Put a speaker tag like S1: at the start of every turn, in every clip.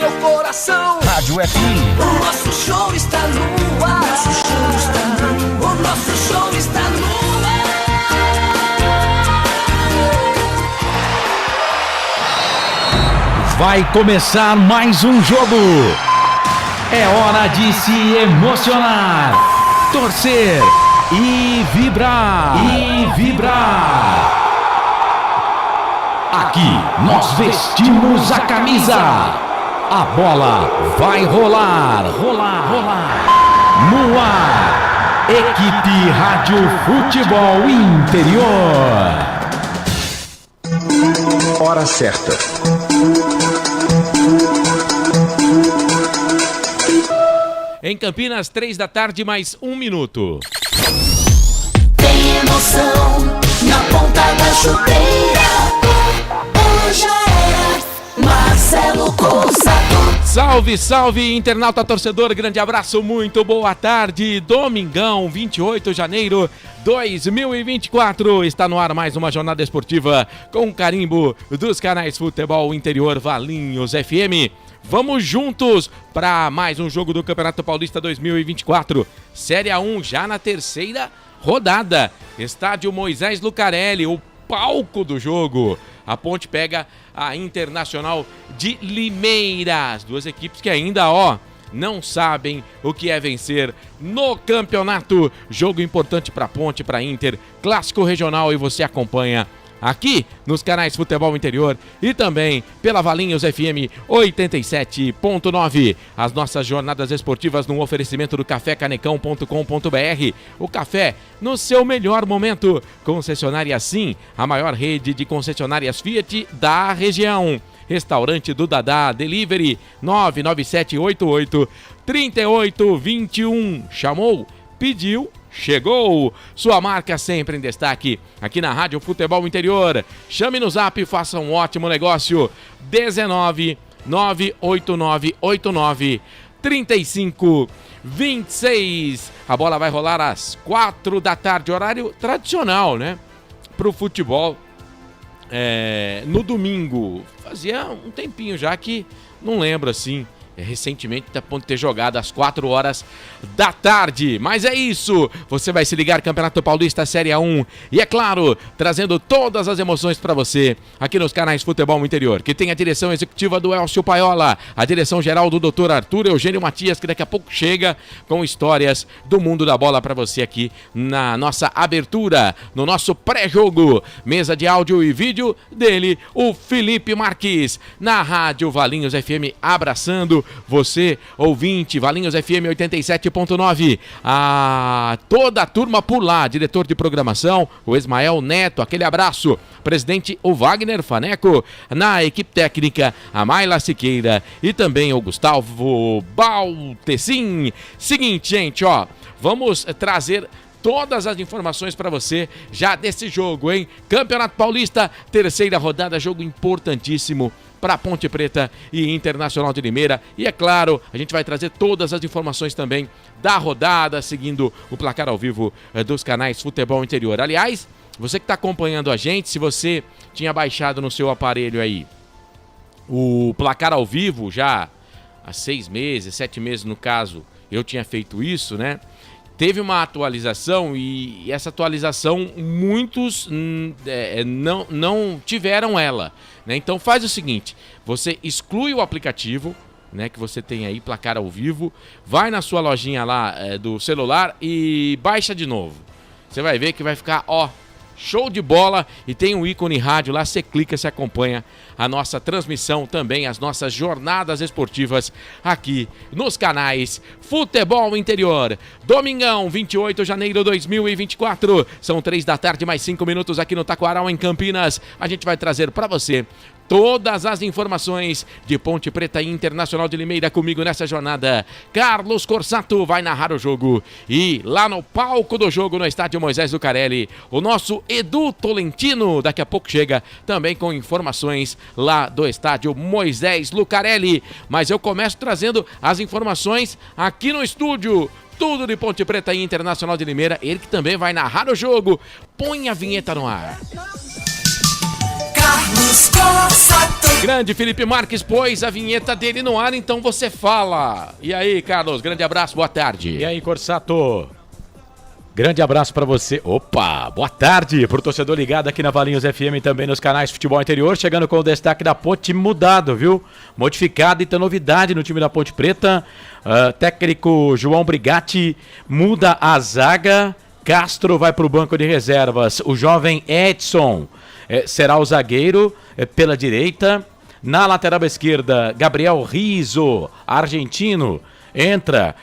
S1: seu coração.
S2: Rádio FM.
S1: O nosso show está no ar. O nosso show está no ar.
S2: Vai começar mais um jogo. É hora de se emocionar, torcer e vibrar. Aqui nós vestimos a camisa. A bola vai rolar. No ar, Equipe Rádio Futebol Interior. Hora certa.
S3: Em Campinas, 3 da tarde, mais 1 minuto.
S1: Tem emoção na ponta da chuteira. Hoje é Marcelo Consato.
S3: Salve, salve, internauta torcedor, grande abraço, muito boa tarde. Domingão, 28 de janeiro 2024, está no ar mais uma jornada esportiva com carimbo dos canais Futebol Interior Valinhos FM. Vamos juntos para mais um jogo do Campeonato Paulista 2024. Série A1 já na terceira rodada. Estádio Moisés Lucarelli, o palco do jogo. A Ponte pega a Internacional de Limeira. As duas equipes que ainda, não sabem o que é vencer no campeonato. Jogo importante para Ponte, para Inter, clássico regional, e você acompanha aqui nos canais Futebol Interior e também pela Valinhos FM 87.9. As nossas jornadas esportivas no oferecimento do cafécanecão.com.br. O café no seu melhor momento. Concessionária Sim, a maior rede de concessionárias Fiat da região. Restaurante do Dadá, delivery 997883821. Chamou, pediu, chegou. Sua marca sempre em destaque aqui na Rádio Futebol Interior. Chame no zap e faça um ótimo negócio. 19 98989 3526. A bola vai rolar às 4 da tarde, horário tradicional, né? Pro futebol. No domingo. Fazia um tempinho já que não lembro assim. Recentemente tá a ponto de ter jogado às 4 horas da tarde. Mas é isso, você vai se ligar Campeonato Paulista Série A1 e, é claro, trazendo todas as emoções para você aqui nos canais Futebol Interior, que tem a direção executiva do Elcio Paiola, a direção geral do Dr. Arthur Eugênio Matias, que daqui a pouco chega com histórias do mundo da bola para você aqui na nossa abertura, no nosso pré-jogo. Mesa de áudio e vídeo dele, o Felipe Marques, na Rádio Valinhos FM, abraçando você, ouvinte, Valinhos FM 87.9, toda a turma por lá, diretor de programação, o Ismael Neto, aquele abraço, presidente, o Wagner Faneco, na equipe técnica, a Mayla Siqueira e também o Gustavo Baltecin. Seguinte, gente, vamos trazer todas as informações para você já desse jogo, hein? Campeonato Paulista, terceira rodada, jogo importantíssimo para Ponte Preta e Internacional de Limeira. E é claro, a gente vai trazer todas as informações também da rodada, seguindo o placar ao vivo dos canais Futebol Interior. Aliás, você que está acompanhando a gente, se você tinha baixado no seu aparelho aí o placar ao vivo já há 6 meses, 7 meses no caso, eu tinha feito isso, né? Teve uma atualização e essa atualização muitos não tiveram ela, né? Então faz o seguinte, você exclui o aplicativo, né, que você tem aí, placar ao vivo, vai na sua lojinha lá do celular e baixa de novo. Você vai ver que vai ficar, show de bola, e tem um ícone rádio lá, você clica, você acompanha a nossa transmissão também, as nossas jornadas esportivas aqui nos canais Futebol Interior. Domingão, 28 de janeiro de 2024, são 3 da tarde, mais 5 minutos aqui no Taquaral, em Campinas. A gente vai trazer para você todas as informações de Ponte Preta e Internacional de Limeira comigo nessa jornada. Carlos Corsato vai narrar o jogo e lá no palco do jogo no estádio Moisés Lucarelli, o nosso Edu Tolentino daqui a pouco chega também com informações lá do estádio Moisés Lucarelli. Mas eu começo trazendo as informações aqui no estúdio. Tudo de Ponte Preta e Internacional de Limeira, ele que também vai narrar o jogo. Põe a vinheta no ar. Grande Felipe Marques pôs a vinheta dele no ar, então você fala. E aí, Carlos, grande abraço, boa tarde.
S4: E aí, Corsato? Grande abraço pra você. Opa, boa tarde pro torcedor ligado aqui na Valinhos FM e também nos canais Futebol Interior, chegando com o destaque da Ponte mudado, viu? Modificado e tem novidade no time da Ponte Preta. Técnico João Brigatti muda a zaga. Castro vai pro banco de reservas. O jovem Edson será o zagueiro pela direita. Na lateral esquerda, Gabriel Rizzo, argentino, entra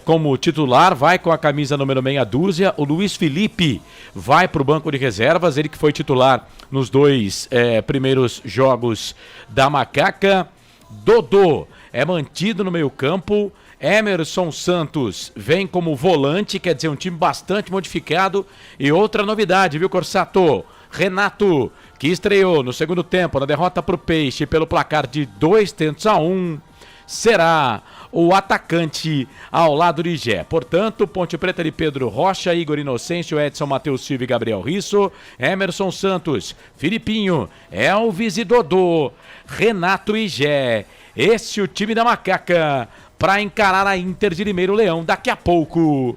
S4: como titular, vai com a camisa número meia dúzia. O Luiz Felipe vai para o banco de reservas, ele que foi titular nos 2 primeiros jogos da Macaca. Dodô é mantido no meio campo. Emerson Santos vem como volante, quer dizer, um time bastante modificado. E outra novidade, viu, Corsato? Renato, que estreou no segundo tempo na derrota para o Peixe pelo placar de 2-1, será o atacante ao lado de Gé. Portanto, Ponte Preta de Pedro Rocha, Igor Inocêncio, Edson, Matheus Silva e Gabriel Risso, Emerson Santos, Filipinho, Elvis e Dodô, Renato e Gé. Esse é o time da Macaca para encarar a Inter de Limeiro Leão daqui a pouco.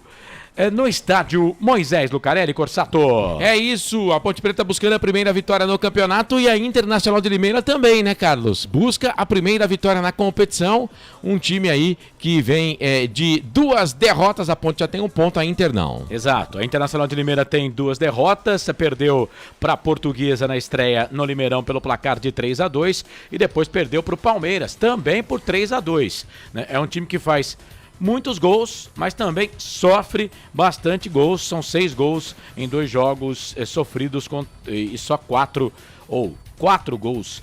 S4: No estádio Moisés Lucarelli, Corsato.
S3: É isso, a Ponte Preta buscando a primeira vitória no campeonato e a Internacional de Limeira também, né, Carlos? Busca a primeira vitória na competição, um time aí que vem de 2 derrotas, a Ponte já tem 1 ponto, a Inter não.
S4: Exato, a Internacional de Limeira tem 2 derrotas, perdeu para a Portuguesa na estreia no Limeirão pelo placar de 3-2 e depois perdeu para o Palmeiras, também por 3-2. Né? É um time que faz muitos gols, mas também sofre bastante gols. São 6 gols em 2 jogos sofridos e só 4 gols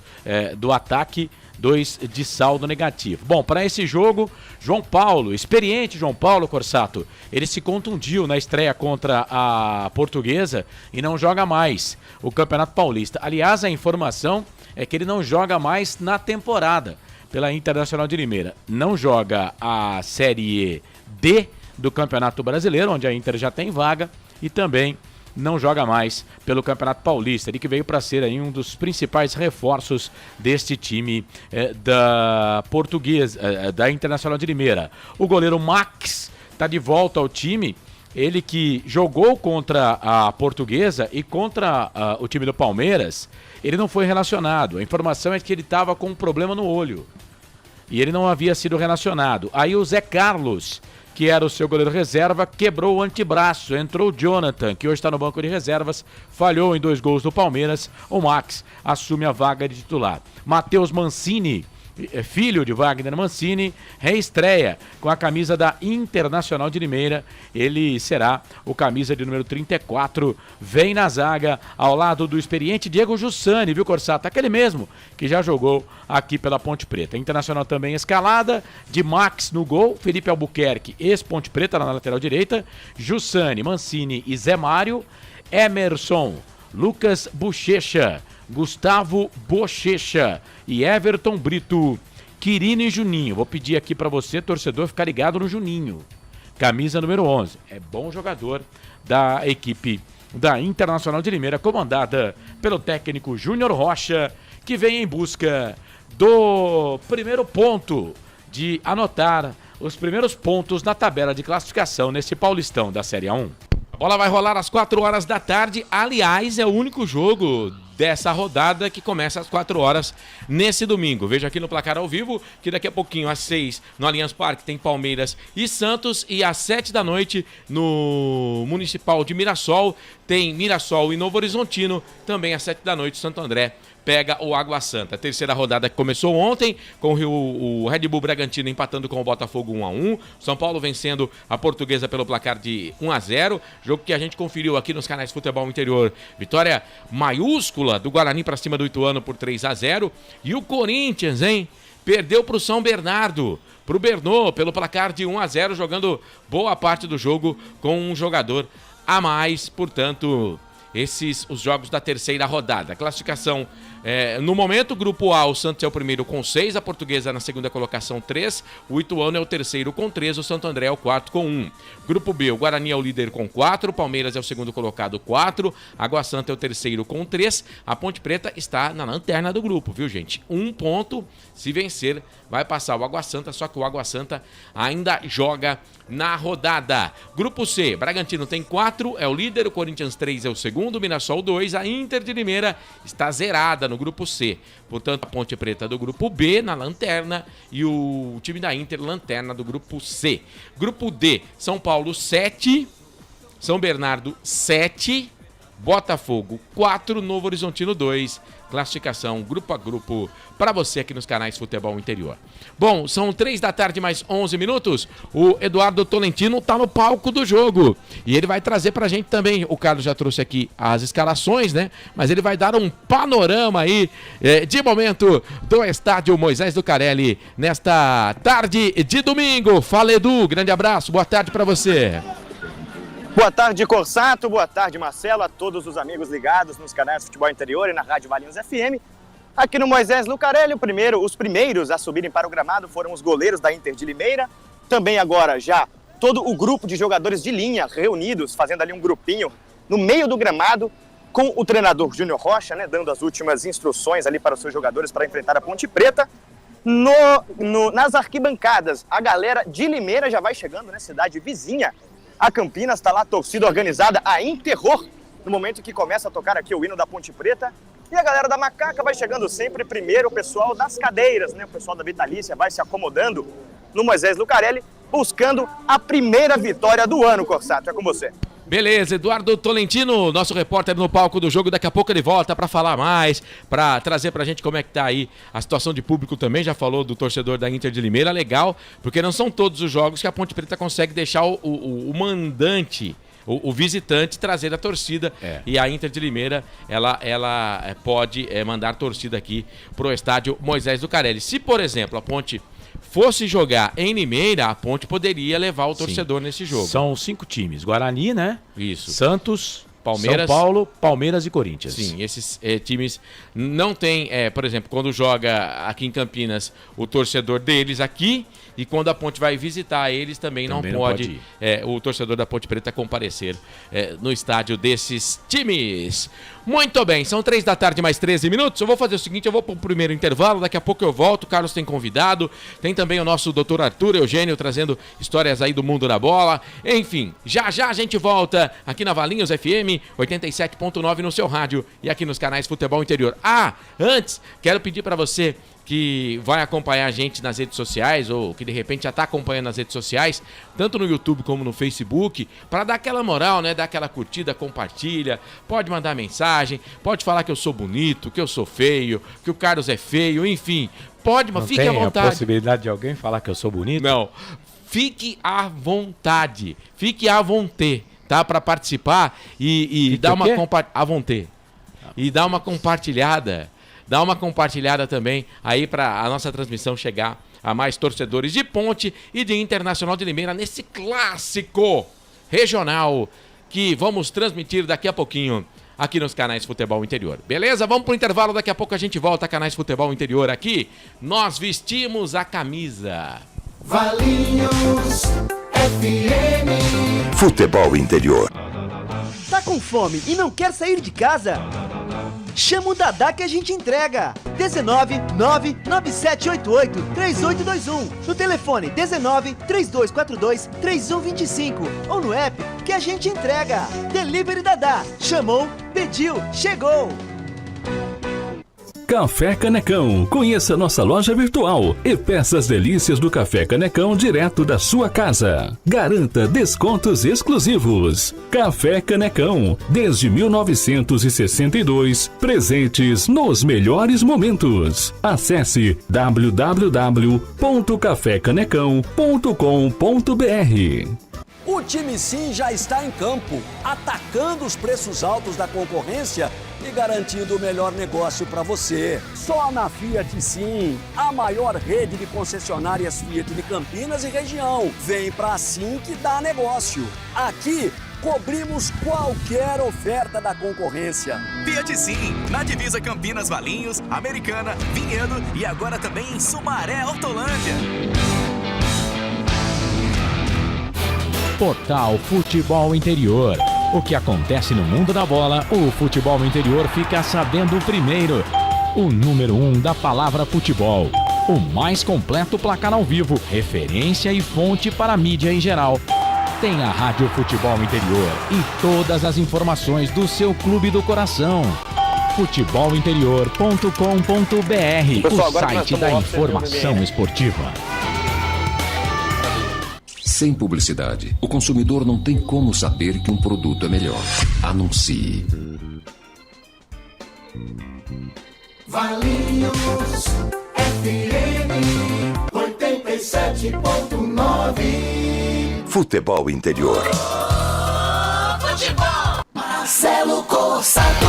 S4: do ataque, 2 de saldo negativo. Bom, para esse jogo, João Paulo, experiente João Paulo, Corsato, ele se contundiu na estreia contra a Portuguesa e não joga mais o Campeonato Paulista. Aliás, a informação é que ele não joga mais na temporada pela Internacional de Limeira. Não joga a Série D do Campeonato Brasileiro, onde a Inter já tem vaga, e também não joga mais pelo Campeonato Paulista. Ele que veio para ser aí um dos principais reforços deste time da Portuguesa, da Internacional de Limeira. O goleiro Max está de volta ao time. Ele que jogou contra a Portuguesa e contra o time do Palmeiras, ele não foi relacionado. A informação é que ele estava com um problema no olho e ele não havia sido relacionado. Aí o Zé Carlos, que era o seu goleiro reserva, quebrou o antebraço. Entrou o Jonathan, que hoje está no banco de reservas, falhou em 2 gols do Palmeiras. O Max assume a vaga de titular. Matheus Mancini, filho de Wagner Mancini, reestreia com a camisa da Internacional de Limeira. Ele será o camisa de número 34, vem na zaga ao lado do experiente Diego Jussani, viu, Corsato? Aquele mesmo que já jogou aqui pela Ponte Preta. Internacional também escalada, de Max no gol, Felipe Albuquerque, ex-Ponte Preta na lateral direita, Jussani, Mancini e Zé Mário, Emerson, Lucas Bochecha, Gustavo Bochecha e Everton Brito, Quirino e Juninho. Vou pedir aqui para você, torcedor, ficar ligado no Juninho. Camisa número 11. É bom jogador da equipe da Internacional de Limeira, comandada pelo técnico Júnior Rocha, que vem em busca do primeiro ponto, de anotar os primeiros pontos na tabela de classificação nesse Paulistão da Série A1.
S3: A bola vai rolar às 4 horas da tarde. Aliás, é o único jogo dessa rodada que começa às 4 horas nesse domingo. Veja aqui no placar ao vivo que daqui a pouquinho, às 6, no Allianz Parque, tem Palmeiras e Santos. E às 7 da noite, no Municipal de Mirassol, tem Mirassol e Novo Horizontino. Também às 7 da noite, Santo André pega o Água Santa. A terceira rodada que começou ontem, com o Red Bull Bragantino empatando com o Botafogo 1-1. São Paulo vencendo a Portuguesa pelo placar de 1-0. Jogo que a gente conferiu aqui nos canais Futebol Interior. Vitória maiúscula do Guarani para cima do Ituano por 3-0. E o Corinthians, hein? Perdeu para o São Bernardo, para o Bernô, pelo placar de 1-0, jogando boa parte do jogo com um jogador a mais. Portanto, os jogos da terceira rodada. A classificação, no momento, Grupo A, o Santos é o primeiro com 6, a Portuguesa na segunda colocação 3, o Ituano é o terceiro com 3, o Santo André é o quarto com 1. Grupo B, o Guarani é o líder com 4, o Palmeiras é o segundo colocado 4, Água Santa é o terceiro com 3, a Ponte Preta está na lanterna do grupo, viu, gente? 1 ponto, se vencer, vai passar o Água Santa, só que o Água Santa ainda joga na rodada. Grupo C, Bragantino tem 4, é o líder, o Corinthians 3 é o segundo, o Mirassol 2, a Inter de Limeira está zerada no Grupo C. Portanto, a Ponte Preta do Grupo B na lanterna e o time da Inter lanterna do Grupo C. Grupo D, São Paulo 7, São Bernardo 7, Botafogo 4, Novo Horizontino 2. Classificação grupo a grupo para você aqui nos canais Futebol Interior. Bom, são 3 da tarde mais 11 minutos. O Eduardo Tolentino tá no palco do jogo e ele vai trazer pra gente também. O Carlos já trouxe aqui as escalações, né? Mas ele vai dar um panorama aí de momento do estádio Moisés Lucarelli nesta tarde de domingo. Fala, Edu, grande abraço, boa tarde para você.
S5: Boa tarde, Corsato. Boa tarde, Marcelo, a todos os amigos ligados nos canais Futebol Interior e na Rádio Valinhos FM. Aqui no Moisés Lucarelli, os primeiros a subirem para o gramado foram os goleiros da Inter de Limeira. Também agora já todo o grupo de jogadores de linha reunidos, fazendo ali um grupinho no meio do gramado, com o treinador Júnior Rocha, né, dando as últimas instruções ali para os seus jogadores para enfrentar a Ponte Preta. Nas arquibancadas, a galera de Limeira já vai chegando, né, cidade vizinha. A Campinas está lá, a torcida organizada, a Interror, no momento que começa a tocar aqui o hino da Ponte Preta. E a galera da Macaca vai chegando sempre primeiro, o pessoal das cadeiras, né? O pessoal da Vitalícia vai se acomodando no Moisés Lucarelli, buscando a primeira vitória do ano, Corsato. É com você.
S3: Beleza, Eduardo Tolentino, nosso repórter no palco do jogo, daqui a pouco ele volta para falar mais, para trazer pra gente como é que tá aí a situação de público também, já falou do torcedor da Inter de Limeira, legal, porque não são todos os jogos que a Ponte Preta consegue deixar o mandante, o visitante trazer a torcida, e a Inter de Limeira, ela pode mandar torcida aqui pro estádio Moisés Lucarelli. Se, por exemplo, a Ponte fosse jogar em Limeira, a Ponte poderia levar o torcedor nesse jogo.
S4: São 5 times, Guarani, né?
S3: Isso.
S4: Santos,
S3: Palmeiras,
S4: São Paulo, Palmeiras e Corinthians.
S3: Sim, esses times não tem, por exemplo, quando joga aqui em Campinas, o torcedor deles aqui, e quando a Ponte vai visitar eles, também não pode o torcedor da Ponte Preta comparecer no estádio desses times. Muito bem, são 3 da tarde mais 13 minutos. Eu vou fazer o seguinte, eu vou pro primeiro intervalo, daqui a pouco eu volto, o Carlos tem convidado, tem também o nosso doutor Arthur Eugênio trazendo histórias aí do mundo da bola. Enfim, já já a gente volta aqui na Valinhos FM 87.9 no seu rádio e aqui nos canais Futebol Interior. Antes, quero pedir para você que vai acompanhar a gente nas redes sociais ou que de repente já está acompanhando nas redes sociais, tanto no YouTube como no Facebook, para dar aquela moral, né? Dar aquela curtida, compartilha, pode mandar mensagem, pode falar que eu sou bonito, que eu sou feio, que o Carlos é feio, enfim, pode, mas fique à vontade.
S4: Não tem a possibilidade de alguém falar que eu sou bonito?
S3: Não, fique à vontade, tá? Para participar e dar uma e dar uma compartilhada. Dá uma compartilhada também aí para a nossa transmissão chegar a mais torcedores de Ponte e de Internacional de Limeira nesse clássico regional que vamos transmitir daqui a pouquinho aqui nos canais Futebol Interior. Beleza? Vamos pro intervalo, daqui a pouco a gente volta, canais Futebol Interior aqui. Nós vestimos a camisa.
S1: Valinhos FM.
S6: Futebol Interior.
S7: Tá com fome e não quer sair de casa? Chama o Dadá que a gente entrega. 19 99788 3821. No telefone 19 3242 3125 ou no app que a gente entrega. Delivery Dadá. Chamou, pediu, chegou.
S8: Café Canecão. Conheça nossa loja virtual e peça as delícias do Café Canecão direto da sua casa. Garanta descontos exclusivos. Café Canecão, desde 1962, presentes nos melhores momentos. Acesse www.cafecanecão.com.br.
S9: O time Sim já está em campo, atacando os preços altos da concorrência e garantindo o melhor negócio para você. Só na Fiat Sim, a maior rede de concessionárias Fiat de Campinas e região. Vem pra Sim que dá negócio. Aqui cobrimos qualquer oferta da concorrência.
S6: Fiat Sim, na divisa Campinas Valinhos, Americana, Vinhedo e agora também em Sumaré, Hortolândia.
S2: Portal Futebol Interior. O que acontece no mundo da bola, o Futebol Interior fica sabendo primeiro. O número 1 da palavra futebol. O mais completo placar ao vivo, referência e fonte para a mídia em geral. Tem a Rádio Futebol Interior e todas as informações do seu clube do coração. futebolinterior.com.br,
S5: Pessoal,
S2: o
S5: agora
S2: site
S5: nós
S2: da
S5: vamos
S2: informação esportiva.
S10: Sem publicidade, o consumidor não tem como saber que um produto é melhor. Anuncie.
S1: Valinhos FM 87.9.
S11: Futebol Interior.
S1: Futebol. Marcelo Corsato.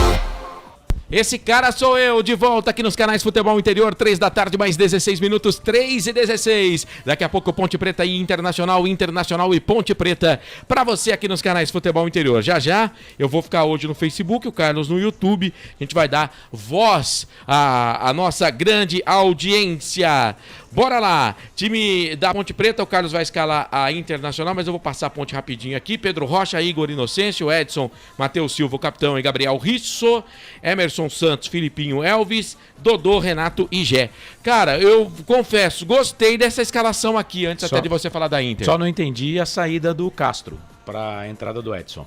S3: Esse cara sou eu, de volta aqui nos canais Futebol Interior, 3 da tarde, mais 16 minutos, 3:16. Daqui a pouco Ponte Preta e Internacional, Internacional e Ponte Preta, pra você aqui nos canais Futebol Interior. Já já, eu vou ficar hoje no Facebook, o Carlos no YouTube, a gente vai dar voz à nossa grande audiência. Bora lá, time da Ponte Preta, o Carlos vai escalar a Internacional, mas eu vou passar a ponte rapidinho aqui. Pedro Rocha, Igor Inocêncio, Edson, Matheus Silva, o capitão, e Gabriel Risso, Emerson Santos, Filipinho Elvis, Dodô, Renato e Gé. Cara, eu confesso, gostei dessa escalação aqui, antes até de você falar da Inter.
S4: Só não entendi a saída do Castro para a entrada do Edson.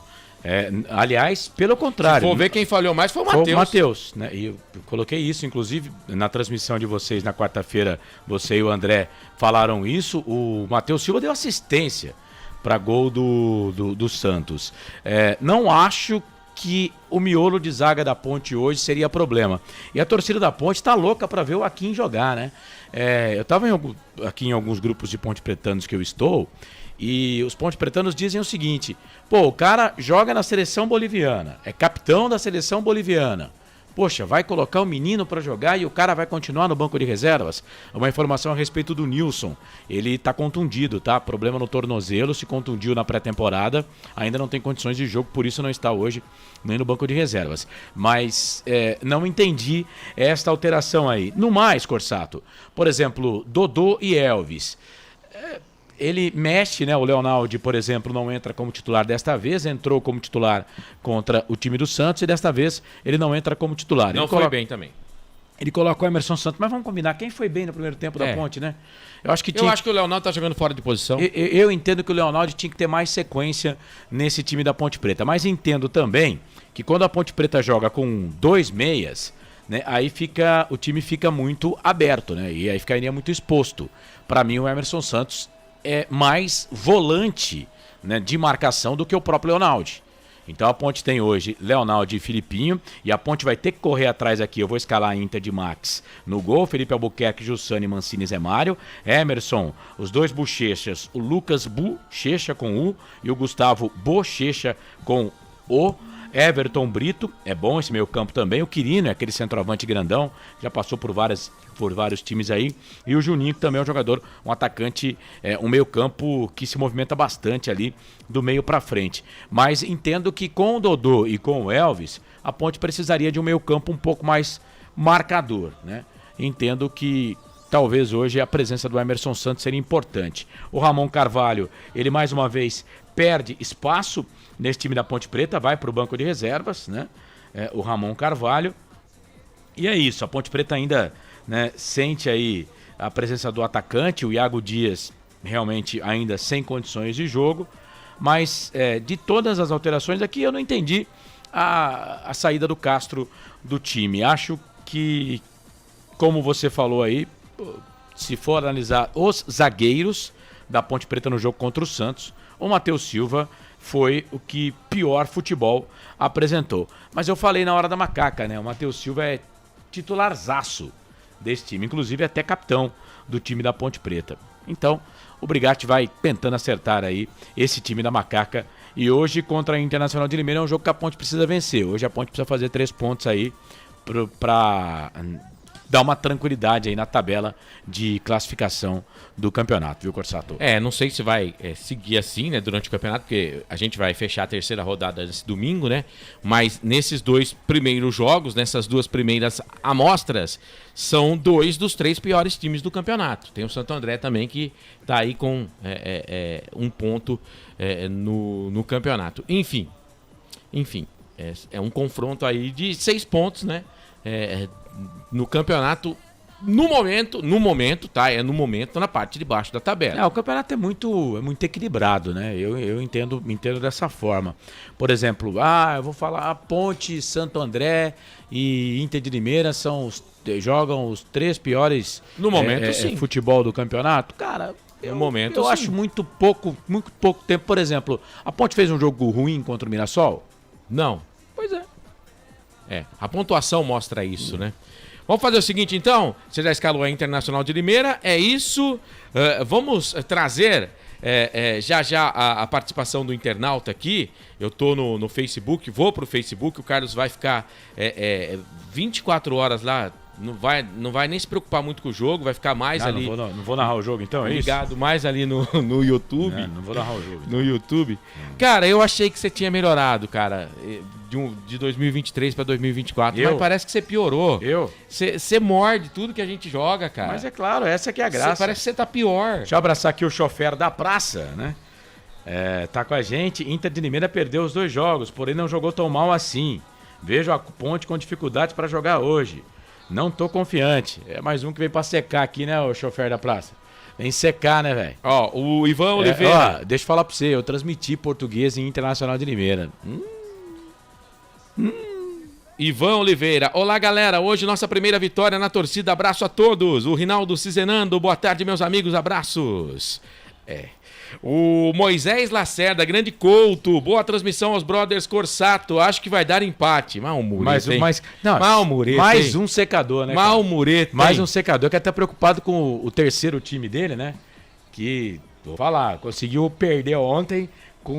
S4: Aliás, pelo contrário.
S3: Se for ver quem falhou mais foi o Matheus.
S4: Foi o Matheus, né? E eu coloquei isso, inclusive, na transmissão de vocês na quarta-feira, você e o André falaram isso. O Matheus Silva deu assistência para gol do Santos. Não acho que o miolo de zaga da Ponte hoje seria problema. E a torcida da Ponte tá louca para ver o Akin jogar, né? Eu estava aqui em alguns grupos de Ponte Pretanos que eu estou. E os Ponte Pretanos dizem o seguinte: pô, o cara joga na seleção boliviana, é capitão da seleção boliviana. Poxa, vai colocar o menino para jogar e o cara vai continuar no banco de reservas? Uma informação a respeito do Nilson. Ele tá contundido, tá? Problema no tornozelo, se contundiu na pré-temporada, ainda não tem condições de jogo, por isso não está hoje nem no banco de reservas. Mas não entendi esta alteração aí. No mais, Corsato, por exemplo, Dodô e Elvis. Ele mexe, né? O Leonaldi, por exemplo, não entra como titular desta vez, entrou como titular contra o time do Santos e desta vez ele não entra como titular.
S3: Não foi bem também.
S4: Ele colocou o Emerson Santos, mas vamos combinar, quem foi bem no primeiro tempo da Ponte, né? Eu acho que o
S3: Leonaldo tá jogando fora de posição.
S4: Eu entendo que o Leonaldo tinha que ter mais sequência nesse time da Ponte Preta, mas entendo também que quando a Ponte Preta joga com 2 meias, né, aí o time fica muito aberto, né? E aí ficaria muito exposto. Para mim, o Emerson Santos é mais volante, né, de marcação do que o próprio Leonaldi. Então a Ponte tem hoje Leonaldi e Filipinho, e a Ponte vai ter que correr atrás aqui. Eu vou escalar a Inter de Max no gol, Felipe Albuquerque, Jussani, Mancini, Zé Mário, Emerson, os 2 Bochechas, o Lucas Bochecha com U e o Gustavo Bochecha com O. Everton Brito, é bom esse meio campo também. O Quirino é aquele centroavante grandão, já passou por vários times aí. E o Juninho, que também é um jogador, um atacante, um meio campo que se movimenta bastante ali do meio para frente. Mas entendo que com o Dodô e com o Elvis, a Ponte precisaria de um meio campo um pouco mais marcador, né? Entendo que talvez hoje a presença do Emerson Santos seria importante. O Ramon Carvalho, ele mais uma vez perde espaço nesse time da Ponte Preta, vai para o banco de reservas, né? O Ramon Carvalho. E é isso, a Ponte Preta ainda, né, sente aí a presença do atacante, o Iago Dias realmente ainda sem condições de jogo. Mas de todas as alterações aqui, eu não entendi a saída do Castro do time. Acho que, como você falou aí, se for analisar os zagueiros da Ponte Preta no jogo contra o Santos, o Matheus Silva foi o que pior futebol apresentou. Mas eu falei na hora da macaca, né? O Matheus Silva é titularzaço desse time, inclusive até capitão do time da Ponte Preta. Então, o Brigatti vai tentando acertar aí esse time da macaca. E hoje, contra a Internacional de Limeira, é um jogo que a Ponte precisa vencer. Hoje a Ponte precisa fazer 3 pontos aí para dá uma tranquilidade aí na tabela de classificação do campeonato, viu, Corsato?
S3: Não sei se vai seguir assim, né, durante o campeonato, porque a gente vai fechar a terceira rodada esse domingo, né? Mas nesses 2 primeiros jogos, nessas 2 primeiras amostras, são 2 dos 3 piores times do campeonato. Tem o Santo André também, que tá aí com 1 ponto no campeonato. Enfim, é um confronto aí de 6 pontos, né? No campeonato, no momento, tá? No momento, na parte de baixo da tabela.
S4: O campeonato é muito equilibrado, né? Eu entendo dessa forma. Por exemplo, eu vou falar, a Ponte, Santo André e Inter de Limeira jogam os 3 piores
S3: no momento, sim.
S4: Futebol do campeonato. Cara, eu acho muito pouco tempo. Por exemplo, a Ponte fez um jogo ruim contra o Mirassol?
S3: Não.
S4: Pois é.
S3: A pontuação mostra isso, né? Vamos fazer o seguinte, então. Você já escalou a Internacional de Limeira. É isso. Vamos trazer já a participação do internauta aqui. Eu tô no Facebook, vou pro Facebook. O Carlos vai ficar 24 horas lá. Não vai nem se preocupar muito com o jogo. Vai ficar mais ali...
S4: Não vou narrar o jogo, então, é
S3: ligado
S4: isso?
S3: Mais ali no YouTube.
S4: Não vou narrar o jogo.
S3: No YouTube. Cara, eu achei que você tinha melhorado, cara, de 2023 para 2024. Mas parece que você piorou. Você morde tudo que a gente joga, cara.
S4: Mas é claro, essa que é a graça.
S3: Parece que você tá pior.
S4: Deixa eu abraçar aqui o chofer da praça, né? Tá com a gente. Inter de Limeira perdeu os 2 jogos, porém não jogou tão mal assim. Vejo a Ponte com dificuldades para jogar hoje. Não tô confiante. É mais um que vem pra secar aqui, né, o chofer da praça? Vem secar, né, velho?
S3: O Ivan Oliveira...
S4: deixa eu falar pra você, eu transmiti Português e Internacional de Limeira.
S3: Ivan Oliveira. Olá, galera. Hoje nossa primeira vitória na torcida. Abraço a todos. O Rinaldo Cizenando. Boa tarde, meus amigos. Abraços. O Moisés Lacerda, grande Couto. Boa transmissão aos brothers Corsato. Acho que vai dar empate. Mais
S4: um secador, né? Mais um secador que é até preocupado com o terceiro time dele, né? Que, vou falar, conseguiu perder ontem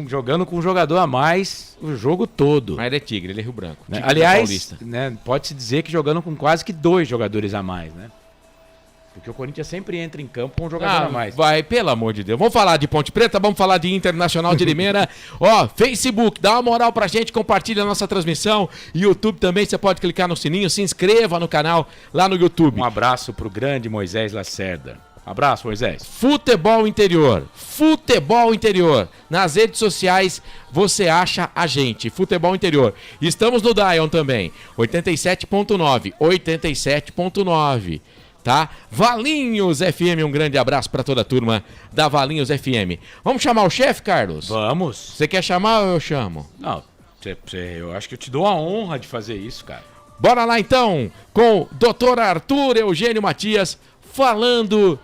S4: jogando com um jogador a mais o jogo todo.
S3: Mas ele é Tigre, ele é Rio Branco.
S4: Né? Aliás, né, pode-se dizer que jogando com quase que 2 jogadores a mais, né? Porque o Corinthians sempre entra em campo com um jogador a mais.
S3: Vai, pelo amor de Deus. Vamos falar de Ponte Preta, vamos falar de Internacional de Limeira. Facebook, dá uma moral pra gente, compartilha a nossa transmissão. YouTube também, você pode clicar no sininho, se inscreva no canal lá no YouTube.
S4: Um abraço pro grande Moisés Lacerda. Abraço, Moisés.
S3: Futebol Interior. Nas redes sociais você acha a gente. Futebol Interior. Estamos no Dion também. 87.9. Tá? Valinhos FM, um grande abraço para toda a turma da Valinhos FM. Vamos chamar o chefe, Carlos?
S4: Vamos.
S3: Você quer chamar ou eu chamo?
S4: Não, eu acho que eu te dou a honra de fazer isso, cara.
S3: Bora lá então com o Dr. Arthur Eugênio Matias falando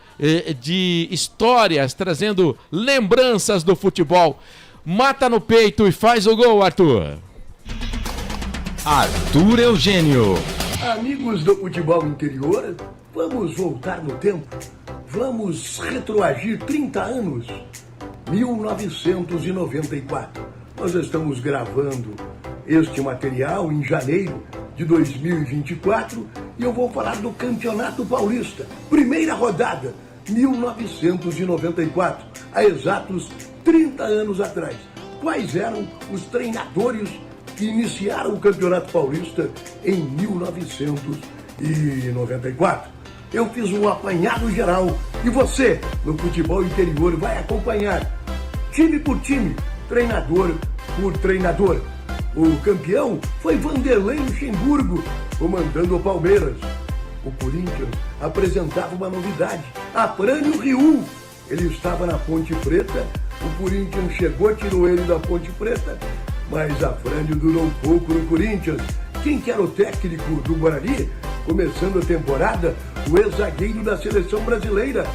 S3: de histórias, trazendo lembranças do futebol. Mata no peito e faz o gol, Arthur.
S11: Arthur Eugênio.
S12: Amigos do futebol interior, vamos voltar no tempo. Vamos retroagir 30 anos. 1994. Nós estamos gravando este material em janeiro de 2024 e eu vou falar do Campeonato Paulista. Primeira rodada, 1994, há exatos 30 anos atrás. Quais eram os treinadores que iniciaram o Campeonato Paulista em 1994? Eu fiz um apanhado geral e você, no futebol interior, vai acompanhar time por time, treinador por treinador. O campeão foi Vanderlei Luxemburgo, comandando o Palmeiras. O Corinthians apresentava uma novidade, Afrânio Riu. Ele estava na Ponte Preta, o Corinthians chegou, tirou ele da Ponte Preta, mas Afrânio durou pouco no Corinthians. Quem que era o técnico do Guarani? Começando a temporada, o ex-zagueiro da seleção brasileira,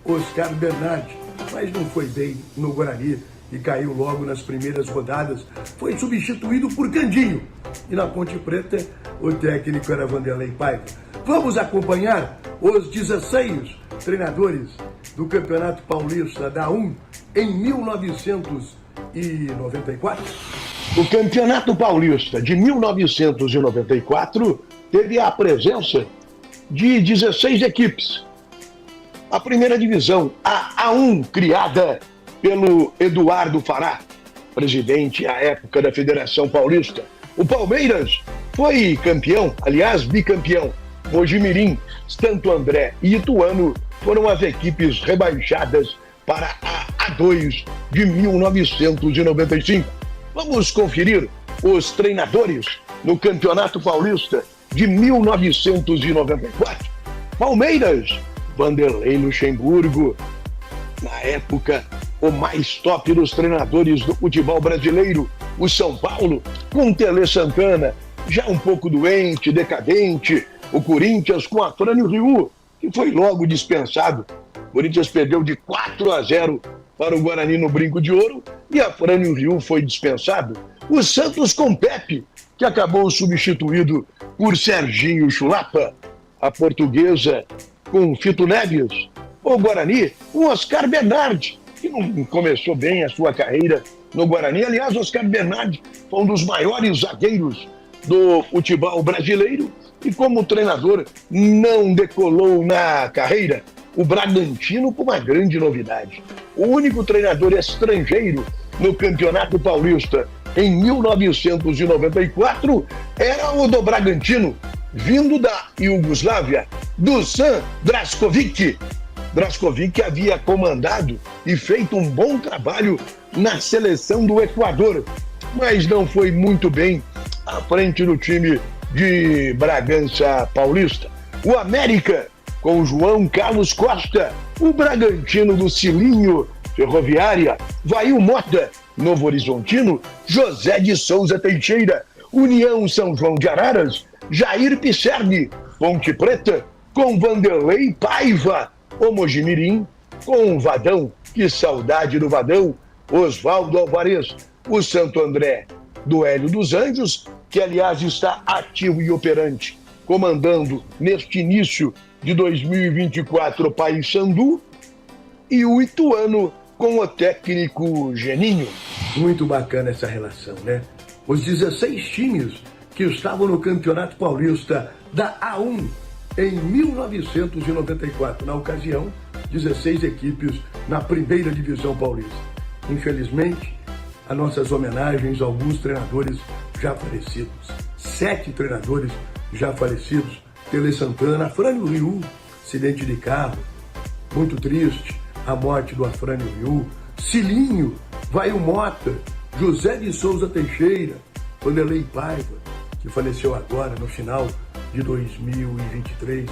S12: Oscar Bernardi. Mas não foi bem no Guarani e caiu logo nas primeiras rodadas. Foi substituído por Candinho. E na Ponte Preta, o técnico era Vanderlei Paiva. Vamos acompanhar os 16 treinadores do Campeonato Paulista da 1 em 1994. O Campeonato Paulista de 1994 teve a presença de 16 equipes. A primeira divisão, a A1, criada pelo Eduardo Fará, presidente à época da Federação Paulista. O Palmeiras foi campeão, aliás, bicampeão. Mojimirim, Santo André e Ituano foram as equipes rebaixadas para a A2 de 1995. Vamos conferir os treinadores no Campeonato Paulista de 1994. Palmeiras, Vanderlei Luxemburgo, na época o mais top dos treinadores do futebol brasileiro. O São Paulo, com Tele Santana, já um pouco doente, decadente. O Corinthians com Afrânio Ryu, que foi logo dispensado. O Corinthians perdeu de 4-0 para o Guarani no Brinco de Ouro e Afrânio Ryu foi dispensado. O Santos com Pepe, que acabou substituído por Serginho Chulapa. A Portuguesa com Fito Neves. O Guarani com Oscar Bernardi, que não começou bem a sua carreira no Guarani. Aliás, Oscar Bernardi foi um dos maiores zagueiros do futebol brasileiro e como treinador não decolou na carreira. O Bragantino com uma grande novidade. O único treinador estrangeiro no Campeonato Paulista em 1994 era o do Bragantino, vindo da Iugoslávia, Dusan Drašković. Drašković havia comandado e feito um bom trabalho na seleção do Equador, mas não foi muito bem à frente do time de Bragança Paulista. O América com João Carlos Costa, o Bragantino do Cilinho, Ferroviária, Vail Mota, Novo Horizontino, José de Souza Teixeira, União São João de Araras, Jair Pisserni, Ponte Preta, com Vanderlei Paiva, o Mojimirim, com o Vadão, que saudade do Vadão, Oswaldo Alvarez, o Santo André do Hélio dos Anjos, que aliás está ativo e operante, comandando neste início de 2024 o Paysandu, e o Ituano com o técnico Geninho. Muito bacana essa relação, né? Os 16 times que estavam no Campeonato Paulista da A1 em 1994. Na ocasião, 16 equipes na primeira divisão paulista. Infelizmente, as nossas homenagens a alguns treinadores já falecidos. 7 treinadores já falecidos. Tele Santana, Afrânio Ryu, acidente de carro, muito triste, a morte do Afrânio Ryu. Cilinho, Vail Mota, José de Souza Teixeira, Vanderlei Paiva, que faleceu agora no final de 2023,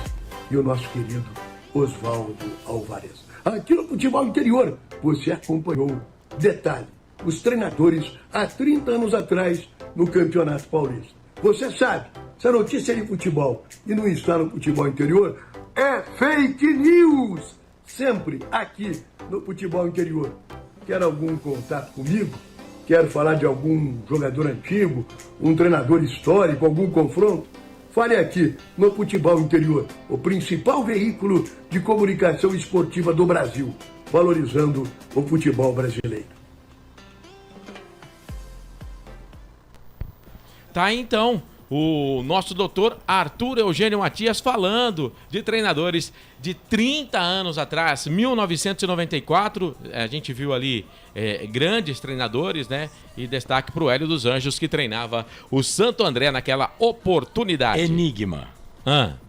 S12: e o nosso querido Oswaldo Alvarez. Aqui no Futebol Interior, você acompanhou, detalhe, os treinadores há 30 anos atrás no Campeonato Paulista. Você sabe, se a notícia é de futebol e não está no Futebol Interior, é fake news! Sempre aqui no Futebol Interior. Quer algum contato comigo? Quer falar de algum jogador antigo, um treinador histórico, algum confronto? Fale aqui no Futebol Interior, o principal veículo de comunicação esportiva do Brasil, valorizando o futebol brasileiro.
S3: Tá aí, então, o nosso doutor Arthur Eugênio Matias falando de treinadores de 30 anos atrás, 1994. A gente viu ali grandes treinadores, né? E destaque para o Hélio dos Anjos, que treinava o Santo André naquela oportunidade.
S4: Enigma.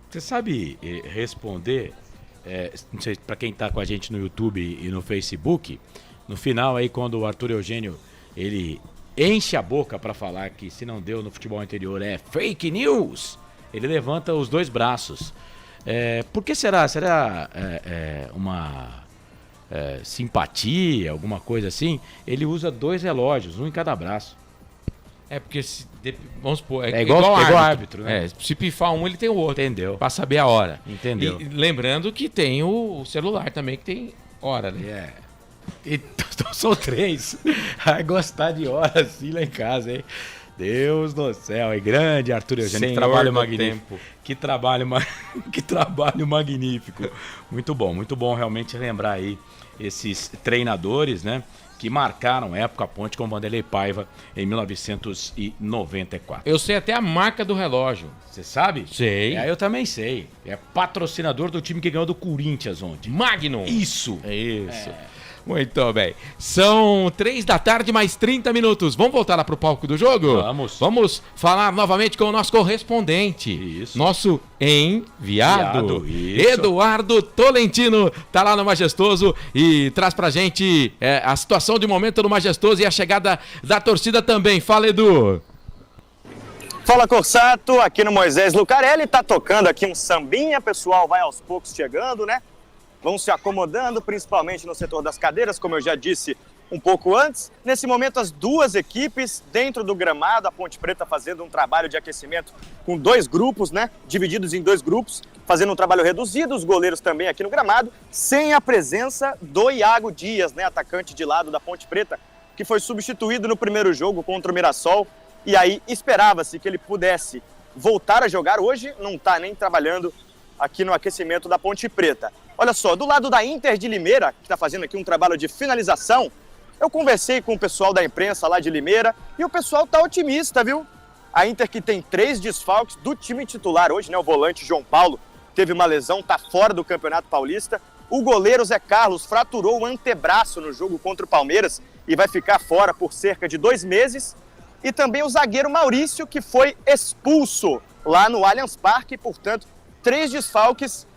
S4: Você sabe responder, não sei, para quem está com a gente no YouTube e no Facebook, no final aí, quando o Arthur Eugênio, ele enche a boca para falar que se não deu no Futebol Interior é fake news, ele levanta os dois braços. Por que será? Será uma simpatia, alguma coisa assim? Ele usa 2 relógios, um em cada braço.
S3: Porque, vamos supor, é
S4: igual árbitro, né?
S3: Se pifar um, ele tem o outro.
S4: Entendeu?
S3: Pra saber a hora.
S4: Entendeu?
S3: E lembrando que tem o celular também, que tem hora, né?
S4: Então são 3. Vai gostar de hora assim lá em casa, hein? Deus do céu, é grande, Arthur Eugênio. Que trabalho magnífico. Que trabalho magnífico. Muito bom realmente lembrar aí esses treinadores, né? que marcaram época a Ponte com Vanderlei Paiva em 1994.
S3: Eu sei até a marca do relógio.
S4: Você sabe?
S3: Sei.
S4: Eu também sei. É patrocinador do time que ganhou do Corinthians ontem.
S3: Magnum.
S4: Isso.
S3: É isso. Muito bem. São 3 da tarde, mais 30 minutos. Vamos voltar lá pro palco do jogo?
S4: Vamos.
S3: Vamos falar novamente com o nosso correspondente.
S4: Isso.
S3: Nosso enviado.
S4: Isso.
S3: Eduardo Tolentino tá lá no Majestoso e traz pra gente a situação de momento no Majestoso e a chegada da torcida também. Fala, Edu.
S5: Fala, Corsato, aqui no Moisés Lucarelli, tá tocando aqui um sambinha, pessoal vai aos poucos chegando, né? Vão se acomodando, principalmente no setor das cadeiras, como eu já disse um pouco antes. Nesse momento, as duas equipes dentro do gramado, a Ponte Preta fazendo um trabalho de aquecimento com 2 grupos, né? Divididos em 2 grupos, fazendo um trabalho reduzido, os goleiros também aqui no gramado, sem a presença do Iago Dias, né? Atacante de lado da Ponte Preta, que foi substituído no primeiro jogo contra o Mirassol, e aí esperava-se que ele pudesse voltar a jogar. Hoje não está nem trabalhando aqui no aquecimento da Ponte Preta. Olha só, do lado da Inter de Limeira, que está fazendo aqui um trabalho de finalização, eu conversei com o pessoal da imprensa lá de Limeira e o pessoal está otimista, viu? A Inter que tem 3 desfalques do time titular hoje, né? O volante João Paulo teve uma lesão, está fora do Campeonato Paulista. O goleiro Zé Carlos fraturou o antebraço no jogo contra o Palmeiras e vai ficar fora por cerca de 2 meses. E também o zagueiro Maurício, que foi expulso lá no Allianz Parque, portanto, 3 desfalques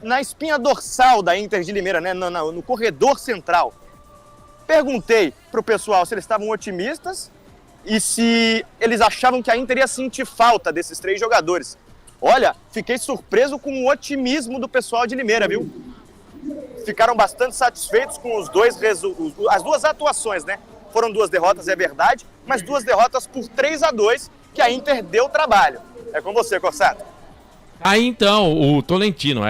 S5: na espinha dorsal da Inter de Limeira, né? No corredor central. Perguntei para o pessoal se eles estavam otimistas e se eles achavam que a Inter ia sentir falta desses 3 jogadores. Olha, fiquei surpreso com o otimismo do pessoal de Limeira, viu? Ficaram bastante satisfeitos com as 2 atuações, né? Foram 2 derrotas, é verdade, mas 2 derrotas por 3-2, que a Inter deu trabalho. É com você, Corsato.
S3: Aí então, o Tolentino,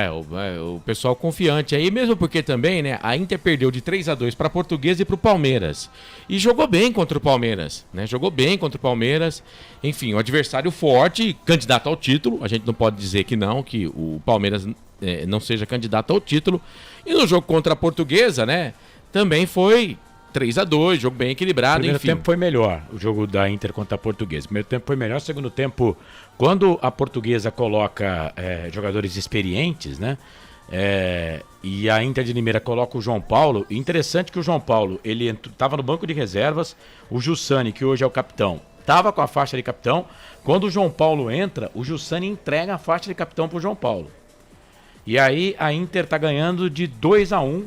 S3: o pessoal confiante aí, mesmo porque também, né, a Inter perdeu de 3-2 para a Portuguesa e para o Palmeiras. E jogou bem contra o Palmeiras, né? Jogou bem contra o Palmeiras. Enfim, um adversário forte, candidato ao título. A gente não pode dizer que não, que o Palmeiras não seja candidato ao título. E no jogo contra a Portuguesa, né, também foi 3-2, jogo bem equilibrado,
S4: Primeiro
S3: enfim.
S4: tempo foi melhor, o jogo da Inter contra a Portuguesa. Primeiro tempo foi melhor, segundo tempo, quando a Portuguesa coloca jogadores experientes, né? E a Inter de Limeira coloca o João Paulo. Interessante que o João Paulo, ele estava no banco de reservas, o Jussani, que hoje é o capitão, estava com a faixa de capitão. Quando o João Paulo entra, o Jussani entrega a faixa de capitão para o João Paulo. E aí a Inter está ganhando de 2-1.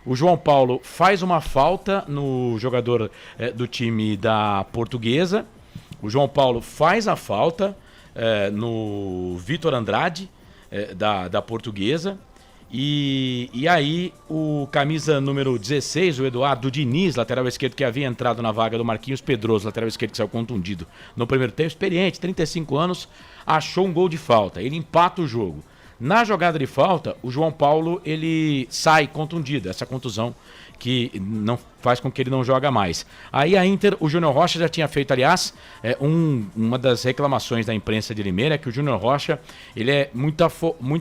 S4: O João Paulo faz uma falta no jogador do time da Portuguesa. O João Paulo faz a falta no Vitor Andrade, da Portuguesa. E aí o camisa número 16, o Eduardo Diniz, lateral esquerdo, que havia entrado na vaga do Marquinhos Pedroso, lateral esquerdo que saiu contundido no primeiro tempo, experiente, 35 anos, achou um gol de falta. Ele empata o jogo. Na jogada de falta, o João Paulo ele sai contundido, essa contusão que não faz com que ele não joga mais. Aí a Inter, o Júnior Rocha já tinha feito, aliás, uma das reclamações da imprensa de Limeira é que o Júnior Rocha ele é muito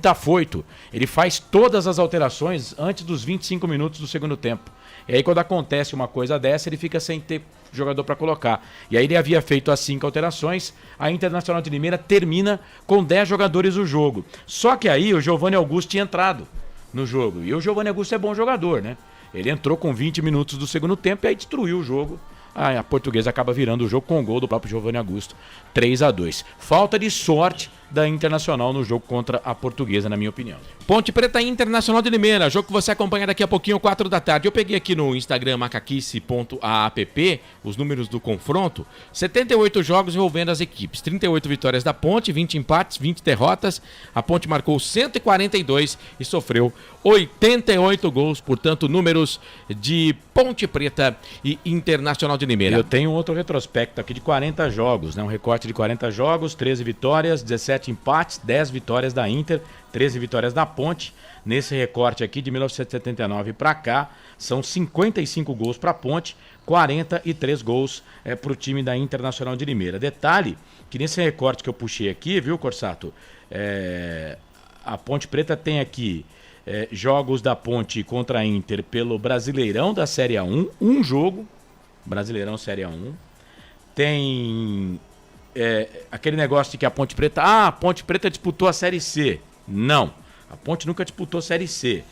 S4: afoito, ele faz todas as alterações antes dos 25 minutos do segundo tempo. E aí quando acontece uma coisa dessa, ele fica sem ter jogador para colocar. E aí ele havia feito as 5 alterações, a Internacional de Limeira termina com 10 jogadores o jogo. Só que aí o Giovanni Augusto tinha entrado no jogo, e o Giovanni Augusto é bom jogador, né? Ele entrou com 20 minutos do segundo tempo e aí destruiu o jogo. A Portuguesa acaba virando o jogo com o gol do próprio Giovanni Augusto, 3-2. Falta de sorte da Internacional no jogo contra a Portuguesa, na minha opinião.
S3: Ponte Preta Internacional de Limeira, jogo que você acompanha daqui a pouquinho, 4 da tarde. Eu peguei aqui no Instagram, macaquice.app, os números do confronto. 78 jogos envolvendo as equipes, 38 vitórias da Ponte, 20 empates, 20 derrotas. A Ponte marcou 142 e sofreu 88 gols, portanto, números de Ponte Preta e Internacional de Limeira.
S4: Eu tenho outro retrospecto aqui de 40 jogos, né? Um recorte de 40 jogos, 13 vitórias, 17 empates, 10 vitórias da Inter, 13 vitórias da Ponte. Nesse recorte aqui de 1979 para cá, são 55 gols para a Ponte, 43 gols para o time da Internacional de Limeira. Detalhe que nesse recorte que eu puxei aqui, viu, Corsato? A Ponte Preta tem aqui jogos da Ponte contra a Inter pelo Brasileirão da Série A1, um jogo, Brasileirão Série A1. Tem aquele negócio de que a Ponte Preta... a Ponte Preta disputou a Série C. Não, a Ponte nunca disputou a Série C.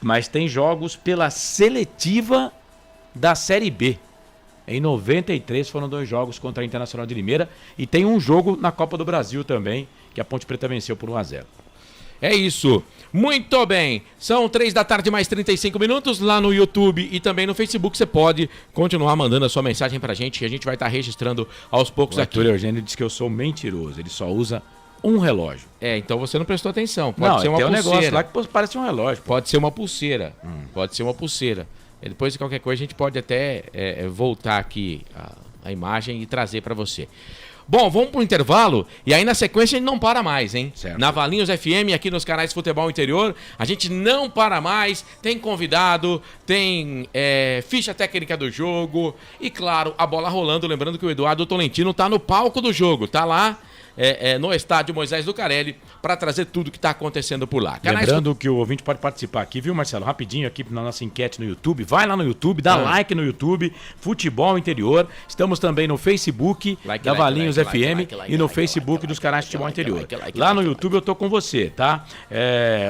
S4: Mas tem jogos pela seletiva da Série B. Em 93 foram 2 jogos contra a Internacional de Limeira. E tem um jogo na Copa do Brasil também, que a Ponte Preta venceu por 1-0.
S3: É isso. Muito bem. São 3 da tarde mais 35 minutos. Lá no YouTube e também no Facebook você pode continuar mandando a sua mensagem pra gente, que a gente vai estar registrando aos poucos aqui.
S4: O Arthur Eugênio disse que eu sou mentiroso. Ele só usa um relógio.
S3: Então você não prestou atenção. Pode ser uma
S4: tem
S3: pulseira.
S4: Um negócio lá que parece um relógio.
S3: Pode ser uma pulseira. Pode ser uma pulseira. E depois de qualquer coisa a gente pode até voltar aqui a imagem e trazer pra você. Bom, vamos pro intervalo e aí na sequência a gente não para mais, hein?
S4: Certo.
S3: Na Valinhos FM, aqui nos canais Futebol Interior, a gente não para mais, tem convidado, tem ficha técnica do jogo e, claro, a bola rolando. Lembrando que o Eduardo Tolentino tá no palco do jogo, tá lá no estádio Moisés Lucarelli para trazer tudo que tá acontecendo por lá.
S4: Lembrando que o ouvinte pode participar aqui, viu, Marcelo? Rapidinho aqui na nossa enquete no YouTube. Vai lá no YouTube, dá like no YouTube, Futebol Interior. Estamos também no Facebook da Valinhos FM e no Facebook dos canais Futebol Interior. Lá no YouTube eu tô com você, tá?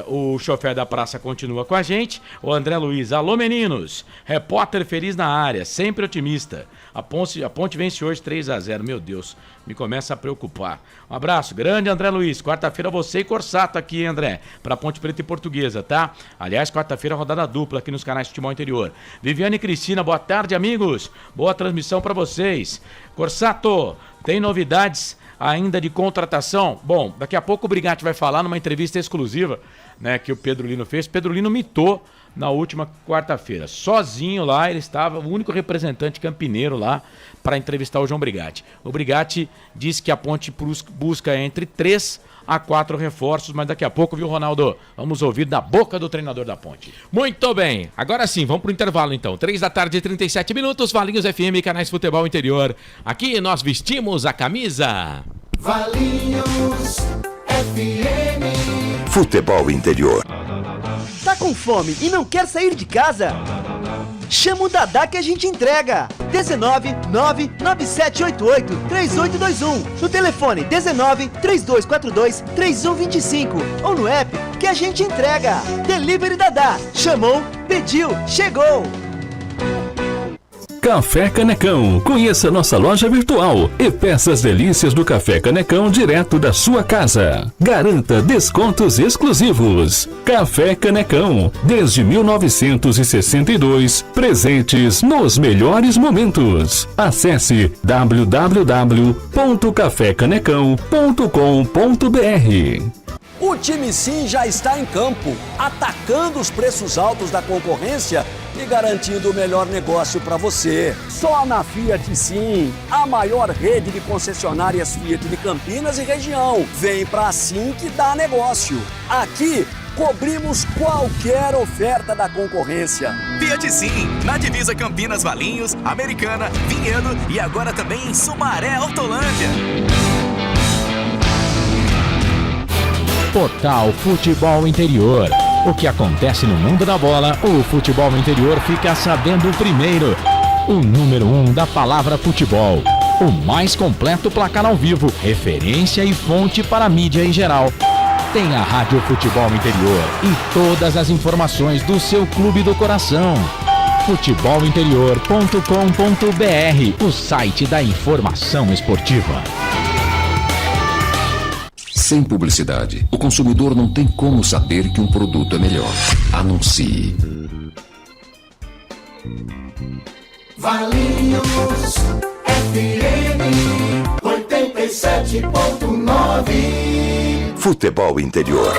S4: O chofer da praça continua com a gente. O André Luiz, alô meninos, repórter feliz na área, sempre otimista. A Ponte vence hoje 3-0, meu Deus, me começa a preocupar. Um abraço, grande André Luiz. Quarta-feira você e Corsato aqui, André, pra Ponte Preta e Portuguesa, tá? Aliás, quarta-feira rodada dupla aqui nos canais Futebol Interior. Viviane e Cristina, boa tarde, amigos. Boa transmissão pra vocês. Corsato, tem novidades ainda de contratação? Bom, daqui a pouco o Brigatti vai falar numa entrevista exclusiva, né, que o Pedro Lino fez. Pedro Lino mitou na última quarta-feira. Sozinho lá, ele estava o único representante campineiro lá para entrevistar o João Brigatti. O Brigatti disse que a Ponte busca entre 3 a 4 reforços, mas daqui a pouco, viu, Ronaldo? Vamos ouvir da boca do treinador da Ponte.
S3: Muito bem. Agora sim, vamos pro intervalo então. 3 da tarde e 37 minutos, Valinhos FM, canais Futebol Interior. Aqui nós vestimos a camisa.
S1: Valinhos FM.
S11: Futebol Interior.
S7: Tá com fome e não quer sair de casa? Chama o Dadá que a gente entrega. 19 99788 3821. No telefone 19 3242 3125 ou no app que a gente entrega. Delivery Dadá. Chamou, pediu, chegou.
S8: Café Canecão. Conheça nossa loja virtual e peça as delícias do Café Canecão direto da sua casa. Garanta descontos exclusivos. Café Canecão, desde 1962, presentes nos melhores momentos. Acesse www.cafecanecão.com.br.
S9: O time Sim já está em campo, atacando os preços altos da concorrência e garantindo o melhor negócio para você. Só na Fiat Sim, a maior rede de concessionárias Fiat de Campinas e região. Vem pra Sim que dá negócio. Aqui cobrimos qualquer oferta da concorrência.
S6: Fiat Sim, na divisa Campinas, Valinhos, Americana, Vinhedo e agora também em Sumaré, Hortolândia.
S2: Portal Futebol Interior. O que acontece no mundo da bola, o Futebol Interior fica sabendo primeiro. O número 1 da palavra futebol. O mais completo placar ao vivo, referência e fonte para a mídia em geral. Tem a Rádio Futebol Interior e todas as informações do seu clube do coração. futebolinterior.com.br, o site da informação esportiva.
S10: Sem publicidade, o consumidor não tem como saber que um produto é melhor. Anuncie.
S1: Valinhos FM 87.9.
S11: Futebol Interior.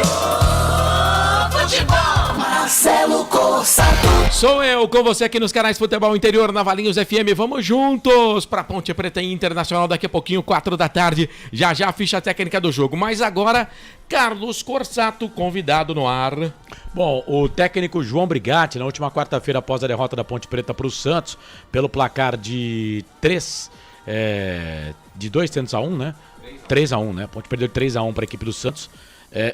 S1: Futebol. Marcelo Corsato.
S3: Sou eu com você aqui nos canais Futebol Interior na Valinhos FM. Vamos juntos para Ponte Preta e Internacional daqui a pouquinho, 4 da tarde. Já já a ficha técnica do jogo. Mas agora, Carlos Corsato, convidado no ar.
S4: Bom, o técnico João Brigatti, na última quarta-feira, após a derrota da Ponte Preta para o Santos, pelo placar de 2 a 1, né? 3 a 1, né? A Ponte perdeu 3 a 1 para a equipe do Santos.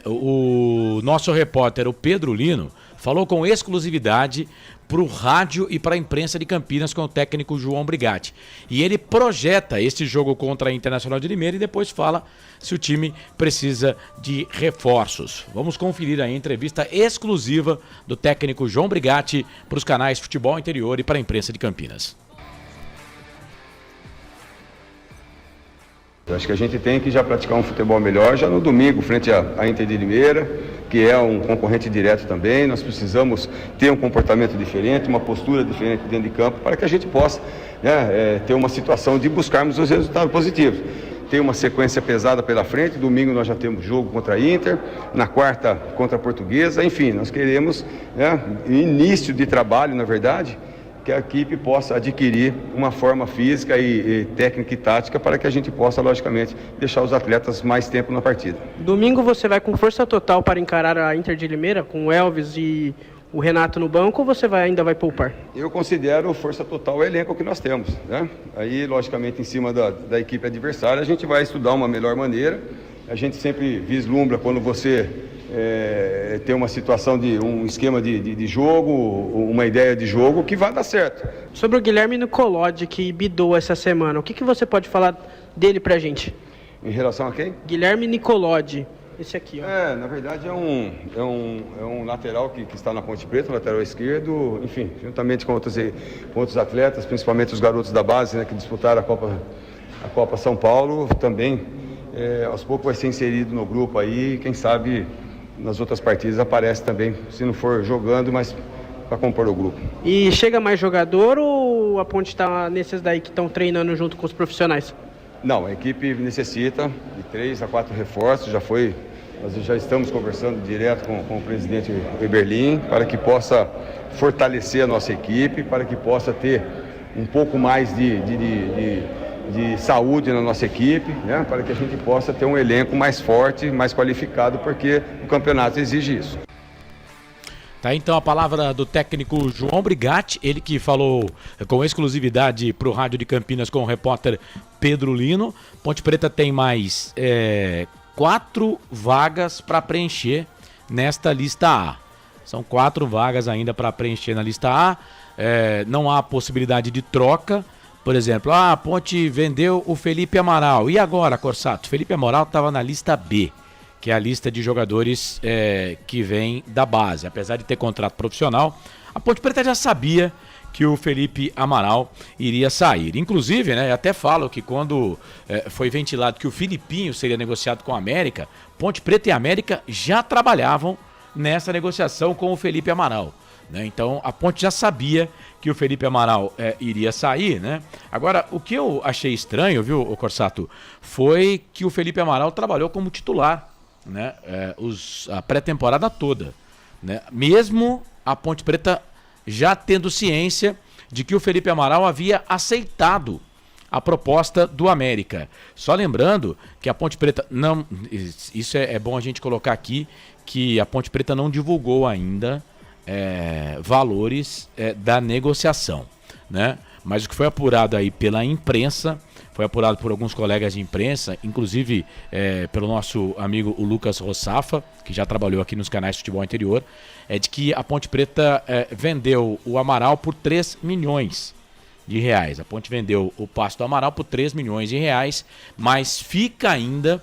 S4: o nosso repórter, o Pedro Lino, falou com exclusividade para o rádio e para a imprensa de Campinas com o técnico João Brigatti. E ele projeta esse jogo contra a Internacional de Limeira e depois fala se o time precisa de reforços. Vamos conferir a entrevista exclusiva do técnico João Brigatti para os canais Futebol Interior e para a imprensa de Campinas.
S13: Eu acho que a gente tem que já praticar um futebol melhor já no domingo, frente à Inter de Limeira, que é um concorrente direto também. Nós precisamos ter um comportamento diferente, uma postura diferente dentro de campo, para que a gente possa, né, ter uma situação de buscarmos os resultados positivos. Tem uma sequência pesada pela frente, domingo nós já temos jogo contra a Inter, na quarta contra a Portuguesa, enfim, nós queremos, né, início de trabalho, na verdade, que a equipe possa adquirir uma forma física e técnica e tática para que a gente possa, logicamente, deixar os atletas mais tempo na partida.
S14: Domingo você vai com força total para encarar a Inter de Limeira, com o Elvis e o Renato no banco, ou você ainda vai poupar?
S13: Eu considero força total o elenco que nós temos, né? Aí, logicamente, em cima da equipe adversária, a gente vai estudar uma melhor maneira. A gente sempre vislumbra quando você tem uma situação de um esquema de jogo, uma ideia de jogo que vai dar certo.
S14: Sobre o Guilherme Nicolodi, que bidou essa semana, o que você pode falar dele pra gente?
S13: Em relação a quem?
S14: Guilherme Nicolodi, esse aqui, ó.
S13: Na verdade é um lateral que está na Ponte Preta, lateral esquerdo, enfim, juntamente com outros atletas, principalmente os garotos da base, né, que disputaram a Copa São Paulo, também aos poucos vai ser inserido no grupo aí, quem sabe nas outras partidas aparece também, se não for jogando, mas para compor o grupo.
S14: E chega mais jogador ou a Ponte está nesses daí que estão treinando junto com os profissionais?
S13: Não, a equipe necessita de 3 a 4 reforços, nós já estamos conversando direto com o presidente Eberlin para que possa fortalecer a nossa equipe, para que possa ter um pouco mais de saúde na nossa equipe, né, para que a gente possa ter um elenco mais forte, mais qualificado, porque o campeonato exige isso.
S4: Tá, então a palavra do técnico João Brigatti, ele que falou com exclusividade para o Rádio de Campinas com o repórter Pedro Lino. Ponte Preta tem mais 4 vagas para preencher nesta lista A. São 4 vagas ainda para preencher na lista A. Não há possibilidade de troca. Por exemplo, a Ponte vendeu o Felipe Amaral. E agora, Corsato? Felipe Amaral estava na lista B, que é a lista de jogadores que vem da base. Apesar de ter contrato profissional, a Ponte Preta já sabia que o Felipe Amaral iria sair. Inclusive, né, até falo que quando foi ventilado que o Filipinho seria negociado com a América, Ponte Preta e América já trabalhavam nessa negociação com o Felipe Amaral. Então a Ponte já sabia que o Felipe Amaral iria sair, né? Agora, o que eu achei estranho, viu, Corsato, foi que o Felipe Amaral trabalhou como titular, né? A pré-temporada toda, né? Mesmo a Ponte Preta já tendo ciência de que o Felipe Amaral havia aceitado a proposta do América. Só lembrando que a Ponte Preta não... Isso é bom a gente colocar aqui, que a Ponte Preta não divulgou ainda valores da negociação, né? Mas o que foi apurado aí pela imprensa, foi apurado por alguns colegas de imprensa, inclusive pelo nosso amigo o Lucas Rossafa, que já trabalhou aqui nos canais de Futebol Interior, é de que a Ponte Preta vendeu o Amaral por 3 milhões de reais. A Ponte vendeu o passe do Amaral por 3 milhões de reais, mas fica ainda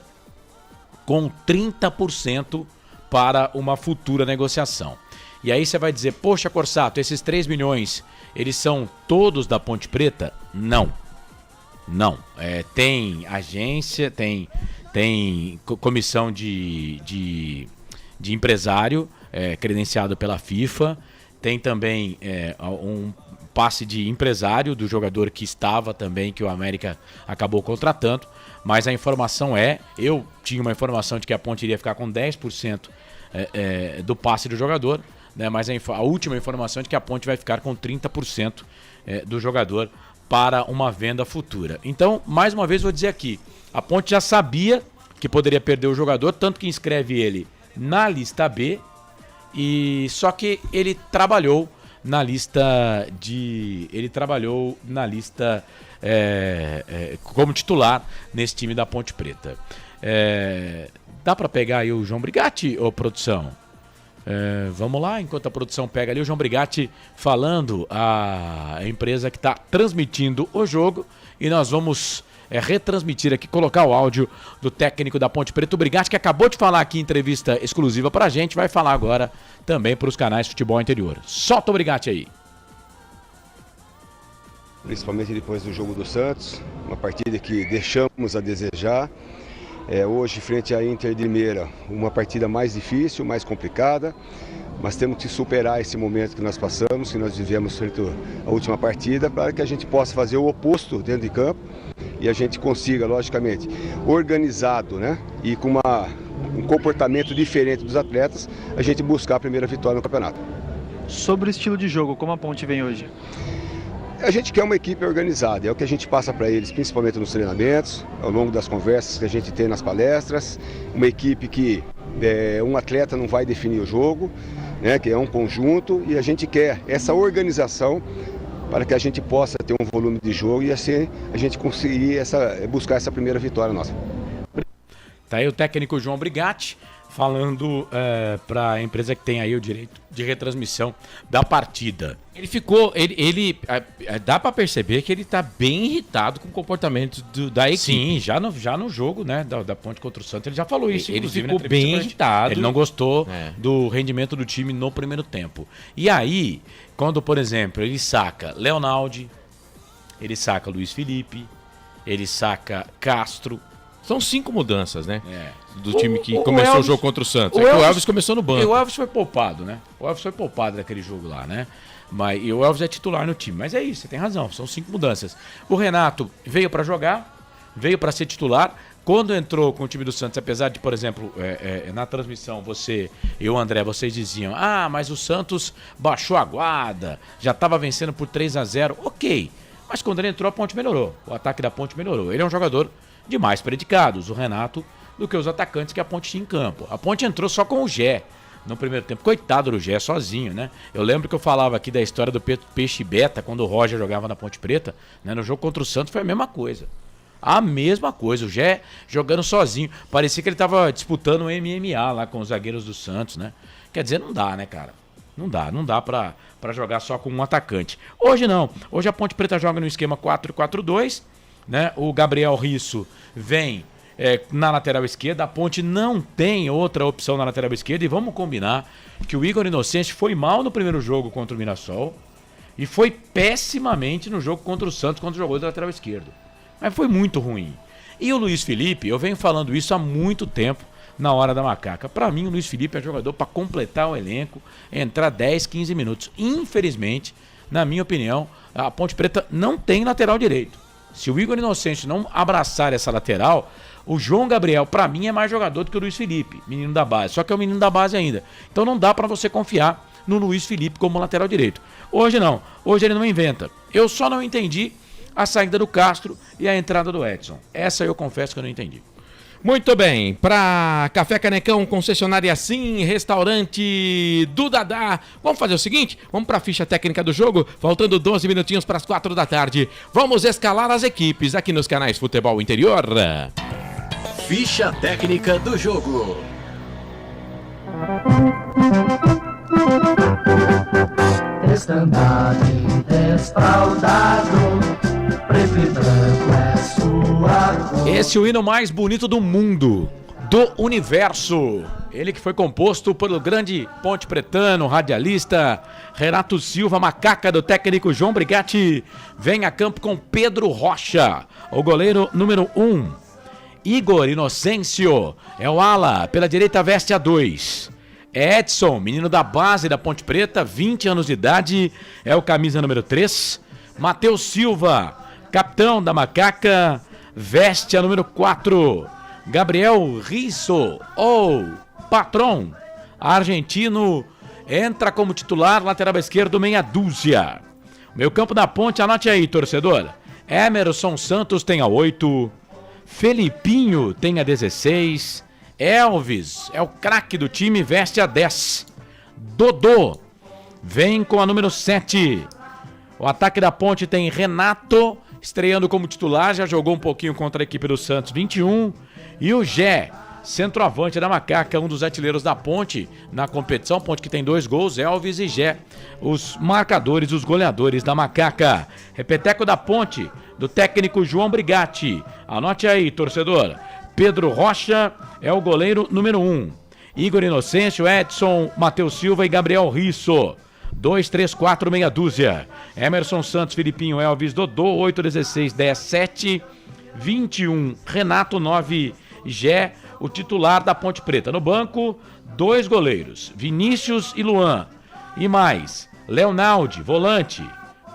S4: com 30% para uma futura negociação. E aí você vai dizer, poxa, Corsato, esses 3 milhões, eles são todos da Ponte Preta? Não. Não. Tem agência, tem comissão de empresário credenciado pela FIFA, tem também um passe de empresário do jogador que estava também, que o América acabou contratando, mas a informação eu tinha uma informação de que a Ponte iria ficar com 10% do passe do jogador, né, mas a última informação é de que a Ponte vai ficar com 30% do jogador para uma venda futura. Então, mais uma vez vou dizer aqui, a Ponte já sabia que poderia perder o jogador, tanto que inscreve ele na lista B, e só que ele trabalhou na lista como titular nesse time da Ponte Preta. Dá para pegar aí o João Brigatti, ô produção? Vamos lá, enquanto a produção pega ali o João Brigatti falando a empresa que está transmitindo o jogo, e nós vamos retransmitir aqui, colocar o áudio do técnico da Ponte Preta, o Brigatti, que acabou de falar aqui em entrevista exclusiva pra gente, vai falar agora também para os canais Futebol Interior. Solta o Brigatti aí.
S13: Principalmente depois do jogo do Santos, uma partida que deixamos a desejar. Hoje, frente à Inter de Limeira, uma partida mais difícil, mais complicada, mas temos que superar esse momento que nós passamos, que nós vivemos frente à última partida, para que a gente possa fazer o oposto dentro de campo e a gente consiga, logicamente, organizado, né, e com um comportamento diferente dos atletas, a gente buscar a primeira vitória no campeonato.
S15: Sobre o estilo de jogo, como a Ponte vem hoje?
S13: A gente quer uma equipe organizada, é o que a gente passa para eles, principalmente nos treinamentos, ao longo das conversas que a gente tem nas palestras. Uma equipe que um atleta não vai definir o jogo, né, que é um conjunto, e a gente quer essa organização para que a gente possa ter um volume de jogo e assim a gente conseguir buscar essa primeira vitória nossa.
S4: Tá aí o técnico João Brigatti falando para a empresa que tem aí o direito de retransmissão da partida.
S3: Ele ficou, dá para perceber que ele tá bem irritado com o comportamento da equipe.
S4: Sim, já no jogo, né, da Ponte contra o Santos, ele já falou isso.
S3: Ele ficou bem irritado.
S4: Ele não gostou do rendimento do time no primeiro tempo. E aí, quando, por exemplo, ele saca Leonaldi, ele saca Luiz Felipe, ele saca Castro.
S3: São 5 mudanças, né? Do time que começou o jogo contra o Santos. O Elvis começou no banco.
S4: E o Elvis foi poupado, né? O Elvis foi poupado daquele jogo lá, né? E o Elvis é titular no time. Mas é isso, você tem razão. São 5 mudanças. O Renato veio para jogar, veio para ser titular. Quando entrou com o time do Santos, apesar de, por exemplo, na transmissão, você e o André, vocês diziam: mas o Santos baixou a guarda, já estava vencendo por 3-0. Ok. Mas quando ele entrou, a Ponte melhorou. O ataque da Ponte melhorou. Ele é um jogador de mais predicados, o Renato, do que os atacantes que a Ponte tinha em campo. A Ponte entrou só com o Gé no primeiro tempo. Coitado do Gé, sozinho, né? Eu lembro que eu falava aqui da história do Peixe Beta, quando o Roger jogava na Ponte Preta, né? No jogo contra o Santos foi a mesma coisa. A mesma coisa, o Gé jogando sozinho. Parecia que ele tava disputando um MMA lá com os zagueiros do Santos, né? Quer dizer, não dá, né, cara? Não dá pra jogar só com um atacante. Hoje não. Hoje a Ponte Preta joga no esquema 4-4-2, né? O Gabriel Risso vem na lateral esquerda. A Ponte não tem outra opção na lateral esquerda. E vamos combinar que o Igor Inocente foi mal no primeiro jogo contra o Mirassol e foi pessimamente no jogo contra o Santos, quando jogou do lateral esquerdo. Mas foi muito ruim. E o Luiz Felipe, eu venho falando isso há muito tempo na Hora da Macaca. Para mim, o Luiz Felipe é jogador para completar o elenco, entrar 10, 15 minutos. Infelizmente, na minha opinião, a Ponte Preta não tem lateral direito. Se o Igor Inocente não abraçar essa lateral, o João Gabriel, pra mim, é mais jogador do que o Luiz Felipe, menino da base. Só que é o menino da base ainda. Então não dá pra você confiar no Luiz Felipe como lateral direito. Hoje não. Hoje ele não inventa. Eu só não entendi a saída do Castro e a entrada do Edson. Essa eu confesso que eu não entendi.
S3: Muito bem, para Café Canecão, concessionária Sim, restaurante do Dadá. Vamos fazer o seguinte, vamos para a ficha técnica do jogo, faltando 12 minutinhos para as 4 da tarde. Vamos escalar as equipes aqui nos canais Futebol Interior.
S6: Ficha técnica do jogo.
S1: Estandarte desfraldado, preto e branco é sua cor.
S4: Esse é o hino mais bonito do mundo, do universo. Ele que foi composto pelo grande ponte pretano, radialista Renato Silva, macaca do técnico João Brigatti. Vem a campo com Pedro Rocha, o goleiro número 1. Igor Inocêncio é o ala, pela direita veste a 2. Edson, menino da base da Ponte Preta, 20 anos de idade, é o camisa número 3. Matheus Silva, capitão da macaca, veste a número 4. Gabriel Risso, ou patrão, argentino, entra como titular, lateral esquerdo, meia dúzia. Meio campo da Ponte, anote aí, torcedor. Emerson Santos tem a 8. Felipinho tem a 16. Elvis é o craque do time, veste a 10. Dodô vem com a número 7. O ataque da Ponte tem Renato, estreando como titular, já jogou um pouquinho contra a equipe do Santos, 21. E o Gé, centroavante da Macaca, um dos artilheiros da Ponte na competição. Ponte que tem 2 gols, Elvis e Gé, os marcadores, os goleadores da Macaca. Repeteco da Ponte, do técnico João Brigatti. Anote aí, torcedor. Pedro Rocha é o goleiro número 1. Igor Inocêncio, Edson, Matheus Silva e Gabriel Risso. 2, 3, 4, meia dúzia. Emerson Santos, Filipinho, Elvis, Dodô, 8, 16, 10, 7, 21. Renato, 9, Gé, o titular da Ponte Preta. No banco, 2 goleiros, Vinícius e Luan. E mais, Leonaldi, volante.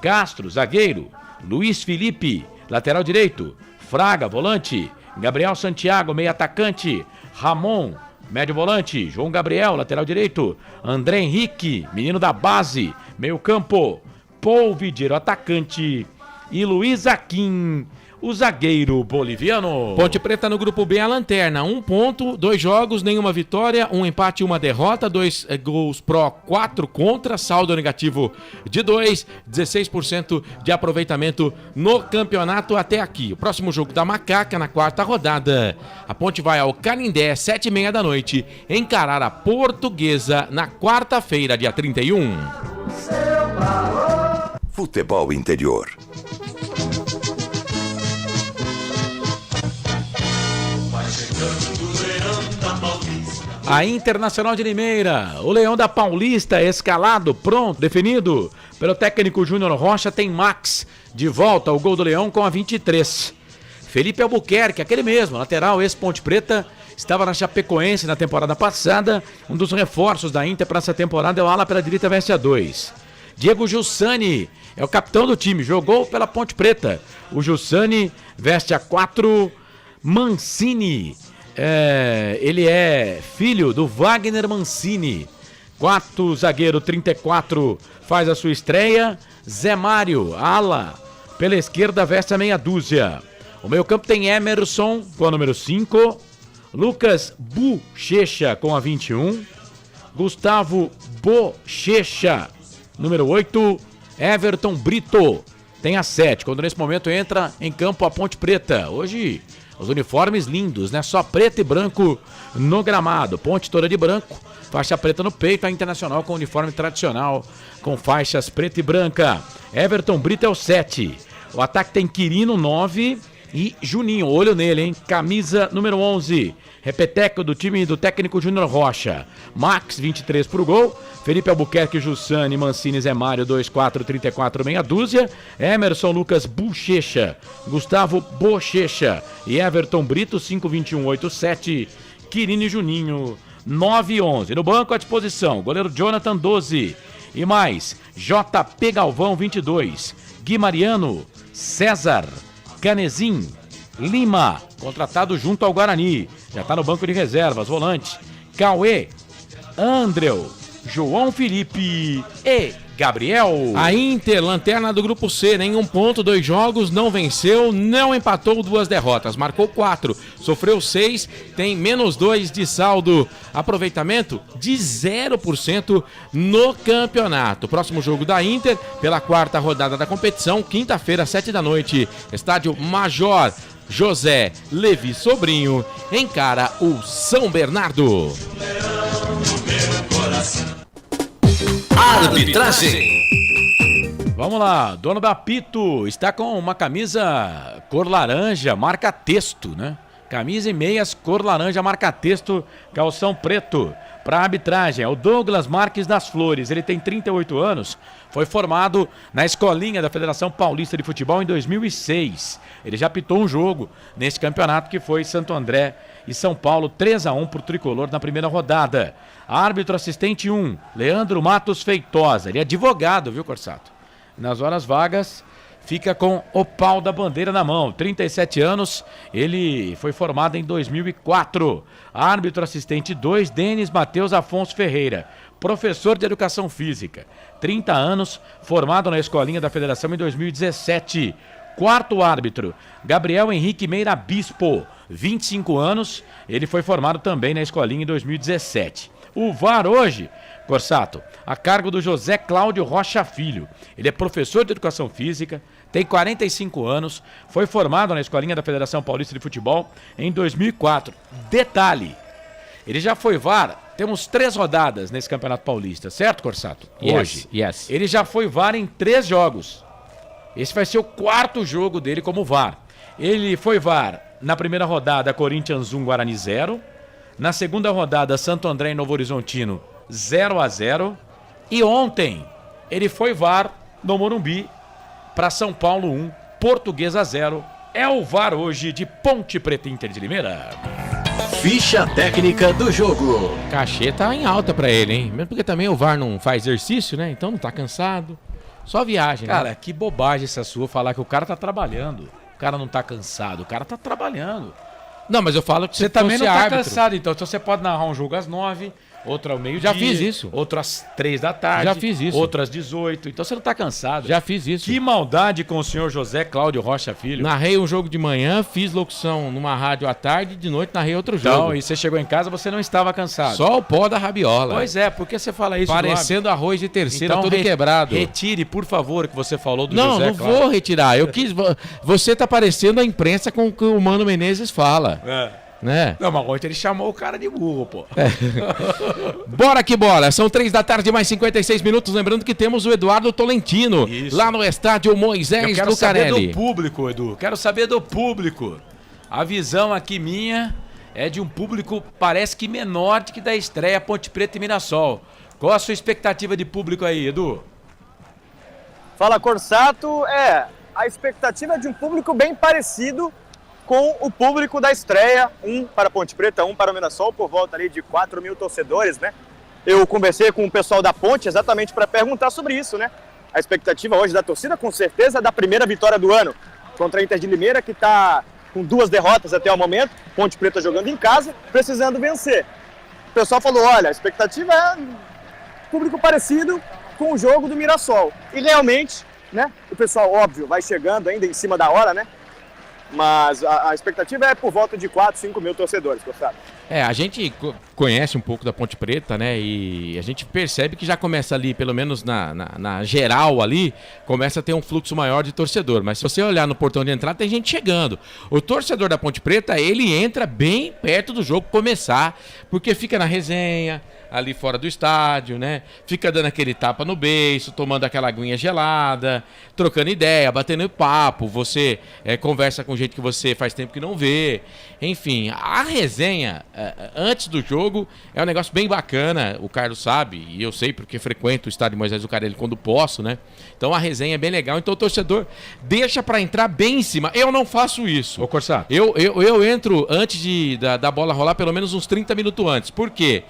S4: Castro, zagueiro. Luiz Felipe, lateral direito. Fraga, volante. Gabriel Santiago, meio atacante. Ramon, médio volante. João Gabriel, lateral direito. André Henrique, menino da base, meio campo. Paul Vidiero, atacante. E Luiz Aquim, o zagueiro boliviano.
S3: Ponte Preta no grupo B, a lanterna. 1 ponto, 2 jogos, nenhuma vitória, 1 empate e 1 derrota, 2 gols pró, 4 contra, saldo negativo de 2, 16% de aproveitamento no campeonato até aqui. O próximo jogo da Macaca na 4ª rodada. A Ponte vai ao Canindé, 7h30 da noite, encarar a Portuguesa na quarta-feira, dia 31.
S11: Futebol interior.
S4: A Internacional de Limeira, o Leão da Paulista, escalado, pronto, definido pelo técnico Júnior Rocha, tem Max de volta ao gol do Leão com a 23. Felipe Albuquerque, aquele mesmo, lateral, ex-Ponte Preta, estava na Chapecoense na temporada passada, um dos reforços da Inter para essa temporada é o ala pela direita, veste a 2. Diego Jussani é o capitão do time, jogou pela Ponte Preta. O Jussani veste a 4. Mancini, ele é filho do Wagner Mancini. 4, zagueiro, 34, faz a sua estreia. Zé Mário, ala, pela esquerda, veste a meia dúzia. O meio campo tem Emerson com a número 5, Lucas Bochecha com a 21, Gustavo Bochecha, número 8, Everton Brito tem a 7, quando nesse momento entra em campo a Ponte Preta. Hoje os uniformes lindos, né? Só preto e branco no gramado. Ponte toda de branco, faixa preta no peito. A Internacional com uniforme tradicional, com faixas preta e branca. Everton Brito é o 7. O ataque tem Quirino, 9. E Juninho, olho nele, hein? Camisa número 11. Repeteco do time do técnico Júnior Rocha. Max, 23 pro gol. Felipe Albuquerque, Jussani, Mancini, Zé Mário, 2, 4, 34, meia dúzia. Emerson, Lucas Bochecha, Gustavo Bochecha e Everton Brito, 5, 21, 8, 7. Quirino e Juninho, 9 e 11. No banco à disposição, goleiro Jonathan, 12. E mais, JP Galvão, 22. Gui Mariano, César, Canezin, Lima, contratado junto ao Guarani. Já está no banco de reservas, volante. Cauê, Andreu, João Felipe e Gabriel.
S3: A Inter, lanterna do grupo C, nenhum ponto, 2 jogos, não venceu, não empatou, 2 derrotas, marcou 4, sofreu 6, tem -2 de saldo, aproveitamento de 0% no campeonato. Próximo jogo da Inter, pela 4ª rodada da competição, quinta-feira, 7 da noite, estádio Major José Levi Sobrinho, encara o São Bernardo.
S16: Arbitragem.
S4: Vamos lá, dono da apito está com uma camisa cor laranja, marca texto, né? Camisa e meias cor laranja, marca texto, calção preto. Para a arbitragem, é o Douglas Marques das Flores, ele tem 38 anos, foi formado na escolinha da Federação Paulista de Futebol em 2006. Ele já apitou um jogo nesse campeonato que foi Santo André e São Paulo, 3-1 por Tricolor na primeira rodada. Árbitro assistente 1, Leandro Matos Feitosa, ele é advogado, viu, Corsato? Nas horas vagas, fica com o pau da bandeira na mão, 37 anos, ele foi formado em 2004. Árbitro assistente 2, Denis Matheus Afonso Ferreira, professor de Educação Física, 30 anos, formado na escolinha da Federação em 2017. Quarto árbitro, Gabriel Henrique Meira Bispo, 25 anos, ele foi formado também na escolinha em 2017. O VAR hoje, Corsato, a cargo do José Cláudio Rocha Filho. Ele é professor de Educação Física, tem 45 anos, foi formado na Escolinha da Federação Paulista de Futebol em 2004. Detalhe, ele já foi VAR, temos 3 rodadas nesse Campeonato Paulista, certo, Corsato? Hoje.
S3: Yes.
S4: Ele já foi VAR em 3 jogos. Esse vai ser o 4º jogo dele como VAR. Ele foi VAR na primeira rodada, Corinthians 1, Guarani 0. Na segunda rodada, Santo André e Novo Horizontino 0-0. E ontem, ele foi VAR no Morumbi para São Paulo 1, Portuguesa 0. É o VAR hoje de Ponte Preta Inter de Limeira.
S16: Ficha técnica do jogo.
S3: Cachê tá em alta pra ele, hein? Mesmo porque também o VAR não faz exercício, né? Então não tá cansado. Só viagem,
S4: Cara,
S3: né?
S4: que bobagem essa sua falar que o cara tá trabalhando. O cara não tá cansado, o cara tá trabalhando.
S3: Não, mas eu falo que
S4: você também não tá
S3: árbitro.
S4: cansado, então você pode narrar um jogo às 9, outro ao meio-dia.
S3: Já fiz isso.
S4: Outro às 3 da tarde.
S3: Já fiz isso.
S4: Outro às 18. Então você não tá cansado.
S3: Já fiz isso.
S4: Que maldade com o senhor José Cláudio Rocha Filho.
S3: Narrei um jogo de manhã, fiz locução numa rádio à tarde e de noite narrei outro
S4: então,
S3: jogo.
S4: E você chegou em casa, você não estava cansado.
S3: Só o pó da rabiola.
S4: Pois é, por que você fala isso?
S3: Parecendo arroz de terceira,
S4: então,
S3: todo quebrado.
S4: Retire, por favor, o que você falou do
S3: José
S4: Cláudio.
S3: Não, vou retirar. Eu quis... Você tá parecendo a imprensa com o que o Mano Menezes fala. Né?
S4: Não, mas ontem ele chamou o cara de burro, pô.
S3: Bora que bora. São 3 da tarde, mais 56 minutos. Lembrando que temos o Eduardo Tolentino.
S4: Isso.
S3: Lá no estádio Moisés Lucarelli.
S4: Eu quero saber do público, Edu. Quero saber do público. A visão aqui minha é de um público, parece que menor do que da estreia Ponte Preta e Mirassol. Qual a sua expectativa de público aí, Edu?
S5: Fala, Corsato. A expectativa é de um público bem parecido com o público da estreia, um para Ponte Preta, um para o Mirassol, por volta ali de 4 mil torcedores, né? Eu conversei com o pessoal da Ponte exatamente para perguntar sobre isso, né? A expectativa hoje da torcida, com certeza, é da primeira vitória do ano contra a Inter de Limeira, que está com 2 derrotas até o momento, Ponte Preta jogando em casa, precisando vencer. O pessoal falou, olha, a expectativa é público parecido com o jogo do Mirassol. E realmente, né? O pessoal, óbvio, vai chegando ainda em cima da hora, né? Mas a expectativa é por volta de 4, 5 mil torcedores, Corsato.
S3: A gente conhece um pouco da Ponte Preta, né? E a gente percebe que já começa ali, pelo menos na geral ali, começa a ter um fluxo maior de torcedor. Mas se você olhar no portão de entrada, tem gente chegando. O torcedor da Ponte Preta, ele entra bem perto do jogo começar, porque fica na resenha, ali fora do estádio, né? Fica dando aquele tapa no beiço, tomando aquela aguinha gelada, trocando ideia, batendo papo. Você conversa com gente que você faz tempo que não vê. Enfim, a resenha antes do jogo é um negócio bem bacana. O Carlos sabe, e eu sei porque frequento o estádio Moisés Lucarelli quando posso, né? Então a resenha é bem legal. Então o torcedor deixa pra entrar bem em cima. Eu não faço isso.
S4: Ô, Corsato.
S3: Eu entro antes da bola rolar pelo menos uns 30 minutos antes. Por quê?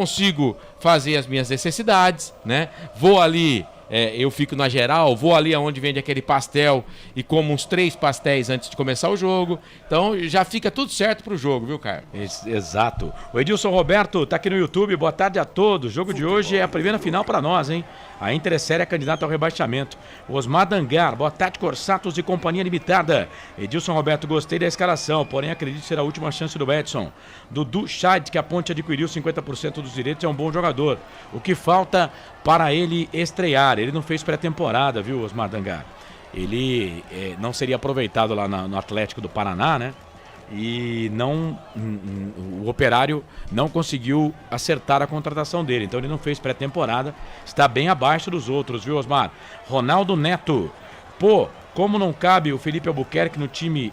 S3: Consigo fazer as minhas necessidades, né? Vou ali, eu fico na geral, vou ali aonde vende aquele pastel e como uns 3 pastéis antes de começar o jogo. Então já fica tudo certo pro jogo, viu, cara?
S4: Exato. O Edilson Roberto tá aqui no YouTube. Boa tarde a todos. O jogo de hoje é a primeira final para nós, hein? A Inter é séria candidata ao rebaixamento. Osmar Dangar, boa tarde, Corsatos e Companhia Limitada. Edilson Roberto, gostei da escalação, porém acredito ser a última chance do Edson. Dudu Chad, que a Ponte adquiriu 50% dos direitos, é um bom jogador. O que falta para ele estrear? Ele não fez pré-temporada, viu, Osmar Dangar? Ele não seria aproveitado lá no Atlético do Paraná, né? E o Operário não conseguiu acertar a contratação dele. Então ele não fez pré-temporada. Está bem abaixo dos outros, viu, Osmar? Ronaldo Neto. Pô, como não cabe o Felipe Albuquerque no time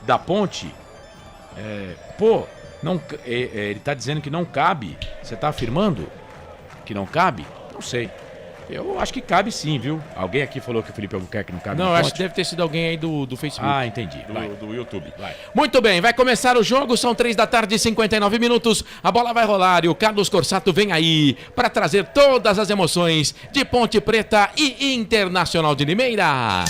S4: da Ponte? Ele tá dizendo que não cabe. Você tá afirmando que não cabe? Não sei. Eu acho que cabe sim, viu? Alguém aqui falou que o Felipe Albuquerque não cabe.
S3: Não, eu acho que deve ter sido alguém aí do Facebook.
S4: Ah, entendi. Do YouTube. Vai.
S3: Muito bem, vai começar o jogo, são 3 da tarde e 59 minutos. A bola vai rolar e o Carlos Corsato vem aí para trazer todas as emoções de Ponte Preta e Internacional de Limeira.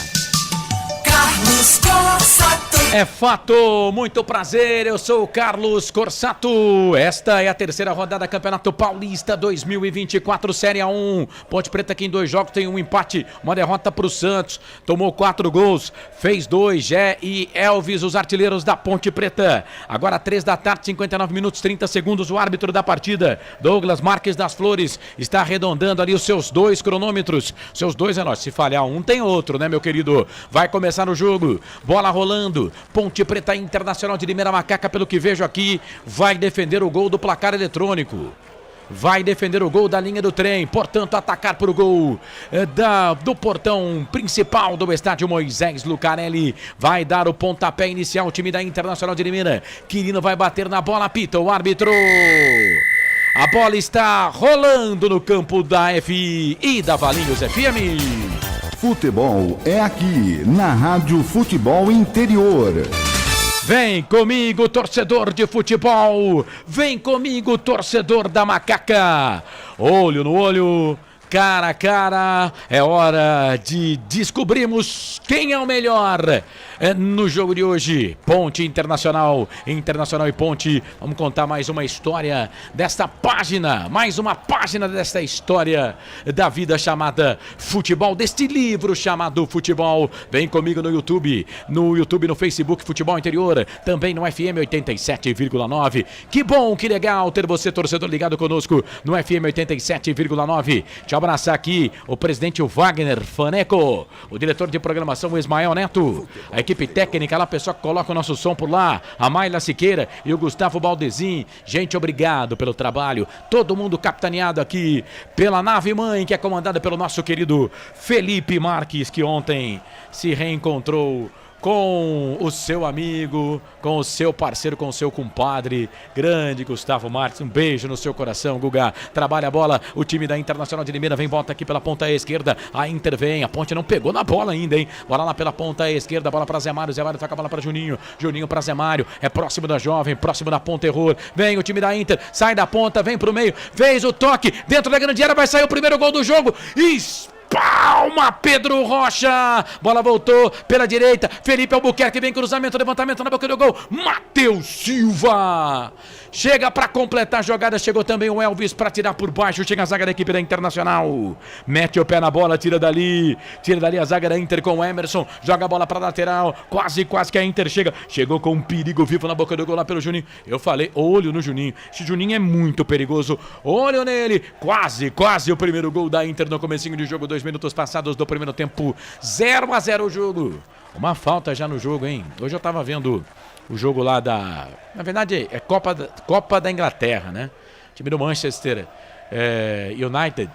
S1: Carlos Carlos Corsato.
S4: É fato, muito prazer, eu sou o Carlos Corsato. Esta é a terceira rodada do Campeonato Paulista 2024, Série A1. Ponte Preta que em 2 jogos tem um empate, uma derrota para o Santos. Tomou 4 gols, fez 2, Gé e Elvis, os artilheiros da Ponte Preta. Agora 3 da tarde, 59 minutos, 30 segundos, o árbitro da partida, Douglas Marques das Flores, está arredondando ali os seus 2 cronômetros. Seus 2 é nós, se falhar um tem outro, né, meu querido? Vai começar o jogo, bola rolando. Ponte Preta Internacional de Limeira, Macaca, pelo que vejo aqui, vai defender o gol do placar eletrônico. Vai defender o gol da linha do trem, portanto atacar para o gol do portão principal do estádio Moisés Lucarelli. Vai dar o pontapé inicial o time da Internacional de Limeira. Quirino vai bater na bola, apita o árbitro. A bola está rolando no campo da FI e da Valinhos FM.
S17: Futebol é aqui, na Rádio Futebol Interior.
S4: Vem comigo, torcedor de futebol. Vem comigo, torcedor da Macaca. Olho no olho, cara a cara. É hora de descobrirmos quem é o melhor no jogo de hoje. Ponte Internacional, Internacional e Ponte. Vamos contar mais uma história desta página, mais uma página desta história da vida chamada futebol, deste livro chamado futebol. Vem comigo no YouTube, no Facebook Futebol Interior, também no FM 87,9. Que bom, que legal ter você, torcedor, ligado conosco no FM 87,9. Deixa eu abraçar aqui o presidente Wagner Faneco, o diretor de programação o Ismael Neto, a equipe técnica lá, pessoal que coloca o nosso som por lá, a Mayla Siqueira e o Gustavo Baldezin. Gente, obrigado pelo trabalho. Todo mundo capitaneado aqui pela nave mãe, que é comandada pelo nosso querido Felipe Marques, que ontem se reencontrou com o seu amigo, com o seu parceiro, com o seu compadre, grande Gustavo Marques. Um beijo no seu coração, Guga. Trabalha a bola, o time da Internacional de Limeira vem, volta aqui pela ponta esquerda, a Inter vem, a Ponte não pegou na bola ainda, hein? Bola lá pela ponta esquerda, bola para Zé Mário, Zé Mário toca a bola para Juninho, Juninho para Zé Mário, é próximo da Jovem, próximo da ponta, error. Vem o time da Inter, sai da ponta, vem pro meio, fez o toque, dentro da grande área, vai sair o primeiro gol do jogo. Palma, Pedro Rocha, bola voltou pela direita, Felipe Albuquerque vem cruzamento, levantamento na boca do gol, Matheus Silva chega para completar a jogada, chegou também o Elvis para tirar por baixo, chega a zaga da equipe da Internacional, mete o pé na bola, tira dali a zaga da Inter com o Emerson, joga a bola para lateral, quase que a Inter chegou com um perigo vivo na boca do gol lá pelo Juninho. Eu falei, olho no Juninho, esse Juninho é muito perigoso, olho nele, quase o primeiro gol da Inter no comecinho de jogo, 2 minutos passados do primeiro tempo, 0-0 o jogo. Uma falta já no jogo, hein? Hoje eu tava vendo o jogo lá na verdade é Copa da Inglaterra, né? O time do Manchester United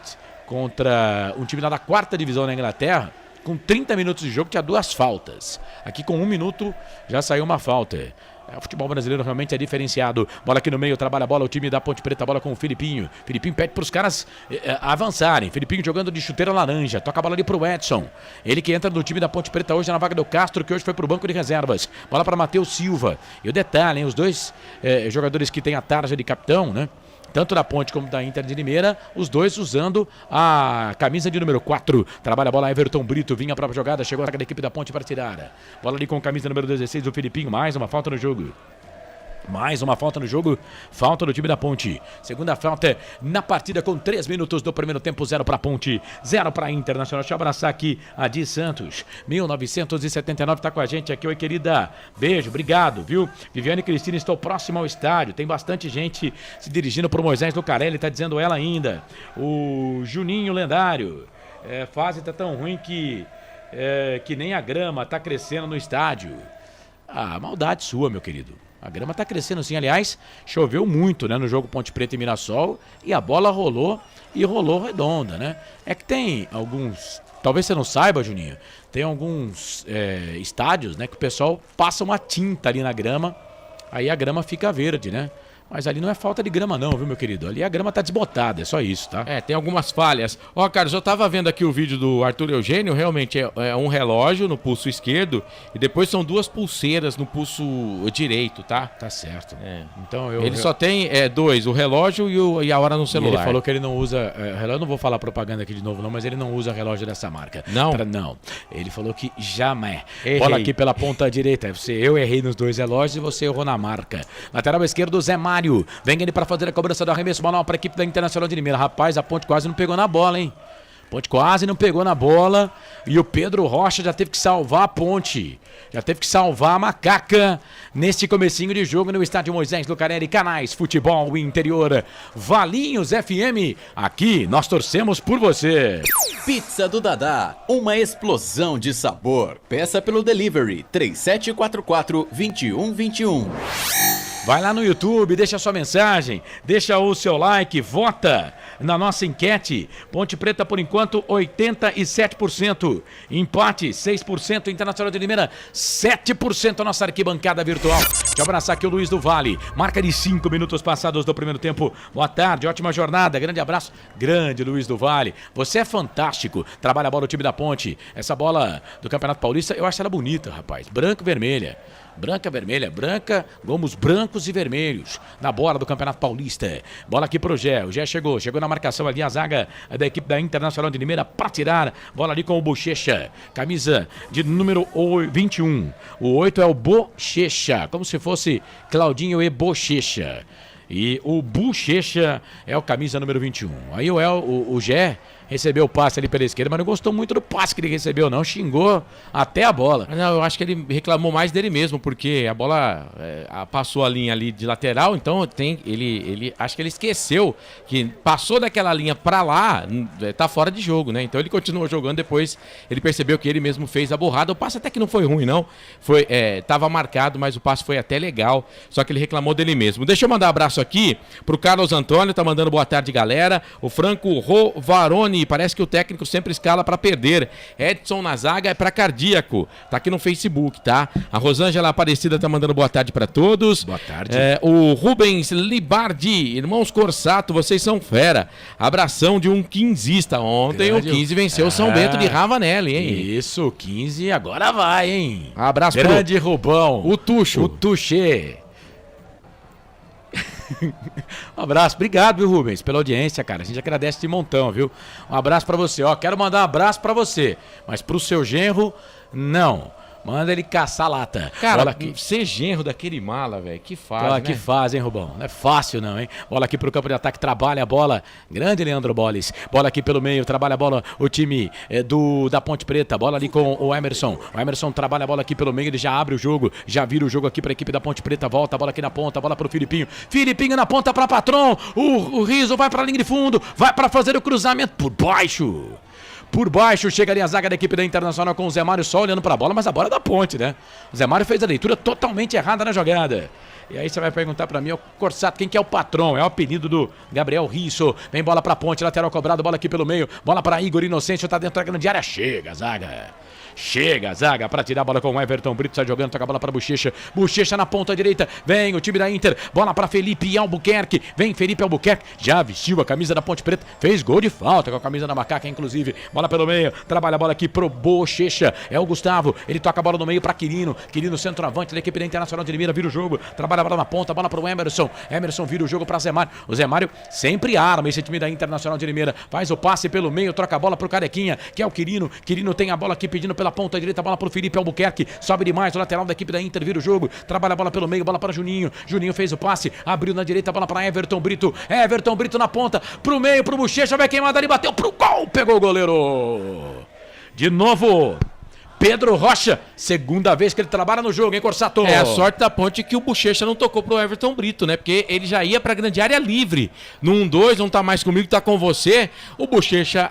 S4: contra um time lá da 4ª divisão da Inglaterra. Com 30 minutos de jogo tinha 2 faltas. Aqui com 1 minuto já saiu uma falta. O futebol brasileiro realmente é diferenciado. Bola aqui no meio, trabalha a bola, o time da Ponte Preta, bola com o Filipinho. Filipinho pede para os caras avançarem. Filipinho jogando de chuteira laranja, toca a bola ali pro Edson. Ele que entra no time da Ponte Preta hoje na vaga do Castro, que hoje foi pro banco de reservas. Bola para Matheus Silva. E o detalhe, hein, os dois jogadores que têm a tarja de capitão, né? Tanto da Ponte como da Inter de Limeira, os dois usando a camisa de número 4. Trabalha a bola, Everton Brito, vinha a própria jogada, chegou a da equipe da Ponte para tirar. Bola ali com a camisa número 16, o Filipinho, mais uma falta no jogo. Mais uma falta no jogo, falta do time da Ponte. Segunda falta na partida com 3 minutos do primeiro tempo, 0 para Ponte, 0 para Internacional. Deixa eu abraçar aqui a Di Santos, 1979, tá com a gente aqui. Oi, querida, beijo, obrigado, viu? Viviane Cristina, estou próximo ao estádio. Tem bastante gente se dirigindo pro Moisés Lucarelli, tá dizendo ela ainda. O Juninho Lendário, fase tá tão ruim que nem a grama tá crescendo no estádio. Ah, maldade sua, meu querido. A grama tá crescendo sim, aliás, choveu muito, né, no jogo Ponte Preta e Mirassol, e a bola rolou e rolou redonda, né? É que tem alguns, talvez você não saiba, Juninho, tem alguns estádios, né, que o pessoal passa uma tinta ali na grama Aí a grama fica verde, né? Mas ali não é falta de grama não, viu, meu querido? Ali a grama tá desbotada, é só isso, tá?
S3: Tem algumas falhas. Ó, Carlos, eu tava vendo aqui o vídeo do Arthur Eugênio, realmente é um relógio no pulso esquerdo e depois são 2 pulseiras no pulso direito, tá?
S4: Tá certo.
S3: Então ele só tem 2, o relógio e a hora no celular.
S4: E ele falou que ele não usa relógio, eu não vou falar propaganda aqui de novo não, mas ele não usa relógio dessa marca.
S3: Não?
S4: Não. Ele falou que jamais.
S3: Errei.
S4: Bola aqui pela ponta direita. Eu errei nos 2 relógios e você errou na marca. Lateral esquerdo, Zé Mário. Vem ele para fazer a cobrança do arremesso. Bola para a equipe da Internacional de Limeira. Rapaz, a Ponte quase não pegou na bola, hein? Ponte quase não pegou na bola. E o Pedro Rocha já teve que salvar a Ponte. Já teve que salvar a Macaca neste comecinho de jogo no estádio Moisés Lucarelli. Canais Futebol Interior. Valinhos FM. Aqui nós torcemos por você.
S16: Pizza do Dadá. Uma explosão de sabor. Peça pelo delivery 3744-2121.
S4: Vai lá no YouTube, deixa sua mensagem, deixa o seu like, vota na nossa enquete. Ponte Preta, por enquanto, 87%. Empate, 6%. Internacional de Limeira, 7% a nossa arquibancada virtual. Deixa eu abraçar aqui o Luiz do Vale. Marca de 5 minutos passados do primeiro tempo. Boa tarde, ótima jornada. Grande abraço. Grande Luiz do Vale. Você é fantástico. Trabalha a bola o time da Ponte. Essa bola do Campeonato Paulista, eu acho ela bonita, rapaz. Branca e vermelha. Branca, vermelha, branca, gomos brancos e vermelhos na bola do Campeonato Paulista. Bola aqui pro Gé, o Gé chegou na marcação ali, a zaga da equipe da Internacional de Limeira para tirar, bola ali com o Bochecha, camisa de número 21, o 8 é o Bochecha, como se fosse Claudinho e Bochecha, e o Bochecha é o camisa número 21, aí o Gé recebeu o passe ali pela esquerda, mas não gostou muito do passe que ele recebeu, não. Xingou até a bola.
S3: Não, eu acho que ele reclamou mais dele mesmo, porque a bola passou a linha ali de lateral, então ele acho que ele esqueceu que passou daquela linha pra lá, tá fora de jogo, né? Então ele continuou jogando, depois ele percebeu que ele mesmo fez a burrada. O passe até que não foi ruim, não. Tava marcado, mas o passe foi até legal, só que ele reclamou dele mesmo. Deixa eu mandar um abraço aqui pro Carlos Antônio, tá mandando boa tarde, galera. O Franco Rovarone, parece que o técnico sempre escala para perder. Edson na zaga é para cardíaco. Tá aqui no Facebook, tá? A Rosângela Aparecida tá mandando boa tarde para todos.
S4: Boa tarde.
S3: O Rubens Libardi, irmãos Corsato, vocês são fera. Abração de um quinzista. Ontem o 15 venceu o São Bento de Ravanelli, hein?
S4: Isso, o 15 agora vai, hein?
S3: Abraço
S4: grande Rubão.
S3: O Tuxo.
S4: O Tuxê. Um abraço, obrigado, viu, Rubens, pela audiência, cara. A gente agradece de montão, viu? Um abraço pra você, ó. Quero mandar um abraço pra você, mas pro seu genro, não. Manda ele caçar lata.
S3: Cara, ser genro daquele mala, velho, que faz, né?
S4: Que faz, hein, Rubão? Não é fácil não, hein? Bola aqui pro campo de ataque, trabalha a bola. Grande Leandro Boles. Bola aqui pelo meio, trabalha a bola o time da Ponte Preta. Bola ali com o Emerson. O Emerson trabalha a bola aqui pelo meio, ele já abre o jogo, já vira o jogo aqui pra equipe da Ponte Preta. Volta a bola aqui na ponta, bola pro Filipinho. Filipinho na ponta pra Patrão. O Riso vai pra linha de fundo, vai pra fazer o cruzamento por baixo. Por baixo, chega ali a zaga da equipe da Internacional com o Zé Mário só olhando pra bola, mas a bola é da Ponte, né? O Zé Mário fez a leitura totalmente errada na jogada. E aí você vai perguntar pra mim, o Corsato, quem que é o patrão? É o apelido do Gabriel Risso. Vem bola pra Ponte, lateral cobrado, bola aqui pelo meio. Bola pra Igor Inocêncio, tá dentro da grande área. Chega, zaga. Chega a zaga para tirar a bola com o Everton Brito, sai jogando, toca a bola para Bochecha. Bochecha na ponta direita, vem o time da Inter, bola para Felipe Albuquerque, vem Felipe Albuquerque, já vestiu a camisa da Ponte Preta, fez gol de falta com a camisa da Macaca, inclusive. Bola pelo meio, trabalha a bola aqui pro Bochecha, é o Gustavo, ele toca a bola no meio para Quirino, Quirino centroavante da equipe da Internacional de Limeira, vira o jogo, trabalha a bola na ponta, bola pro Emerson, Emerson vira o jogo para Zé Mário, o Zé Mário sempre arma esse time da Internacional de Limeira, faz o passe pelo meio, troca a bola pro Carequinha, que é o Quirino, Quirino tem a bola aqui pedindo pela ponta direita, bola pro Felipe Albuquerque, sobe demais, o lateral da equipe da Inter, vira o jogo, trabalha a bola pelo meio, bola para Juninho, Juninho fez o passe, abriu na direita, bola para Everton Brito, Everton Brito na ponta, pro meio, pro Bochecha, vai queimada ali, bateu pro gol, pegou o goleiro, de novo, Pedro Rocha, segunda vez que ele trabalha no jogo, hein, Corsato?
S3: É a sorte da Ponte que o Bochecha não tocou pro Everton Brito, né? Porque ele já ia pra grande área livre. No 1-2, não tá mais comigo, tá com você. O Bochecha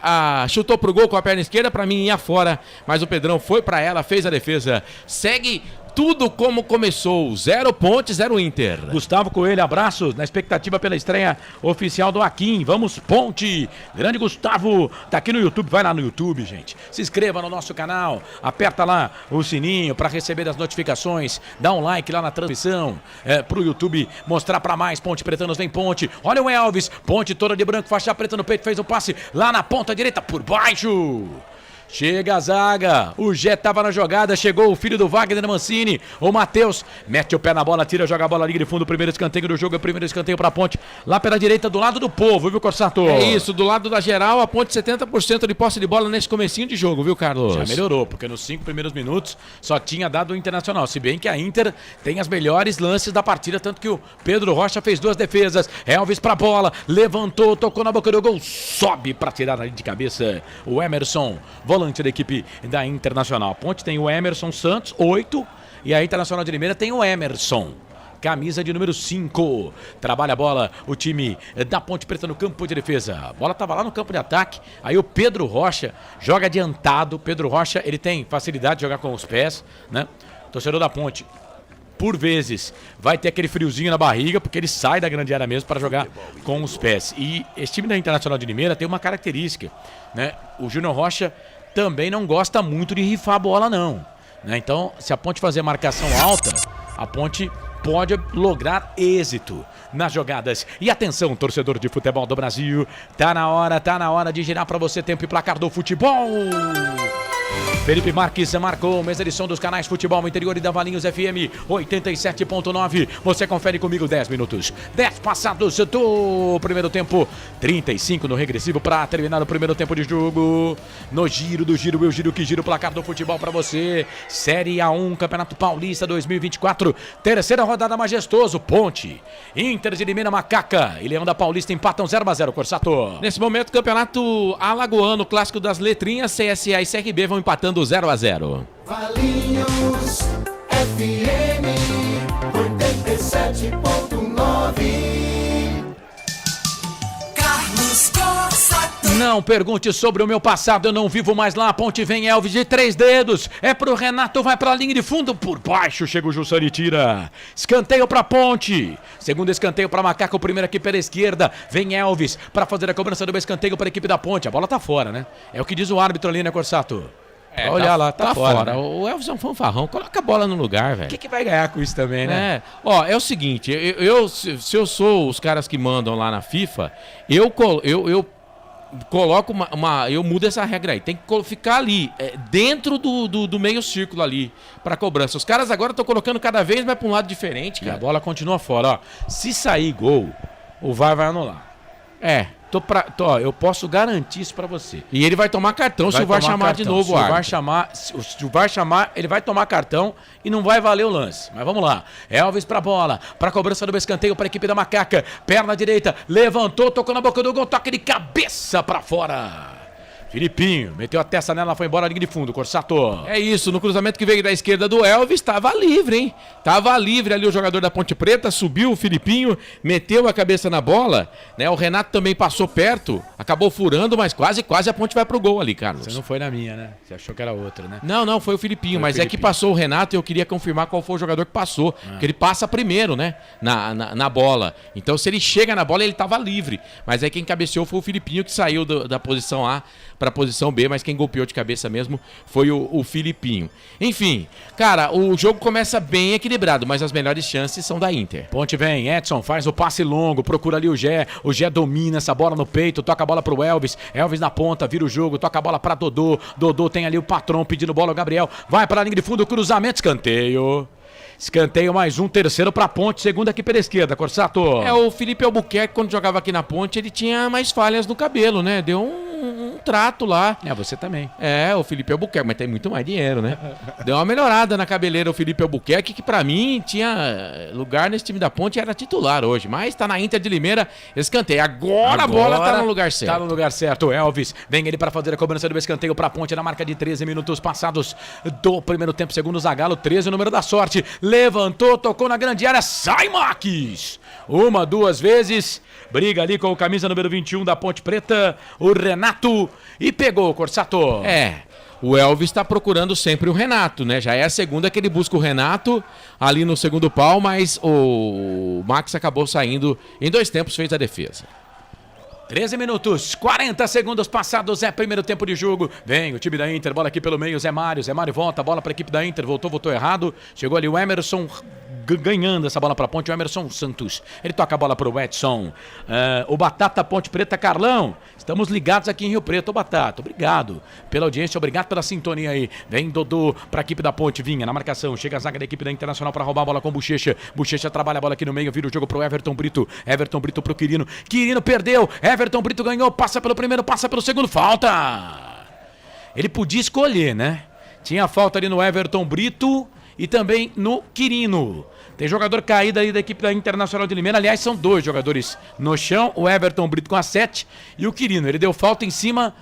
S3: chutou pro gol com a perna esquerda, pra mim ia fora. Mas o Pedrão foi pra ela, fez a defesa. Segue tudo como começou. 0 Ponte, 0 Inter.
S4: Gustavo Coelho, abraços na expectativa pela estreia oficial do Akin. Vamos, Ponte. Grande Gustavo, tá aqui no YouTube. Vai lá no YouTube, gente. Se inscreva no nosso canal. Aperta lá o sininho para receber as notificações. Dá um like lá na transmissão. Pro YouTube mostrar para mais. Ponte Pretanos, vem Ponte. Olha o Elvis. Ponte toda de branco, faixa preta no peito. Fez o passe lá na ponta direita por baixo. Chega a zaga, o Gé tava na jogada, chegou o filho do Wagner Mancini, o Matheus, mete o pé na bola, tira, joga a bola, liga de fundo, primeiro escanteio do jogo, é o primeiro escanteio pra Ponte, lá pela direita, do lado do povo, viu, Corsato?
S3: É isso, do lado da geral, a Ponte 70% de posse de bola nesse comecinho de jogo, viu, Carlos?
S4: Já melhorou, porque nos 5 primeiros minutos só tinha dado o Internacional, se bem que a Inter tem as melhores lances da partida, tanto que o Pedro Rocha fez 2 defesas, Elvis pra bola, levantou, tocou na boca do gol, sobe pra tirar ali de cabeça o Emerson, volante da equipe da Internacional. A Ponte tem o Emerson Santos, 8, e a Internacional de Limeira tem o Emerson, camisa de número 5. Trabalha a bola o time da Ponte Preta no campo de defesa. A bola estava lá no campo de ataque, aí o Pedro Rocha joga adiantado. Pedro Rocha, ele tem facilidade de jogar com os pés, né? Torcedor da Ponte, por vezes, vai ter aquele friozinho na barriga, porque ele sai da grande área mesmo para jogar com os pés. E esse time da Internacional de Limeira tem uma característica, né? O Júnior Rocha também não gosta muito de rifar a bola, não, né? Então, se a Ponte fazer marcação alta, a Ponte pode lograr êxito nas jogadas. E atenção, torcedor de futebol do Brasil, tá na hora de girar para você tempo e placar do futebol. Felipe Marques marcou mais edição dos canais Futebol Interior e da Valinhos FM 87.9. Você confere comigo 10 minutos. 10 passados do primeiro tempo. 35 no regressivo para terminar o primeiro tempo de jogo. No giro do giro, eu giro que giro o placar do futebol para você. Série A1, Campeonato Paulista 2024. Terceira rodada, majestoso. Ponte, Inter de Limeira, Macaca e Leão da Paulista empatam 0-0, Corsato.
S3: Nesse momento, Campeonato Alagoano, clássico das letrinhas, CSA e CRB vão empatando 0-0.
S1: Valinhos FM 87.9. Carlos Corsato.
S4: Não pergunte sobre o meu passado, eu não vivo mais lá. A Ponte vem, Elvis de 3 dedos. É pro Renato, vai pra linha de fundo. Por baixo chega o Jussani, tira. Escanteio pra Ponte. Segundo escanteio pra Macaca, o primeiro aqui pela esquerda. Vem Elvis pra fazer a cobrança do escanteio pra equipe da Ponte. A bola tá fora, né? É o que diz o árbitro ali, né, Corsato? Olha lá, tá fora. Né?
S3: O Elvis é um fanfarrão, coloca a bola no lugar, velho.
S4: O que vai ganhar com isso também, né?
S3: Ó, é o seguinte, se eu sou os caras que mandam lá na FIFA, eu coloco eu mudo essa regra aí. Tem que ficar ali, dentro do meio círculo ali, pra cobrança. Os caras agora estão colocando cada vez mais pra um lado diferente, cara.
S4: E a bola continua fora, ó. Se sair gol, o VAR vai anular. Eu posso garantir isso pra você.
S3: E ele vai tomar cartão se o VAR chamar de novo o árbitro.
S4: Se o VAR chamar, ele vai tomar cartão e não vai valer o lance. Mas vamos lá. Elvis pra bola, pra cobrança do escanteio pra equipe da Macaca. Perna direita, levantou, tocou na boca do gol, toque de cabeça pra fora. Filipinho, meteu a testa nela, foi embora a linha de fundo, Corsato.
S3: É isso, no cruzamento que veio da esquerda do Elvis, tava livre, hein? Tava livre ali o jogador da Ponte Preta, subiu o Filipinho, meteu a cabeça na bola, né? O Renato também passou perto, acabou furando, mas quase a Ponte vai pro gol ali, Carlos.
S4: Você não foi na minha, né? Você achou que era outra, né?
S3: Não, foi o Filipinho, mas é que passou o Renato e eu queria confirmar qual foi o jogador que passou, porque ele passa primeiro, né? Na bola. Então se ele chega na bola, ele tava livre, mas aí quem cabeceou foi o Filipinho que saiu da posição A para a posição B, mas quem golpeou de cabeça mesmo foi o Filipinho. Enfim, cara, o jogo começa bem equilibrado, mas as melhores chances são da Inter.
S4: Ponte vem, Edson faz o passe longo, procura ali o Gé domina essa bola no peito, toca a bola pro Elvis na ponta, vira o jogo, toca a bola pra Dodô tem ali o patrão pedindo bola, o Gabriel vai pra linha de fundo, cruzamento, escanteio mais um, terceiro pra Ponte, segundo aqui pela esquerda, Corsato.
S3: O Felipe Albuquerque, quando jogava aqui na Ponte, ele tinha mais falhas no cabelo, né? Deu um trato lá.
S4: Você também.
S3: O Felipe Albuquerque, mas tem muito mais dinheiro, né? Deu uma melhorada na cabeleira o Felipe Albuquerque, que pra mim tinha lugar nesse time da Ponte, era titular hoje, mas tá na Inter de Limeira, escanteio. Agora a bola tá no lugar certo.
S4: Tá no lugar certo, Elvis vem ele pra fazer a cobrança do escanteio pra Ponte, na marca de 13 minutos passados do primeiro tempo, segundo o Zagallo, 13 o número da sorte, levantou, tocou na grande área, sai Marques! 1, 2 vezes, briga ali com o camisa número 21 da Ponte Preta, o Renato, e pegou, Corsato.
S3: o Elvis está procurando sempre o Renato, né? Já é a segunda que ele busca o Renato ali no segundo pau, mas o Max acabou saindo em 2 tempos, fez a defesa.
S4: 13 minutos, 40 segundos passados, é primeiro tempo de jogo. Vem o time da Inter, bola aqui pelo meio, Zé Mário volta, bola para a equipe da Inter, voltou errado. Chegou ali o Emerson ganhando essa bola para a ponte, o Emerson Santos. Ele toca a bola para o Edson. O Batata Ponte Preta, Carlão. Estamos ligados aqui em Rio Preto, Batata. Obrigado pela audiência, obrigado pela sintonia aí. Vem Dodô para a equipe da Ponte, Vinha na marcação. Chega a zaga da equipe da Internacional para roubar a bola com o Bochecha. Bochecha trabalha a bola aqui no meio, vira o jogo pro Everton Brito. Everton Brito pro Quirino. Quirino perdeu. Everton Brito ganhou, passa pelo primeiro, passa pelo segundo. Falta! Ele podia escolher, né? Tinha falta ali no Everton Brito e também no Quirino. Tem jogador caído aí da equipe da Internacional de Limeira. Aliás, são 2 jogadores no chão. O Everton Brito com a 7 e o Quirino. Ele deu falta em cima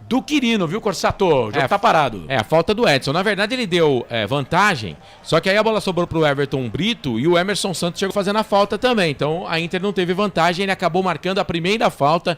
S4: do Quirino, viu, Corsato? O jogo tá parado.
S3: A falta do Edson. Na verdade, ele deu vantagem, só que aí a bola sobrou pro Everton Brito e o Emerson Santos chegou fazendo a falta também. Então, a Inter não teve vantagem. Ele acabou marcando a primeira falta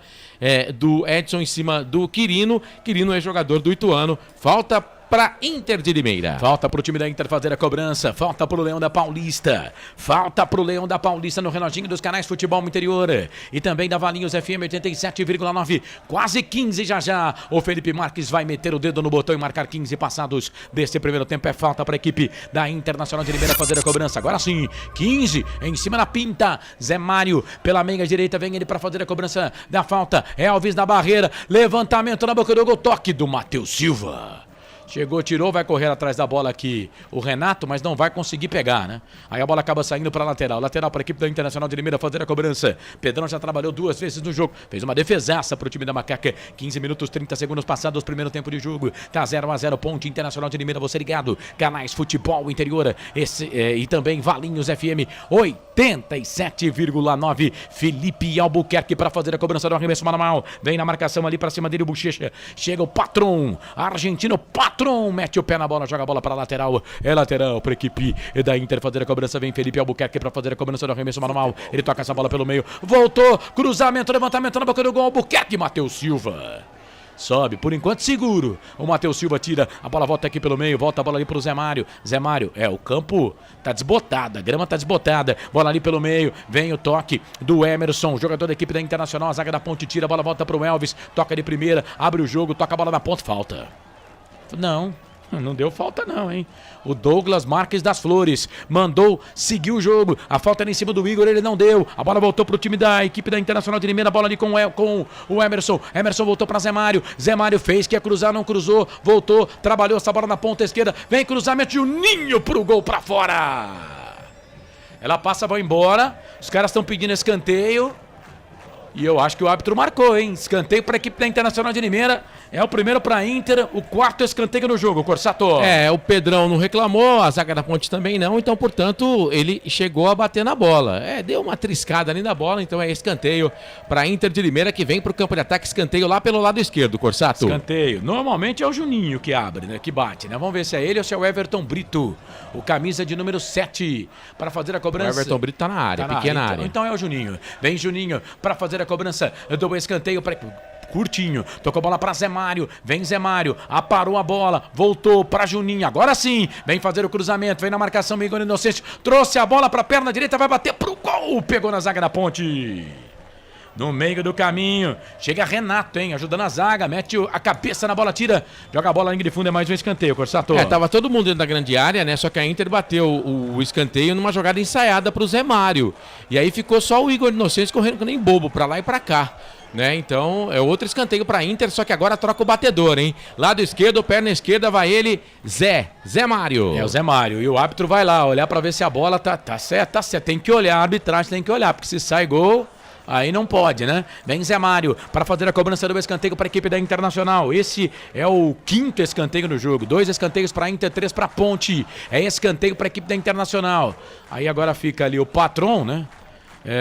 S3: do Edson em cima do Quirino. Quirino é jogador do Ituano. Falta para Inter de Limeira.
S4: Falta pro time da Inter fazer a cobrança. Falta pro Leão da Paulista. Falta pro Leão da Paulista no reloginho dos canais Futebol Interior. E também da Valinhos FM 87,9. Quase 15 já. O Felipe Marques vai meter o dedo no botão e marcar 15 passados desse primeiro tempo. É falta para a equipe da Internacional de Limeira fazer a cobrança. Agora sim, 15 em cima da pinta. Zé Mário pela meia direita. Vem ele para fazer a cobrança da falta. Elvis na barreira. Levantamento na boca do gol. Toque do Matheus Silva. Chegou, tirou, vai correr atrás da bola aqui o Renato, mas não vai conseguir pegar, né? Aí a bola acaba saindo para lateral. Lateral para a equipe da Internacional de Limeira fazer a cobrança. Pedrão já trabalhou 2 vezes no jogo. Fez uma defesaça para o time da Macaca. 15 minutos, 30 segundos passados, primeiro tempo de jogo. Tá 0-0, Ponte Internacional de Limeira, você ligado. Canais Futebol Interior e também Valinhos FM 87,9. Felipe Albuquerque para fazer a cobrança do arremesso manual. Vem na marcação ali para cima dele o Bochecha. Chega o Patrão, argentino Patrão. Mete o pé na bola, joga a bola para lateral. É lateral para a equipe da Inter fazer a cobrança. Vem Felipe Albuquerque para fazer a cobrança do arremesso manual. Ele toca essa bola pelo meio. Voltou, cruzamento, levantamento na boca do gol. Albuquerque, Matheus Silva. Sobe, por enquanto seguro. O Matheus Silva tira, a bola volta aqui pelo meio, volta a bola ali pro Zé Mário. Zé Mário, o campo tá desbotado, a grama tá desbotada. Bola ali pelo meio, vem o toque do Emerson, jogador da equipe da Internacional. A zaga da Ponte tira, a bola volta pro Elvis. Toca de primeira, abre o jogo, toca a bola na ponta, falta. Não deu falta não, hein? O Douglas Marques das Flores mandou seguir o jogo. A falta era em cima do Igor, ele não deu. A bola voltou pro time da equipe da Internacional de Limeira. A bola ali com o Emerson. Emerson voltou para Zé Mário. Zé Mário fez, quer cruzar, não cruzou. Voltou, trabalhou essa bola na ponta esquerda. Vem cruzamento de Juninho pro gol pra fora. Ela passa, vai embora. Os caras estão pedindo escanteio. E eu acho que o árbitro marcou, hein? Escanteio para a equipe da Internacional de Limeira. É o primeiro para a Inter, o 4º escanteio no jogo, Corsato.
S3: O Pedrão não reclamou, a zaga da Ponte também não, então, portanto, ele chegou a bater na bola. Deu uma triscada ali na bola, então é escanteio para a Inter de Limeira, que vem para o campo de ataque, escanteio lá pelo lado esquerdo, Corsato.
S4: Escanteio. Normalmente é o Juninho que abre, né? Que bate, né? Vamos ver se é ele ou se é o Everton Brito. O camisa de número 7 para fazer a cobrança.
S3: O Everton Brito tá na área, pequena área.
S4: Então é o Juninho. Vem Juninho para fazer a cobrança do escanteio para curtinho, tocou a bola para Zé Mário, vem Zé Mário, aparou a bola, voltou para Juninho, agora sim, vem fazer o cruzamento, vem na marcação, Igor Inocêncio, trouxe a bola para a perna direita, vai bater pro gol, pegou na zaga da Ponte. No meio do caminho, chega Renato, hein, ajudando a zaga, mete a cabeça na bola, tira, joga a bola na linha de fundo, é mais um escanteio, Corsato.
S3: Tava todo mundo dentro da grande área, né, só que a Inter bateu o escanteio numa jogada ensaiada pro Zé Mário, e aí ficou só o Igor Inocêncio correndo que nem bobo, pra lá e pra cá. Né, então é outro escanteio pra Inter, só que agora troca o batedor, hein? Lado esquerdo, perna esquerda, vai ele, Zé Mário.
S4: É o Zé Mário, e o árbitro vai lá olhar pra ver se a bola tá certa, tem que olhar, a arbitragem tem que olhar, porque se sai gol, aí não pode, né? Vem Zé Mário para fazer a cobrança do escanteio para a equipe da Internacional. Esse é o 5º escanteio no jogo. 2 escanteios para a Inter, 3 para a Ponte. É escanteio para a equipe da Internacional. Aí agora fica ali o Patrão, né?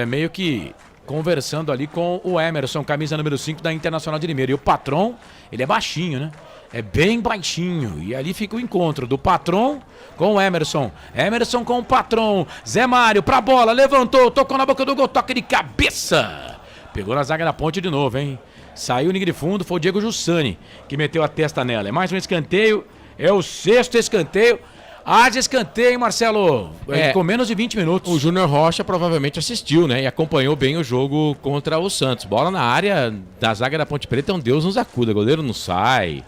S4: Meio que conversando ali com o Emerson, camisa número 5 da Internacional de Limeira. E o Patrão, ele é baixinho, né? É bem baixinho. E ali fica o encontro do Patrão com o Emerson. Emerson com o Patrão. Zé Mário pra bola, levantou, tocou na boca do gol, toque de cabeça. Pegou na zaga da Ponte de novo, hein? Saiu linha de fundo, foi o Diego Jussani que meteu a testa nela. É mais um escanteio, é o 6º escanteio. Haja escanteio, hein, Marcelo? Com menos de 20 minutos.
S3: O Júnior Rocha provavelmente assistiu, né? E acompanhou bem o jogo contra o Santos. Bola na área da zaga da Ponte Preta, um Deus nos acuda. O goleiro não sai,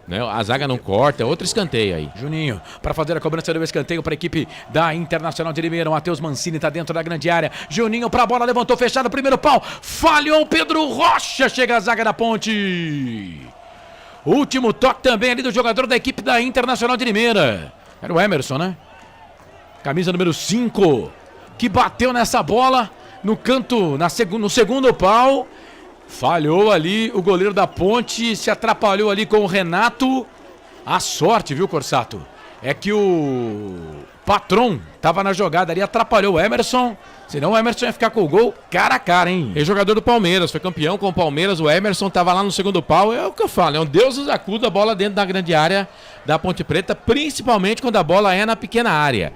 S3: né? A zaga não corta. É outro escanteio aí.
S4: Juninho, para fazer a cobrança do escanteio para a equipe da Internacional de Limeira. O Matheus Mancini tá dentro da grande área. Juninho pra bola, levantou, fechado, primeiro pau. Falhou o Pedro Rocha. Chega a zaga da Ponte. Último toque também ali do jogador da equipe da Internacional de Limeira. Era o Emerson, né? Camisa número 5, que bateu nessa bola no canto, no segundo pau. Falhou ali o goleiro da Ponte, se atrapalhou ali com o Renato. A sorte, viu, Corsato? É que o Patron tava na jogada ali, atrapalhou o Emerson. Senão o Emerson ia ficar com o gol cara a cara, hein?
S3: É jogador do Palmeiras, foi campeão com o Palmeiras. O Emerson tava lá no segundo pau. É o que eu falo, é um Deus nos acuda, a bola dentro da grande área da Ponte Preta, principalmente quando a bola é na pequena área.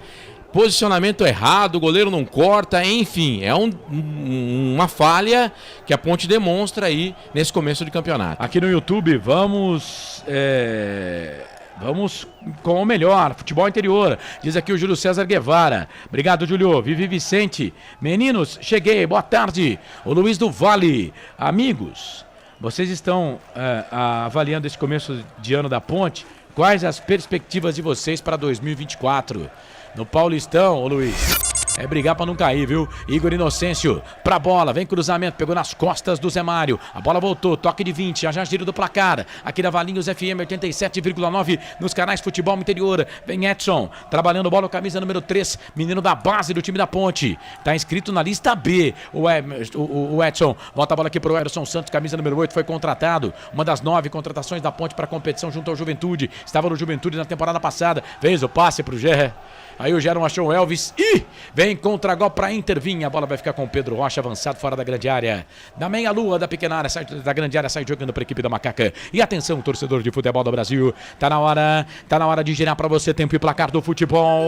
S3: Posicionamento errado, o goleiro não corta, enfim, é uma falha que a Ponte demonstra aí nesse começo de campeonato.
S4: Aqui no YouTube, vamos com o melhor, futebol interior, diz aqui o Júlio César Guevara. Obrigado, Júlio. Vivi Vicente. Meninos, cheguei, boa tarde. O Luiz do Vale. Amigos, vocês estão avaliando esse começo de ano da Ponte. Quais as perspectivas de vocês para 2024? No Paulistão, ô Luiz, é brigar pra não cair, viu? Igor Inocêncio pra bola, vem cruzamento, pegou nas costas do Zé Mário. A bola voltou, toque de 20, já giro do placar. Aqui da Valinhos FM 87,9 nos canais Futebol Interior. Vem Edson, trabalhando bola, camisa número 3, menino da base do time da Ponte. Tá inscrito na lista B, o Edson. Volta a bola aqui pro Ederson Santos, camisa número 8, foi contratado. Uma das 9 contratações da Ponte pra competição junto ao Juventude. Estava no Juventude na temporada passada. Fez o passe pro Gé. Aí o Geron achou o Elvis e vem contra-gol para intervir. A bola vai ficar com o Pedro Rocha avançado fora da grande área. Da meia-lua da pequena área, sai da grande área, sai jogando para a equipe da Macaca. E atenção, torcedor de futebol do Brasil. Tá na hora de girar para você tempo e placar do futebol.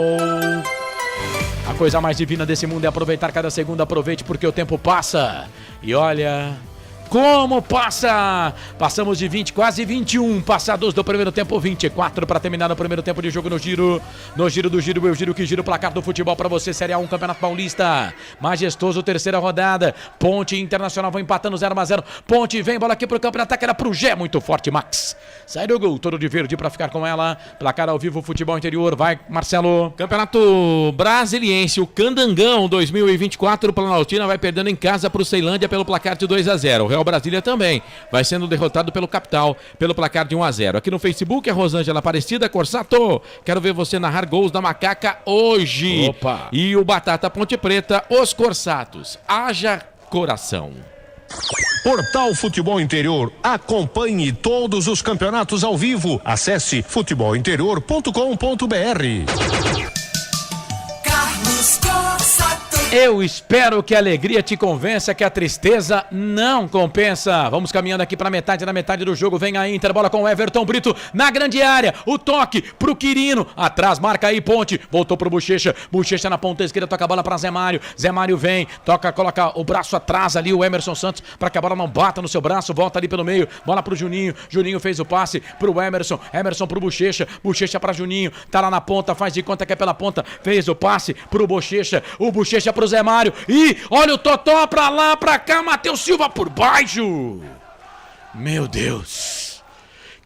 S4: A coisa mais divina desse mundo é aproveitar cada segundo. Aproveite porque o tempo passa. E olha... como passa! Passamos de 20, quase 21 passados do primeiro tempo, 24 para terminar o primeiro tempo de jogo no giro. No giro do giro, eu giro que giro o placar do futebol para você, Série A1, Campeonato Paulista. Majestoso, terceira rodada. Ponte e Internacional vão empatando 0-0. Ponte vem, bola aqui pro campo de ataque, era pro Gé, muito forte, Max. Sai do gol, todo de verde para ficar com ela. Placar ao vivo, futebol interior, vai, Marcelo.
S3: Campeonato Brasiliense, o Candangão 2024, o Planaltina vai perdendo em casa pro Ceilândia pelo placar de 2-0. O Real Brasília também vai sendo derrotado pelo Capital pelo placar de 1-0. Aqui no Facebook, a Rosângela Aparecida. Corsato, quero ver você narrar gols da Macaca hoje.
S4: Opa!
S3: E o Batata Ponte Preta, os Corsatos. Haja coração.
S18: Portal Futebol Interior. Acompanhe todos os campeonatos ao vivo. Acesse futebolinterior.com.br.
S1: Carlos Corsato.
S4: Eu espero que a alegria te convença, que a tristeza não compensa. Vamos caminhando aqui para metade, na metade do jogo. Vem a Inter, bola com o Everton Brito na grande área. O toque pro Quirino. Atrás, marca aí, Ponte. Voltou pro Bochecha. Bochecha na ponta esquerda, toca a bola para Zé Mário. Zé Mário vem, toca, coloca o braço atrás ali, o Emerson Santos, para que a bola não bata no seu braço. Volta ali pelo meio, bola pro Juninho. Juninho fez o passe pro Emerson. Emerson pro Bochecha. Bochecha para Juninho. Tá lá na ponta, faz de conta que é pela ponta. Fez o passe pro Bochecha. O Bochecha pro Zé Mário. E olha o Totó pra lá, pra cá. Matheus Silva por baixo. Meu Deus.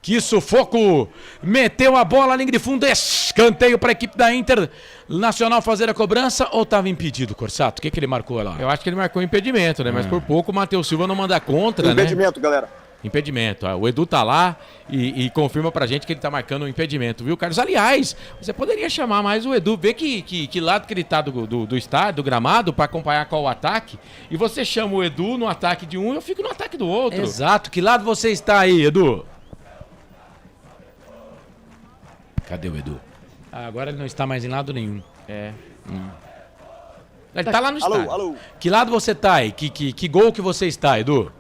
S4: Que sufoco. Meteu a bola, linha de fundo. Escanteio pra equipe da Internacional fazer a cobrança. Ou tava impedido, Corsato? O que ele marcou lá?
S3: Eu acho que ele marcou impedimento, né? Mas por pouco o Matheus Silva não manda contra, né?
S5: Impedimento, galera.
S3: Impedimento. O Edu tá lá e confirma pra gente que ele tá marcando um impedimento, viu, Carlos? Aliás, você poderia chamar mais o Edu, ver que lado que ele tá do estádio, do gramado, pra acompanhar qual o ataque. E você chama o Edu no ataque de um e eu fico no ataque do outro.
S4: Exato. Que lado você está aí, Edu? Cadê o Edu? Agora ele não está mais em lado nenhum.
S3: Ele tá lá no estádio.
S5: Alô.
S4: Que lado você tá aí? Que gol que você está, Edu?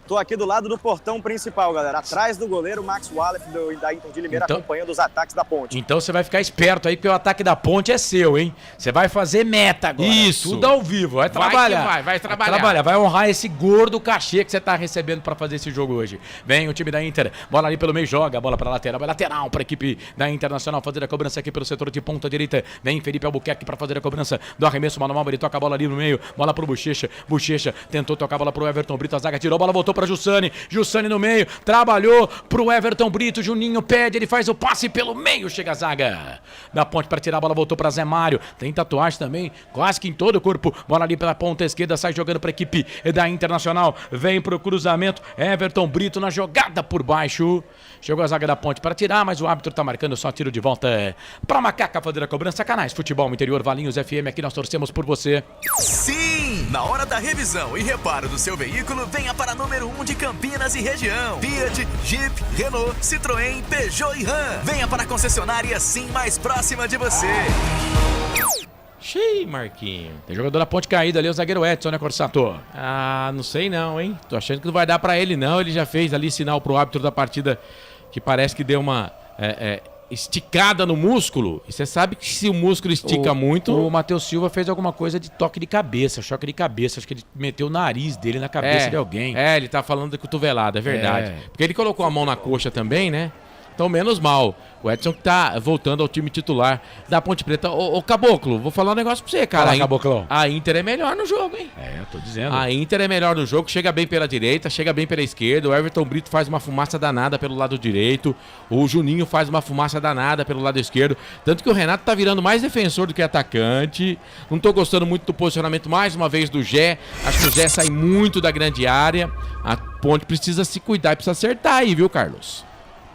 S5: Tô aqui do lado do portão principal, galera. Atrás do goleiro Max Wallace da Inter de Limeira, acompanhando os ataques da Ponte.
S4: Então você vai ficar esperto aí, porque o ataque da Ponte é seu, hein? Você vai fazer meta agora.
S3: Isso.
S4: Tudo ao vivo. Vai trabalhar.
S3: Vai trabalhar.
S4: Vai honrar esse gordo cachê que você tá recebendo pra fazer esse jogo hoje. Vem o time da Inter. Bola ali pelo meio, joga a bola pra lateral. Vai lateral pra equipe da Internacional fazer a cobrança aqui pelo setor de ponta direita. Vem Felipe Albuquerque pra fazer a cobrança do arremesso manual. Ele toca a bola ali no meio. Bola pro Bochecha. Bochecha tentou tocar a bola pro Everton Brito. A zaga tirou a bola, voltou pra Jussani. Jussani no meio, trabalhou pro Everton Brito, Juninho pede, ele faz o passe pelo meio, chega a zaga da Ponte para tirar a bola, voltou para Zé Mário, tem tatuagem também, quase que em todo o corpo, bola ali pela ponta esquerda, sai jogando para a equipe da Internacional, vem pro cruzamento, Everton Brito na jogada por baixo, chegou a zaga da Ponte para tirar, mas o árbitro tá marcando só tiro de volta para Macaca fazer a cobrança. Canais Futebol Interior, Valinhos FM, aqui nós torcemos por você.
S6: Sim! Na hora da revisão e reparo do seu veículo, venha para número 1 de Campinas e região. Fiat, Jeep, Renault, Citroën, Peugeot e Ram. Venha para a concessionária Sim mais próxima de você.
S3: Xiii, Marquinho.
S4: Tem jogador da Ponte caído ali, o zagueiro Edson, né, Corsato?
S3: Ah, não sei não, hein? Tô achando que não vai dar pra ele não. Ele já fez ali sinal pro árbitro da partida que parece que deu uma esticada no músculo. E você sabe que se o músculo estica muito...
S4: O Matheus Silva fez alguma coisa de toque de cabeça, choque de cabeça. Acho que ele meteu o nariz dele na cabeça de alguém.
S3: Ele tá falando de cotovelada, é verdade. Porque ele colocou a mão na coxa também, né? Então, menos mal. O Edson que tá voltando ao time titular da Ponte Preta. Ô Caboclo, vou falar um negócio pra você, cara.
S4: Fala, Caboclo.
S3: A Inter é melhor no jogo, hein?
S4: É, eu tô dizendo.
S3: A Inter é melhor no jogo, chega bem pela direita, chega bem pela esquerda. O Everton Brito faz uma fumaça danada pelo lado direito. O Juninho faz uma fumaça danada pelo lado esquerdo. Tanto que o Renato tá virando mais defensor do que atacante. Não tô gostando muito do posicionamento, mais uma vez, do Gé. Acho que o Gé sai muito da grande área. A Ponte precisa se cuidar e precisa acertar aí, viu, Carlos?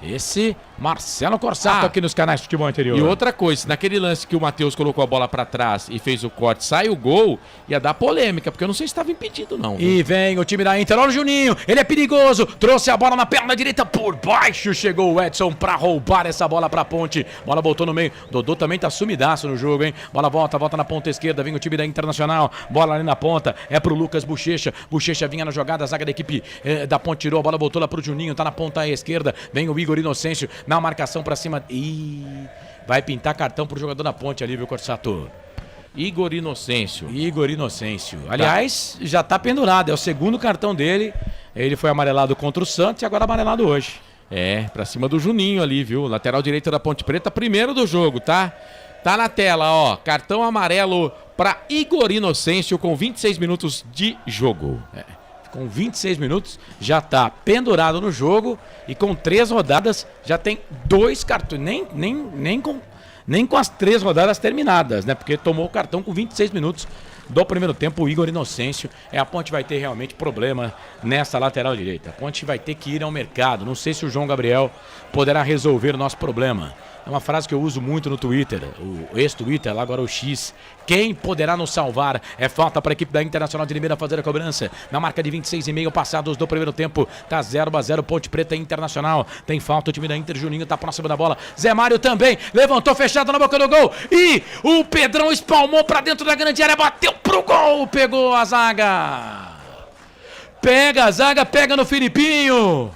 S4: Esse Marcelo Corsato aqui nos canais de Futebol Interior.
S3: E outra coisa, naquele lance que o Matheus colocou a bola pra trás e fez o corte, sai o gol, ia dar polêmica, porque eu não sei se estava impedido não. Viu?
S4: E vem o time da Inter, olha o Juninho, ele é perigoso, trouxe a bola na perna direita por baixo, chegou o Edson pra roubar essa bola pra Ponte, bola voltou no meio, Dodô também tá sumidaço no jogo, hein, bola volta na ponta esquerda, vem o time da Internacional, bola ali na ponta, é pro Lucas Bochecha, Bochecha vinha na jogada, a zaga da equipe da Ponte tirou, a bola voltou lá pro Juninho, tá na ponta esquerda, vem o Igor Inocêncio na marcação pra cima. Ih, vai pintar cartão pro jogador da Ponte ali, viu, Corsato?
S3: Igor Inocêncio.
S4: Aliás, já tá pendurado, é o segundo cartão dele. Ele foi amarelado contra o Santos e agora amarelado hoje.
S3: É, pra cima do Juninho ali, viu? Lateral direito da Ponte Preta, primeiro do jogo, tá? Tá na tela, ó. Cartão amarelo pra Igor Inocêncio com 26 minutos de jogo.
S4: Com 26 minutos, já tá pendurado no jogo e com 3 rodadas já tem 2 cartões. Nem com as 3 rodadas terminadas, né? Porque tomou o cartão com 26 minutos do primeiro tempo, o Igor Inocêncio. A Ponte vai ter realmente problema nessa lateral direita. A Ponte vai ter que ir ao mercado. Não sei se o João Gabriel poderá resolver o nosso problema. É uma frase que eu uso muito no Twitter, o ex-Twitter, agora o X. Quem poderá nos salvar? É falta para a equipe da Internacional de Limeira fazer a cobrança. Na marca de 26,5 passados do primeiro tempo. Tá 0-0, Ponte Preta Internacional. Tem falta, o time da Inter, Juninho tá próximo da bola. Zé Mário também, levantou fechado na boca do gol. E o Pedrão espalmou para dentro da grande área, bateu pro gol, pegou a zaga. Pega a zaga, pega no Filipinho.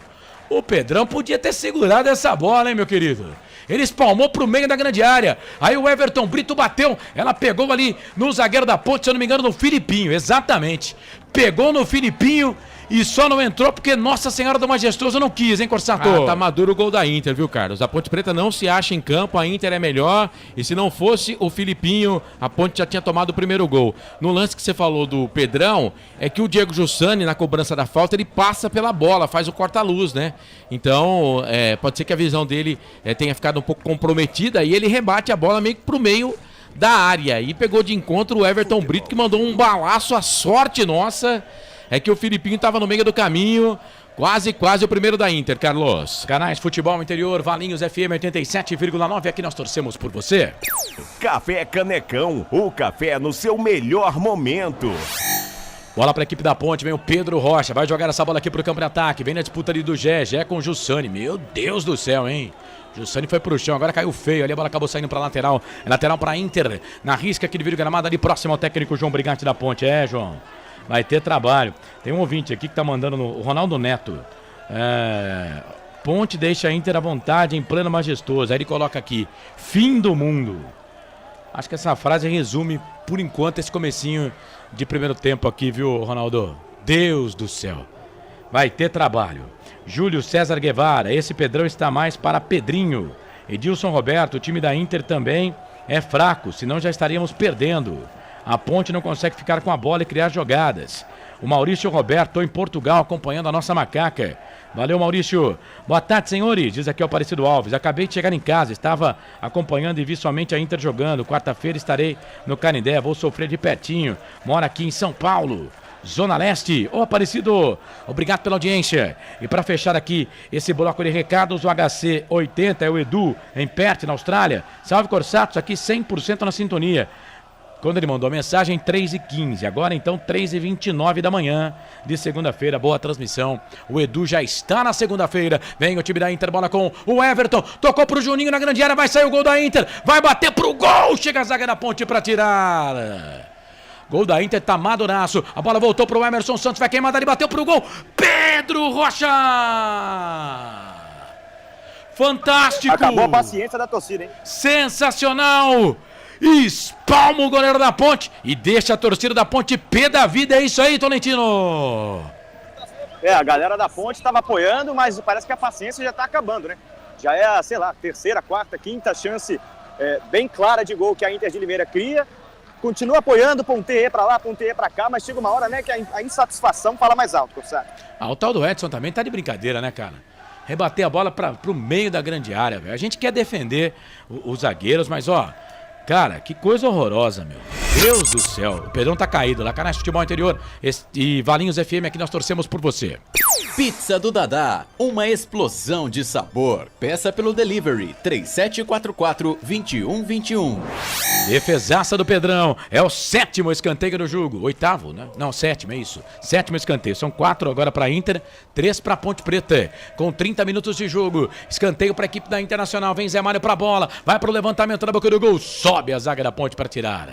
S4: O Pedrão podia ter segurado essa bola, hein, meu querido? Ele espalmou pro meio da grande área. Aí o Everton Brito bateu. Ela pegou ali no zagueiro da Ponte, se eu não me engano, no Filipinho. Exatamente. Pegou no Filipinho e só não entrou porque Nossa Senhora do Majestoso não quis, hein, Corsato?
S3: Tá maduro o gol da Inter, viu, Carlos? A Ponte Preta não se acha em campo, a Inter é melhor. E se não fosse o Filipinho, a Ponte já tinha tomado o primeiro gol. No lance que você falou do Pedrão, é que o Diego Jussani, na cobrança da falta, ele passa pela bola, faz o corta-luz, né? Então, pode ser que a visão dele tenha ficado um pouco comprometida e ele rebate a bola meio que pro meio da área. E pegou de encontro o Everton Brito, que mandou um balaço. A sorte nossa é que o Filipinho estava no meio do caminho. Quase o primeiro da Inter, Carlos.
S4: Canais Futebol Interior, Valinhos FM 87,9. Aqui nós torcemos por você.
S19: Café Canecão, o café no seu melhor momento.
S4: Bola para a equipe da Ponte, vem o Pedro Rocha, vai jogar essa bola aqui pro campo de ataque, vem na disputa ali do Gé com o Jussani, meu Deus do céu, hein? Jussani foi pro chão, agora caiu feio, ali a bola acabou saindo pra lateral, lateral pra Inter, na risca aqui do vídeo gramado ali próximo ao técnico João Brigatti da Ponte, João. Vai ter trabalho. Tem um ouvinte aqui que tá mandando o Ronaldo Neto. Ponte deixa a Inter à vontade em plano majestoso. Aí ele coloca aqui, fim do mundo. Acho que essa frase resume, por enquanto, esse comecinho de primeiro tempo aqui, viu, Ronaldo? Deus do céu. Vai ter trabalho. Júlio César Guevara, esse Pedrão está mais para Pedrinho. Edilson Roberto, o time da Inter também é fraco, senão já estaríamos perdendo. A Ponte não consegue ficar com a bola e criar jogadas. O Maurício Roberto, em Portugal, acompanhando a nossa macaca. Valeu, Maurício. Boa tarde, senhores. Diz aqui o Aparecido Alves. Acabei de chegar em casa, estava acompanhando e vi somente a Inter jogando. Quarta-feira estarei no Canindé, vou sofrer de pertinho. Moro aqui em São Paulo, Zona Leste. Ô, Aparecido, obrigado pela audiência. E para fechar aqui esse bloco de recados, o HC 80 é o Edu, em Perth, na Austrália. Salve, Corsatos, aqui 100% na sintonia. Quando ele mandou a mensagem, 3h15. Agora, então, 3h29 da manhã de segunda-feira. Boa transmissão. O Edu já está na segunda-feira. Vem o time da Inter, bola com o Everton. Tocou pro Juninho na grande área. Vai sair o gol da Inter. Vai bater pro gol. Chega a zaga da Ponte para tirar. Gol da Inter, tá maduraço. A bola voltou pro Emerson Santos. Vai queimar, ele bateu pro gol. Pedro Rocha. Fantástico.
S5: Acabou a paciência da torcida, hein?
S4: Sensacional. Espalma o goleiro da Ponte e deixa a torcida da Ponte pé da vida. É isso aí, Tolentino.
S5: A galera da Ponte estava apoiando, mas parece que a paciência já está acabando, né? Já é a, sei lá, terceira, quarta, quinta chance bem clara de gol que a Inter de Limeira cria. Continua apoiando, ponteia pra lá, ponteia pra cá, mas chega uma hora, né, que a insatisfação fala mais alto, Corsato.
S4: O tal do Edson também tá de brincadeira, né, cara? Rebater a bola pro meio da grande área, velho. A gente quer defender os zagueiros, mas, ó... Cara, que coisa horrorosa, meu. Deus do céu. O Pedrão tá caído lá. Canais Futebol Interior e Valinhos FM, aqui nós torcemos por você.
S16: Pizza do Dadá, uma explosão de sabor. Peça pelo delivery 3744-2121.
S4: Defesaça do Pedrão. É o 7º escanteio do jogo. 8º, né? Não, 7º, é isso. 7º escanteio. São 4 agora pra Inter, 3 pra Ponte Preta. Com 30 minutos de jogo. Escanteio pra equipe da Internacional. Vem Zé Mário pra bola. Vai pro levantamento na boca do gol. Sobe a zaga da Ponte pra tirar.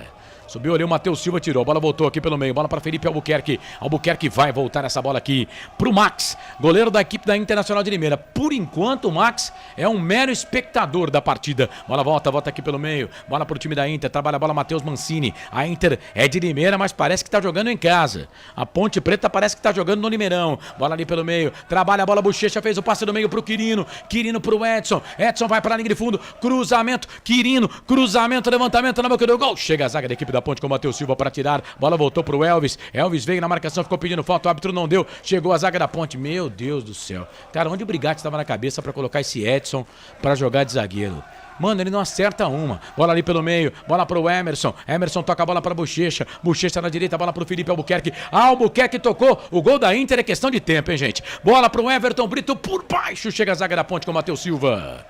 S4: Subiu ali o Matheus Silva, tirou. A bola voltou aqui pelo meio. Bola para Felipe Albuquerque. Albuquerque vai voltar essa bola aqui pro Max, goleiro da equipe da Internacional de Limeira. Por enquanto, o Max é um mero espectador da partida. Bola volta aqui pelo meio. Bola pro time da Inter. Trabalha a bola Matheus Mancini. A Inter é de Limeira, mas parece que tá jogando em casa. A Ponte Preta parece que tá jogando no Limeirão. Bola ali pelo meio. Trabalha a bola, Bochecha fez o passe do meio pro Quirino. Quirino pro Edson. Edson vai pra linha de fundo. Cruzamento. Quirino. Cruzamento. Levantamento na boca do gol. Chega a zaga da equipe da Ponte com o Matheus Silva para tirar. Bola voltou pro Elvis. Elvis veio na marcação, ficou pedindo falta. O árbitro não deu. Chegou a zaga da Ponte. Meu Deus do céu. Cara, onde o Brigatti estava na cabeça para colocar esse Edson para jogar de zagueiro? Mano, ele não acerta uma. Bola ali pelo meio. Bola pro Emerson. Emerson toca a bola pra Bochecha. Bochecha na direita. Bola pro Felipe Albuquerque. Albuquerque tocou. O gol da Inter é questão de tempo, hein, gente? Bola pro Everton Brito por baixo. Chega a zaga da Ponte com o Matheus Silva.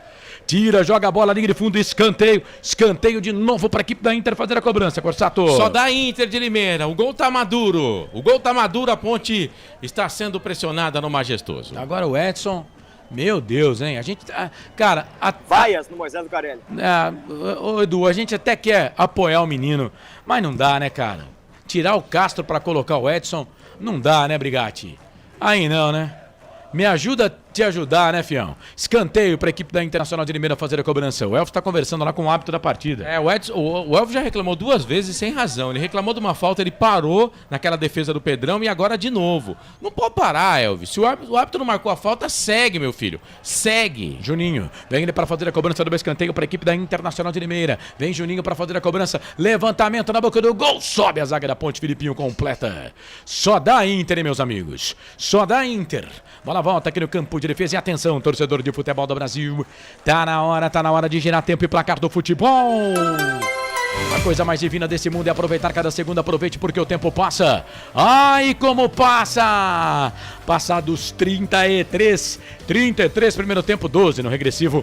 S4: Tira, joga a bola, linha de fundo, escanteio. Escanteio de novo para a equipe da Inter fazer a cobrança, Corsato.
S3: Só da Inter de Limeira. O gol tá maduro. O gol tá maduro, a Ponte está sendo pressionada no Majestoso.
S4: Agora o Edson, meu Deus, hein? A gente, cara...
S5: Vaias no Moisés Lucarelli.
S4: Ô Edu, a gente até quer apoiar o menino, mas não dá, né, cara? Tirar o Castro para colocar o Edson, não dá, né, Brigatti? Aí não, né? Me ajuda a te ajudar, né, fião? Escanteio para a equipe da Internacional de Limeira fazer a cobrança. O Elvis está conversando lá com o árbitro da partida.
S3: O Elvis já reclamou 2 vezes sem razão. Ele reclamou de uma falta, ele parou naquela defesa do Pedrão e agora de novo. Não pode parar, Elvis. Se o árbitro não marcou a falta, segue, meu filho. Segue.
S4: Juninho, vem ele para fazer a cobrança do escanteio para a equipe da Internacional de Limeira. Vem Juninho para fazer a cobrança. Levantamento na boca do gol. Sobe a zaga da Ponte, Filipinho completa. Só dá Inter, hein, meus amigos? Só dá Inter. Bola volta aqui no campo de defesa. E atenção, torcedor de futebol do Brasil. Tá na hora de girar tempo e placar do futebol. A coisa mais divina desse mundo é aproveitar cada segundo. Aproveite porque o tempo passa. Ai, como passa! Passados 33 primeiro tempo, 12 no regressivo.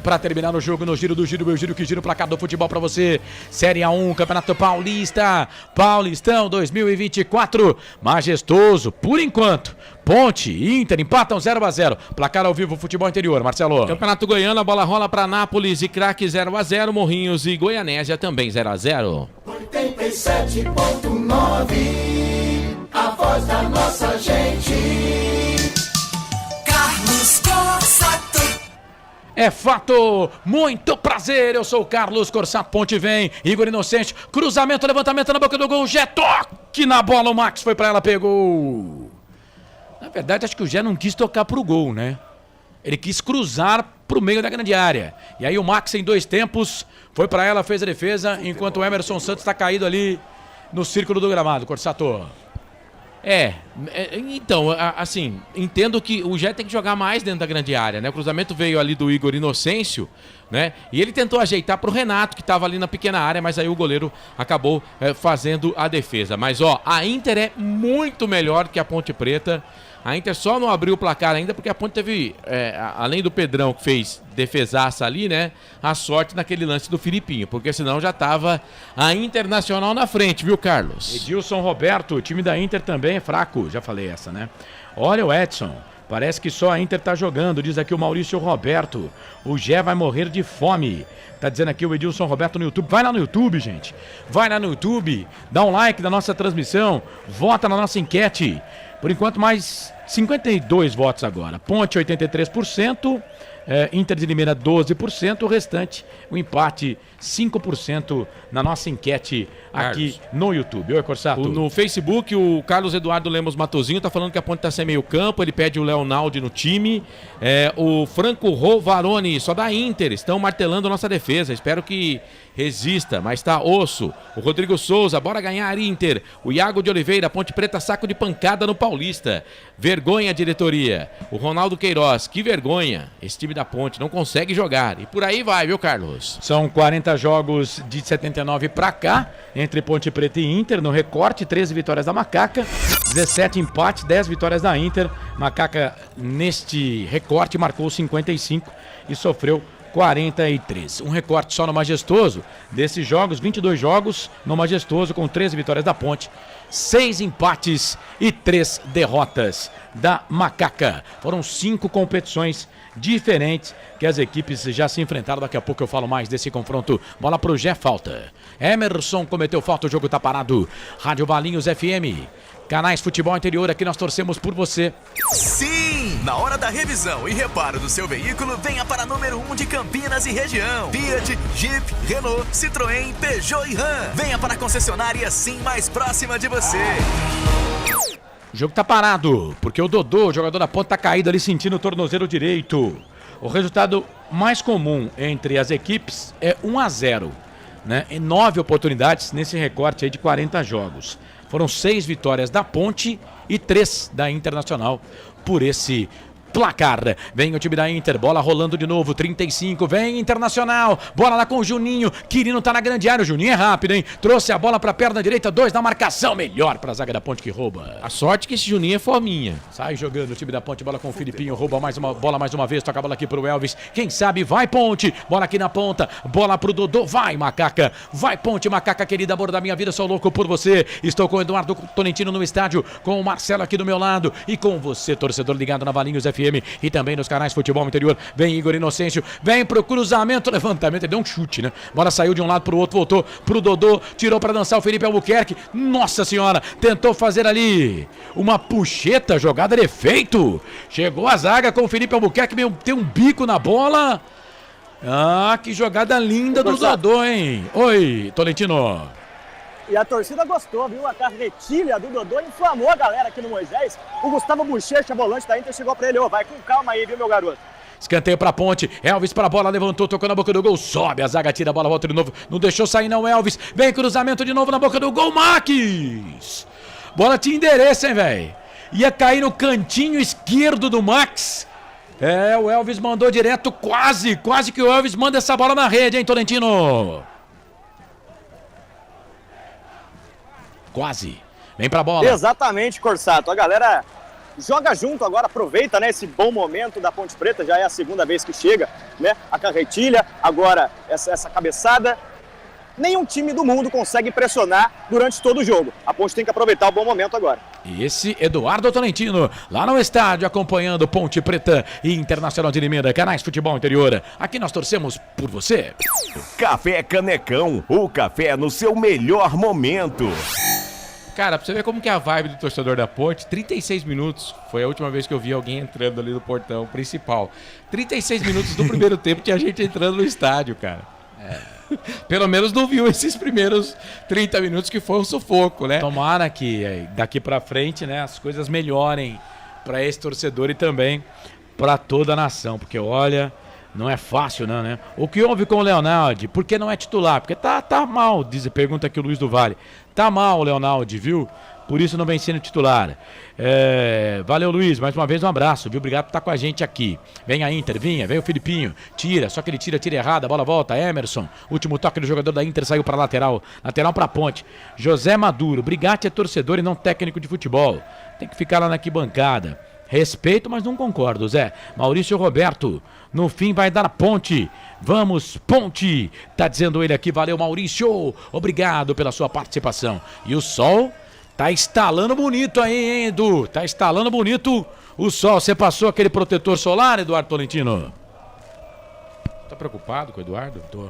S4: Para terminar o jogo no giro do giro, meu giro que gira o placar do futebol para você. Série A1, Campeonato Paulista, Paulistão 2024, majestoso, por enquanto. Ponte e Inter empatam 0-0. Placar ao vivo, futebol interior, Marcelo.
S3: Campeonato Goiano, a bola rola para Nápoles e Craque 0-0, Morrinhos e Goianésia também 0-0.
S1: 87.9 voz da nossa gente. Carlos Corsato.
S4: É fato, muito prazer, eu sou o Carlos Corsato, ponte vem, Igor Inocente, cruzamento, levantamento na boca do gol, Gé, toque na bola, o Max foi pra ela, pegou. Na verdade, acho que o Gé não quis tocar pro gol, né? Ele quis cruzar pro meio da grande área. E aí o Max em 2 tempos foi pra ela, fez a defesa, enquanto o Emerson Santos tá caído ali no círculo do gramado, Corsato.
S3: Então, assim, entendo que o Gé tem que jogar mais dentro da grande área, né? O cruzamento veio ali do Igor Inocêncio, né? E ele tentou ajeitar pro Renato, que tava ali na pequena área, mas aí o goleiro acabou fazendo a defesa. Mas, ó, a Inter é muito melhor que a Ponte Preta. A Inter só não abriu o placar ainda porque a Ponte teve, além do Pedrão que fez defesaça ali, né? A sorte naquele lance do Filipinho, porque senão já tava a Internacional na frente, viu, Carlos?
S4: Edilson Roberto, o time da Inter também é fraco, já falei essa, né? Olha o Edson, parece que só a Inter tá jogando, diz aqui o Maurício Roberto. O Gé vai morrer de fome. Tá dizendo aqui o Edilson Roberto no YouTube. Vai lá no YouTube, gente. Vai lá no YouTube, dá um like na nossa transmissão, vota na nossa enquete. Por enquanto, mais 52 votos agora. Ponte, 83%. Inter de Limeira, 12%. O restante, o empate, 5% na nossa enquete aqui
S3: Carlos,
S4: no YouTube. Oi, Corsato.
S3: No Facebook, o Carlos Eduardo Lemos Matozinho tá falando que a Ponte tá sem meio campo. Ele pede o Leonaldi no time. O Franco Rovarone, só da Inter. Estão martelando a nossa defesa. Espero que resista, mas tá osso. O Rodrigo Souza, bora ganhar Inter. O Iago de Oliveira, Ponte Preta, saco de pancada no Paulista. Vergonha, diretoria. O Ronaldo Queiroz, que vergonha. Esse time da Ponte não consegue jogar. E por aí vai, viu, Carlos?
S4: São 40 jogos de 79 pra cá, entre Ponte Preta e Inter, no recorte, 13 vitórias da Macaca, 17 empates, 10 vitórias da Inter. Macaca, neste recorte, marcou 55 e sofreu 43. Um recorte só no Majestoso. Desses jogos, 22 jogos no Majestoso, com 13 vitórias da Ponte, 6 empates e 3 derrotas da Macaca. Foram 5 competições diferentes que as equipes já se enfrentaram. Daqui a pouco eu falo mais desse confronto. Bola pro Gé, falta. Emerson cometeu falta, o jogo tá parado. Rádio Valinhos FM. Canais Futebol Interior, aqui nós torcemos por você.
S6: Sim! Na hora da revisão e reparo do seu veículo, venha para número 1 de Campinas e região. Fiat, Jeep, Renault, Citroën, Peugeot e Ram. Venha para a concessionária Sim mais próxima de você.
S4: O jogo tá parado, porque o Dodô, o jogador da Ponte, tá caído ali sentindo o tornozelo direito. O resultado mais comum entre as equipes é 1-0, né? Em 9 oportunidades nesse recorte aí de 40 jogos. Foram 6 vitórias da Ponte e 3 da Internacional por esse placar. Vem o time da Inter, bola rolando de novo, 35, vem Internacional, bola lá com o Juninho, Quirino tá na grande área, o Juninho é rápido, hein? Trouxe a bola pra perna direita, 2 na marcação, melhor pra zaga da Ponte que rouba.
S3: A sorte que esse Juninho é forminha.
S4: Sai jogando o time da Ponte, bola com o Filipinho, rouba mais uma bola mais uma vez, toca a bola aqui pro Elvis, quem sabe vai Ponte, bola aqui na ponta, bola pro Dodô, vai Macaca, vai Ponte, Macaca querida, amor da minha vida, sou louco por você, estou com o Eduardo Tolentino no estádio, com o Marcelo aqui do meu lado e com você, torcedor ligado na Valinhos FM e também nos canais Futebol Interior. Vem Igor Inocêncio, vem pro cruzamento, levantamento, ele deu um chute, né? Bola saiu de um lado pro outro, voltou pro Dodô, tirou pra dançar o Felipe Albuquerque, nossa senhora, tentou fazer ali uma puxeta, jogada de efeito, chegou a zaga com o Felipe Albuquerque, tem um bico na bola. Ah, que jogada linda do Dodô, hein? Oi, Tolentino.
S5: E a torcida gostou, viu? A carretilha do Dodô inflamou a galera aqui no Moisés. O Gustavo Bochecha, volante da Inter, chegou pra ele. Vai com calma aí, viu, meu garoto?
S4: Escanteio pra Ponte, Elvis pra bola, levantou, tocou na boca do gol, sobe a zaga, tira a bola, volta de novo, não deixou sair não, Elvis, vem cruzamento de novo na boca do gol, Max! Bola tinha endereço, hein, velho? Ia cair no cantinho esquerdo do Max. O Elvis mandou direto, quase que o Elvis manda essa bola na rede, hein, Tolentino? Quase. Vem pra bola.
S5: Exatamente, Corsato. A galera joga junto agora, aproveita, né, esse bom momento da Ponte Preta. Já é a segunda vez que chega, né? A carretilha, agora essa cabeçada. Nenhum time do mundo consegue pressionar durante todo o jogo. A Ponte tem que aproveitar o bom momento agora.
S4: E esse Eduardo Tolentino, lá no estádio, acompanhando Ponte Preta e Internacional de Limeira, canais Futebol Interior. Aqui nós torcemos por você.
S19: Café Canecão, o café no seu melhor momento.
S3: Cara, pra você ver como que é a vibe do torcedor da Ponte, 36 minutos foi a última vez que eu vi alguém entrando ali no portão principal. 36 minutos do primeiro tempo tinha gente entrando no estádio, cara. Pelo menos não viu esses primeiros 30 minutos que foi um sufoco, né?
S4: Tomara que daqui pra frente, né, as coisas melhorem pra esse torcedor e também pra toda a nação, porque olha, não é fácil não, né? O que houve com o Leonardo? Por que não é titular? Porque tá mal, pergunta aqui o Luiz do Vale. Tá mal o Leonardo, viu? Por isso não vem sendo titular. Valeu, Luiz. Mais uma vez um abraço, viu? Obrigado por estar com a gente aqui. Vem a Inter, vem o Filipinho. Tira, só que ele tira errado. A bola volta. Emerson. Último toque do jogador da Inter saiu para lateral. Lateral para Ponte. José Maduro. Brigatti é torcedor e não técnico de futebol. Tem que ficar lá na arquibancada. Respeito, mas não concordo, Zé. Maurício Roberto. No fim vai dar Ponte. Vamos, Ponte. Tá dizendo ele aqui. Valeu, Maurício. Obrigado pela sua participação. E o sol... tá estalando bonito aí, hein, Edu? Tá estalando bonito o sol. Você passou aquele protetor solar, Eduardo Tolentino? Tá preocupado com o Eduardo? Tô.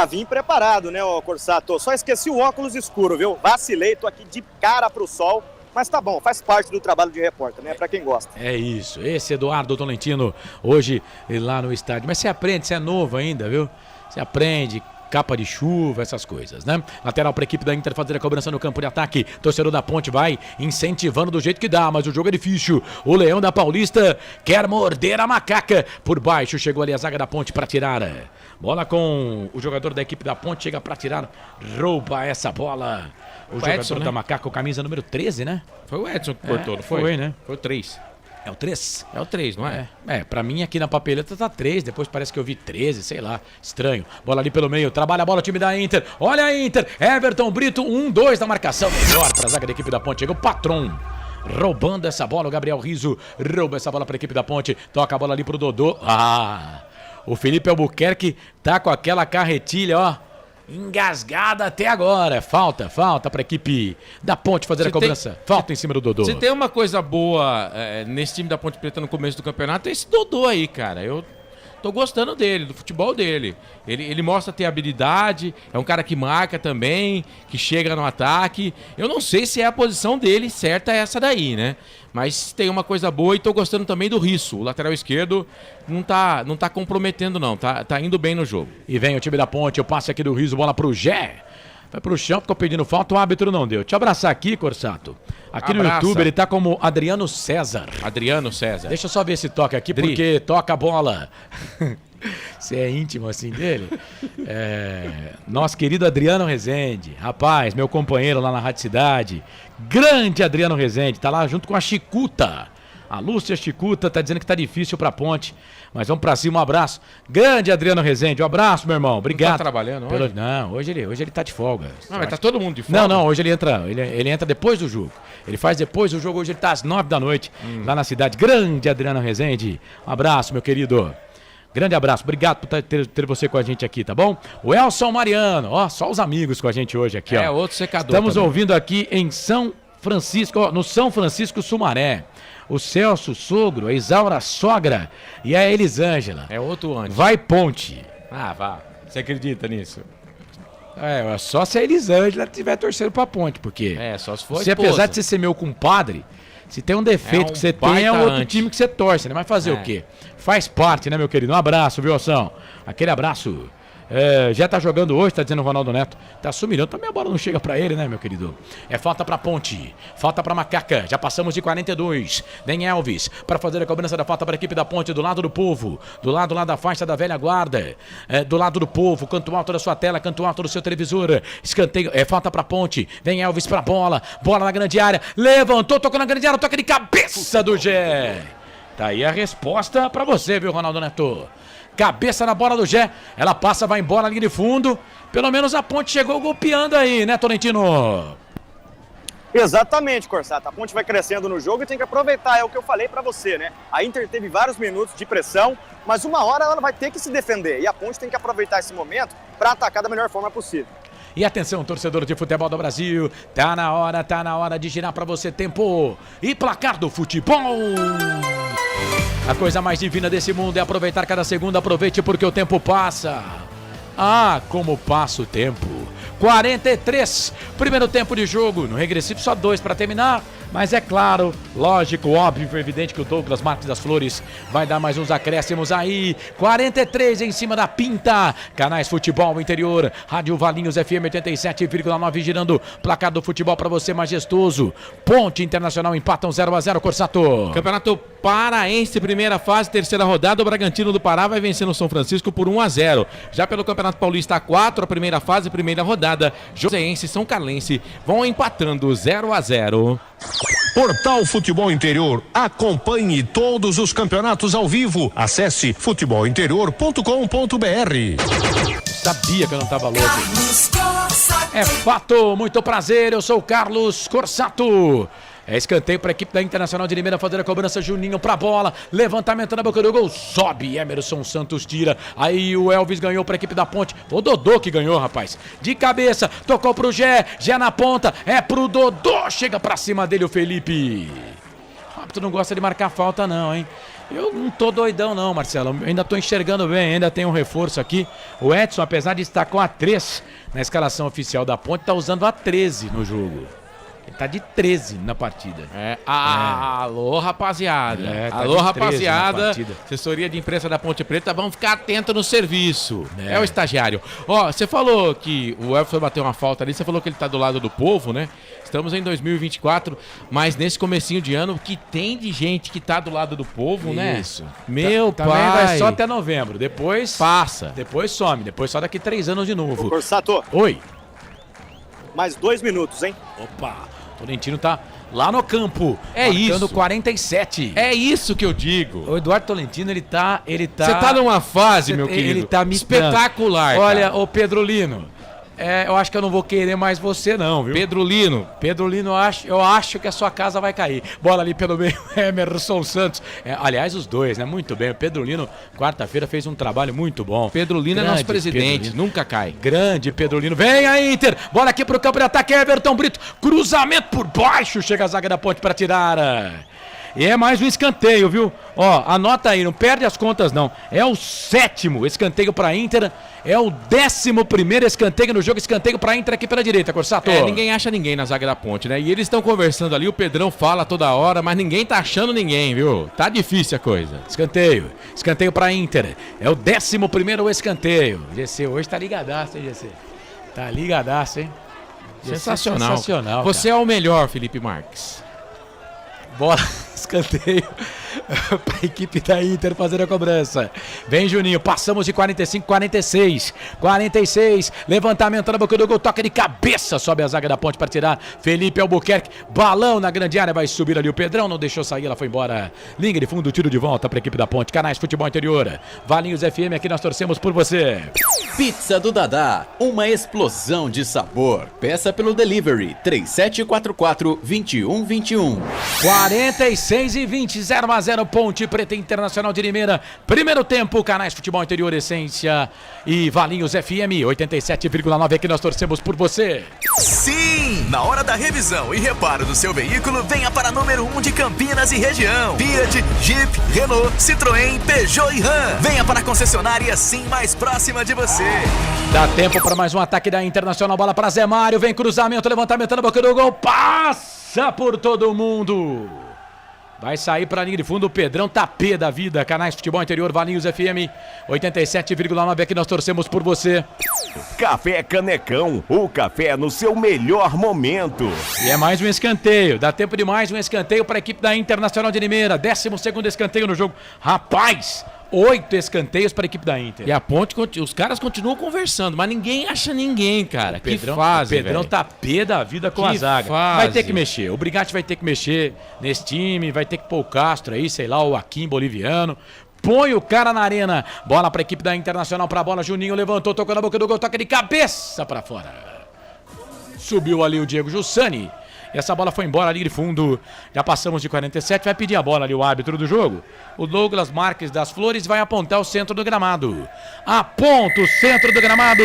S5: Vim preparado, né, ô Corsato? Só esqueci o óculos escuro, viu? Vacilei, tô aqui de cara pro sol. Mas tá bom, faz parte do trabalho de repórter, né? Pra quem gosta.
S4: É isso. Esse Eduardo Tolentino, hoje lá no estádio. Mas você aprende, você é novo ainda, viu? Você aprende... capa de chuva, essas coisas, né? Lateral para a equipe da Inter fazer a cobrança no campo de ataque. Torcedor da Ponte vai incentivando do jeito que dá, mas o jogo é difícil. O Leão da Paulista quer morder a macaca. Por baixo chegou ali a zaga da Ponte para tirar. Bola com o jogador da equipe da Ponte, chega para tirar, rouba essa bola. O jogador
S3: Edson, né?
S4: da Macaca, com camisa número 13, né?
S3: Foi o Edson que cortou, não foi?
S4: Foi, né?
S3: Foi o 3.
S4: É o 3?
S3: É o 3, não é?
S4: Pra mim aqui na papeleta tá 3, depois parece que eu vi 13, sei lá, estranho. Bola ali pelo meio, trabalha a bola o time da Inter, olha a Inter, Everton Brito, 1-2 na marcação, melhor pra zaga da equipe da Ponte, chega o Patron. Roubando essa bola, o Gabriel Rizzo rouba essa bola pra equipe da Ponte, toca a bola ali pro Dodô. O Felipe Albuquerque tá com aquela carretilha, ó, engasgada até agora. Falta pra equipe da Ponte fazer a cobrança. Falta em cima do Dodô.
S3: Se tem uma coisa boa nesse time da Ponte Preta no começo do campeonato, é esse Dodô aí, cara. Eu tô gostando dele, do futebol dele. Ele mostra ter habilidade, é um cara que marca também, que chega no ataque. Eu não sei se é a posição dele certa essa daí, né? Mas tem uma coisa boa e tô gostando também do Risso. O lateral esquerdo não tá comprometendo não, tá indo bem no jogo.
S4: E vem o time da Ponte, o passe aqui do Risso, bola pro Gé. Vai pro chão, ficou pedindo falta, o árbitro não deu. Deixa eu abraçar aqui, Corsato. Aqui no YouTube ele tá como Adriano César.
S3: Adriano César.
S4: Deixa eu só ver se toca aqui, porque toca a bola. Você é íntimo assim dele? Nosso querido Adriano Rezende. Rapaz, meu companheiro lá na Rádio Cidade. Grande Adriano Rezende. Tá lá junto com a Chicuta. A Lúcia Chicuta tá dizendo que tá difícil pra Ponte. Mas vamos pra cima, um abraço. Grande Adriano Rezende, um abraço, meu irmão. Obrigado.
S3: Não tá trabalhando hoje?
S4: Não, hoje ele tá de folga.
S3: Não, mas tá todo mundo de folga?
S4: Não, hoje ele entra depois do jogo. Ele faz depois do jogo, hoje ele tá às 9 da noite, lá na cidade. Grande Adriano Rezende. Um abraço, meu querido. Grande abraço, obrigado por ter você com a gente aqui, tá bom? O Elson Mariano, ó, só os amigos com a gente hoje aqui, ó.
S3: Outro secador.
S4: Estamos
S3: também
S4: ouvindo aqui em São Francisco, ó, no São Francisco Sumaré. O Celso, sogro, a Isaura, sogra e a Elisângela.
S3: É outro antes.
S4: Vai Ponte.
S3: Vá. Você acredita nisso?
S4: Só se a Elisângela estiver torcendo pra Ponte, porque...
S3: só se for
S4: se apesar de você ser meu compadre, se tem um defeito que você tem, é outro time que você torce, né? Mas fazer o quê? Faz parte, né, meu querido? Um abraço, viu, Alção? Aquele abraço. Já tá jogando hoje, tá dizendo o Ronaldo Neto. Tá sumindo, também a bola não chega pra ele, né, meu querido? É falta pra Ponte, falta pra Macaca. Já passamos de 42. Vem Elvis pra fazer a cobrança da falta pra equipe da Ponte, do lado do povo, do lado lá da faixa da velha guarda. Do lado do povo, canto alto da sua tela, canto alto do seu televisor. Escanteio, falta pra Ponte. Vem Elvis pra bola na grande área. Levantou, tocou na grande área, toca de cabeça do Gé. Tá aí a resposta pra você, viu, Ronaldo Neto? Cabeça na bola do Gé, ela passa, vai embora na linha de fundo. Pelo menos a Ponte chegou golpeando aí, né, Tolentino?
S5: Exatamente, Corsato. A Ponte vai crescendo no jogo e tem que aproveitar, é o que eu falei pra você, né? A Inter teve vários minutos de pressão, mas uma hora ela vai ter que se defender. E a Ponte tem que aproveitar esse momento pra atacar da melhor forma possível.
S4: E atenção, torcedor de futebol do Brasil, tá na hora de girar pra você tempo e placar do futebol. A coisa mais divina desse mundo é aproveitar cada segundo, aproveite porque o tempo passa. Como passa o tempo. 43. Primeiro tempo de jogo. No regressivo, só 2 para terminar. Mas é claro, lógico, óbvio, evidente que o Douglas Marques das Flores vai dar mais uns acréscimos aí. 43 em cima da Pinta. Canais Futebol Interior, Rádio Valinhos FM 87,9, girando placar do futebol para você majestoso. Ponte Internacional empatam 0-0, Corsato.
S3: Campeonato Paraense, primeira fase, terceira rodada. O Bragantino do Pará vai vencendo o São Francisco por 1-0. Já pelo Campeonato Paulista 4, a primeira fase, primeira rodada. Joseense e São Carlense vão empatando 0-0.
S18: Portal Futebol Interior. Acompanhe todos os campeonatos ao vivo. Acesse futebolinterior.com.br.
S4: Sabia que eu não tava louco. É fato, muito prazer, eu sou o Carlos Corsato. É escanteio para a equipe da Internacional de Limeira fazer a cobrança. Juninho pra bola, levantamento na boca do gol, sobe, Emerson Santos tira, aí o Elvis ganhou para a equipe da Ponte, o Dodô que ganhou, rapaz, de cabeça, tocou pro Gé na ponta, é pro Dodô, chega pra cima dele o Felipe. Tu não gosta de marcar falta não, hein? Eu não tô doidão não, Marcelo, eu ainda tô enxergando bem, ainda tem um reforço aqui. O Edson, apesar de estar com a 3 na escalação oficial da Ponte, tá usando a 13 no jogo. Ele tá de 13 na partida.
S3: Alô, rapaziada.
S4: Tá
S3: Alô,
S4: de 13
S3: rapaziada.
S4: na partida.
S3: Assessoria de imprensa da Ponte Preta, vamos ficar atento no serviço. É o estagiário. Ó, você falou que o Elvis foi bater uma falta ali, você falou que ele tá do lado do povo, né? Estamos em 2024, mas nesse comecinho de ano, o que tem de gente que tá do lado do povo, né?
S4: Isso.
S3: Meu pai.
S4: Também vai só até novembro, depois...
S3: Passa.
S4: Depois some, depois só daqui 3 anos de novo.
S5: Ô, Corsato.
S4: Oi.
S5: Mais 2 minutos, hein?
S4: Opa, Tolentino tá lá no campo.
S3: É
S4: marcando
S3: isso.
S4: 47.
S3: É isso que eu digo.
S4: O Eduardo Tolentino, ele tá...
S3: Você tá numa fase, meu querido,
S4: ele tá
S3: espetacular.
S4: Olha,
S3: cara.
S4: ô Pedro Lino, eu acho que eu não vou querer mais você não, viu?
S3: Pedro Lino,
S4: eu acho que a sua casa vai cair. Bola ali pelo meio, Emerson Santos. Aliás, os dois, né? Muito bem. O Pedro Lino, quarta-feira, fez um trabalho muito bom.
S3: Pedro Lino é nosso presidente, nunca cai.
S4: Grande Pedro Lino. Vem a Inter. Bola aqui pro campo de ataque, Everton Brito. Cruzamento por baixo. Chega a zaga da Ponte para tirar. E é mais um escanteio, viu? Ó, anota aí, não perde as contas não. É o 7º escanteio para Inter. É o 11º escanteio no jogo. Escanteio para Inter aqui pela direita, Corsato.
S3: Ninguém acha ninguém na zaga da Ponte, né? E eles estão conversando ali, o Pedrão fala toda hora, mas ninguém tá achando ninguém, viu? Tá difícil a coisa.
S4: Escanteio para Inter. É o 11º escanteio. GC hoje tá ligadaço, hein, GC? Tá ligadaço, hein?
S3: Sensacional.
S4: Sensacional.
S3: Você é o melhor, Felipe Marques.
S4: Bola, escanteio para a equipe da Inter fazer a cobrança. Vem Juninho, passamos de 45, 46. Levantamento na boca do gol, toca de cabeça, sobe a zaga da Ponte para tirar. Felipe Albuquerque, balão na grande área, vai subir ali o Pedrão, não deixou sair, ela foi embora. Linha de fundo, tiro de volta para a equipe da Ponte. Canais Futebol Interior, Valinhos FM, aqui nós torcemos por você.
S16: Pizza do Dadá, uma explosão de sabor. Peça pelo delivery 3744-2121.
S4: 46-20, 0-0, Ponte Preta Internacional de Limeira. Primeiro tempo, Canais Futebol Interior, Essência e Valinhos FM 87,9, aqui nós torcemos por você.
S6: Sim! Na hora da revisão e reparo do seu veículo, venha para número 1 de Campinas e região. Fiat, Jeep, Renault, Citroën, Peugeot e Ram. Venha para a concessionária Sim mais próxima de você.
S4: Dá tempo para mais um ataque da Internacional, bola para Zé Mário, vem cruzamento, levantamento na boca do gol, passa por todo mundo. Vai sair para a linha de fundo o Pedrão, tá pé da vida. Canais Futebol Interior, Valinhos FM 87,9, aqui nós torcemos por você.
S19: Café Canecão, o café no seu melhor momento.
S4: E é mais um escanteio, dá tempo de mais um escanteio para a equipe da Internacional de Limeira. 12º escanteio no jogo. Rapaz, 8 escanteios para a equipe da Inter.
S3: E a Ponte, os caras continuam conversando, mas ninguém acha ninguém, cara. Que fase,
S4: o Pedrão tá pé da vida com a zaga. Vai ter que mexer. O Brigatti vai ter que mexer nesse time, vai ter que pôr o Castro aí, sei lá, o Aquim boliviano. Põe o cara na arena. Bola para a equipe da Internacional, para a bola. Juninho levantou, tocou na boca do gol, toca de cabeça para fora. Subiu ali o Diego Jussani. E essa bola foi embora ali de fundo. Já passamos de 47. Vai pedir a bola ali o árbitro do jogo. O Douglas Marques das Flores vai apontar o centro do gramado. Aponta o centro do gramado.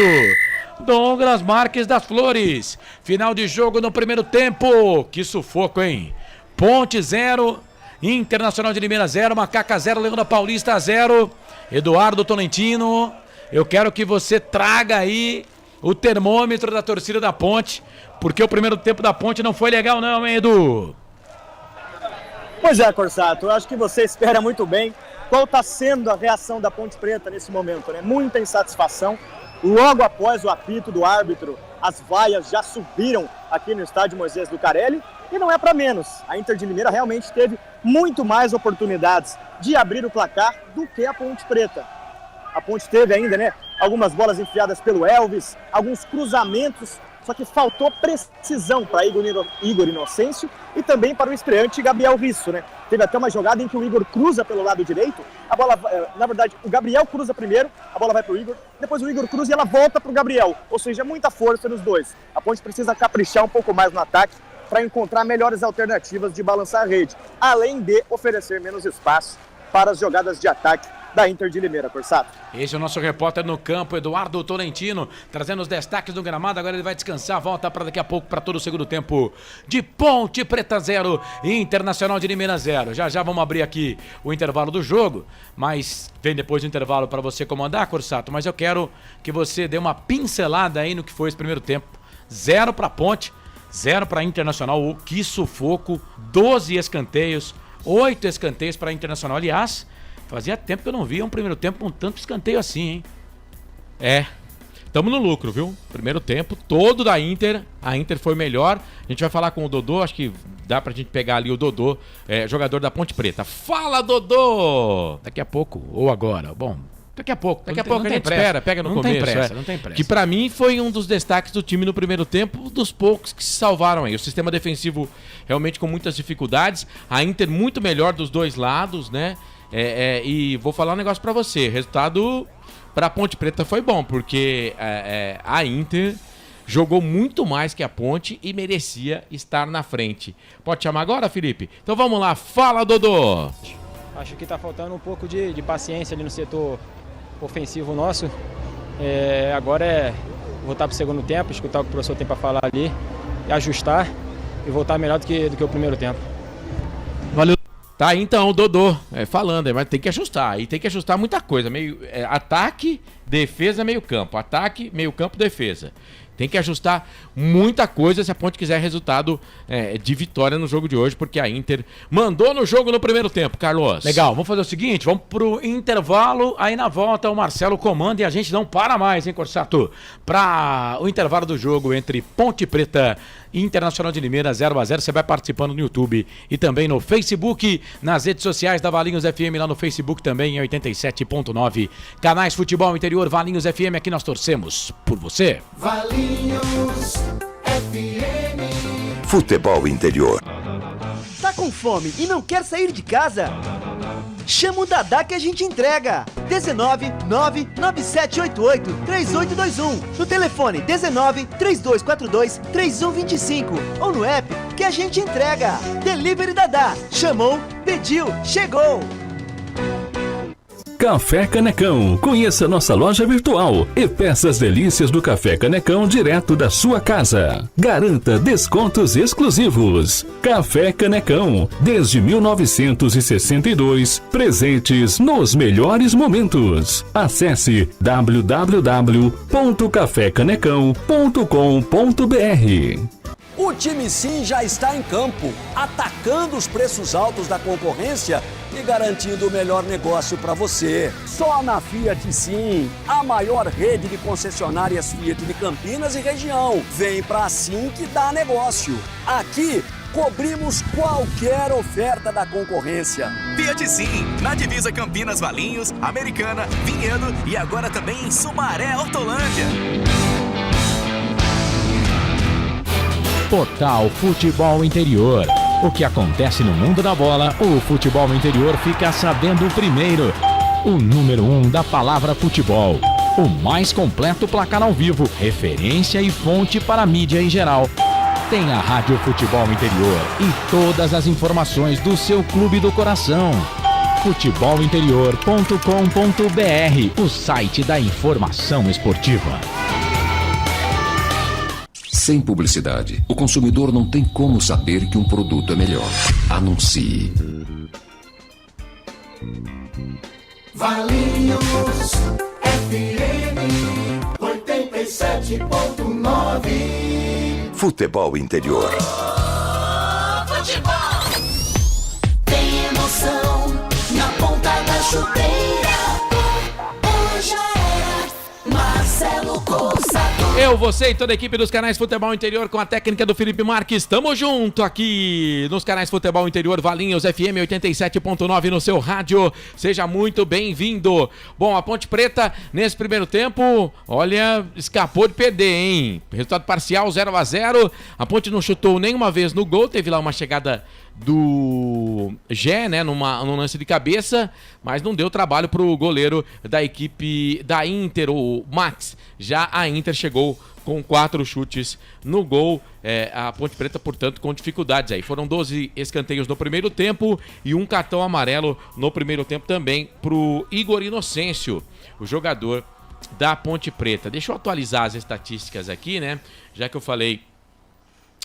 S4: Douglas Marques das Flores. Final de jogo no primeiro tempo. Que sufoco, hein? Ponte 0. Internacional de Limeira 0. Macaca 0. Leandro Paulista 0. Eduardo Tolentino. Eu quero que você traga aí o termômetro da torcida da Ponte, porque o primeiro tempo da Ponte não foi legal não, hein, Edu?
S5: Pois é, Corsato, eu acho que você espera muito bem qual está sendo a reação da Ponte Preta nesse momento, né? Muita insatisfação. Logo após o apito do árbitro, as vaias já subiram aqui no estádio Moisés Lucarelli e não é para menos. A Inter de Limeira realmente teve muito mais oportunidades de abrir o placar do que a Ponte Preta. A Ponte teve ainda, né, algumas bolas enfiadas pelo Elvis, alguns cruzamentos, só que faltou precisão para Igor Inocêncio e também para o estreante Gabriel Risso, né? Teve até uma jogada em que o Igor cruza pelo lado direito, a bola, na verdade, o Gabriel cruza primeiro, a bola vai para o Igor, depois o Igor cruza e ela volta para o Gabriel, ou seja, muita força nos dois. A Ponte precisa caprichar um pouco mais no ataque para encontrar melhores alternativas de balançar a rede, além de oferecer menos espaço para as jogadas de ataque da Inter de Limeira, Corsato.
S4: Esse é o nosso repórter no campo, Eduardo Tolentino, trazendo os destaques do gramado. Agora ele vai descansar, volta para daqui a pouco para todo o segundo tempo de Ponte Preta 0 e Internacional de Limeira 0. Já vamos abrir aqui o intervalo do jogo, mas vem depois do intervalo para você comandar, Corsato, mas eu quero que você dê uma pincelada aí no que foi esse primeiro tempo. 0 para Ponte, 0 para Internacional, que sufoco, 12 escanteios, 8 escanteios para Internacional. Aliás, fazia tempo que eu não via um primeiro tempo com tanto escanteio assim, hein? Tamo no lucro, viu? Primeiro tempo todo da Inter, a Inter foi melhor. A gente vai falar com o Dodô, acho que dá pra gente pegar ali o Dodô, jogador da Ponte Preta. Fala, Dodô! Daqui a pouco, ou agora? Bom, daqui a pouco a gente espera, pega no começo.
S3: Não tem pressa. Que pra mim foi um dos destaques do time no primeiro tempo, dos poucos que se salvaram aí. O sistema defensivo realmente com muitas dificuldades, a Inter muito melhor dos dois lados, né? E vou falar um negócio pra você, resultado pra Ponte Preta foi bom, porque a Inter jogou muito mais que a Ponte e merecia estar na frente. Pode chamar agora, Felipe? Então vamos lá, fala, Dodô!
S20: Acho que tá faltando um pouco de paciência ali no setor ofensivo nosso. Agora é voltar pro segundo tempo, escutar o que o professor tem pra falar ali, e ajustar e voltar melhor do que o primeiro tempo.
S3: Valeu! Tá aí então o Dodô falando, mas tem que ajustar. E tem que ajustar muita coisa. Ataque, defesa, meio campo. Ataque, meio campo, defesa. Tem que ajustar muita coisa se a Ponte quiser resultado de vitória no jogo de hoje, porque a Inter mandou no jogo no primeiro tempo, Carlos.
S4: Legal, vamos fazer o seguinte, vamos pro intervalo, aí na volta o Marcelo comanda e a gente não para mais, hein, Corsato? Para o intervalo do jogo entre Ponte Preta e Internacional de Limeira 0-0, você vai participando no YouTube e também no Facebook, nas redes sociais da Valinhos FM, lá no Facebook também em 87.9. Canais Futebol Interior, Valinhos FM, aqui nós torcemos por você.
S1: Valinhos FM.
S11: Futebol Interior.
S7: Tá com fome e não quer sair de casa? Chama o Dadá que a gente entrega. 19 99788 3821. No telefone 19 3242 3125 ou no app que a gente entrega. Delivery Dadá. Chamou, pediu, chegou.
S8: Café Canecão. Conheça nossa loja virtual e peça as delícias do Café Canecão direto da sua casa. Garanta descontos exclusivos. Café Canecão, desde 1962, presentes nos melhores momentos. Acesse www.cafecanecão.com.br.
S9: O time Sim já está em campo, atacando os preços altos da concorrência e garantindo o melhor negócio para você. Só na Fiat Sim, a maior rede de concessionárias Fiat de Campinas e região. Vem pra Sim que dá negócio. Aqui, cobrimos qualquer oferta da concorrência.
S6: Fiat Sim, na divisa Campinas, Valinhos, Americana, Vinhedo e agora também em Sumaré, Hortolândia.
S2: Total Futebol Interior. O que acontece no mundo da bola, o futebol interior fica sabendo primeiro. O número 1 da palavra futebol. O mais completo placar ao vivo, referência e fonte para a mídia em geral. Tem a Rádio Futebol Interior e todas as informações do seu clube do coração. futebolinterior.com.br, o site da informação esportiva.
S10: Sem publicidade, o consumidor não tem como saber que um produto é melhor. Anuncie.
S1: Valinhos FM 87.
S11: 97.9. Futebol Interior.
S1: Futebol tem emoção na ponta da chuteira. Hoje era Marcelo Coçador.
S3: Eu, você e toda a equipe dos canais Futebol Interior com a técnica do Felipe Marques. Tamo junto aqui nos canais Futebol Interior, Valinhos FM 87.9 no seu rádio. Seja muito bem-vindo. Bom, a Ponte Preta nesse primeiro tempo, olha, escapou de perder, hein? Resultado parcial 0-0. A Ponte não chutou nenhuma vez no gol, teve lá uma chegada do Gé, né, num lance de cabeça, mas não deu trabalho pro goleiro da equipe da Inter, o Max. Já a Inter chegou com 4 chutes no gol, a Ponte Preta, portanto, com dificuldades aí. Foram 12 escanteios no primeiro tempo e um cartão amarelo no primeiro tempo também pro Igor Inocêncio, o jogador da Ponte Preta. Deixa eu atualizar as estatísticas aqui, né, já que eu falei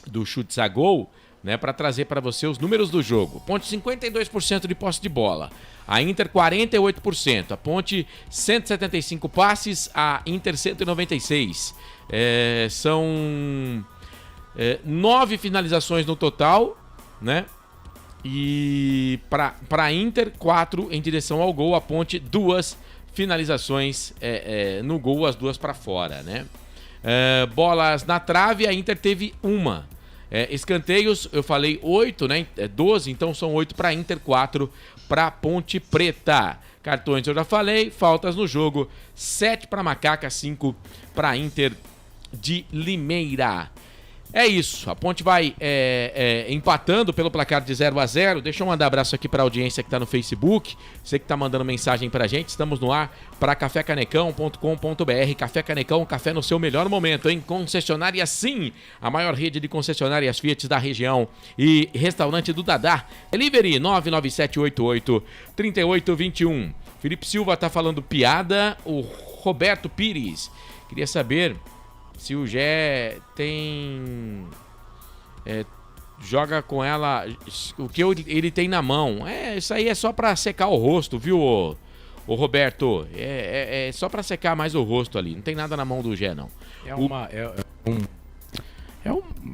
S3: do chutes a gol, né, para trazer para você os números do jogo. Ponte 52% de posse de bola, a Inter 48%, a Ponte 175 passes, a Inter 196. São 9 finalizações no total, né? E para a Inter 4 em direção ao gol, a Ponte 2 finalizações no gol, as 2 para fora, né? Bolas na trave, a Inter teve uma. Escanteios, eu falei 8, né? 12, então são 8 para Inter, 4 para Ponte Preta. Cartões eu já falei, faltas no jogo, 7 para Macaca, 5 para Inter de Limeira. É isso, a Ponte vai empatando pelo placar de 0-0. Deixa eu mandar abraço aqui para a audiência que está no Facebook. Você que está mandando mensagem para a gente. Estamos no ar para cafécanecão.com.br. Café Canecão, café no seu melhor momento, hein? Concessionária Sim, a maior rede de concessionárias Fiat da região. E restaurante do Dadá. Delivery 99788-3821. Felipe Silva está falando piada. O Roberto Pires queria saber se o Gé tem... joga com ela o que ele tem na mão. Isso aí é só pra secar o rosto, viu, ô Roberto? É só pra secar mais o rosto ali. Não tem nada na mão do Gé, não.
S4: É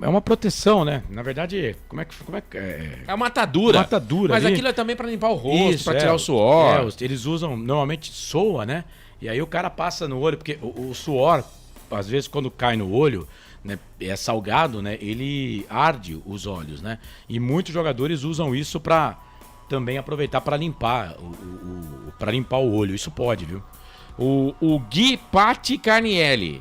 S4: uma proteção, né? Na verdade, como é que
S3: é uma atadura. Mas
S4: ali.
S3: Aquilo é também pra limpar o rosto, pra tirar o suor.
S4: Eles usam, normalmente soa, né? E aí o cara passa no olho, porque o suor, às vezes quando cai no olho, né, é salgado, né? Ele arde os olhos, né? E muitos jogadores usam isso pra também aproveitar pra limpar para limpar o olho. Isso pode, viu?
S3: O Gui Patti Carnielli.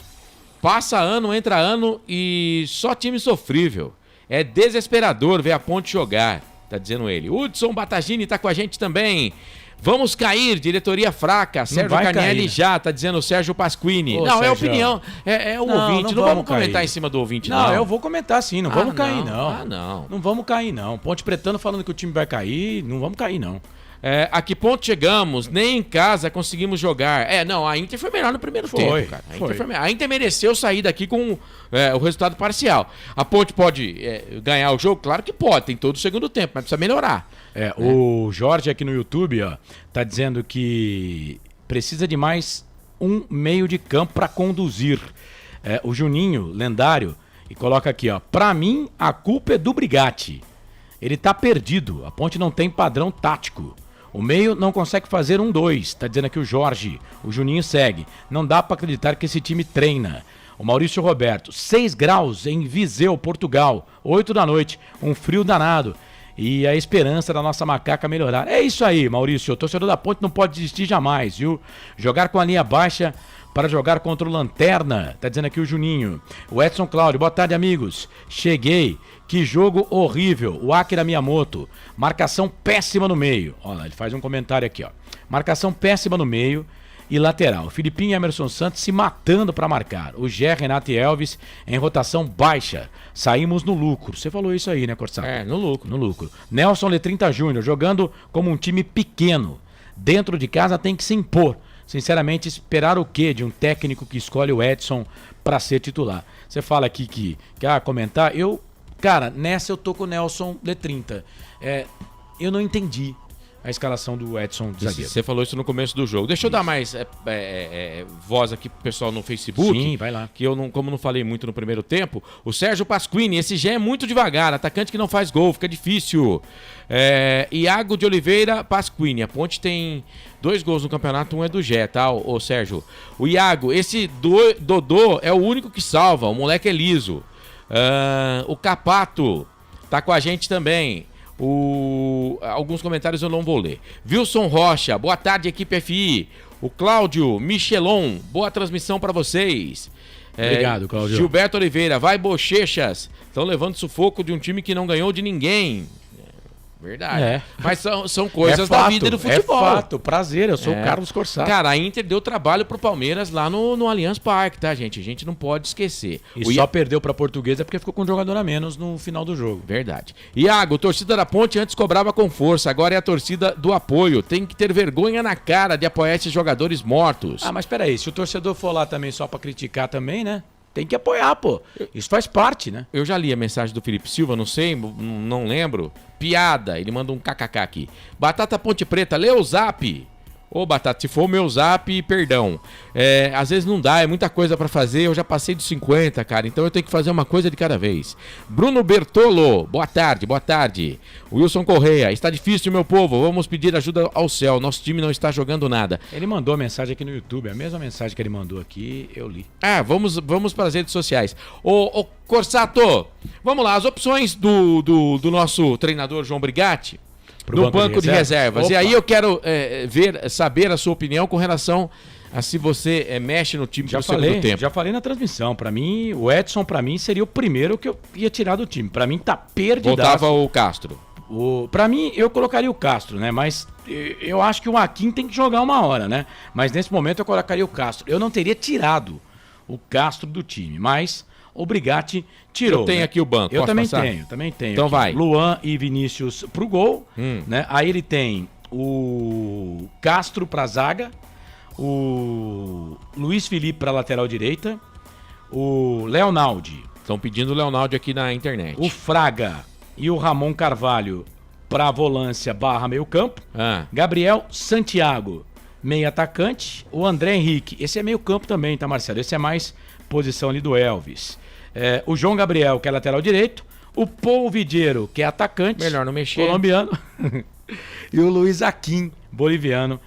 S3: Passa ano, entra ano e só time sofrível. É desesperador ver a Ponte jogar, tá dizendo ele. Hudson Batagini tá com a gente também. Vamos cair, diretoria fraca. Sérgio Carnielli já, tá dizendo o Sérgio Pasquini. Não, Sérgio. É opinião, é o ouvinte. Não vamos comentar em cima do ouvinte, não.
S4: Não, eu vou comentar sim, não vamos cair, não.
S3: Não.
S4: Não vamos cair, não. Ponte Pretano falando que o time vai cair, não vamos cair, não.
S3: A que ponto chegamos? Nem em casa conseguimos jogar. A Inter foi melhor no primeiro tempo, cara. A Inter mereceu sair daqui com o resultado parcial. A Ponte pode ganhar o jogo? Claro que pode, tem todo o segundo tempo, mas precisa melhorar.
S4: O Jorge aqui no YouTube, ó, tá dizendo que precisa de mais um meio de campo para conduzir. O Juninho, lendário, e coloca aqui, ó, pra mim a culpa é do Brigatti. Ele tá perdido, a Ponte não tem padrão tático. O meio não consegue fazer 1-2, tá dizendo aqui o Jorge. O Juninho segue. Não dá para acreditar que esse time treina. O Maurício Roberto, 6 graus em Viseu, Portugal, 8 da noite, um frio danado. E a esperança da nossa macaca melhorar. É isso aí, Maurício. O torcedor da Ponte não pode desistir jamais, viu? Jogar com a linha baixa para jogar contra o Lanterna, tá dizendo aqui o Juninho. O Edson Cláudio, boa tarde, amigos. Cheguei. Que jogo horrível, o Akira Miyamoto, marcação péssima no meio. Olha lá, ele faz um comentário aqui, ó. Marcação péssima no meio e lateral. Filipinho e Emerson Santos se matando para marcar. O Gé, Renato e Elvis em rotação baixa. Saímos no lucro. Você falou isso aí, né, Corsato?
S3: No lucro.
S4: No lucro. Nelson Letrinta Júnior, jogando como um time pequeno. Dentro de casa tem que se impor. Sinceramente, esperar o quê de um técnico que escolhe o Edson para ser titular? Você fala aqui que quer comentar? Cara, nessa eu tô com o Nelson Letrinta. Eu não entendi. a escalação do Edson de zagueiro.
S3: Você falou isso no começo do jogo. Deixa eu dar mais voz aqui pro pessoal no Facebook.
S4: Sim, vai lá.
S3: Que eu, como não falei muito no primeiro tempo, o Sérgio Pasquini, esse Gé é muito devagar, atacante que não faz gol, fica difícil. Iago de Oliveira Pasquini, a Ponte tem 2 gols no campeonato, um é do Gé, tá, ô Sérgio? O Iago, esse Dodô é o único que salva, o moleque é liso. O Capato tá com a gente também. Alguns comentários eu não vou ler. Wilson Rocha, boa tarde, equipe FI. O Cláudio Michelon, boa transmissão para vocês.
S4: Obrigado, Cláudio.
S3: Gilberto Oliveira, vai bochechas. Estão levando sufoco de um time que não ganhou de ninguém. Verdade. Mas são coisas da vida do futebol.
S4: É fato, prazer, eu sou o Carlos Corsato.
S3: Cara, a Inter deu trabalho pro Palmeiras lá no Allianz Parque, tá, gente? A gente não pode esquecer.
S4: E só perdeu pra Portuguesa porque ficou com um jogador a menos no final do jogo.
S3: Verdade. Iago, torcida da Ponte antes cobrava com força, agora é a torcida do apoio. Tem que ter vergonha na cara de apoiar esses jogadores mortos.
S4: Ah, mas peraí, se o torcedor for lá também só pra criticar também, né? Tem que apoiar, pô. Isso faz parte, né?
S3: Eu já li a mensagem do Felipe Silva, não sei, não lembro. Piada, ele manda um kkk aqui. Batata Ponte Preta, lê o zap. Ô, Batata, se for o meu zap, perdão. Às vezes não dá, é muita coisa pra fazer. Eu já passei dos 50, cara, então eu tenho que fazer uma coisa de cada vez. Bruno Bertolo, boa tarde, boa tarde. Wilson Correia, está difícil, meu povo. Vamos pedir ajuda ao céu. Nosso time não está jogando nada.
S4: Ele mandou a mensagem aqui no YouTube, a mesma mensagem que ele mandou aqui, eu li.
S3: Vamos para as redes sociais. Ô Corsato, vamos lá, as opções do nosso treinador João Brigatti. No banco de reservas. E aí eu quero saber a sua opinião com relação a se você mexe no time pro segundo tempo.
S4: Já falei na transmissão. Pra mim, o Edson, pra mim, seria o primeiro que eu ia tirar do time. Pra mim, tá perdidaço.
S3: Voltava o Castro.
S4: Pra mim, eu colocaria o Castro, né? Mas eu acho que o Akin tem que jogar uma hora, né? Mas nesse momento eu colocaria o Castro. Eu não teria tirado o Castro do time, mas o Brigatti tirou.
S3: Eu tenho aqui o banco.
S4: Eu também tenho.
S3: Então
S4: aqui.
S3: vai.
S4: Luan e Vinícius pro gol, né? Aí ele tem o Castro pra zaga, o Luiz Felipe pra lateral direita, o Leonaldi.
S3: Estão pedindo o Leonaldi aqui na internet.
S4: O Fraga e o Ramon Carvalho pra volância / meio campo. Gabriel Santiago, meio atacante. O André Henrique, esse é meio campo também, tá, Marcelo? Esse é mais posição ali do Elvis. O João Gabriel, que é lateral direito. O Paul Vidiero, que é atacante.
S3: Melhor não mexer.
S4: Colombiano. E o Luiz Akin, boliviano.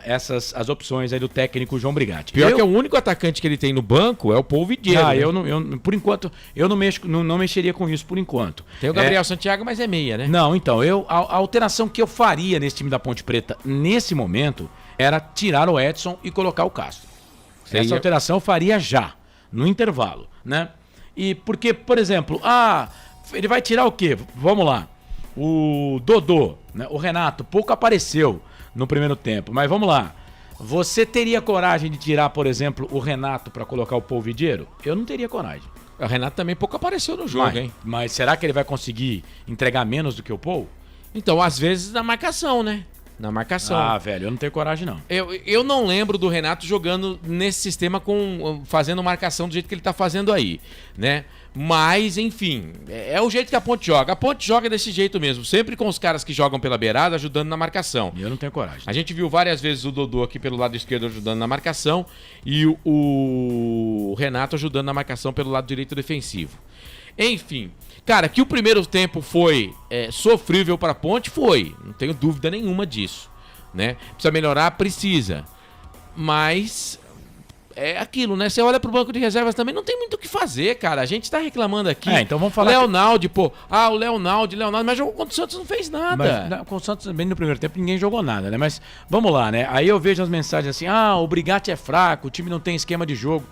S4: Essas as opções aí do técnico João Brigatti.
S3: Pior que o único atacante que ele tem no banco é o Paul Vidiero.
S4: Né? Por enquanto, eu não mexeria com isso por enquanto.
S3: Tem o Gabriel Santiago, mas é meia, né?
S4: Não, então, a alteração que eu faria nesse time da Ponte Preta, nesse momento, era tirar o Edson e colocar o Castro. Essa alteração eu faria já, no intervalo, né? E porque, por exemplo, ele vai tirar o quê? Vamos lá. O Dodô, né? O Renato, pouco apareceu no primeiro tempo, mas vamos lá. Você teria coragem de tirar, por exemplo, o Renato para colocar o Paul Vidiero? Eu não teria coragem.
S3: O Renato também pouco apareceu no jogo, hein?
S4: Mas será que ele vai conseguir entregar menos do que o Paul?
S3: Então, às vezes na marcação, né? Na marcação.
S4: Velho, eu não tenho coragem, não.
S3: Eu não lembro do Renato jogando nesse sistema fazendo marcação do jeito que ele tá fazendo aí, né? Mas, enfim, é o jeito que a Ponte joga. A Ponte joga desse jeito mesmo, sempre com os caras que jogam pela beirada ajudando na marcação.
S4: Eu não tenho coragem.
S3: A gente viu várias vezes o Dodô aqui pelo lado esquerdo ajudando na marcação e o Renato ajudando na marcação pelo lado direito defensivo. Enfim, cara, que o primeiro tempo foi sofrível para a Ponte, foi. Não tenho dúvida nenhuma disso, né? Precisa melhorar, precisa. Mas é aquilo, né? Você olha pro banco de reservas também, não tem muito o que fazer, cara. A gente tá reclamando aqui.
S4: Então vamos falar.
S3: Leonaldi, o Leonaldi, mas jogou contra o Santos, não fez nada.
S4: Mas, com o Santos também no primeiro tempo ninguém jogou nada, né? Mas vamos lá, né? Aí eu vejo as mensagens assim, o Brigatti é fraco, o time não tem esquema de jogo.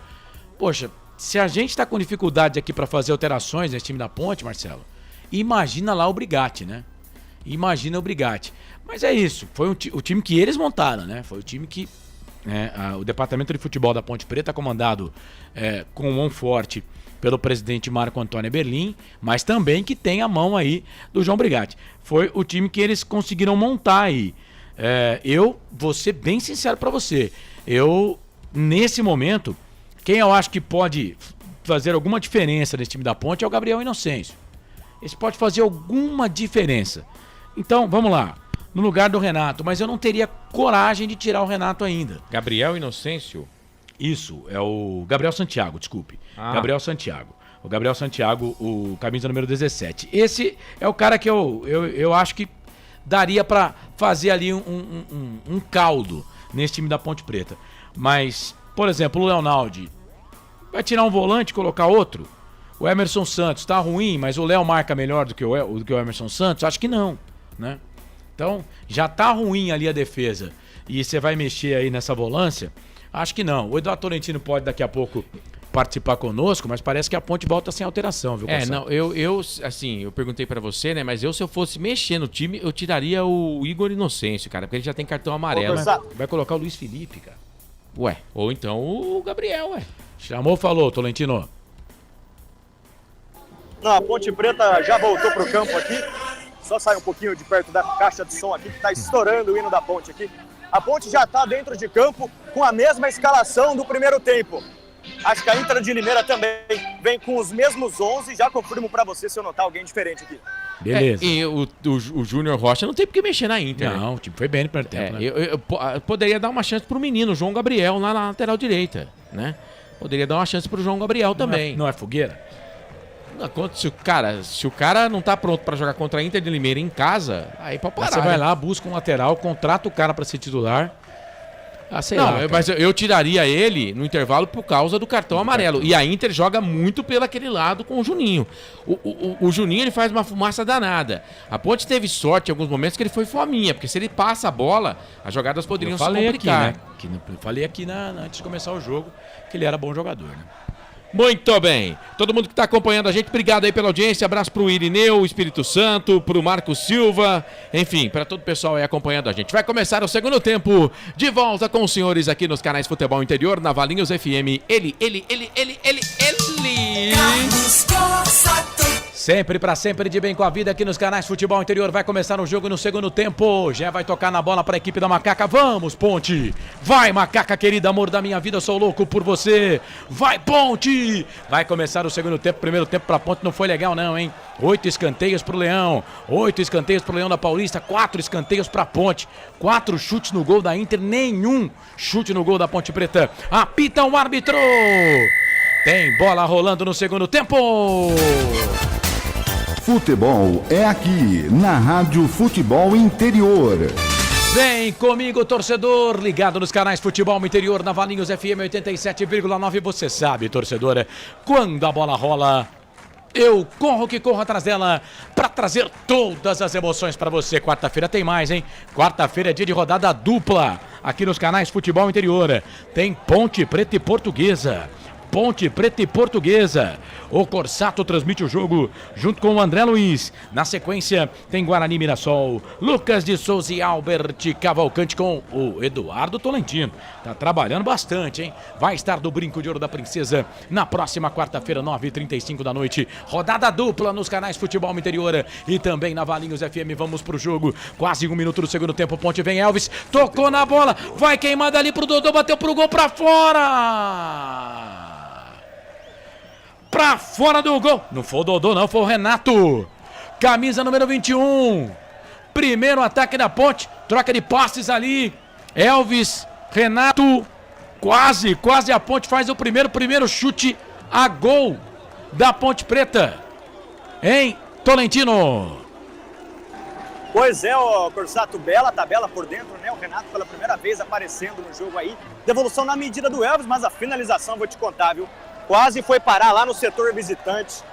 S4: Poxa, se a gente tá com dificuldade aqui para fazer alterações nesse time da Ponte, Marcelo, imagina lá o Brigatti, né? Imagina o Brigatti. Mas é isso, foi o time que eles montaram, né? Foi o time que o departamento de futebol da Ponte Preta, comandado com mão forte pelo presidente Marco Antônio Berlim, mas também que tem a mão aí do João Brigatti. Foi o time que eles conseguiram montar aí. Eu vou ser bem sincero para você. Nesse momento, quem eu acho que pode fazer alguma diferença nesse time da Ponte é o Gabriel Inocêncio. Esse pode fazer alguma diferença. Então, vamos lá. no lugar do Renato, mas eu não teria coragem de tirar o Renato ainda.
S3: Gabriel Inocêncio?
S4: Isso, é o Gabriel Santiago, desculpe. Gabriel Santiago. O Gabriel Santiago, o camisa número 17. Esse é o cara que eu acho que daria pra fazer ali um caldo nesse time da Ponte Preta. Mas, por exemplo, o Leonaldi vai tirar um volante e colocar outro? O Emerson Santos tá ruim, mas o Léo marca melhor do que o Emerson Santos? Acho que não, né? Então, já tá ruim ali a defesa e você vai mexer aí nessa volância? Acho que não. O Eduardo Tolentino pode daqui a pouco participar conosco, mas parece que a Ponte volta sem alteração, viu, Gonçalo?
S3: Não, eu perguntei pra você, né, mas se eu fosse mexer no time, eu tiraria o Igor Inocêncio, cara, porque ele já tem cartão amarelo.
S4: Vai colocar o Luiz Felipe, cara.
S3: Ué, ou então o Gabriel, ué.
S4: Chamou, falou, Tolentino.
S5: Não, a Ponte Preta já voltou pro campo aqui. Só sai um pouquinho de perto da caixa de som aqui, que tá estourando o hino da Ponte aqui. A Ponte já tá dentro de campo com a mesma escalação do primeiro tempo. Acho que a Inter de Limeira também vem com os mesmos 11. Já confirmo pra você se eu notar alguém diferente aqui.
S4: Beleza.
S3: E o Júnior Rocha não tem por que mexer na Inter.
S4: Não, o time foi bem no primeiro tempo, né?
S3: Eu poderia dar uma chance pro menino, João Gabriel, lá na lateral direita, né? Poderia dar uma chance pro João Gabriel também.
S4: Não é fogueira?
S3: Se o cara não tá pronto pra jogar contra a Inter de Limeira em casa, aí pode parar.
S4: Você vai lá, busca um lateral, contrata o cara pra ser titular.
S3: Mas eu tiraria ele no intervalo por causa do cartão amarelo. E a Inter joga muito pelo aquele lado com o Juninho. O Juninho, ele faz uma fumaça danada. A Ponte teve sorte em alguns momentos que ele foi fominha, porque se ele passa a bola, as jogadas poderiam se complicar.
S4: Aqui, né? Eu falei aqui antes de começar o jogo que ele era bom jogador, né?
S3: Muito bem. Todo mundo que está acompanhando a gente, obrigado aí pela audiência. Abraço pro Irineu, Espírito Santo, pro Marco Silva, enfim, para todo o pessoal aí acompanhando a gente. Vai começar o segundo tempo, de volta com os senhores aqui nos canais Futebol Interior, na Valinhos FM. Ele.
S1: Carlos Costa.
S4: Sempre pra sempre de bem com a vida aqui nos canais Futebol Interior. Vai começar o jogo no segundo tempo. Já vai tocar na bola pra equipe da Macaca. Vamos, Ponte! Vai, Macaca querida, amor da minha vida, eu sou louco por você. Vai, Ponte! Vai começar o segundo tempo. Primeiro tempo pra Ponte não foi legal não, hein? 8 escanteios pro Leão. 8 escanteios pro Leão da Paulista. 4 escanteios pra Ponte. 4 chutes no gol da Inter. Nenhum chute no gol da Ponte Preta. Apita o árbitro! Tem bola rolando no segundo tempo!
S17: Futebol é aqui, na Rádio Futebol Interior.
S4: Vem comigo, torcedor, ligado nos canais Futebol Interior, na Valinhos FM 87,9. Você sabe, torcedora, quando a bola rola, eu corro que corro atrás dela para trazer todas as emoções para você. Quarta-feira tem mais, hein? Quarta-feira é dia de rodada dupla aqui nos canais Futebol Interior. Tem Ponte Preta e Portuguesa. Ponte Preta e Portuguesa. O Corsato transmite o jogo junto com o André Luiz. Na sequência tem Guarani Mirassol, Lucas de Souza e Albert Cavalcante com o Eduardo Tolentino. Tá trabalhando bastante, hein? Vai estar do Brinco de Ouro da Princesa na próxima quarta-feira, 9h35 da noite. Rodada dupla nos canais Futebol Interior e também na Valinhos FM. Vamos pro jogo. Quase 1 minuto do segundo tempo. Ponte vem Elvis. Tocou na bola. Vai queimada ali pro Dodô. Bateu pro gol pra fora. Pra fora do gol. Não foi o Dodô, não, foi o Renato. Camisa número 21. Primeiro ataque da Ponte. Troca de passes ali. Elvis, Renato. Quase a Ponte faz o primeiro chute a gol da Ponte Preta. Hein, Tolentino?
S5: Pois é, ó, Corsato, bela tabela por dentro, né? O Renato pela primeira vez aparecendo no jogo aí. Devolução na medida do Elvis, mas a finalização, vou te contar, viu? Quase foi parar lá no setor visitante,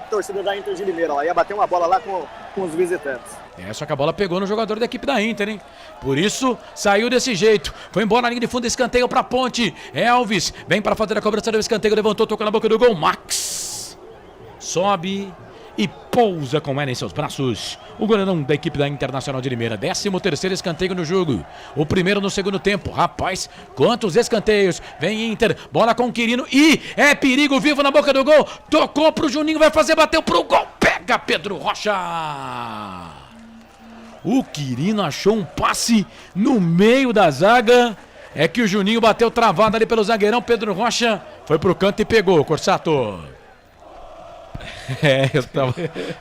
S5: torcida da Inter de Limeira. Ela ia bater uma bola lá com os visitantes.
S4: Só que a bola pegou no jogador da equipe da Inter, hein? Por isso, saiu desse jeito. Foi embora na linha de fundo, escanteio pra Ponte. Elvis vem para fazer a cobrança do escanteio, levantou, tocou na boca do gol. Max sobe e pousa com ela em seus braços. O goleirão da equipe da Internacional de Limeira. 13º escanteio no jogo. O primeiro no segundo tempo. Rapaz, quantos escanteios. Vem Inter, bola com o Quirino e é perigo vivo na boca do gol. Tocou pro Juninho, vai fazer, bateu pro gol. Pega Pedro Rocha. O Quirino achou um passe no meio da zaga. É que o Juninho bateu travado ali pelo zagueirão. Pedro Rocha foi pro canto e pegou, Corsato.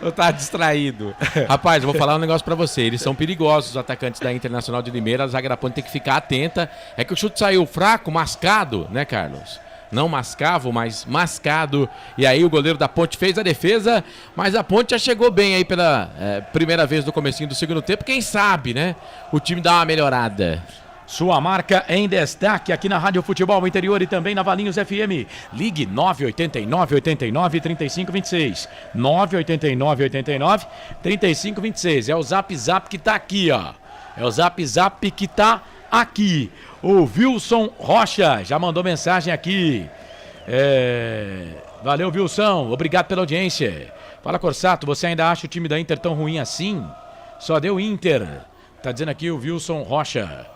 S3: Eu tava distraído. Rapaz, eu vou falar um negócio pra você. Eles são perigosos, os atacantes da Internacional de Limeira. A zaga da Ponte tem que ficar atenta. É que o chute saiu fraco, mascado, né, Carlos? Não mascavo, mas mascado. E aí o goleiro da Ponte fez a defesa, mas a Ponte já chegou bem aí pela primeira vez no comecinho do segundo tempo. Quem sabe, né? O time dá uma melhorada.
S4: Sua marca em destaque aqui na Rádio Futebol Interior e também na Valinhos FM. Ligue 989-89-3526. 989-89-3526. É o Zap Zap que tá aqui, ó. É o Zap Zap que tá aqui. O Wilson Rocha já mandou mensagem aqui. Valeu, Wilson. Obrigado pela audiência. Fala, Corsato, você ainda acha o time da Inter tão ruim assim? Só deu Inter. Tá dizendo aqui o Wilson Rocha.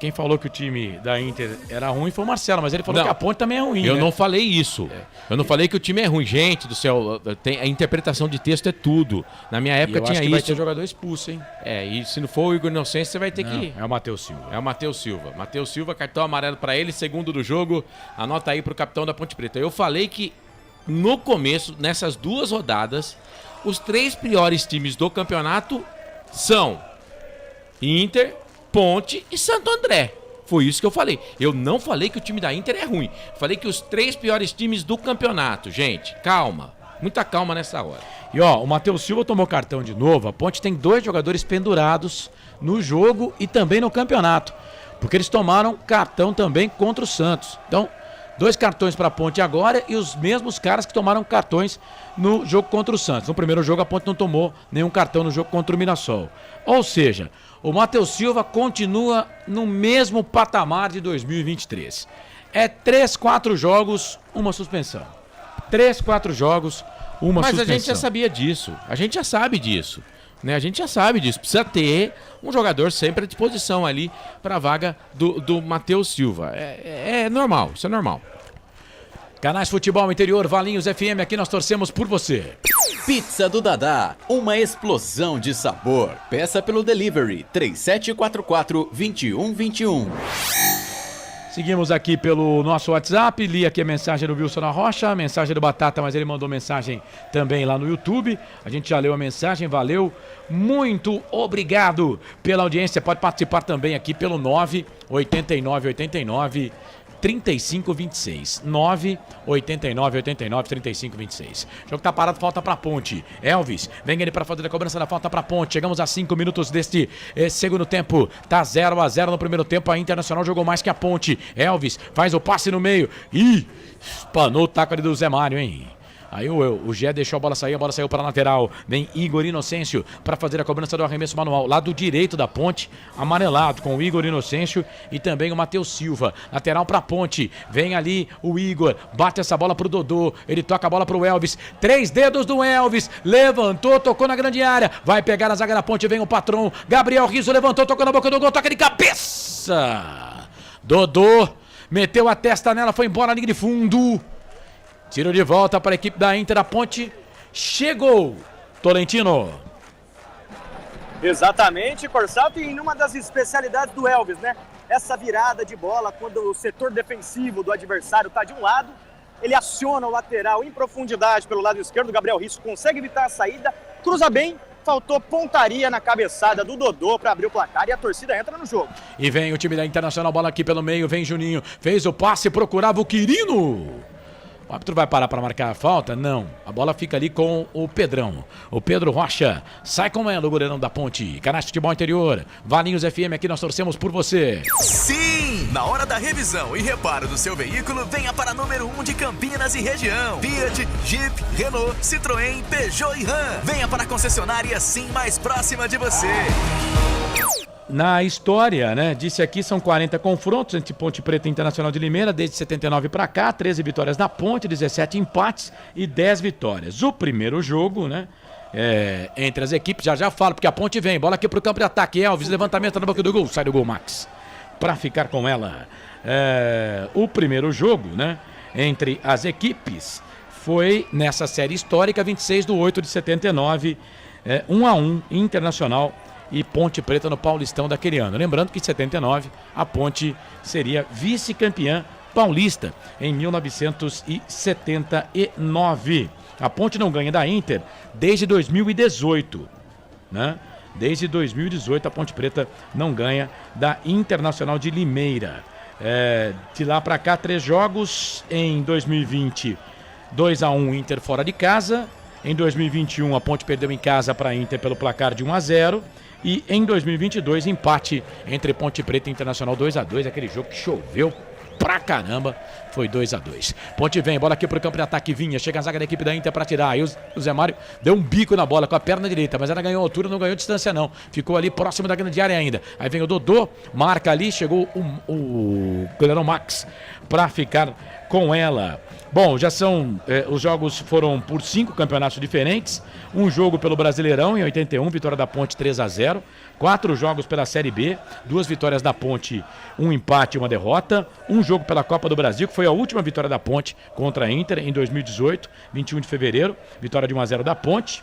S4: Quem falou que o time da Inter era ruim foi o Marcelo, mas ele falou que a Ponte também é ruim.
S3: Eu
S4: né?
S3: não falei isso. Eu não falei que o time é ruim. Gente do céu, a interpretação de texto é tudo. Na minha época tinha isso.
S4: Vai ter jogador expulso, hein?
S3: E se não for o Igor Inocêncio, você vai ter que ir.
S4: É o Matheus Silva.
S3: É o Matheus Silva. Matheus Silva, cartão amarelo pra ele, segundo do jogo. Anota aí pro capitão da Ponte Preta. Eu falei que no começo, nessas duas rodadas, os 3 piores times do campeonato são Inter, Ponte e Santo André. Foi isso que eu falei. Eu não falei que o time da Inter é ruim. Falei que os 3 piores times do campeonato. Gente, calma. Muita calma nessa hora.
S4: E ó, o Matheus Silva tomou cartão de novo. A Ponte tem 2 jogadores pendurados no jogo e também no campeonato. Porque eles tomaram cartão também contra o Santos. Então, 2 cartões para a Ponte agora e os mesmos caras que tomaram cartões no jogo contra o Santos. No primeiro jogo a Ponte não tomou nenhum cartão no jogo contra o Mirassol. Ou seja, o Matheus Silva continua no mesmo patamar de 2023. 3, 4 jogos, uma suspensão. 3, 4 jogos, uma suspensão.
S3: Mas a gente já sabia disso. A gente já sabe disso. Né? A gente já sabe disso. Precisa ter um jogador sempre à disposição ali para a vaga do Matheus Silva. É normal, isso é normal.
S4: Canais Futebol Interior, Valinhos FM, aqui nós torcemos por você.
S16: Pizza do Dadá, uma explosão de sabor. Peça pelo delivery 3744-2121.
S4: Seguimos aqui pelo nosso WhatsApp, li aqui a mensagem do Wilson Rocha, a mensagem do Batata, mas ele mandou mensagem também lá no YouTube. A gente já leu a mensagem, valeu, muito obrigado pela audiência. Pode participar também aqui pelo 98989 3526. 98989 3526. O jogo tá parado, falta pra Ponte. Elvis, vem ele pra fazer a cobrança da falta pra Ponte. Chegamos a 5 minutos deste segundo tempo. Tá 0-0 no primeiro tempo. A Internacional jogou mais que a Ponte. Elvis faz o passe no meio. Ih, espanou o taco ali do Zé Mário, hein? Aí o Gé deixou a bola saiu para a lateral. Vem Igor Inocêncio para fazer a cobrança do arremesso manual. Lado direito da Ponte, amarelado com o Igor Inocêncio e também o Matheus Silva. Lateral para a Ponte. Vem ali o Igor, bate essa bola pro Dodô. Ele toca a bola pro Elvis. 3 dedos do Elvis. Levantou, tocou na grande área. Vai pegar a zaga da Ponte, vem o patrão. Gabriel Rizzo levantou, tocou na boca do gol, toca de cabeça. Dodô meteu a testa nela, foi embora na linha de fundo. Tiro de volta para a equipe da Inter, a Ponte chegou. Tolentino.
S5: Exatamente, Corsato, e numa das especialidades do Elvis, né? Essa virada de bola, quando o setor defensivo do adversário está de um lado, ele aciona o lateral em profundidade pelo lado esquerdo, o Gabriel Rizzo consegue evitar a saída, cruza bem, faltou pontaria na cabeçada do Dodô para abrir o placar e a torcida entra no jogo.
S4: E vem o time da Internacional, bola aqui pelo meio, vem Juninho, fez o passe, procurava o Quirino. O árbitro vai parar para marcar a falta? Não. A bola fica ali com o Pedrão. O Pedro Rocha sai com ela, o goleirão da Ponte. Canais Futebol Interior. Valinhos FM, aqui nós torcemos por você.
S6: Sim! Na hora da revisão e reparo do seu veículo, venha para a número 1 de Campinas e região. Fiat, Jeep, Renault, Citroën, Peugeot e Ram. Venha para a concessionária Sim mais próxima de você.
S4: Na história, né, disse aqui, são 40 confrontos entre Ponte Preta e Internacional de Limeira, desde 79 para cá, 13 vitórias da Ponte, 17 empates e 10 vitórias. O primeiro jogo, né, entre as equipes, já falo, porque a Ponte vem, bola aqui pro campo de ataque, Elvis, levantamento na boca do gol, sai do gol, Max, para ficar com ela. O primeiro jogo, né, entre as equipes foi nessa série histórica, 26/8/79, 1-1, Internacional e Ponte Preta no Paulistão daquele ano. Lembrando que em 79 a Ponte seria vice-campeã paulista em 1979. A Ponte não ganha da Inter desde 2018, né? Desde 2018 a Ponte Preta não ganha da Internacional de Limeira. De lá para cá, 3 jogos. Em 2020, 2-1 Inter fora de casa. Em 2021 a Ponte perdeu em casa para a Inter pelo placar de 1-0. E em 2022 empate entre Ponte Preta e Internacional 2-2. Aquele jogo que choveu pra caramba, foi 2-2. Ponte vem, bola aqui pro campo de ataque, Vinha, chega a zaga da equipe da Inter pra tirar, aí o Zé Mário deu um bico na bola com a perna direita, mas ela ganhou altura, não ganhou distância não, ficou ali próximo da grande área ainda, aí vem o Dodô, marca ali, chegou o goleirão Max pra ficar com ela. Bom, já são, os jogos foram por 5 campeonatos diferentes, um jogo pelo Brasileirão em 81, vitória da Ponte 3-0, 4 jogos pela Série B, 2 vitórias da Ponte, um empate e uma derrota, um jogo pela Copa do Brasil, que foi a última vitória da Ponte contra a Inter em 2018, 21 de fevereiro, vitória de 1-0 da Ponte.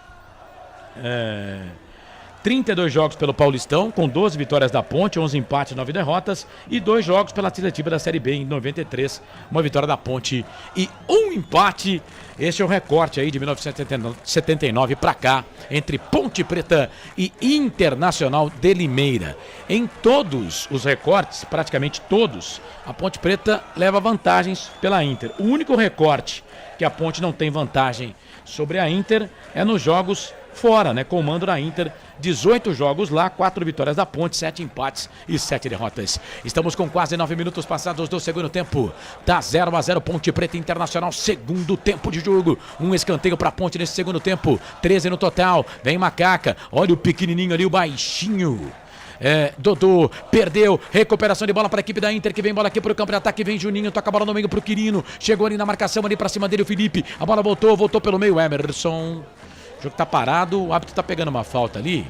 S4: 32 jogos pelo Paulistão, com 12 vitórias da Ponte, 11 empates e 9 derrotas, e 2 jogos pela seletiva da Série B em 93, uma vitória da Ponte e um empate. Este é o recorte aí de 1979 para cá, entre Ponte Preta e Internacional de Limeira. Em todos os recortes, praticamente todos, a Ponte Preta leva vantagens pela Inter. O único recorte que a Ponte não tem vantagem sobre a Inter é nos jogos fora, né? Comando da Inter, 18 jogos lá, 4 vitórias da Ponte, 7 empates e 7 derrotas. Estamos com quase 9 minutos passados do segundo tempo. Tá 0-0 Ponte Preta Internacional, segundo tempo de jogo. Um escanteio pra Ponte nesse segundo tempo, 13 no total. Vem Macaca, olha o pequenininho ali, o baixinho. Dodô, perdeu, recuperação de bola para a equipe da Inter, que vem bola aqui pro campo de ataque, vem Juninho, toca a bola no meio pro Quirino, chegou ali na marcação, ali pra cima dele o Felipe, a bola voltou pelo meio, Emerson. O jogo tá parado, o árbitro tá pegando uma falta ali,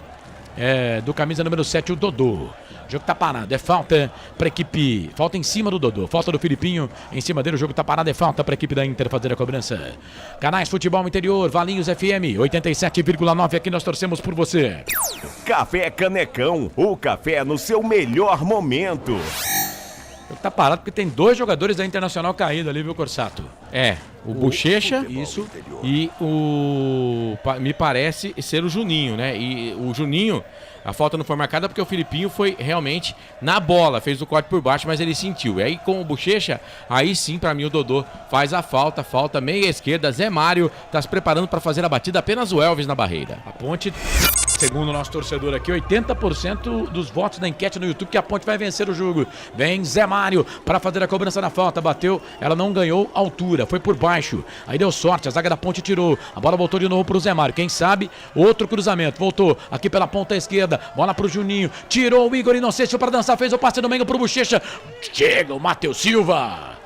S4: do camisa número 7, o Dodô. O jogo tá parado, é falta pra equipe, falta em cima do Dodô, falta do Filipinho, em cima dele, o jogo tá parado, é falta pra equipe da Inter fazer a cobrança. Canais Futebol Interior, Valinhos FM, 87,9, aqui nós torcemos por você.
S19: Café Canecão, o café no seu melhor momento.
S4: Tá parado porque tem 2 jogadores da Internacional caídos ali, viu, Corsato?
S3: O Bochecha, isso, e me parece ser o Juninho, né? E o Juninho, a falta não foi marcada porque o Filipinho foi realmente na bola, fez o corte por baixo, mas ele sentiu. E aí com o Bochecha, aí sim, pra mim o Dodô faz a falta meia esquerda, Zé Mário tá se preparando pra fazer a batida, apenas o Elvis na barreira.
S4: A Ponte, segundo o nosso torcedor aqui, 80% dos votos da enquete no YouTube que a Ponte vai vencer o jogo. Vem Zé Mário para fazer a cobrança na falta, bateu, ela não ganhou altura, foi por baixo, aí deu sorte, a zaga da Ponte tirou, a bola voltou de novo pro Zé Mário, quem sabe, outro cruzamento, voltou aqui pela ponta esquerda, bola pro Juninho, tirou o Igor Inocêncio para dançar, fez o passe no meio pro Bochecha, chega o Matheus Silva,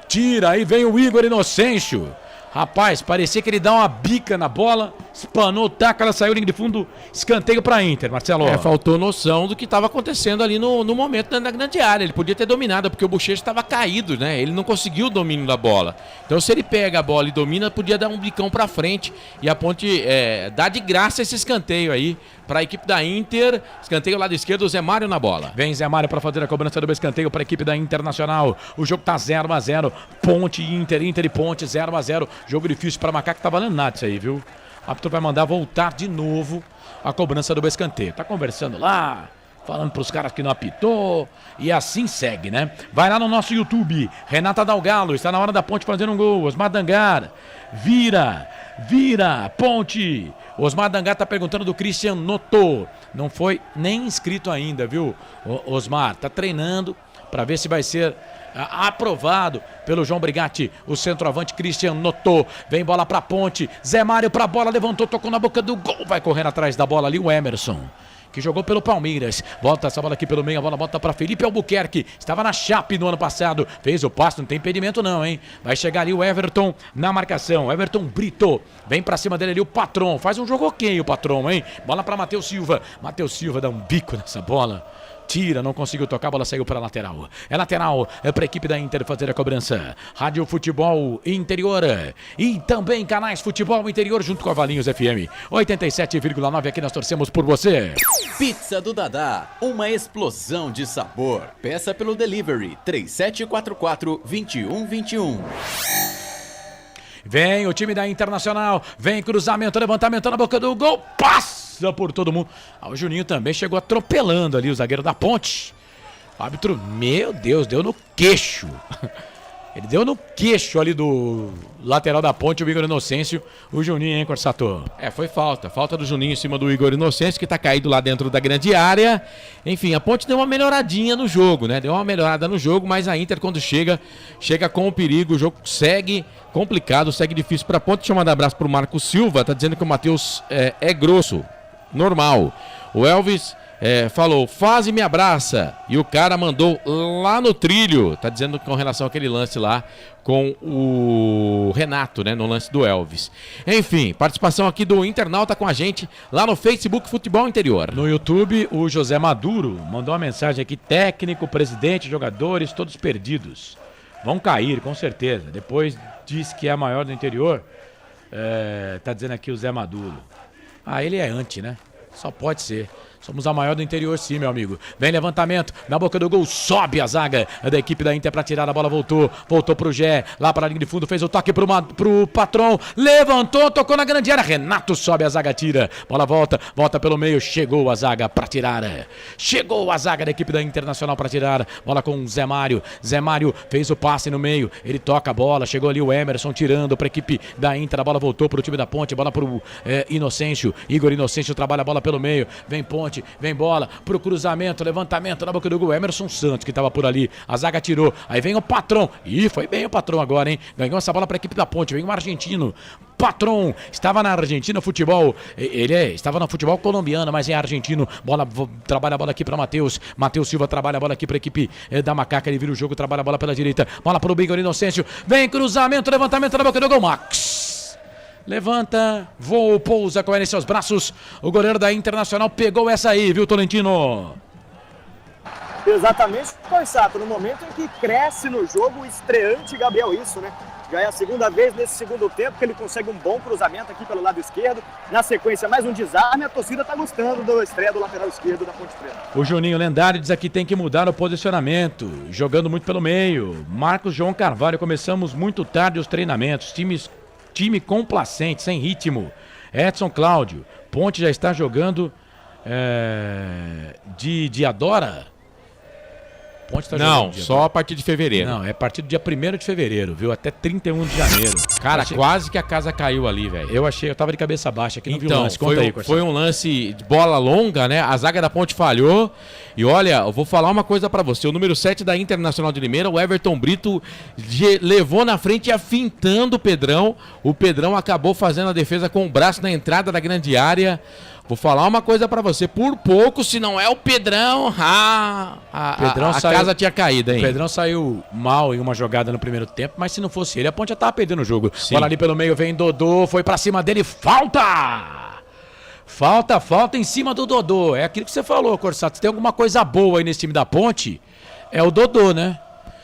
S4: tira, aí vem o Igor Inocêncio. Rapaz, parecia que ele dá uma bica na bola, espanou, taca, ela saiu linha de fundo, escanteio pra Inter, Marcelo.
S3: Faltou noção do que estava acontecendo ali no momento na grande área. Ele podia ter dominado, porque o Bochecha estava caído, né? Ele não conseguiu o domínio da bola. Então, se ele pega a bola e domina, podia dar um bicão pra frente. E a Ponte dá de graça esse escanteio aí para a equipe da Inter. Escanteio lado esquerdo, o Zé Mário na bola.
S4: Vem Zé Mário para fazer a cobrança do escanteio para a equipe da Internacional. O jogo tá 0-0. Ponte e Inter e Ponte 0-0. Jogo difícil para Macaco, tá valendo nada isso aí, viu? O árbitro vai mandar voltar de novo a cobrança do escanteio. Tá conversando lá, falando pros caras que não apitou, e assim segue, né? Vai lá no nosso YouTube, Renata Dalgalo, está na hora da Ponte fazer um gol. Osmar Dangar, vira, Ponte. Osmar Dangar tá perguntando do Christian Noto, não foi nem inscrito ainda, viu? Osmar, tá treinando para ver se vai ser aprovado pelo João Brigatti, o centroavante Christian Noto. Vem bola pra Ponte, Zé Mário pra bola, levantou, tocou na boca do gol, vai correndo atrás da bola ali o Emerson, que jogou pelo Palmeiras, volta essa bola aqui pelo meio, a bola volta para Felipe Albuquerque, estava na Chape no ano passado, fez o passe, não tem impedimento não, hein? Vai chegar ali o Everton na marcação, Everton Brito, vem pra cima dele ali o Patrão, faz um jogo ok o Patrão, hein? Bola pra Matheus Silva dá um bico nessa bola, tira, não conseguiu tocar, a bola saiu para a lateral. É lateral, para a equipe da Inter fazer a cobrança. Rádio Futebol Interior e também Canais Futebol Interior junto com a Valinhos FM 87,9, aqui nós torcemos por você.
S16: Pizza do Dadá, uma explosão de sabor. Peça pelo delivery 3744-2121.
S4: Vem o time da Internacional. Vem cruzamento, levantamento na boca do gol. Passa por todo mundo. O Juninho também chegou atropelando ali o zagueiro da Ponte. O árbitro, meu Deus, deu no queixo. Ele deu no queixo ali do lateral da Ponte, o Igor Inocêncio, o Juninho, hein, Corsato?
S3: Foi falta. Falta do Juninho em cima do Igor Inocêncio, que tá caído lá dentro da grande área. Enfim, a Ponte deu uma melhoradinha no jogo, né? Deu uma melhorada no jogo, mas a Inter, quando chega com o perigo. O jogo segue complicado, segue difícil pra Ponte. Deixa eu mandar um abraço pro Marco Silva, tá dizendo que o Matheus é grosso. Normal. O Elvis... falou, faz e me abraça. E o cara mandou lá no trilho. Tá dizendo com relação àquele lance lá com o Renato, né? No lance do Elvis. Enfim, participação aqui do internauta com a gente lá no Facebook Futebol Interior.
S4: No YouTube, o José Maduro mandou uma mensagem aqui. Técnico, presidente, jogadores, todos perdidos. Vão cair, com certeza. Depois diz que é a maior do interior. Tá dizendo aqui o Zé Maduro. Ele é anti, né? Só pode ser. Somos a maior do interior, sim, meu amigo. Vem levantamento, na boca do gol, sobe a zaga da equipe da Inter pra tirar a bola, voltou pro Gé, lá para a linha de fundo, fez o toque pro Patrão, levantou, tocou na grande área, Renato sobe a zaga, tira, bola volta pelo meio, chegou a zaga pra tirar, chegou a zaga da equipe da Internacional pra tirar, bola com o Zé Mário fez o passe no meio, ele toca a bola, chegou ali o Emerson tirando pra equipe da Inter, a bola voltou pro time da Ponte, bola pro Inocêncio, Igor Inocêncio trabalha a bola pelo meio, vem Ponte, vem bola pro cruzamento, levantamento na boca do gol, Emerson Santos que tava por ali, a zaga tirou, aí vem o Patrão, foi bem o Patrão agora, hein, ganhou essa bola pra equipe da Ponte, vem o argentino, Patrão, estava na Argentina futebol, estava no futebol colombiano, mas é argentino, trabalha a bola aqui pra Matheus Silva trabalha a bola aqui pra equipe da Macaca, ele vira o jogo, trabalha a bola pela direita, bola pro Igor Inocêncio, vem cruzamento, levantamento na boca do gol, Max levanta, voa, pousa com ele em seus braços. O goleiro da Internacional pegou essa aí, viu, Tolentino?
S5: Exatamente, Corsato, no momento em que cresce no jogo o estreante Gabriel Isso, né? Já é a segunda vez nesse segundo tempo que ele consegue um bom cruzamento aqui pelo lado esquerdo. Na sequência, mais um desarme. A torcida tá gostando da estreia do lateral esquerdo da Ponte Preta.
S4: O Juninho Lendário diz aqui tem que mudar o posicionamento, jogando muito pelo meio. Marcos João Carvalho, começamos muito tarde os treinamentos, time complacente, sem ritmo. Edson Cláudio, Ponte já está jogando de Adora? Ponte tá
S3: não, só a partir de fevereiro.
S4: Não, é a partir do dia 1º de fevereiro, viu? Até 31 de janeiro.
S3: Cara, quase que a casa caiu ali, velho.
S4: Eu tava de cabeça baixa aqui, não vi o lance.
S3: Conta aí, foi um lance de bola longa, né? A zaga da Ponte falhou. E olha, eu vou falar uma coisa pra você. O número 7 da Internacional de Limeira, o Everton Brito, levou na frente e afintando o Pedrão. O Pedrão acabou fazendo a defesa com o braço na entrada da grande área. Vou falar uma coisa pra você, por pouco, se não é o Pedrão, a casa tinha caído, hein?
S4: O Pedrão saiu mal em uma jogada no primeiro tempo, mas se não fosse ele, a Ponte já tava perdendo o jogo. Sim. Bola ali pelo meio, vem Dodô, foi pra cima dele, falta em cima do Dodô. É aquilo que você falou, Corsato, se tem alguma coisa boa aí nesse time da Ponte, é o Dodô, né?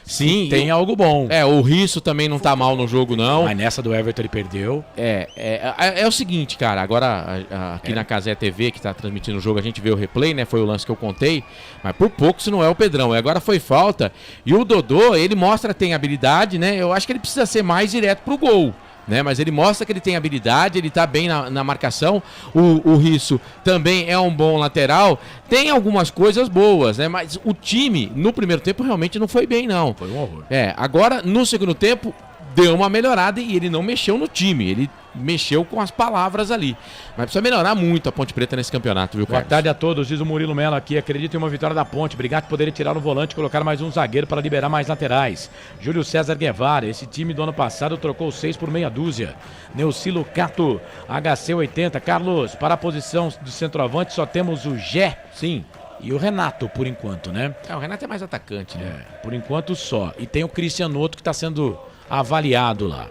S3: Sim,
S4: tem algo bom.
S3: O Risso também não tá mal no jogo, não.
S4: Mas nessa do Everton ele perdeu.
S3: É o seguinte, cara, agora aqui na Casé TV, que tá transmitindo o jogo, a gente vê o replay, né? Foi o lance que eu contei, mas por pouco se não é o Pedrão. Agora foi falta. E o Dodô, ele mostra que tem habilidade, né? Eu acho que ele precisa ser mais direto pro gol, né? Mas ele mostra que ele tem habilidade, ele tá bem na marcação. O Risso também é um bom lateral. Tem algumas coisas boas, né? Mas o time, no primeiro tempo, realmente não foi bem, não.
S4: Foi um horror.
S3: Agora, no segundo tempo, deu uma melhorada e ele não mexeu no time. Ele mexeu com as palavras ali. Mas precisa melhorar muito a Ponte Preta nesse campeonato, viu,
S4: Boa
S3: Carlos?
S4: tarde a todos, diz o Murilo Mello aqui. Acredito em uma vitória da Ponte. Obrigado por poderem tirar no volante e colocar mais um zagueiro para liberar mais laterais. Júlio César Guevara, esse time do ano passado trocou 6 por meia dúzia. Neucilo Cato, HC 80. Carlos, para a posição do centroavante só temos o Gé.
S3: Sim.
S4: E o Renato, por enquanto, né?
S3: O Renato é mais atacante, né?
S4: Por enquanto só. E tem o Cristianoto que está sendo avaliado lá.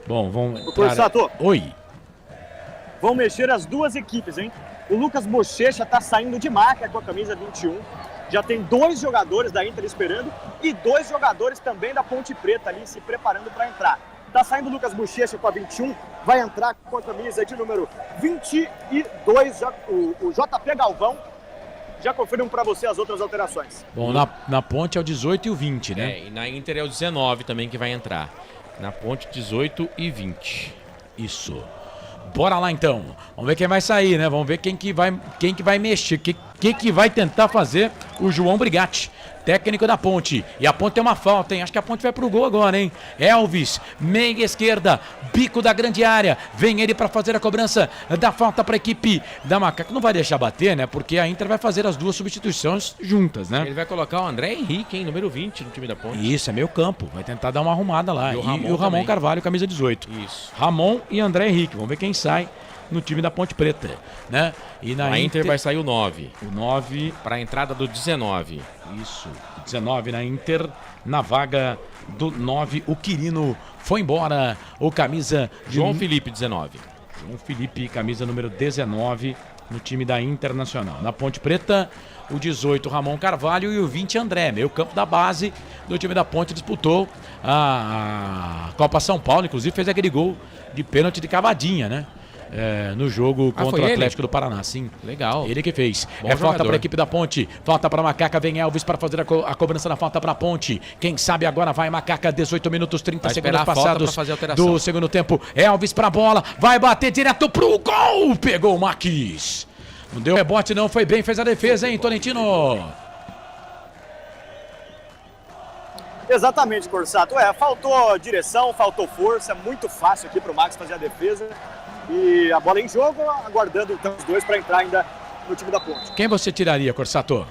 S4: Bom, vamos...
S5: Corsato.
S4: Oi.
S5: Vão mexer as duas equipes, hein? O Lucas Bochecha tá saindo de marca com a camisa 21. Já tem 2 jogadores da Inter esperando e 2 jogadores também da Ponte Preta ali se preparando para entrar. Tá saindo o Lucas Bochecha com a 21, vai entrar com a camisa de número 22, o JP Galvão. Já confirmo para você as outras alterações.
S4: Bom, na Ponte é o 18 e o 20, né?
S3: E na Inter é o 19 também que vai entrar. Na Ponte, 18 e 20.
S4: Isso. Bora lá então. Vamos ver quem vai sair, né? Vamos ver quem que vai mexer. Quem que vai tentar fazer o João Brigatti, técnico da Ponte. E a Ponte tem uma falta, hein? Acho que a Ponte vai pro gol agora, hein? Elvis, meia esquerda, bico da grande área. Vem ele para fazer a cobrança da falta para a equipe da Macaca. Não vai deixar bater, né? Porque a Inter vai fazer as duas substituições juntas, né?
S3: Ele vai colocar o André Henrique, hein? Número 20 no time da Ponte.
S4: Isso, é meio campo. Vai tentar dar uma arrumada lá. E o Ramon
S3: também.
S4: Carvalho, camisa 18.
S3: Isso.
S4: Ramon e André Henrique. Vamos ver quem sai no time da Ponte Preta, né? E na
S3: Inter vai sair o 9.
S4: O 9
S3: para a entrada do 19.
S4: Isso. 19 na Inter, na vaga do 9, o Quirino foi embora. O camisa de
S3: João Felipe, 19.
S4: João Felipe, camisa número 19 no time da Internacional. Na Ponte Preta, o 18, Ramon Carvalho, e o 20, André, meio campo da base do time da Ponte. Disputou a Copa São Paulo, inclusive fez aquele gol de pênalti de cavadinha, né? No jogo contra o Atlético do Paraná, sim.
S3: Legal.
S4: Ele que fez.
S3: Bom
S4: Falta
S3: jogador.
S4: para a equipe da Ponte. Falta para Macaca. Vem Elvis para fazer a cobrança da falta para a Ponte. Quem sabe agora vai Macaca. 18 minutos, 30
S3: Vai
S4: segundos
S3: esperar a falta
S4: passados
S3: pra fazer a alteração.
S4: do segundo tempo. Elvis para a bola. Vai bater direto pro gol. Pegou o Maquis. Não deu rebote, não. Foi bem. Fez a defesa, hein, Tolentino?
S5: Exatamente, Corsato. Faltou direção, faltou força. Muito fácil aqui pro Max fazer a defesa. E a bola em jogo, aguardando então os dois para entrar ainda no time da Ponte.
S4: Quem você tiraria, Corsato?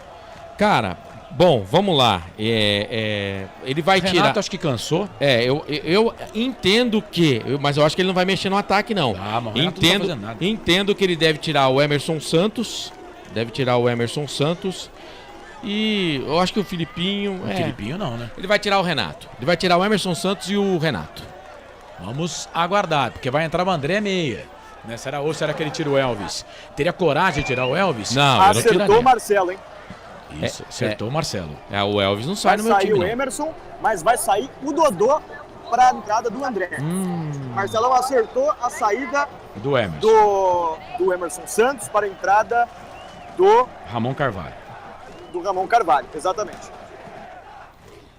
S3: Cara, bom, vamos lá. Ele vai
S4: Renato,
S3: tirar.
S4: acho que cansou.
S3: Eu entendo que, mas eu acho que ele não vai mexer no ataque, não.
S4: Mas o Renato não tá fazendo nada.
S3: Entendo que ele deve tirar o Emerson Santos. E eu acho que o Filipinho.
S4: O Filipinho não, né?
S3: Ele vai tirar o Renato. Ele vai tirar o Emerson Santos e o Renato.
S4: Vamos aguardar, porque vai entrar o André meia. Né? Será que ele tira o Elvis? Teria coragem de tirar o Elvis?
S3: Não,
S5: acertou o Marcelo, hein?
S4: Isso, acertou o Marcelo.
S3: O Elvis não sai
S5: Vai
S3: no meu time,
S5: sair o
S3: não.
S5: Emerson, mas vai sair o Dodô para a entrada do André. Marcelão acertou a saída
S4: do Emerson.
S5: Do Emerson Santos para a entrada do
S4: Ramon Carvalho.
S5: Do Ramon Carvalho, exatamente.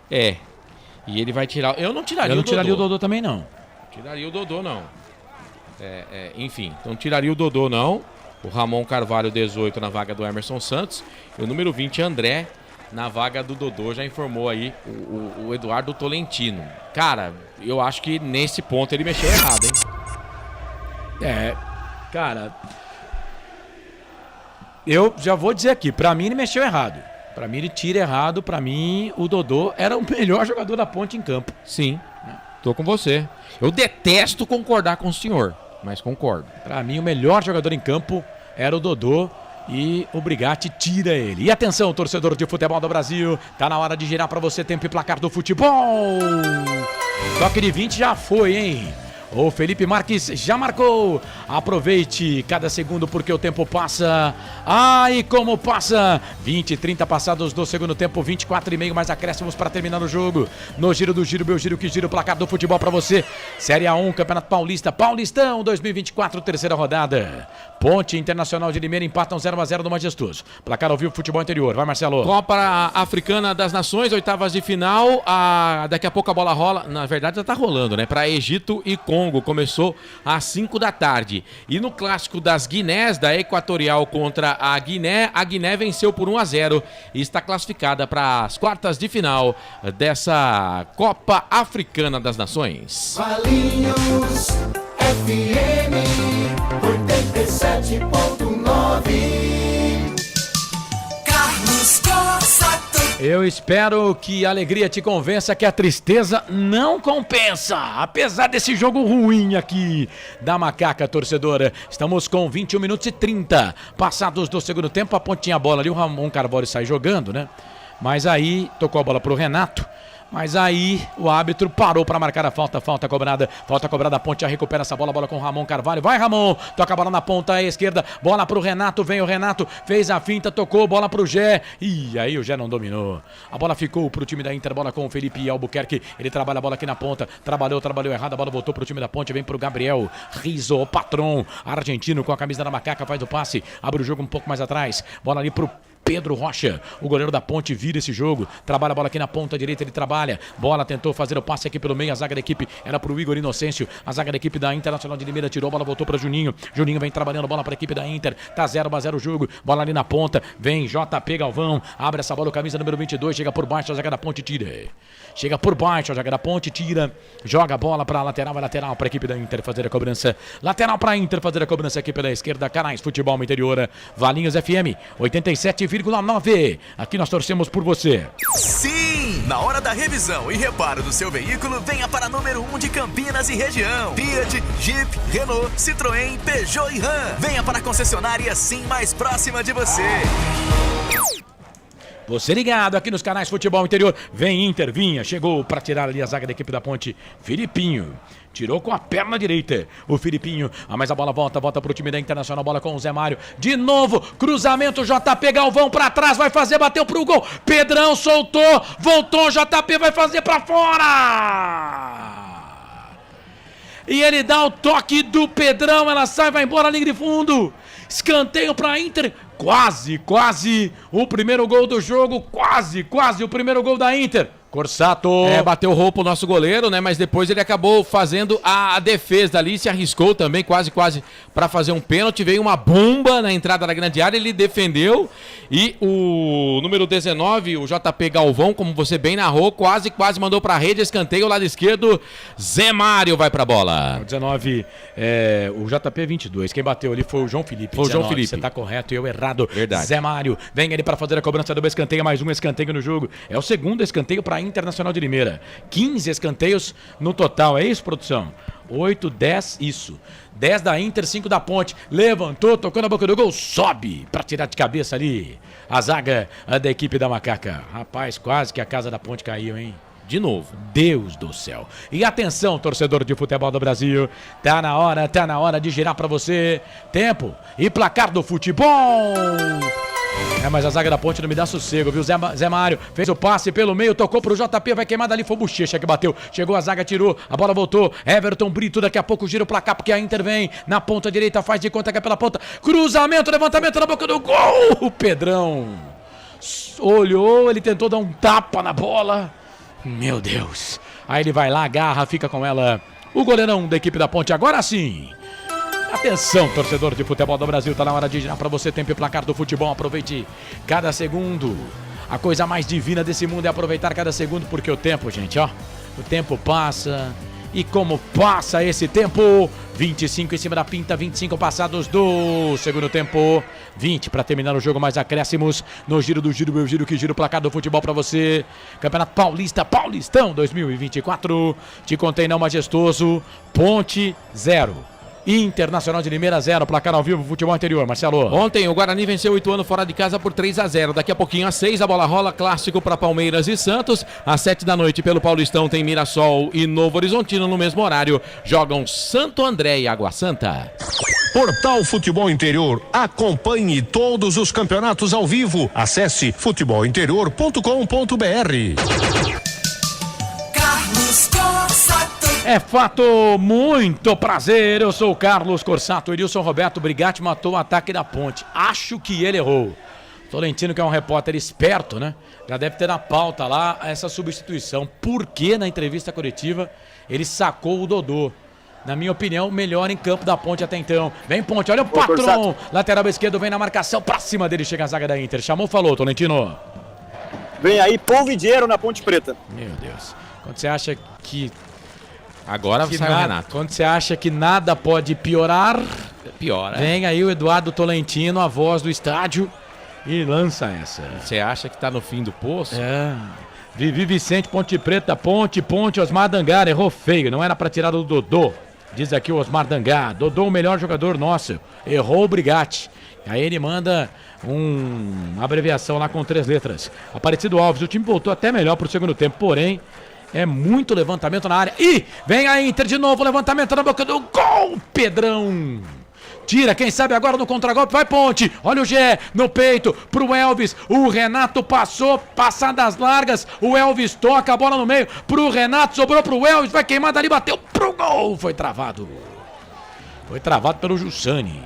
S3: E ele vai tirar. Eu não tiraria
S4: Eu não
S3: o Dodô.
S4: tiraria o Dodô também, não.
S3: Tiraria o Dodô, não. Enfim, então tiraria o Dodô, não. O Ramon Carvalho, 18, na vaga do Emerson Santos. E o número 20, André, na vaga do Dodô. Já informou aí o Eduardo Tolentino. Cara, eu acho que nesse ponto ele mexeu errado, hein?
S4: Cara, eu já vou dizer aqui, pra mim ele mexeu errado. Pra mim ele tira errado, pra mim o Dodô era o melhor jogador da Ponte em campo.
S3: Sim, tô com você. Eu detesto concordar com o senhor, mas concordo.
S4: Pra mim o melhor jogador em campo era o Dodô e o Brigatti tira ele. E atenção, torcedor de futebol do Brasil, tá na hora de girar pra você tempo e placar do futebol. Toque de 20 já foi, hein? O Felipe Marques já marcou. Aproveite cada segundo porque o tempo passa. Ai, como passa! 20 e 30 passados do segundo tempo, 24,5 mais acréscimos para terminar o jogo. No giro do giro, meu giro que gira o placar do futebol para você. Série A1, Campeonato Paulista, Paulistão 2024, terceira rodada. Ponte Internacional de Limeira empatam 0-0 no Majestoso. Placar ao vivo, futebol interior. Vai, Marcelo.
S3: Copa Africana das Nações, oitavas de final. Daqui a pouco a bola rola. Na verdade já tá rolando, né? Para Egito e Congo. Começou às 5 da tarde. E no clássico das Guinés, da Equatorial contra a Guiné venceu por 1-0 e está classificada para as quartas de final dessa Copa Africana das Nações.
S1: Valinhos FM 87.9. Carlos Costa.
S4: Eu espero que a alegria te convença que a tristeza não compensa. Apesar desse jogo ruim aqui da Macaca, torcedora. Estamos com 21 minutos e 30 passados do segundo tempo. A Ponte tinha a bola ali, o Ramon Carvalho sai jogando, né? Mas aí tocou a bola pro Renato. Mas aí o árbitro parou para marcar a falta cobrada, a Ponte já recupera essa bola com o Ramon Carvalho, vai Ramon, toca a bola na ponta esquerda, bola pro Renato, vem o Renato, fez a finta, tocou, bola pro Gé, e aí o Gé não dominou, a bola ficou pro time da Inter, bola com o Felipe Albuquerque, ele trabalha a bola aqui na ponta, trabalhou errado, a bola voltou pro time da Ponte, vem pro Gabriel Rizzo, o patrão argentino com a camisa da Macaca, faz o passe, abre o jogo um pouco mais atrás, bola ali pro Pedro Rocha, o goleiro da Ponte, vira esse jogo, trabalha a bola aqui na ponta direita, ele trabalha, bola, tentou fazer o passe aqui pelo meio, a zaga da equipe era pro Igor Inocêncio, a zaga da equipe da Internacional de Limeira tirou, a bola voltou para Juninho, Juninho vem trabalhando, bola para a equipe da Inter, tá 0-0 o jogo, bola ali na ponta, vem JP Galvão, abre essa bola, camisa número 22, chega por baixo, a zaga da Ponte tira, chega por baixo, a zaga da Ponte tira, joga a bola para lateral, vai lateral para a equipe da Inter fazer a cobrança, lateral para a Inter fazer a cobrança aqui pela esquerda, Canais Futebol Interior, Valinhos FM 87,9. Aqui nós torcemos por você.
S6: Sim! Na hora da revisão e reparo do seu veículo, venha para número 1 de Campinas e região. Fiat, Jeep, Renault, Citroën, Peugeot e Ram. Venha para a concessionária Sim mais próxima de você.
S4: Você ligado aqui nos canais Futebol Interior. Vem Inter, vinha, chegou para tirar ali a zaga da equipe da Ponte. Filipinho. Tirou com a perna direita o Filipinho, mas a bola volta pro time da Internacional, bola com o Zé Mário, de novo, cruzamento, JP Galvão pra trás, vai fazer, bateu pro gol, Pedrão soltou, voltou, JP vai fazer pra fora! E ele dá o toque do Pedrão, ela sai, vai embora, linha de fundo, escanteio pra Inter, quase o primeiro gol do jogo, quase o primeiro gol da Inter. Corsato.
S3: Bateu roupa o nosso goleiro, né? Mas depois ele acabou fazendo a defesa ali, se arriscou também, quase para fazer um pênalti. Veio uma bomba na entrada da grande área, ele defendeu. E o número 19, o JP Galvão, como você bem narrou, quase mandou pra rede, escanteio, lado esquerdo. Zé Mário vai pra bola.
S4: O 19, o JP 22. Quem bateu ali foi o João Felipe.
S3: Foi o João Felipe.
S4: Você tá correto e eu errado.
S3: Verdade.
S4: Zé Mário, vem ele pra fazer a cobrança do escanteio, mais um escanteio no jogo. É o segundo escanteio pra Internacional de Limeira. 15 escanteios no total, é isso, produção? 8, 10, isso. 10 da Inter, 5 da Ponte. Levantou, tocou na boca do gol, sobe pra tirar de cabeça ali a zaga da equipe da Macaca. Rapaz, quase que a casa da Ponte caiu, hein? De novo. Deus do céu. E atenção, torcedor de futebol do Brasil. Tá na hora de girar pra você. Tempo e placar do futebol. Mas a zaga da Ponte não me dá sossego, viu? Zé Mário fez o passe pelo meio, tocou pro JP, vai queimar dali, foi o Bochecha que bateu. Chegou a zaga, tirou, a bola voltou. Everton Brito, daqui a pouco gira o placar, porque a Inter vem na ponta direita, faz de conta que é pela ponta. Cruzamento, levantamento na boca do gol. O Pedrão olhou, ele tentou dar um tapa na bola. Meu Deus. Aí ele vai lá, agarra, fica com ela. O goleirão da equipe da Ponte, agora sim. Atenção, torcedor de futebol do Brasil, tá na hora de girar pra você, tempo e placar do futebol, aproveite cada segundo. A coisa mais divina desse mundo é aproveitar cada segundo, porque o tempo, gente, ó, o tempo passa, e como passa esse tempo, 25 em cima da pinta, 25 passados do segundo tempo, 20 para terminar o jogo, mais acréscimos no giro do giro, meu giro que gira o placar do futebol para você. Campeonato Paulista, Paulistão 2024, te contei não, majestoso, Ponte 0. Internacional de Limeira 0, placar ao vivo, futebol interior, Marcelo.
S3: Ontem o Guarani venceu o Ituano fora de casa por 3-0. Daqui a pouquinho às 6 a bola rola, clássico para Palmeiras e Santos. Às 7 da noite pelo Paulistão tem Mirassol e Novo Horizontino no mesmo horário. Jogam Santo André e Água Santa.
S18: Portal Futebol Interior. Acompanhe todos os campeonatos ao vivo. Acesse futebolinterior.com.br.
S1: Carlos Corsato.
S4: É fato, muito prazer, eu sou o Carlos Corsato. Edilson Roberto Brigatti matou o ataque da Ponte. Acho que ele errou. Tolentino, que é um repórter esperto, né? Já deve ter na pauta lá essa substituição. Porque na entrevista coletiva ele sacou o Dodô. Na minha opinião, melhor em campo da Ponte até então. Vem Ponte, olha o patrão. Lateral esquerdo, vem na marcação, pra cima dele chega a zaga da Inter. Chamou, falou, Tolentino.
S5: Vem aí, polvideiro na Ponte Preta.
S4: Meu Deus. Quando você acha que...
S3: Agora sai o Renato.
S4: Quando você acha que nada pode piorar,
S3: piora.
S4: Vem aí o Eduardo Tolentino, a voz do estádio, e lança essa.
S3: Você acha que tá no fim do poço?
S4: Vivi Vicente, Ponte Preta, Ponte, Osmar Dangar, errou feio, não era pra tirar do Dodô. Diz aqui o Osmar Dangar, Dodô o melhor jogador nosso, errou o Brigatti. Aí ele manda uma abreviação lá com 3 letras. Aparecido Alves, o time voltou até melhor pro segundo tempo, porém... É muito levantamento na área. E vem a Inter de novo, levantamento na boca do gol. Pedrão tira, quem sabe agora no contragolpe, vai Ponte. Olha o Gé no peito pro Elvis. O Renato passou, passadas largas. O Elvis toca a bola no meio pro Renato, sobrou pro Elvis, vai queimar dali, bateu pro gol. Foi travado. Foi travado pelo Jussani.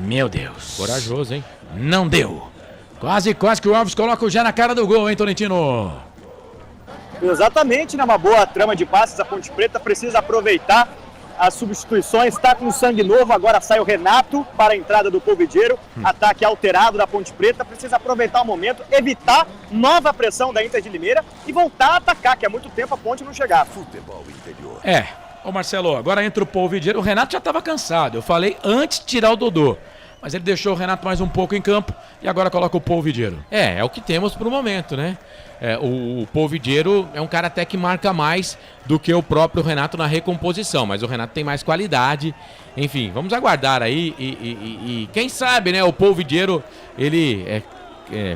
S4: Meu Deus.
S3: Corajoso, hein?
S4: Não deu. Quase que o Elvis coloca o Jé na cara do gol, hein, Tolentino?
S5: Exatamente, né? Uma boa trama de passes. A Ponte Preta precisa aproveitar as substituições. Está com sangue novo. Agora sai o Renato para a entrada do Polvidiero. Ataque alterado da Ponte Preta. Precisa aproveitar o momento, evitar nova pressão da Inter de Limeira e voltar a atacar, que há muito tempo a Ponte não chegava.
S11: Futebol interior.
S4: Ô Marcelo, agora entra o Polvidiero. O Renato já estava cansado. Eu falei antes de tirar o Dodô. Mas ele deixou o Renato mais um pouco em campo e agora coloca o Polvidiero.
S3: É o que temos pro momento, né? O Polvidiero é um cara até que marca mais do que o próprio Renato na recomposição, mas o Renato tem mais qualidade. Enfim, vamos aguardar aí e quem sabe, né? O Polvidiero, ele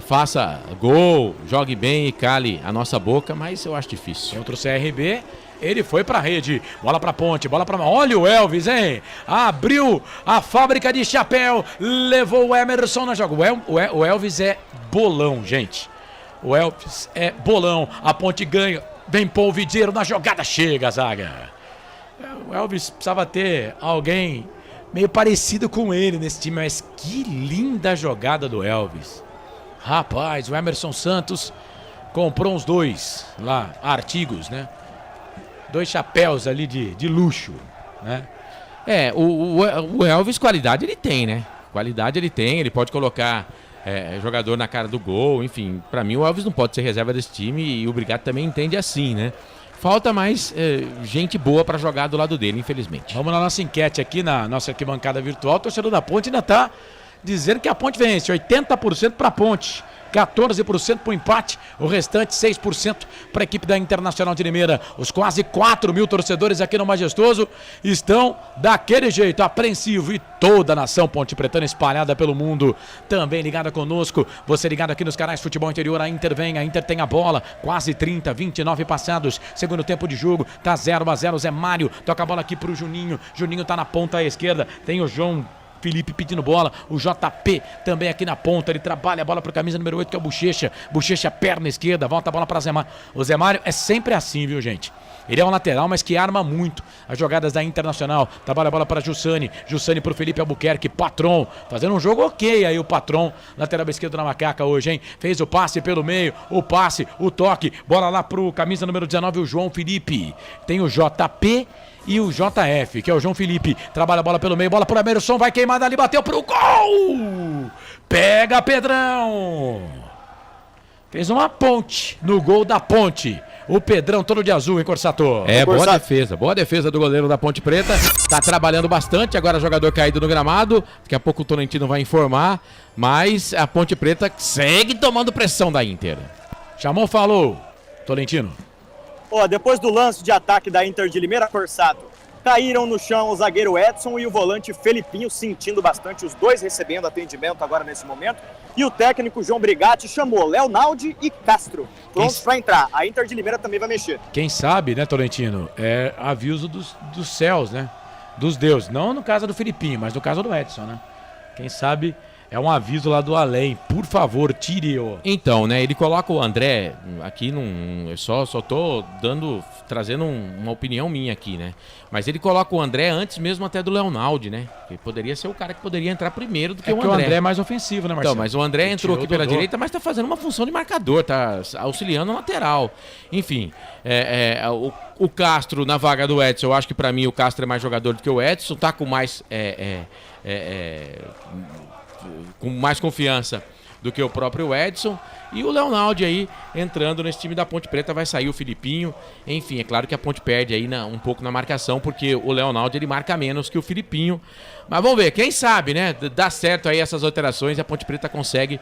S3: faça gol, jogue bem e cale a nossa boca, mas eu acho difícil.
S4: Contra o CRB... Ele foi pra rede, bola pra Ponte, bola pra... Olha o Elvis, hein? Abriu a fábrica de chapéu, levou o Emerson na joga. O Elvis é bolão, gente. O Elvis é bolão. A Ponte ganha, vem Polvidiero na jogada, chega a zaga. O Elvis precisava ter alguém meio parecido com ele nesse time, mas que linda jogada do Elvis. Rapaz, o Emerson Santos comprou uns 2 lá, artigos, né? 2 chapéus ali de luxo, né?
S3: O Elvis, qualidade ele tem, né? Qualidade ele tem, ele pode colocar jogador na cara do gol, enfim. Pra mim o Elvis não pode ser reserva desse time e o Brigatti também entende assim, né? Falta mais gente boa pra jogar do lado dele, infelizmente.
S4: Vamos na nossa enquete aqui, na nossa arquibancada virtual. O torcedor da Ponte ainda tá dizendo que a Ponte vence, 80% pra Ponte. 14% para o empate, o restante 6% para a equipe da Internacional de Limeira. Os quase 4 mil torcedores aqui no Majestoso estão daquele jeito, apreensivo, e toda a nação ponte pretana espalhada pelo mundo também ligada conosco. Você ligado aqui nos canais Futebol Interior, a Inter vem, a Inter tem a bola, quase 29 passados, segundo tempo de jogo, tá 0-0, Zé Mário toca a bola aqui pro Juninho, Juninho tá na ponta esquerda, tem o João Felipe pedindo bola, o JP também aqui na ponta, ele trabalha a bola para o camisa número 8, que é o Bochecha, perna esquerda, volta a bola para Zé Mário. O Zé Mário é sempre assim, viu, gente? Ele é um lateral, mas que arma muito as jogadas da Internacional. Trabalha a bola para Jussani para o Felipe Albuquerque, Patron, fazendo um jogo ok aí o Patron, lateral esquerdo na macaca hoje, hein? Fez o passe pelo meio, o toque, bola lá pro camisa número 19, o João Felipe. Tem o JP e o JF, que é o João Felipe, trabalha a bola pelo meio, bola pro Emerson, vai queimada ali, bateu pro gol! Pega Pedrão! Fez uma ponte no gol da Ponte. O Pedrão todo de azul, hein, Corsato?
S3: Boa defesa do goleiro da Ponte Preta. Tá trabalhando bastante, agora jogador caído no gramado. Daqui a pouco o Tolentino vai informar, mas a Ponte Preta segue tomando pressão da Inter.
S4: Chamou, falou, Tolentino.
S5: Depois do lance de ataque da Inter de Limeira, Corsato, caíram no chão o zagueiro Edson e o volante Felipinho, sentindo bastante, os dois recebendo atendimento agora nesse momento. E o técnico João Brigatti chamou Leonaldi e Castro, prontos para entrar. A Inter de Limeira também vai mexer.
S4: Quem sabe, né, Tolentino, é aviso dos céus, né, dos deuses. Não no caso do Felipinho, mas no caso do Edson, né. Quem sabe... É um aviso lá do além, por favor, tire-o.
S3: Então, né, ele coloca o André aqui eu só tô trazendo uma opinião minha aqui, né? Mas ele coloca o André antes mesmo até do Leonaldi, né? Que poderia ser o cara que poderia entrar primeiro do que o André.
S4: Porque o André é mais ofensivo, né, Marcelo?
S3: Então, mas o André entrou aqui pela direita, mas tá fazendo uma função de marcador, tá auxiliando o lateral. Enfim, o Castro na vaga do Edson, eu acho que pra mim o Castro é mais jogador do que o Edson, tá com mais... com mais confiança do que o próprio Edson. E o Leonaldi aí entrando nesse time da Ponte Preta, vai sair o Filipinho. Enfim, é claro que a Ponte perde aí um pouco na marcação, porque o Leonaldi ele marca menos que o Filipinho. Mas vamos ver, quem sabe, né? Dá certo aí essas alterações e a Ponte Preta consegue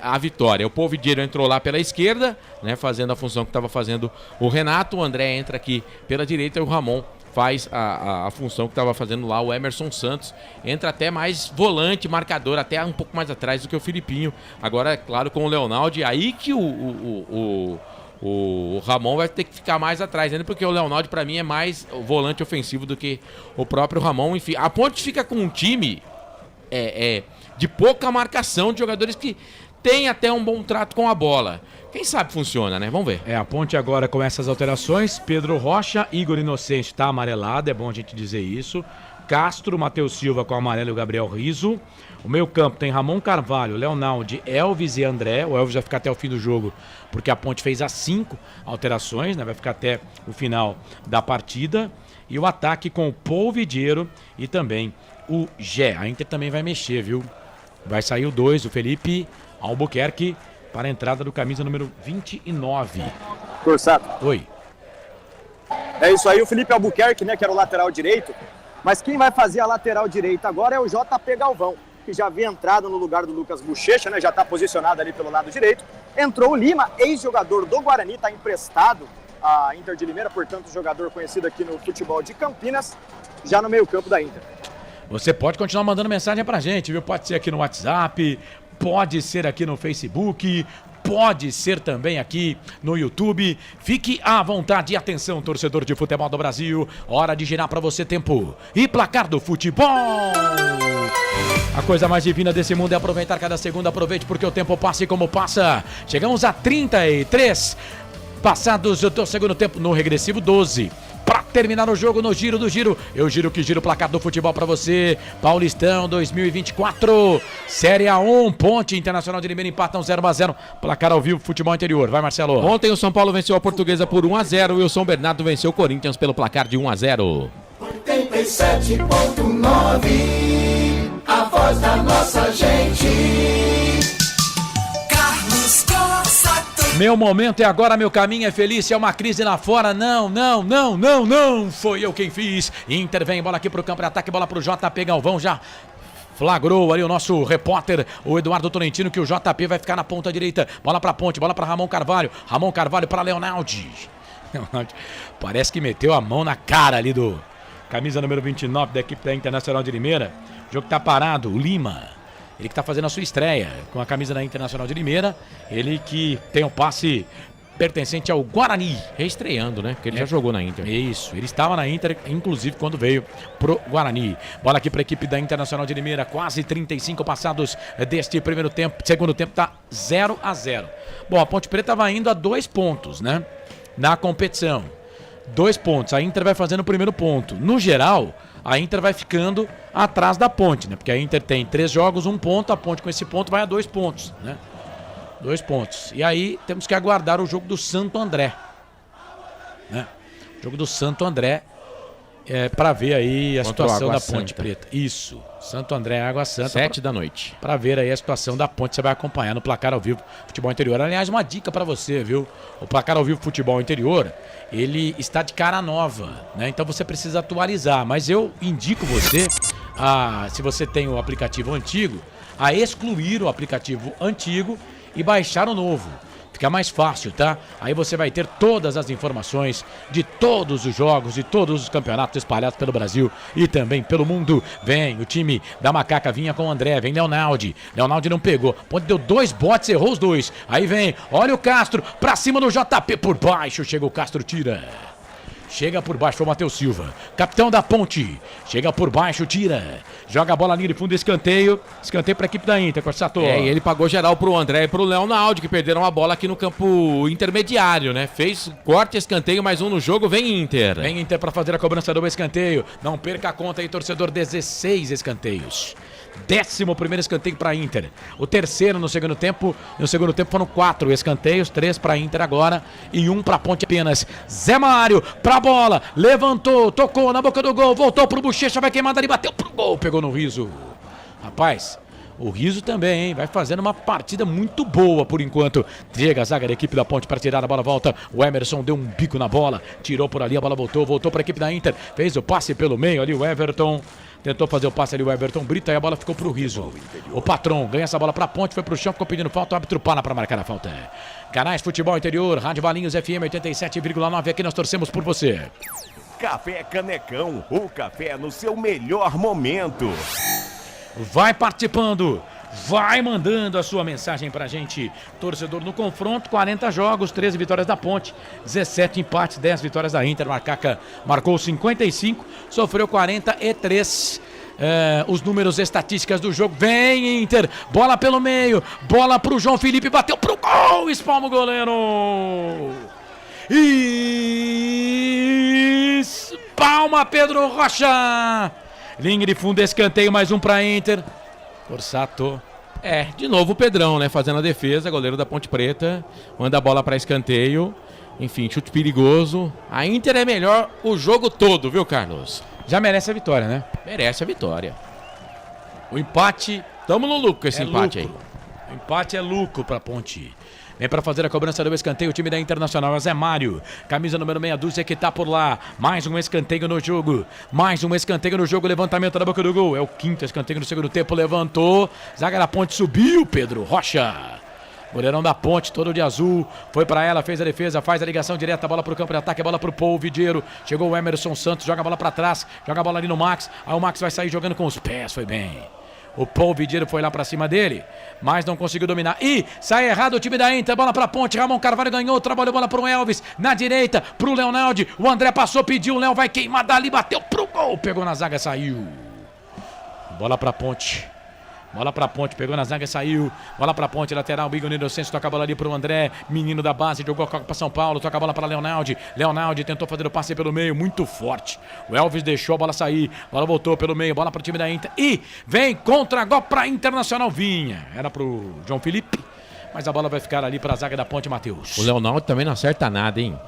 S3: a vitória. O Polvidiero entrou lá pela esquerda, né? Fazendo a função que estava fazendo o Renato. O André entra aqui pela direita e o Ramon faz a função que estava fazendo lá o Emerson Santos. Entra até mais volante, marcador, até um pouco mais atrás do que o Filipinho. Agora, é claro, com o Leonaldi, aí que o Ramon vai ter que ficar mais atrás ainda, porque o Leonaldi, para mim, é mais o volante ofensivo do que o próprio Ramon. Enfim, a Ponte fica com um time de pouca marcação, de jogadores que tem até um bom trato com a bola. Quem sabe funciona, né? Vamos ver.
S4: A Ponte agora com essas alterações. Pedro Rocha, Igor Inocente tá amarelado, é bom a gente dizer isso. Castro, Matheus Silva com o amarelo e o Gabriel Rizzo. O meio campo tem Ramon Carvalho, Leonaldi, Elvis e André. O Elvis vai ficar até o fim do jogo, porque a Ponte fez as 5 alterações, né? Vai ficar até o final da partida. E o ataque com o Paul Vidiero e também o Gé. A Inter também vai mexer, viu? Vai sair o 2, o Felipe Albuquerque, para a entrada do camisa número 29.
S5: Corsato.
S4: Oi.
S5: É isso aí, o Felipe Albuquerque, né, que era o lateral direito. Mas quem vai fazer a lateral direita agora é o JP Galvão, que já havia entrado no lugar do Lucas Bochecha, né, já está posicionado ali pelo lado direito. Entrou o Lima, ex-jogador do Guarani, está emprestado à Inter de Limeira, portanto, jogador conhecido aqui no futebol de Campinas, já no meio-campo da Inter.
S4: Você pode continuar mandando mensagem pra gente, viu? Pode ser aqui no WhatsApp, pode ser aqui no Facebook, pode ser também aqui no YouTube. Fique à vontade e atenção, torcedor de futebol do Brasil. Hora de girar pra você tempo e placar do futebol. A coisa mais divina desse mundo é aproveitar cada segundo. Aproveite porque o tempo passa e como passa. Chegamos a 33 passados do segundo tempo no regressivo 12. Pra terminar o jogo no giro do giro, eu giro que giro o placar do futebol pra você. Paulistão 2024, Série A1, Ponte Internacional de Limeira empatam 0-0. Placar ao vivo, futebol interior. Vai, Marcelo.
S3: Ontem o São Paulo venceu a Portuguesa por 1-0 e o São Bernardo venceu o Corinthians pelo placar de 1-0.
S1: 87.9, a voz da nossa gente. Carlos Costa.
S4: Meu momento é agora, meu caminho é feliz. É uma crise lá fora. Não. Foi eu quem fiz. Intervém, bola aqui pro campo de ataque, bola pro JP Galvão. Já flagrou ali o nosso repórter, o Eduardo Tolentino, que o JP vai ficar na ponta direita. Bola pra Ponte, bola pra Ramon Carvalho. Ramon Carvalho pra Leonaldi. Parece que meteu a mão na cara ali do camisa número 29 da equipe da Internacional de Limeira. O jogo tá parado. O Lima, ele que tá fazendo a sua estreia com a camisa da Internacional de Limeira. Ele que tem um passe pertencente ao Guarani.
S3: Reestreando, né? Porque ele já jogou na Inter.
S4: Isso, ele estava na Inter, inclusive quando veio pro Guarani. Bola aqui para a equipe da Internacional de Limeira. Quase 35 passados deste primeiro tempo. Segundo tempo tá 0-0. Bom, a Ponte Preta vai indo a 2 pontos, né? Na competição. 2 pontos. A Inter vai fazendo o primeiro ponto. No geral, a Inter vai ficando atrás da Ponte, né? Porque a Inter tem 3 jogos, 1 ponto. A Ponte com esse ponto vai a 2 pontos, né? 2 pontos. E aí temos que aguardar o jogo do Santo André, né? O jogo do Santo André para ver aí a situação da Ponte Preta. Isso. Santo André, Água Santa.
S3: 7 da noite.
S4: Para ver aí a situação da Ponte. Você vai acompanhar no Placar ao Vivo Futebol Interior. Aliás, uma dica para você, viu? O Placar ao Vivo Futebol Interior, ele está de cara nova, né? Então você precisa atualizar. Mas eu indico você, se você tem o aplicativo antigo, a excluir o aplicativo antigo e baixar o novo. Fica mais fácil, tá? Aí você vai ter todas as informações de todos os jogos e todos os campeonatos espalhados pelo Brasil e também pelo mundo. Vem, o time da Macaca vinha com o André, vem Leonaldi. Leonaldi não pegou. Ponte deu 2 botes, errou os 2. Aí vem, olha o Castro, pra cima do JP, por baixo, chega o Castro, tira. Chega por baixo, foi o Matheus Silva. Capitão da Ponte. Chega por baixo, tira. Joga a bola ali de fundo, escanteio. Escanteio para a equipe da Inter, Corsato.
S3: E ele pagou geral pro André e pro Leonaldi, que perderam a bola aqui no campo intermediário, né? Fez corte, escanteio, mais um no jogo. Vem Inter.
S4: Vem Inter para fazer a cobrança do escanteio. Não perca a conta aí, torcedor. 16 escanteios. 11º escanteio para Inter. O terceiro no segundo tempo. No segundo tempo foram 4 escanteios, 3 para Inter agora e 1 para Ponte apenas. Zé Mário pra bola, levantou, tocou na boca do gol, voltou pro Bochecha, vai queimar ali, bateu pro gol, pegou no Rizzo. Rapaz, o Rizzo também, hein? Vai fazendo uma partida muito boa por enquanto. Chega a zaga da equipe da Ponte para tirar a bola, volta. O Emerson deu um bico na bola, tirou por ali, a bola voltou para a equipe da Inter. Fez o passe pelo meio ali, o Everton. Tentou fazer o passe ali, o Everton Brito, e a bola ficou pro Rizzo. O Patrão ganha essa bola pra Ponte, foi pro chão, ficou pedindo falta, o árbitro para pra marcar a falta. Canais Futebol Interior, Rádio Valinhos FM 87,9, aqui nós torcemos por você.
S19: Café Canecão, o café no seu melhor momento.
S4: Vai participando, vai mandando a sua mensagem pra gente. Torcedor no confronto, 40 jogos, 13 vitórias da Ponte, 17 empates, 10 vitórias da Inter. Macaca marcou 55, sofreu 43. Os números estatísticas do jogo. Vem Inter, bola pelo meio, bola pro João Felipe, bateu pro gol, espalma o goleiro. Espalma Pedro Rocha. Linha de fundo, escanteio, mais um pra Inter. Corsato.
S3: De novo o Pedrão, né? Fazendo a defesa, goleiro da Ponte Preta. Manda a bola pra escanteio. Enfim, chute perigoso. A Inter é melhor o jogo todo, viu, Carlos?
S4: Já merece a vitória, né?
S3: Merece a vitória.
S4: O empate...
S3: Tamo no lucro com esse empate
S4: lucro. O empate é lucro pra Ponte. Vem para fazer a cobrança do escanteio o time da Internacional, é Zé Mário, camisa número meia dúzia que tá por lá. Mais um escanteio no jogo, levantamento da boca do gol. É o quinto escanteio no segundo tempo, levantou. Zaga da Ponte subiu, Pedro Rocha. Goleirão da Ponte, todo de azul, foi pra ela, fez a defesa, faz a ligação direta, bola pro campo de ataque, a bola pro Paul Vidiero. Chegou o Emerson Santos, joga a bola pra trás, joga a bola ali no Max. Aí o Max vai sair jogando com os pés, foi bem. O Paul Vidiero foi lá pra cima dele, mas não conseguiu dominar. E sai errado o time da Inter, bola pra Ponte, Ramon Carvalho ganhou, trabalhou bola pro Elvis, na direita, pro Leonardo. O André passou, pediu, o Léo vai queimar dali, bateu pro gol, pegou na zaga, saiu. Bola pra Ponte. Bola pra Ponte, pegou na zaga e saiu. Bola pra Ponte, lateral, Igor Inocêncio, toca a bola ali pro André, menino da base, jogou pra São Paulo, toca a bola pra Leonardo. Leonardo tentou fazer o passe pelo meio, muito forte. O Elvis deixou a bola sair, bola voltou pelo meio, bola pro time da Inter. E vem contra-gol pra Internacional, vinha. Era pro João Felipe, mas a bola vai ficar ali pra zaga da Ponte, Matheus.
S3: O Leonardo também não acerta nada, hein?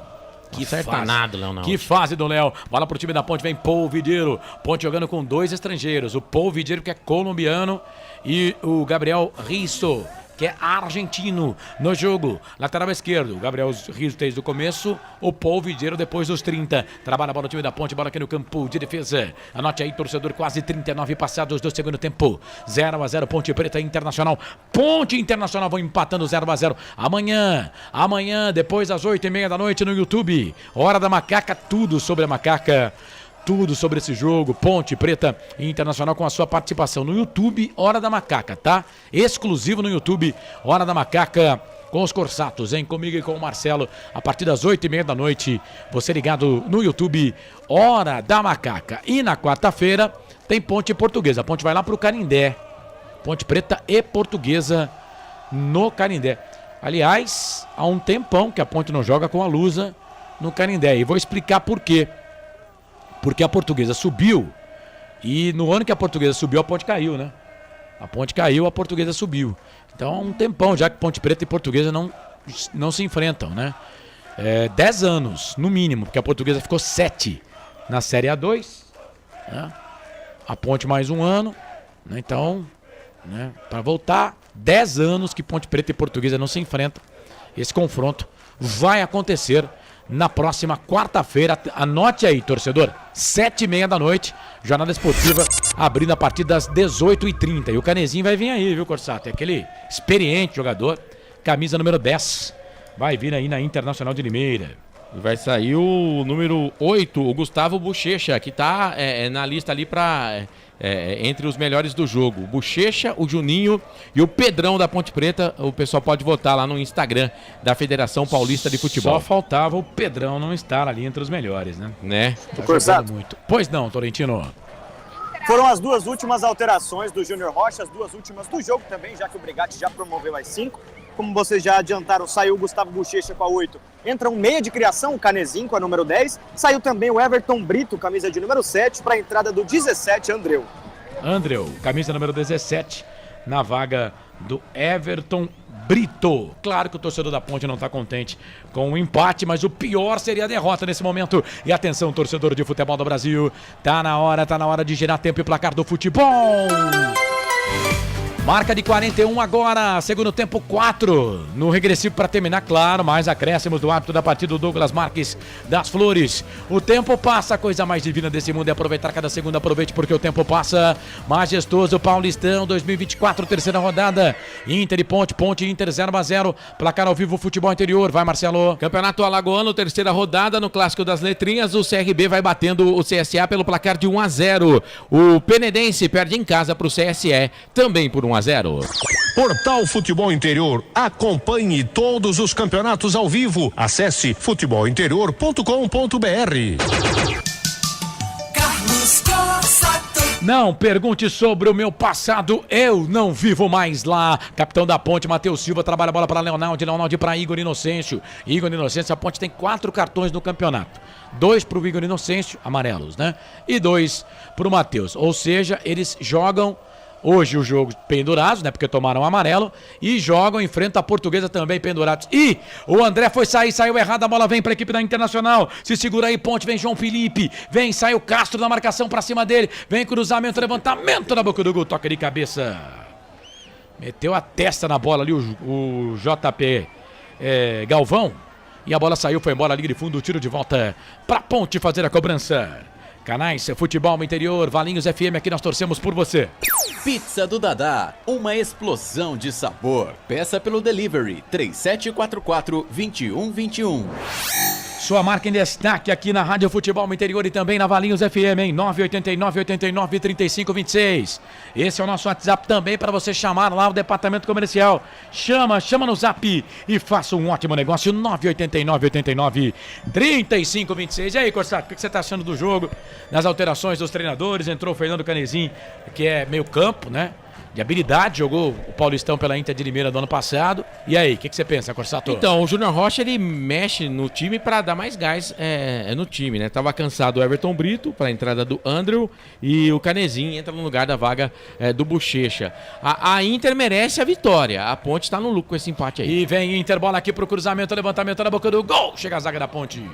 S3: Que acerta nada, Leonardo.
S4: Que fase do Léo. Bola pro time da Ponte, vem Paul Vidiero. Ponte jogando com dois estrangeiros. O Paul Vidiero, que é colombiano, e o Gabriel Risto, que é argentino no jogo. Lateral esquerdo, o Gabriel Risto desde o começo, o Paul Vidiero depois dos 30. Trabalha a bola no time da Ponte, bola aqui no campo de defesa. Anote aí, torcedor, quase 39 passados do segundo tempo. 0-0, Ponte Preta Internacional. Ponte Internacional vão empatando 0-0. Amanhã, depois das 8h30 da noite no YouTube. Hora da Macaca, tudo sobre a Macaca. Tudo sobre esse jogo, Ponte Preta Internacional com a sua participação no YouTube, Hora da Macaca, tá? Exclusivo no YouTube, Hora da Macaca com os Corsatos, hein? Comigo e com o Marcelo, a partir das 8h30 da noite, você ligado no YouTube, Hora da Macaca. E na quarta-feira tem Ponte Portuguesa, a Ponte vai lá pro Canindé, Ponte Preta e Portuguesa no Canindé. Aliás, há um tempão que a Ponte não joga com a Lusa no Canindé, e vou explicar por quê. Porque a Portuguesa subiu e no ano que a Portuguesa subiu, a Ponte caiu, né? A Ponte caiu, a Portuguesa subiu. Então, há um tempão já que Ponte Preta e Portuguesa não se enfrentam, né? 10 anos, no mínimo, porque a Portuguesa ficou 7 na Série A2, né? A Ponte mais um ano, né? Então, né, para voltar, 10 anos que Ponte Preta e Portuguesa não se enfrentam. Esse confronto vai acontecer na próxima quarta-feira. Anote aí, torcedor, 7h30 da noite, jornada esportiva abrindo a partir das 18h30. E o Canezinho vai vir aí, viu, Corsato? É aquele experiente jogador, camisa número 10. Vai vir aí na Internacional de Limeira.
S3: Vai sair o número 8, o Gustavo Bochecha, que tá na lista ali pra... entre os melhores do jogo. O Bochecha, o Juninho e o Pedrão da Ponte Preta. O pessoal pode votar lá no Instagram da Federação Paulista de Futebol.
S4: Só faltava o Pedrão não estar ali entre os melhores, né?
S5: Tá Corsato.
S4: Muito. Pois não, Torrentino.
S5: Foram as duas últimas alterações do Júnior Rocha, as duas últimas do jogo também, já que o Brigatti já promoveu as 5. Como vocês já adiantaram, saiu o Gustavo Bochecha com a 8. Entra um meia de criação, o Canezinho com a número 10. Saiu também o Everton Brito, camisa de número 7, para a entrada do 17, Andreu.
S4: Camisa número 17, na vaga do Everton Brito. Claro que o torcedor da Ponte não está contente com o empate, mas o pior seria a derrota nesse momento. E atenção, torcedor de futebol do Brasil, tá na hora de girar tempo e placar do futebol. Marca de 41 agora, segundo tempo 4, no regressivo para terminar, claro, mais acréscimos do árbitro da partida, o Douglas Marques das Flores. O tempo passa, a coisa mais divina desse mundo é aproveitar cada segundo, aproveite porque o tempo passa. Majestoso Paulistão 2024, terceira rodada, Inter e Ponte, Ponte Inter 0-0, placar ao vivo futebol interior, vai Marcelo.
S3: Campeonato Alagoano, terceira rodada, no Clássico das Letrinhas, o CRB vai batendo o CSA pelo placar de 1-0. O Penedense perde em casa para o CSE, também por 1-0.
S18: Portal Futebol Interior. Acompanhe todos os campeonatos ao vivo. Acesse futebolinterior.com.br.
S1: Carlos Corsato.
S4: Não pergunte sobre o meu passado, eu não vivo mais lá. Capitão da Ponte, Matheus Silva, trabalha a bola para Leonardo para Igor Inocêncio. Igor Inocêncio, a Ponte tem 4 cartões no campeonato. 2 pro Igor Inocêncio, amarelos, né? E 2 pro Matheus. Ou seja, eles jogam hoje o jogo pendurados, né? Porque tomaram amarelo. E jogam, enfrentam a Portuguesa também pendurados. E o André foi sair, saiu errado. A bola vem pra equipe da Internacional. Se segura aí, ponte. Vem João Felipe. Vem, sai o Castro na marcação pra cima dele. Vem cruzamento, levantamento na boca do gol. Toca de cabeça. Meteu a testa na bola ali o JP Galvão. E a bola saiu, foi embora, liga de fundo, tiro de volta pra ponte fazer a cobrança. Canais Futebol no Interior, Valinhos FM, aqui nós torcemos por você.
S16: Pizza do Dadá, uma explosão de sabor. Peça pelo delivery 3744-2121.
S4: Sua marca em destaque aqui na Rádio Futebol no Interior e também na Valinhos FM, em 989-89-3526. Esse é o nosso WhatsApp também para você chamar lá o departamento comercial. Chama no zap e faça um ótimo negócio, 989-89-3526. E aí, Corsato, o que você está achando do jogo? Nas alterações dos treinadores, entrou o Fernando Canezin, que é meio campo, né? De habilidade, jogou o Paulistão pela Inter de Limeira do ano passado. E aí, o que você pensa, Corsato?
S3: Então, o Júnior Rocha, ele mexe no time para dar mais gás no time, né? Tava cansado o Everton Brito para a entrada do Andrew e o Canezin entra no lugar da vaga do Bochecha. A Inter merece a vitória. A Ponte tá no lucro com esse empate aí.
S4: E vem Inter, bola aqui pro cruzamento, levantamento na boca do gol. Chega a zaga da Ponte.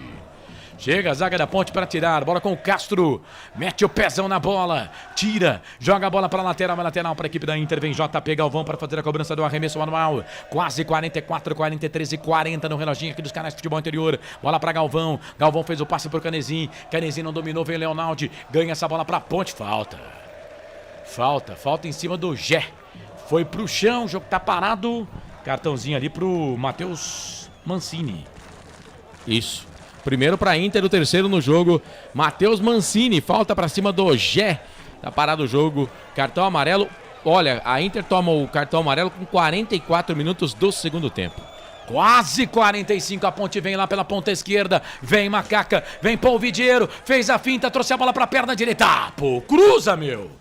S4: Chega a zaga da Ponte para tirar, bola com o Castro, mete o pezão na bola, tira, joga a bola para lateral para a equipe da Inter, vem JP Galvão para fazer a cobrança do arremesso manual, quase 44, 43 e 40 no reloginho aqui dos canais de futebol interior, bola para Galvão, Galvão fez o passe pro Canezin, Canezin não dominou, vem Leonaldi, ganha essa bola para Ponte, falta em cima do Gé, foi pro chão, o jogo tá parado, cartãozinho ali pro Matheus Mancini.
S3: Isso. Primeiro para Inter, o terceiro no jogo. Matheus Mancini, falta para cima do Gé. Tá parado o jogo. Cartão amarelo. Olha, a Inter toma o cartão amarelo com 44 minutos do segundo tempo.
S4: Quase 45, a Ponte vem lá pela ponta esquerda. Vem Macaca, vem Polvidiero. Fez a finta, trouxe a bola pra perna direita. Ah, pô, cruza, meu.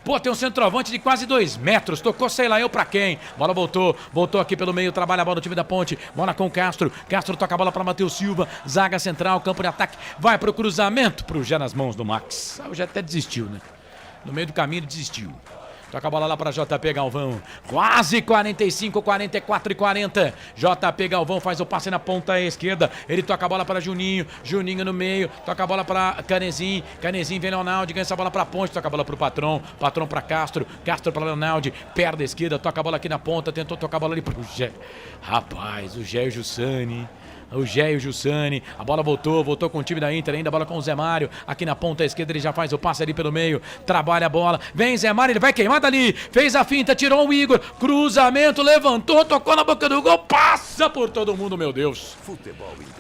S4: Pô, tem um centroavante de quase 2 metros. Tocou sei lá eu pra quem. Bola voltou aqui pelo meio. Trabalha a bola no time da Ponte. Bola com o Castro. Castro toca a bola pra Matheus Silva. Zaga central, campo de ataque. Vai pro cruzamento. Pro Gé nas mãos do Max. O Gé até desistiu, né? No meio do caminho ele desistiu. Toca a bola lá para JP Galvão. Quase 45, 44 e 40. JP Galvão faz o passe na ponta esquerda. Ele toca a bola para Juninho. Juninho no meio. Toca a bola para Canezin. Canezin vem Leonaldi. Ganha essa bola para Ponte. Toca a bola para o Patrão. Patrão para Castro. Castro para Leonaldi. Perda esquerda. Toca a bola aqui na ponta. Tentou tocar a bola ali para o Gé. Rapaz, o Gé e o Jussani. O Gé e o Jussani, a bola voltou com o time da Inter ainda, a bola com o Zé Mário, aqui na ponta esquerda ele já faz o passe ali pelo meio, trabalha a bola, vem Zé Mário, ele vai queimar dali, fez a finta, tirou o Igor, cruzamento, levantou, tocou na boca do gol, passa por todo mundo, meu Deus,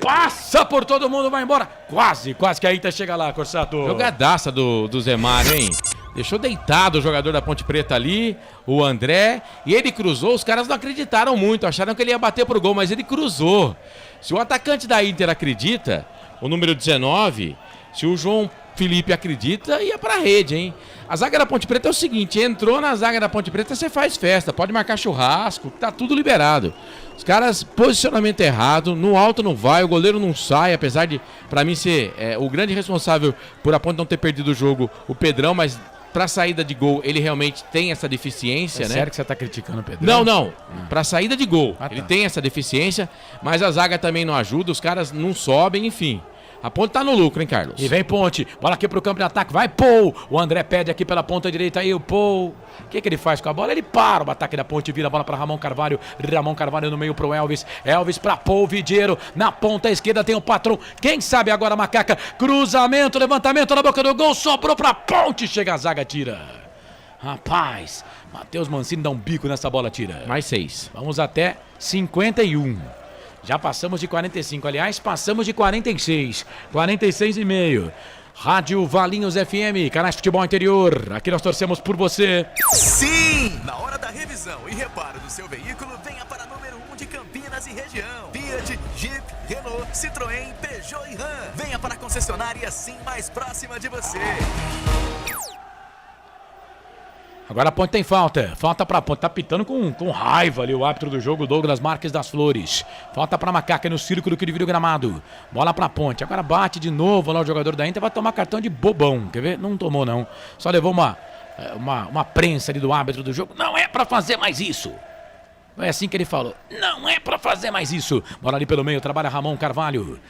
S4: passa por todo mundo, vai embora, quase que a Inter chega lá, Corsato.
S3: Jogadaça do Zé Mário, hein? Deixou deitado o jogador da Ponte Preta ali, o André, e ele cruzou, os caras não acreditaram muito, acharam que ele ia bater pro gol, mas ele cruzou. Se o atacante da Inter acredita, o número 19, se o João Felipe acredita, ia pra rede, hein? A zaga da Ponte Preta é o seguinte, entrou na zaga da Ponte Preta, você faz festa, pode marcar churrasco, tá tudo liberado. Os caras, posicionamento errado, no alto não vai, o goleiro não sai, apesar de, pra mim, ser o grande responsável por a Ponte não ter perdido o jogo, o Pedrão, mas pra saída de gol, ele realmente tem essa deficiência, né?
S4: Sério que você tá criticando o Pedrão?
S3: Não. Pra saída de gol, ele tem essa deficiência, mas a zaga também não ajuda, os caras não sobem, enfim. A Ponte tá no lucro, hein, Carlos?
S4: E vem Ponte, bola aqui pro campo de ataque, vai Paul, o André pede aqui pela ponta direita aí, o Paul, o que ele faz com a bola? Ele para o ataque da Ponte, vira a bola pra Ramon Carvalho no meio pro Elvis pra Paul Vidiero, na ponta esquerda tem o Patrão, quem sabe agora Macaca, cruzamento, levantamento na boca do gol, sobrou pra Ponte, chega a zaga, tira. Rapaz, Matheus Mancini dá um bico nessa bola, tira.
S3: Mais 6.
S4: Vamos até 51. Já passamos de 45, aliás, passamos de 46. 46,5. Rádio Valinhos FM, canais de futebol interior. Aqui nós torcemos por você.
S6: Sim! Na hora da revisão e reparo do seu veículo, venha para número 1 de Campinas e região. Fiat, Jeep, Renault, Citroën, Peugeot e Ram. Venha para a concessionária assim mais próxima de você.
S4: Agora a Ponte tem falta. Falta pra Ponte. Tá pitando com raiva ali o árbitro do jogo, Douglas Marques das Flores. Falta pra Macaca no círculo que divide o gramado. Bola pra Ponte. Agora bate de novo lá o jogador da Inter. Vai tomar cartão de bobão. Quer ver? Não tomou, não. Só levou uma prensa ali do árbitro do jogo. Não é pra fazer mais isso. É assim que ele falou. Não é pra fazer mais isso. Bola ali pelo meio, trabalha Ramon Carvalho.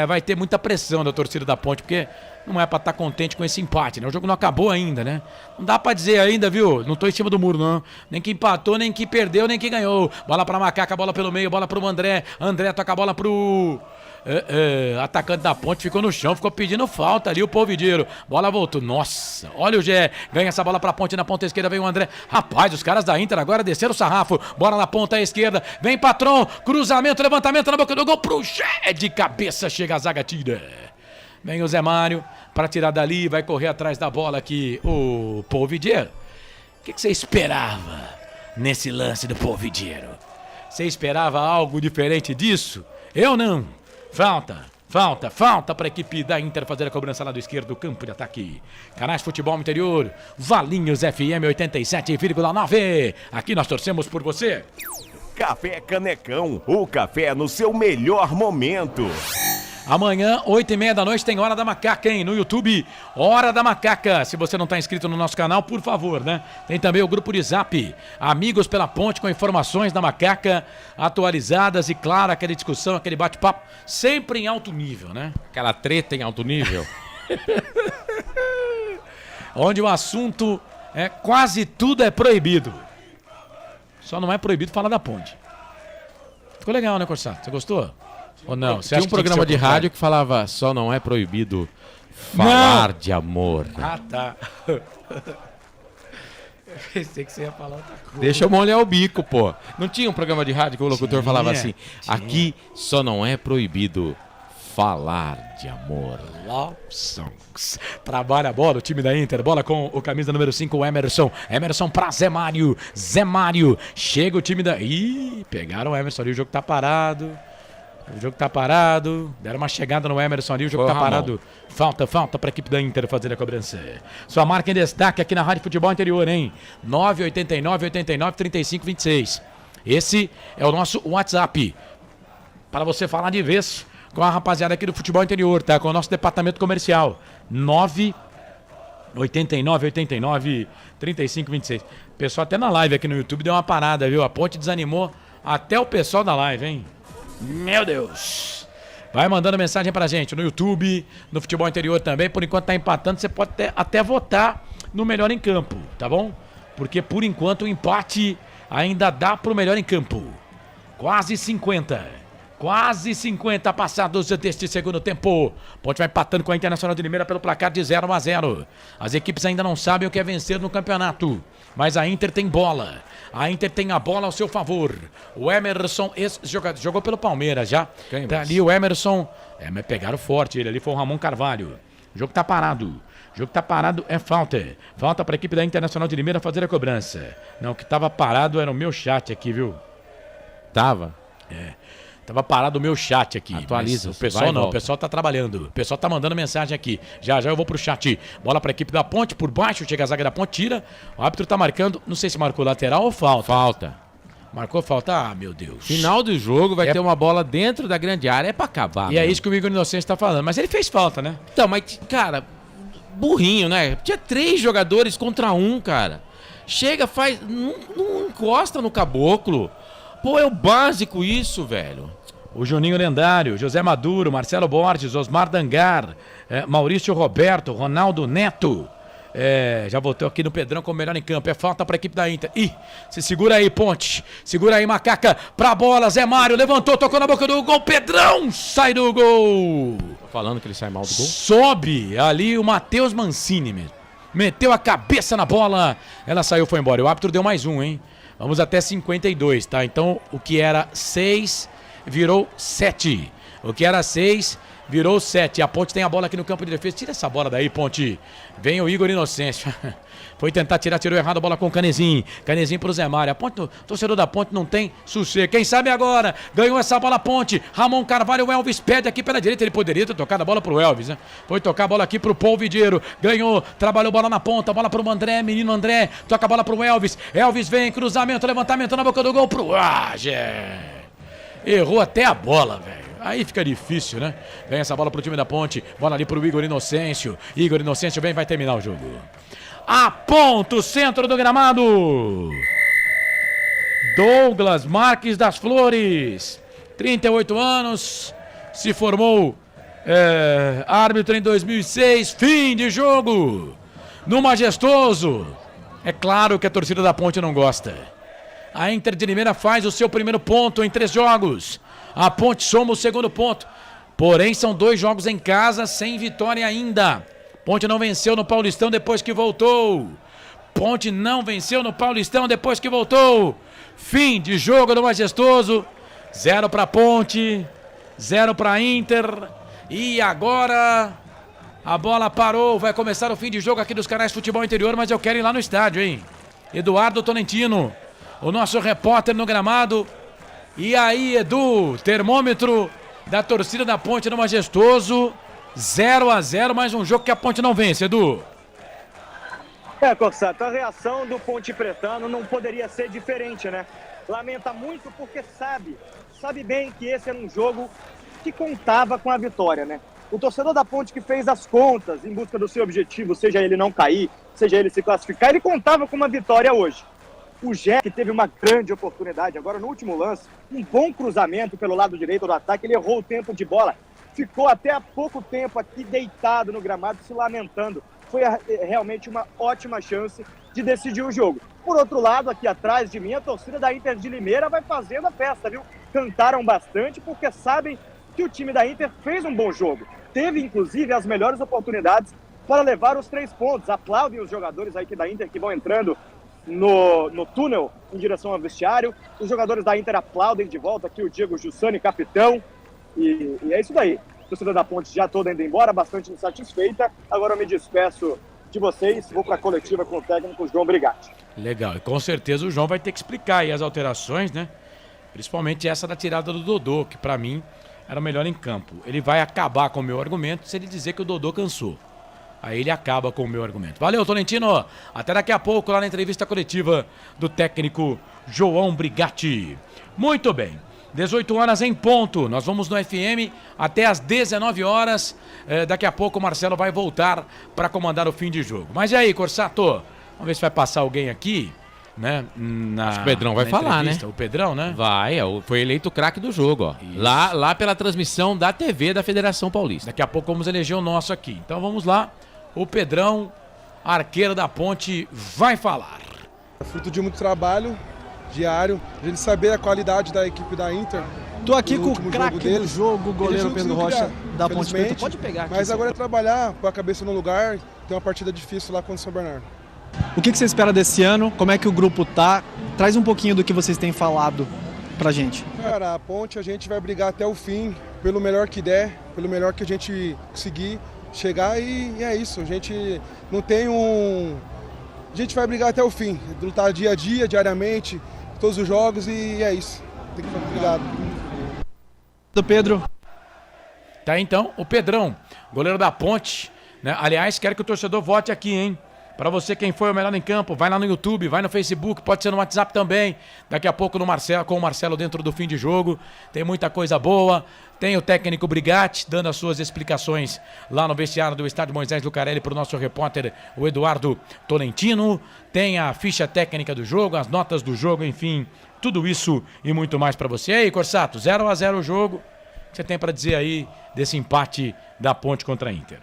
S4: Vai ter muita pressão da torcida da Ponte, porque não é pra estar contente com esse empate, né? O jogo não acabou ainda, né? Não dá pra dizer ainda, viu? Não tô em cima do muro, não. Nem que empatou, nem que perdeu, nem que ganhou. Bola pra Macaca, bola pelo meio, bola pro André. André toca a bola pro... atacante da Ponte, ficou no chão, ficou pedindo falta ali o Polvidiero. Bola voltou, nossa, olha o Gé, ganha essa bola pra Ponte, na ponta esquerda vem o André. Rapaz, os caras da Inter agora desceram o sarrafo. Bola na ponta esquerda, vem Patrão, cruzamento, levantamento na boca do gol pro Gé, de cabeça chega a zaga, tira. Vem o Zé Mário pra tirar dali, vai correr atrás da bola aqui o Polvidiero. O que você esperava nesse lance do Polvidiero? Você esperava algo diferente disso? Eu não. Falta para a equipe da Inter fazer a cobrança lá do esquerdo do campo de ataque. Canais Futebol Interior, Valinhos FM 87,9. Aqui nós torcemos por você.
S19: Café Canecão, o café no seu melhor momento.
S4: Amanhã, 8h30 da noite, tem Hora da Macaca, hein? No YouTube, Hora da Macaca. Se você não está inscrito no nosso canal, por favor, né? Tem também o grupo de Zap, Amigos pela Ponte, com informações da Macaca atualizadas e, claro, aquela discussão, aquele bate-papo, sempre em alto nível, né?
S3: Aquela treta em alto nível.
S4: Onde o assunto quase tudo é proibido. Só não é proibido falar da Ponte. Ficou legal, né, Corsato? Você gostou? Ou não?
S3: Tinha um programa de rádio que falava só não é proibido falar de amor.
S4: Ah, tá. Eu pensei que você ia falar outra coisa.
S3: Deixa eu molhar o bico, pô. Não tinha um programa de rádio que o locutor falava assim, aqui só não é proibido falar de amor.
S4: Love songs. Trabalha a bola, o time da Inter. Bola com o camisa número 5, o Emerson. Emerson pra Zé Mário. Zé Mário. Chega o time da... Ih, pegaram o Emerson ali, o jogo tá parado. O jogo tá parado, deram uma chegada no Emerson ali, o jogo tá parado. Falta pra equipe da Inter fazer a cobrança. Sua marca em destaque aqui na Rádio Futebol Interior, hein? 989-89-35-26. Esse é o nosso WhatsApp. Para você falar de vez com a rapaziada aqui do Futebol Interior, tá? Com o nosso departamento comercial. 989-89-35-26. O pessoal até na live aqui no YouTube deu uma parada, viu? A Ponte desanimou até o pessoal da live, hein? Meu Deus! Vai mandando mensagem pra gente no YouTube, no Futebol Interior também. Por enquanto tá empatando, você pode até votar no melhor em campo, tá bom? Porque por enquanto o empate ainda dá pro melhor em campo. Quase 50 passados deste segundo tempo. Ponte vai empatando com a Internacional de Limeira pelo placar de 0-0. As equipes ainda não sabem o que é vencer no campeonato, mas a Inter tem bola. A Inter tem a bola ao seu favor. O Emerson jogou pelo Palmeiras já. Tá ali o Emerson. Mas pegaram forte ele ali, foi o Ramon Carvalho. O jogo tá parado. É falta. Falta para a equipe da Internacional de Limeira fazer a cobrança. Não, o que tava parado era o meu chat aqui, viu?
S3: Tava?
S4: Tava parado o meu chat aqui.
S3: Atualiza.
S4: O pessoal não, o pessoal tá trabalhando. O pessoal tá mandando mensagem aqui. Já eu vou pro chat. Bola pra equipe da Ponte, por baixo, chega a zaga da Ponte, tira. O árbitro tá marcando, não sei se marcou lateral ou falta.
S3: Falta.
S4: Marcou falta? Ah, meu Deus.
S3: Final do jogo vai ter uma bola dentro da grande área, é pra acabar.
S4: E é isso que o Igor Inocêncio tá falando. Mas ele fez falta, né?
S3: Então, mas, cara, burrinho, né? Tinha 3 jogadores contra 1, cara. Chega, faz... Não encosta no caboclo. Pô, é o básico isso, velho.
S4: O Juninho Lendário, José Maduro, Marcelo Borges, Osmar Dangar, Maurício Roberto, Ronaldo Neto. Já voltou aqui no Pedrão como melhor em campo. É falta para a equipe da Inter. Ih, se segura aí, Ponte. Segura aí, Macaca. Pra bola, Zé Mário levantou, tocou na boca do gol. Pedrão sai do gol.
S3: Tô falando que ele sai mal do gol.
S4: Sobe ali o Matheus Mancini mesmo. Meteu a cabeça na bola. Ela saiu, foi embora. O árbitro deu mais um, hein? Vamos até 52, tá? Então, o que era 6 virou 7. O que era 6 virou 7. A Ponte tem a bola aqui no campo de defesa. Tira essa bola daí, Ponte. Vem o Igor Inocêncio. Foi tentar tirar, tirou errado a bola com o Canezinho. Canezinho pro Zé Mário. A Ponte, o torcedor da Ponte não tem sossego. Quem sabe agora? Ganhou essa bola a Ponte. Ramon Carvalho, o Elvis pede aqui pela direita. Ele poderia ter tocado a bola pro Elvis, né? Foi tocar a bola aqui pro Paul Vidiero. Ganhou, trabalhou bola na ponta. Bola pro André, menino André. Toca a bola pro Elvis. Elvis vem, cruzamento, levantamento na boca do gol pro Errou até a bola, velho. Aí fica difícil, né? Vem essa bola pro time da Ponte. Bola ali pro Igor Inocêncio. Igor Inocêncio vem, vai terminar o jogo. Aponta o centro do gramado. Douglas Marques das Flores. 38 anos. Se formou árbitro em 2006. Fim de jogo. No Majestoso. É claro que a torcida da Ponte não gosta. A Inter de Limeira faz o seu primeiro ponto em 3 jogos. A Ponte soma o segundo ponto. Porém, são 2 jogos em casa, sem vitória ainda. Ponte não venceu no Paulistão depois que voltou. Ponte não venceu no Paulistão depois que voltou. Fim de jogo do Majestoso. 0 para Ponte, 0 para Inter. E agora a bola parou. Vai começar o fim de jogo aqui dos canais Futebol Interior, mas eu quero ir lá no estádio, hein? Eduardo Tolentino, o nosso repórter no gramado. E aí, Edu, termômetro da torcida da Ponte no Majestoso, 0-0, mais um jogo que a Ponte não vence, Edu.
S5: Corsato, a reação do Ponte Pretano não poderia ser diferente, né? Lamenta muito porque sabe bem que esse era um jogo que contava com a vitória, né? O torcedor da Ponte que fez as contas em busca do seu objetivo, seja ele não cair, seja ele se classificar, ele contava com uma vitória hoje. O Jack teve uma grande oportunidade agora no último lance, um bom cruzamento pelo lado direito do ataque, ele errou o tempo de bola, ficou até há pouco tempo aqui deitado no gramado se lamentando. Foi realmente uma ótima chance de decidir o jogo. Por outro lado, aqui atrás de mim, a torcida da Inter de Limeira vai fazendo a festa, viu? Cantaram bastante porque sabem que o time da Inter fez um bom jogo. Teve, inclusive, as melhores oportunidades para levar os 3 pontos. Aplaudem os jogadores aqui da Inter que vão entrando no túnel em direção ao vestiário. Os jogadores da Inter aplaudem de volta aqui o Diego Jussani, capitão. E é isso daí. A torcida da Ponte já toda indo embora, bastante insatisfeita. Agora eu me despeço de vocês, vou para a coletiva com o técnico João Brigatti.
S4: Legal, e com certeza o João vai ter que explicar aí as alterações, né? Principalmente essa da tirada do Dodô, que pra mim era o melhor em campo. Ele vai acabar com o meu argumento se ele dizer que o Dodô cansou. Aí ele acaba com o meu argumento. Valeu, Tolentino. Até daqui a pouco lá na entrevista coletiva do técnico João Brigatti. Muito bem. 18 horas em ponto. Nós vamos no FM até às 19 horas. Daqui a pouco o Marcelo vai voltar para comandar o fim de jogo. Mas e aí, Corsato? Vamos ver se vai passar alguém aqui, né?
S3: Acho que o Pedrão vai falar, né?
S4: O Pedrão, né?
S3: Vai, foi eleito o craque do jogo, ó. Lá pela transmissão da TV da Federação Paulista.
S4: Daqui a pouco vamos eleger o nosso aqui. Então vamos lá. O Pedrão, arqueiro da Ponte, vai falar.
S21: Fruto de muito trabalho diário, a gente saber a qualidade da equipe da Inter.
S15: Tô aqui com o craque do jogo, o goleiro Pedro Rocha da Ponte Preta. Pode pegar aqui.
S21: Mas agora é trabalhar com a cabeça no lugar, tem uma partida difícil lá contra o São Bernardo.
S15: O que você espera desse ano? Como é que o grupo tá? Traz um pouquinho do que vocês têm falado pra gente.
S21: Cara, a Ponte a gente vai brigar até o fim, pelo melhor que der, pelo melhor que a gente conseguir chegar e é isso. A gente não tem a gente vai brigar até o fim, lutar dia a dia, diariamente, todos os jogos e é isso. Tem que ficar obrigado.
S15: Do Pedro.
S4: Tá então, o Pedrão, goleiro da Ponte, né? Aliás, quero que o torcedor vote aqui, hein? Pra você, quem foi o melhor em campo, vai lá no YouTube, vai no Facebook, pode ser no WhatsApp também. Daqui a pouco com o Marcelo dentro do fim de jogo. Tem muita coisa boa. Tem o técnico Brigatti dando as suas explicações lá no vestiário do estádio Moisés Lucarelli pro nosso repórter, o Eduardo Tolentino. Tem a ficha técnica do jogo, as notas do jogo, enfim, tudo isso e muito mais pra você. E aí, Corsato, 0-0 o jogo. O que você tem pra dizer aí desse empate da Ponte contra a Inter?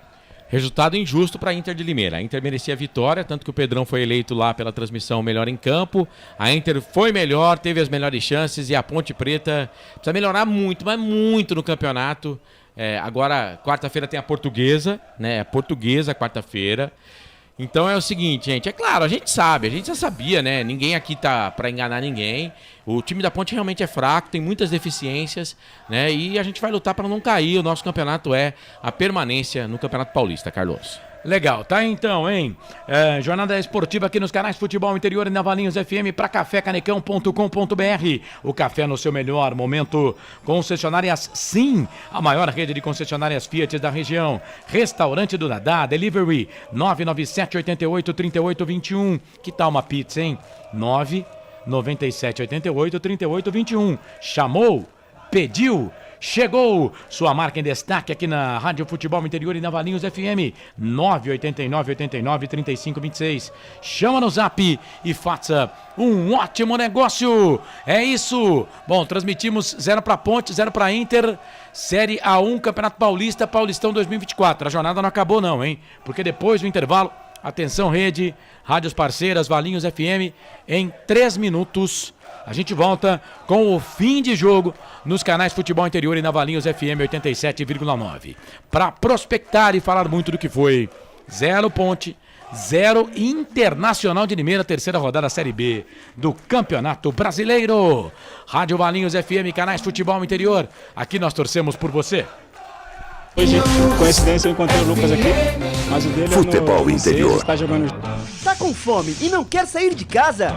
S3: Resultado injusto para a Inter de Limeira. A Inter merecia a vitória, tanto que o Pedrão foi eleito lá pela transmissão melhor em campo. A Inter foi melhor, teve as melhores chances e a Ponte Preta precisa melhorar muito, mas muito no campeonato. Agora, quarta-feira tem a Portuguesa, né? A Portuguesa, quarta-feira. Então é o seguinte, gente, é claro, a gente já sabia, né? Ninguém aqui tá pra enganar ninguém. O time da Ponte realmente é fraco, tem muitas deficiências, né? E a gente vai lutar para não cair. O nosso campeonato é a permanência no Campeonato Paulista, Carlos.
S4: Legal, tá então, hein? Jornada esportiva aqui nos canais Futebol Interior e na Valinhos FM para cafécanecão.com.br. O café no seu melhor momento. Concessionárias Sim, a maior rede de concessionárias Fiat da região. Restaurante do Dadá, Delivery 997 88 38 21. Que tal uma pizza, hein? 997 88 38 21. Chamou, pediu, chegou! Sua marca em destaque aqui na Rádio Futebol Interior e na Valinhos FM 989 89 35 26. Chama no Zap e faça um ótimo negócio! É isso! Bom, transmitimos 0 para Ponte, 0 para Inter, Série A1, Campeonato Paulista, Paulistão 2024. A jornada não acabou não, hein? Porque depois do intervalo, atenção rede, rádios parceiras, Valinhos FM, em 3 minutos... A gente volta com o fim de jogo nos canais Futebol Interior e na Valinhos FM 87,9. Para prospectar e falar muito do que foi 0 Ponte, 0 Internacional de Limeira, terceira rodada Série B do Campeonato Brasileiro. Rádio Valinhos FM, canais Futebol Interior. Aqui nós torcemos por você.
S20: Hoje, coincidência, eu encontrei o Lucas aqui, mas o dele
S11: Futebol Interior.
S20: Tá jogando.
S7: Tá com fome e não quer sair de casa?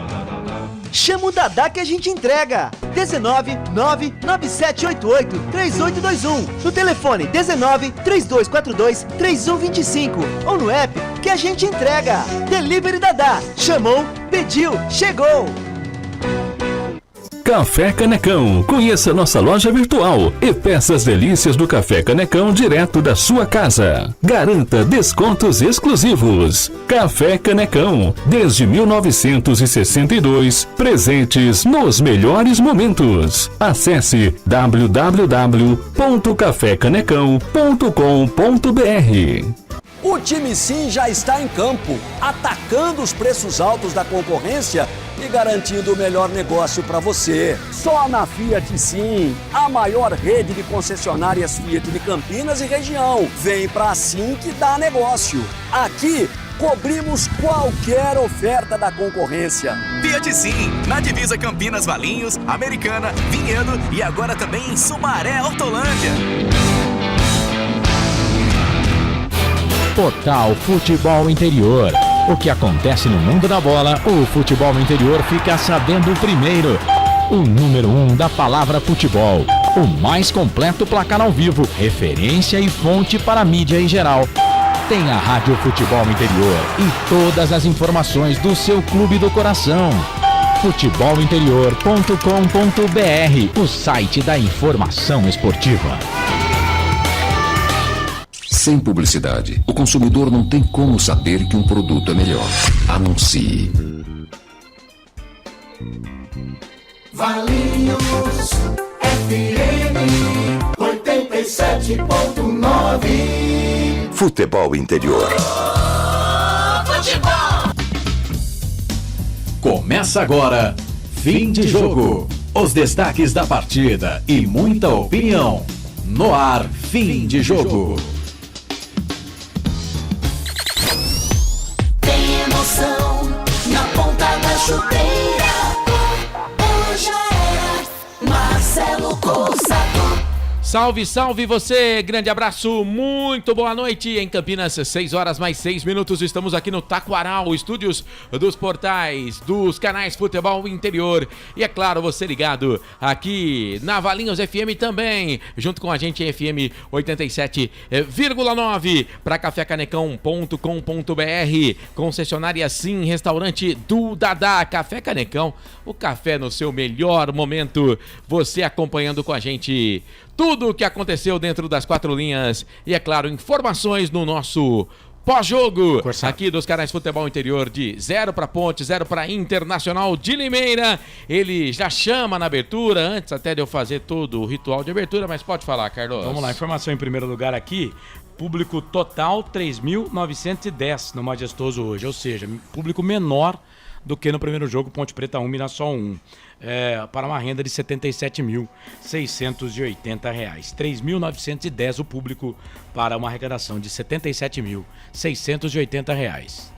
S7: Chama o Dadá que a gente entrega. 19 99788 3821. No telefone 19 3242 3125. Ou no app que a gente entrega. Delivery Dadá. Chamou, pediu, chegou.
S8: Café Canecão. Conheça nossa loja virtual e peça as delícias do Café Canecão direto da sua casa. Garanta descontos exclusivos. Café Canecão, desde 1962, presentes nos melhores momentos. Acesse www.cafécanecão.com.br.
S9: O time Sim já está em campo, atacando os preços altos da concorrência e garantindo o melhor negócio para você. Só na Fiat Sim, a maior rede de concessionárias Fiat de Campinas e região. Vem pra Sim que dá negócio. Aqui, cobrimos qualquer oferta da concorrência.
S6: Fiat Sim, na divisa Campinas, Valinhos, Americana, Vinhedo e agora também em Sumaré, Hortolândia.
S2: Portal Futebol Interior. O que acontece no mundo da bola, o Futebol Interior fica sabendo primeiro. O número 1 da palavra futebol. O mais completo placar ao vivo, referência e fonte para a mídia em geral. Tem a Rádio Futebol Interior e todas as informações do seu clube do coração. Futebolinterior.com.br, o site da informação esportiva.
S10: Sem publicidade, o consumidor não tem como saber que um produto é melhor. Anuncie.
S1: Valinhos FM 87.9.
S11: Futebol Interior.
S1: Futebol.
S16: Começa agora, fim de jogo. Os destaques da partida e muita opinião. No ar, fim de jogo.
S1: Na ponta da chuteira, hoje era Marcelo Cossato.
S3: Salve, salve você, grande abraço, muito boa noite em Campinas, 6 horas mais 6 minutos, estamos aqui no Taquaral, estúdios dos portais, dos canais Futebol Interior e é claro, você ligado aqui na Valinhos FM também, junto com a gente em FM 87,9 para cafécanecão.com.br, concessionária Sim, restaurante do Dadá, Café Canecão, o café no seu melhor momento, você acompanhando com a gente tudo o que aconteceu dentro das quatro linhas e, é claro, informações no nosso pós-jogo aqui dos canais Futebol Interior de 0 para Ponte, 0 para Internacional de Limeira. Ele já chama na abertura, antes até de eu fazer todo o ritual de abertura, mas pode falar, Carlos.
S4: Vamos lá, informação em primeiro lugar aqui. Público total 3.910 no Majestoso hoje, ou seja, público menor do que no primeiro jogo, Ponte Preta 1, Mirassol 1. Para uma renda de R$ 77.680. R$ 3.910 o público para uma arrecadação de R$ 77.680.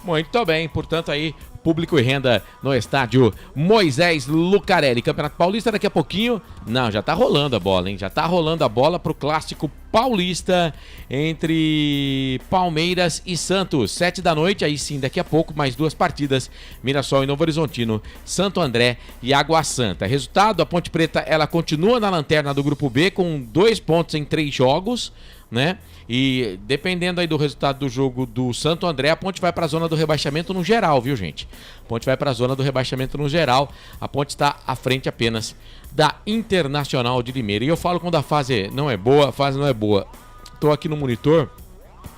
S3: Muito bem, portanto aí, público e renda no estádio Moisés Lucarelli. Campeonato Paulista daqui a pouquinho. Não, já tá rolando a bola, hein? Já tá rolando a bola pro clássico paulista entre Palmeiras e Santos. 7 da noite, aí sim, daqui a pouco, mais 2 partidas. Mirassol e Novo Horizontino, Santo André e Água Santa. Resultado, a Ponte Preta, ela continua na lanterna do Grupo B com 2 pontos em 3 jogos, né? E dependendo aí do resultado do jogo do Santo André, a Ponte vai para a zona do rebaixamento no geral, viu, gente? A Ponte vai para a zona do rebaixamento no geral. A Ponte está à frente apenas da Internacional de Limeira. E eu falo quando a fase não é boa, a fase não é boa. Tô aqui no monitor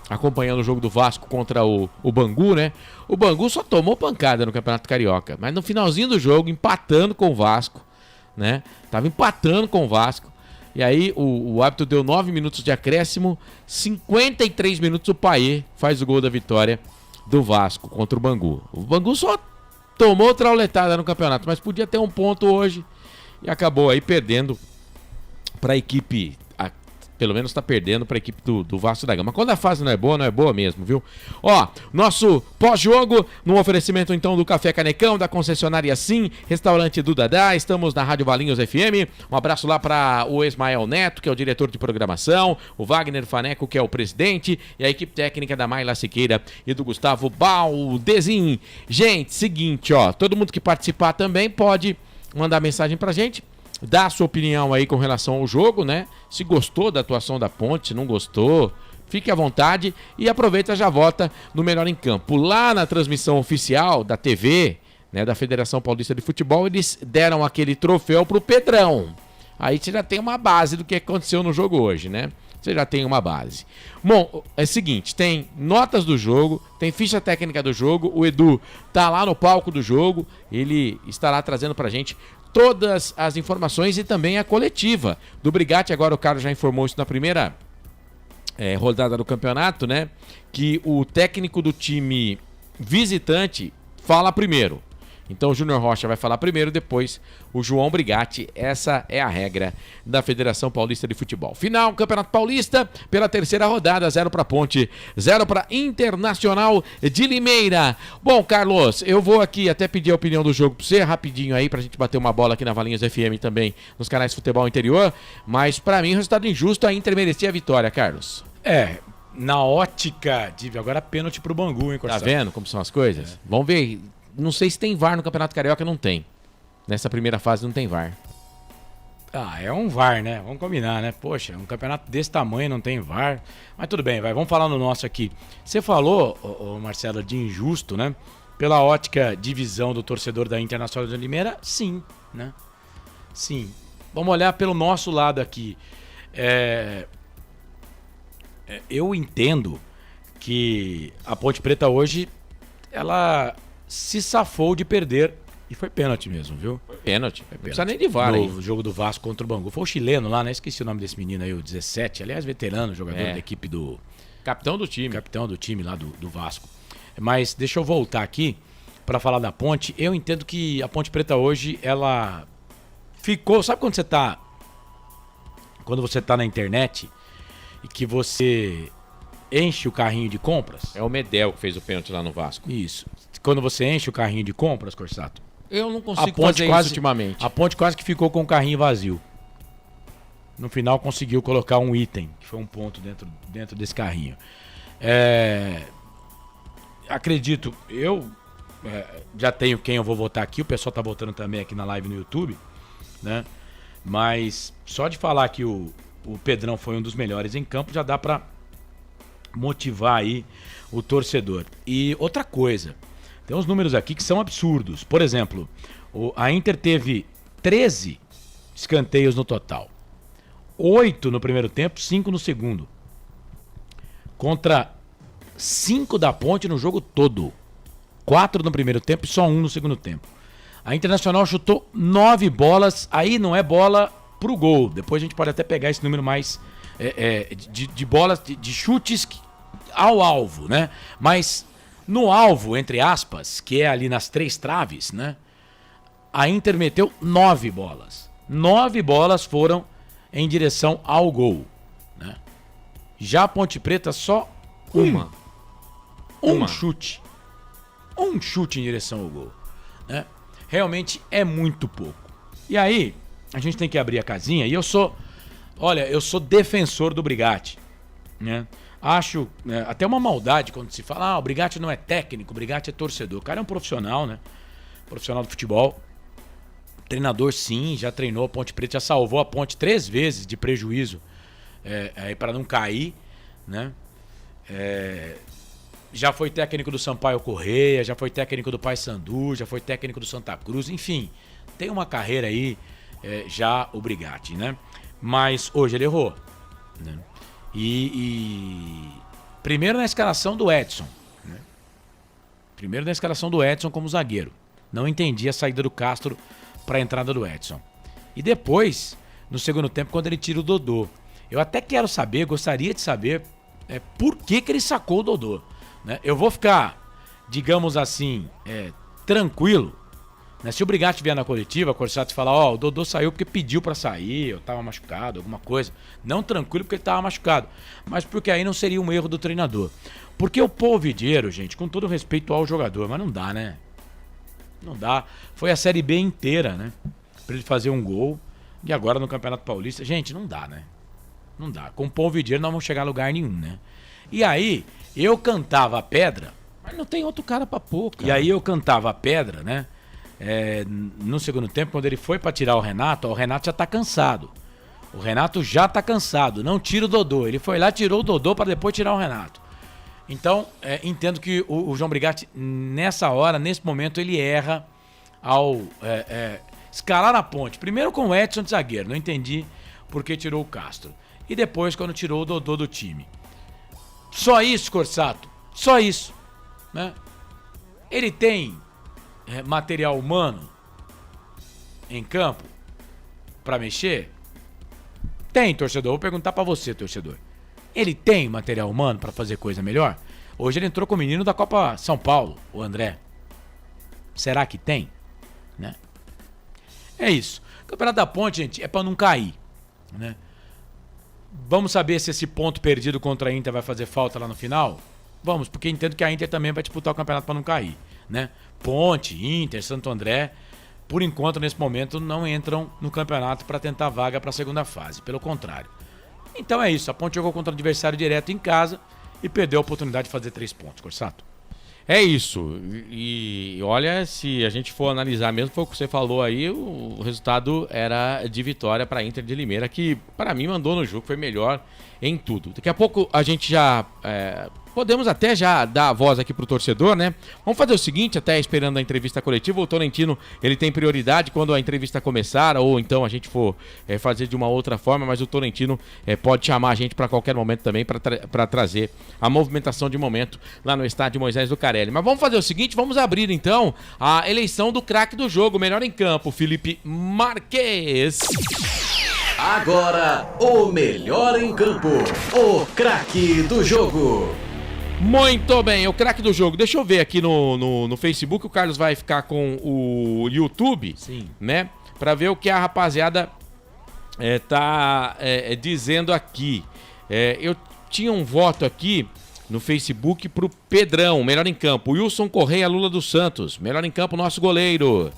S3: acompanhando o jogo do Vasco contra o Bangu, né? O Bangu só tomou pancada no Campeonato Carioca, mas no finalzinho do jogo, empatando com o Vasco, né? Tava empatando com o Vasco. E aí o árbitro deu 9 minutos de acréscimo, 53 minutos o Payet faz o gol da vitória do Vasco contra o Bangu. O Bangu só tomou trauletada no campeonato, mas podia ter um ponto hoje e acabou aí perdendo para a equipe, pelo menos está perdendo para a equipe do Vasco da Gama. Quando a fase não é boa mesmo, viu? Ó, nosso pós-jogo, no oferecimento então do Café Canecão, da concessionária Sim, restaurante do Dadá, estamos na Rádio Valinhos FM. Um abraço lá para o Ismael Neto, que é o diretor de programação, o Wagner Faneco, que é o presidente, e a equipe técnica da Mayla Siqueira e do Gustavo Baldezin. Gente, seguinte, ó, todo mundo que participar também pode mandar mensagem pra gente, dá a sua opinião aí com relação ao jogo, né? Se gostou da atuação da Ponte, se não gostou, fique à vontade e aproveita, já vota no Melhor em Campo. Lá na transmissão oficial da TV, né, da Federação Paulista de Futebol, eles deram aquele troféu pro Pedrão. Aí você já tem uma base do que aconteceu no jogo hoje, né? Você já tem uma base. Bom, é o seguinte, tem notas do jogo, tem ficha técnica do jogo, o Edu tá lá no palco do jogo, ele estará trazendo pra gente todas as informações e também a coletiva do Brigatti. Agora o Carlos já informou isso na primeira rodada do campeonato, né? Que o técnico do time visitante fala primeiro. Então o Júnior Rocha vai falar primeiro, depois o João Brigatti. Essa é a regra da Federação Paulista de Futebol. Final, Campeonato Paulista, pela terceira rodada, 0 para Ponte, 0 para Internacional de Limeira. Bom, Carlos, eu vou aqui até pedir a opinião do jogo para você, rapidinho aí, pra gente bater uma bola aqui na Valinhos FM também, nos canais de Futebol Interior, mas pra mim, resultado injusto, a Inter merecia a vitória, Carlos.
S4: Na ótica, agora pênalti pro Bangu, hein, Corsaro?
S3: Tá vendo como são as coisas? Vamos ver. Não sei se tem VAR no Campeonato Carioca, não tem. Nessa primeira fase não tem VAR.
S4: É um VAR, né? Vamos combinar, né? Poxa, um campeonato desse tamanho não tem VAR. Mas tudo bem, vamos falar no nosso aqui. Você falou, Marcelo, de injusto, né? Pela ótica de visão do torcedor da Internacional de Limeira, sim, né? Sim. Vamos olhar pelo nosso lado aqui. Eu entendo que a Ponte Preta hoje, ela se safou de perder, e foi pênalti mesmo, viu?
S3: Foi pênalti. Não precisa nem de VAR, hein?
S4: No jogo do Vasco contra o Bangu. Foi o chileno lá, né? Esqueci o nome desse menino aí, o 17. Aliás, veterano, jogador da equipe do...
S3: Capitão do time.
S4: Capitão do time lá do Vasco. Mas deixa eu voltar aqui para falar da Ponte. Eu entendo que a Ponte Preta hoje, ela ficou... Sabe quando você tá... Quando você tá na internet e que você enche o carrinho de compras?
S3: É o Medel que fez o pênalti lá no Vasco.
S4: Isso. Quando você enche o carrinho de compras, Corsato?
S3: Eu não consigo fazer isso ultimamente.
S4: A Ponte quase que ficou com o carrinho vazio. No final conseguiu colocar um item, que foi um ponto dentro desse carrinho. Acredito, eu já tenho quem eu vou votar aqui, o pessoal tá votando também aqui na live no YouTube, né? Mas só de falar que o Pedrão foi um dos melhores em campo, já dá pra motivar aí o torcedor. E outra coisa, tem uns números aqui que são absurdos. Por exemplo, a Inter teve 13 escanteios no total. 8 no primeiro tempo, 5 no segundo. Contra 5 da Ponte no jogo todo. 4 no primeiro tempo e só 1 no segundo tempo. A Internacional chutou 9 bolas, aí não é bola pro gol. Depois a gente pode até pegar esse número mais de bolas, de chutes ao alvo, né? Mas no alvo, entre aspas, que é ali nas 3 traves, né? A Inter meteu 9 bolas. 9 bolas foram em direção ao gol, né? Já a Ponte Preta só um chute. ou um chute em direção ao gol, né? Realmente é muito pouco. E aí, a gente tem que abrir a casinha e eu sou defensor do Brigatti, né? Acho até uma maldade quando se fala, o Brigatti não é técnico, o Brigatti é torcedor. O cara é um profissional, né? Profissional do futebol. Treinador, sim, já treinou a Ponte Preta, já salvou a Ponte 3 vezes de prejuízo para não cair, né? Já foi técnico do Sampaio Corrêa, já foi técnico do Paysandu, já foi técnico do Santa Cruz, enfim, tem uma carreira aí já o Brigatti, né? Mas hoje ele errou, né? E primeiro na escalação do Edson, né? Primeiro na escalação do Edson como zagueiro. Não entendi a saída do Castro para a entrada do Edson. E depois, no segundo tempo, quando ele tira o Dodô. Eu até quero saber, gostaria de saber por que ele sacou o Dodô, né? Eu vou ficar, digamos assim, tranquilo, né? Se o Brigatti vier na coletiva, a Corsato falar, o Dodô saiu porque pediu pra sair, ou tava machucado, alguma coisa. Não tranquilo porque ele tava machucado, mas porque aí não seria um erro do treinador. Porque o Polvidiero, gente, com todo respeito ao jogador, mas não dá, né? Não dá. Foi a Série B inteira, né? Pra ele fazer um gol. E agora no Campeonato Paulista, gente, não dá, né? Não dá. Com o Polvidiero não vamos chegar a lugar nenhum, né? E aí, eu cantava a pedra, mas não tem outro cara pra pôr, cara. E aí eu cantava a pedra, né? No segundo tempo, quando ele foi pra tirar o Renato já tá cansado. O Renato já tá cansado, não tira o Dodô. Ele foi lá, tirou o Dodô pra depois tirar o Renato. Então, entendo que o João Brigatti, nessa hora, nesse momento, ele erra ao escalar na Ponte. Primeiro com o Edson de zagueiro, não entendi por que tirou o Castro. E depois quando tirou o Dodô do time. Só isso, Corsato, só isso, né? Ele tem material humano em campo pra mexer? Tem, torcedor. Vou perguntar pra você, torcedor. Ele tem material humano pra fazer coisa melhor? Hoje ele entrou com o menino da Copa São Paulo, o André. Será que tem? Né? É isso. O Campeonato da Ponte, gente, é pra não cair, né? Vamos saber se esse ponto perdido contra a Inter vai fazer falta lá no final? Vamos, porque entendo que a Inter também vai disputar o campeonato pra não cair, né? Ponte, Inter, Santo André, por enquanto, nesse momento, não entram no campeonato pra tentar vaga pra segunda fase. Pelo contrário. Então é isso, a Ponte jogou contra o adversário direto em casa e perdeu a oportunidade de fazer 3 pontos, Corsato.
S3: É isso, e olha, se a gente for analisar mesmo, foi o que você falou aí, o resultado era de vitória para a Inter de Limeira, que para mim mandou no jogo, foi melhor em tudo. Daqui a pouco a gente já... podemos até já dar a voz aqui pro torcedor, né? Vamos fazer o seguinte, até esperando a entrevista coletiva, o Tolentino, ele tem prioridade quando a entrevista começar, ou então a gente for fazer de uma outra forma, mas o Tolentino pode chamar a gente para qualquer momento também para trazer a movimentação de momento lá no estádio Moisés Lucarelli. Mas vamos fazer o seguinte, vamos abrir então a eleição do craque do jogo, melhor em campo, Felipe Marques.
S16: Agora, o melhor em campo, o craque do jogo.
S3: Muito bem, o craque do jogo. Deixa eu ver aqui no Facebook, o Carlos vai ficar com o YouTube, sim, né? Pra ver o que a rapaziada tá dizendo aqui. Eu tinha um voto aqui no Facebook pro Pedrão, melhor em campo. Wilson Correia, Lula dos Santos, melhor em campo, nosso goleiro.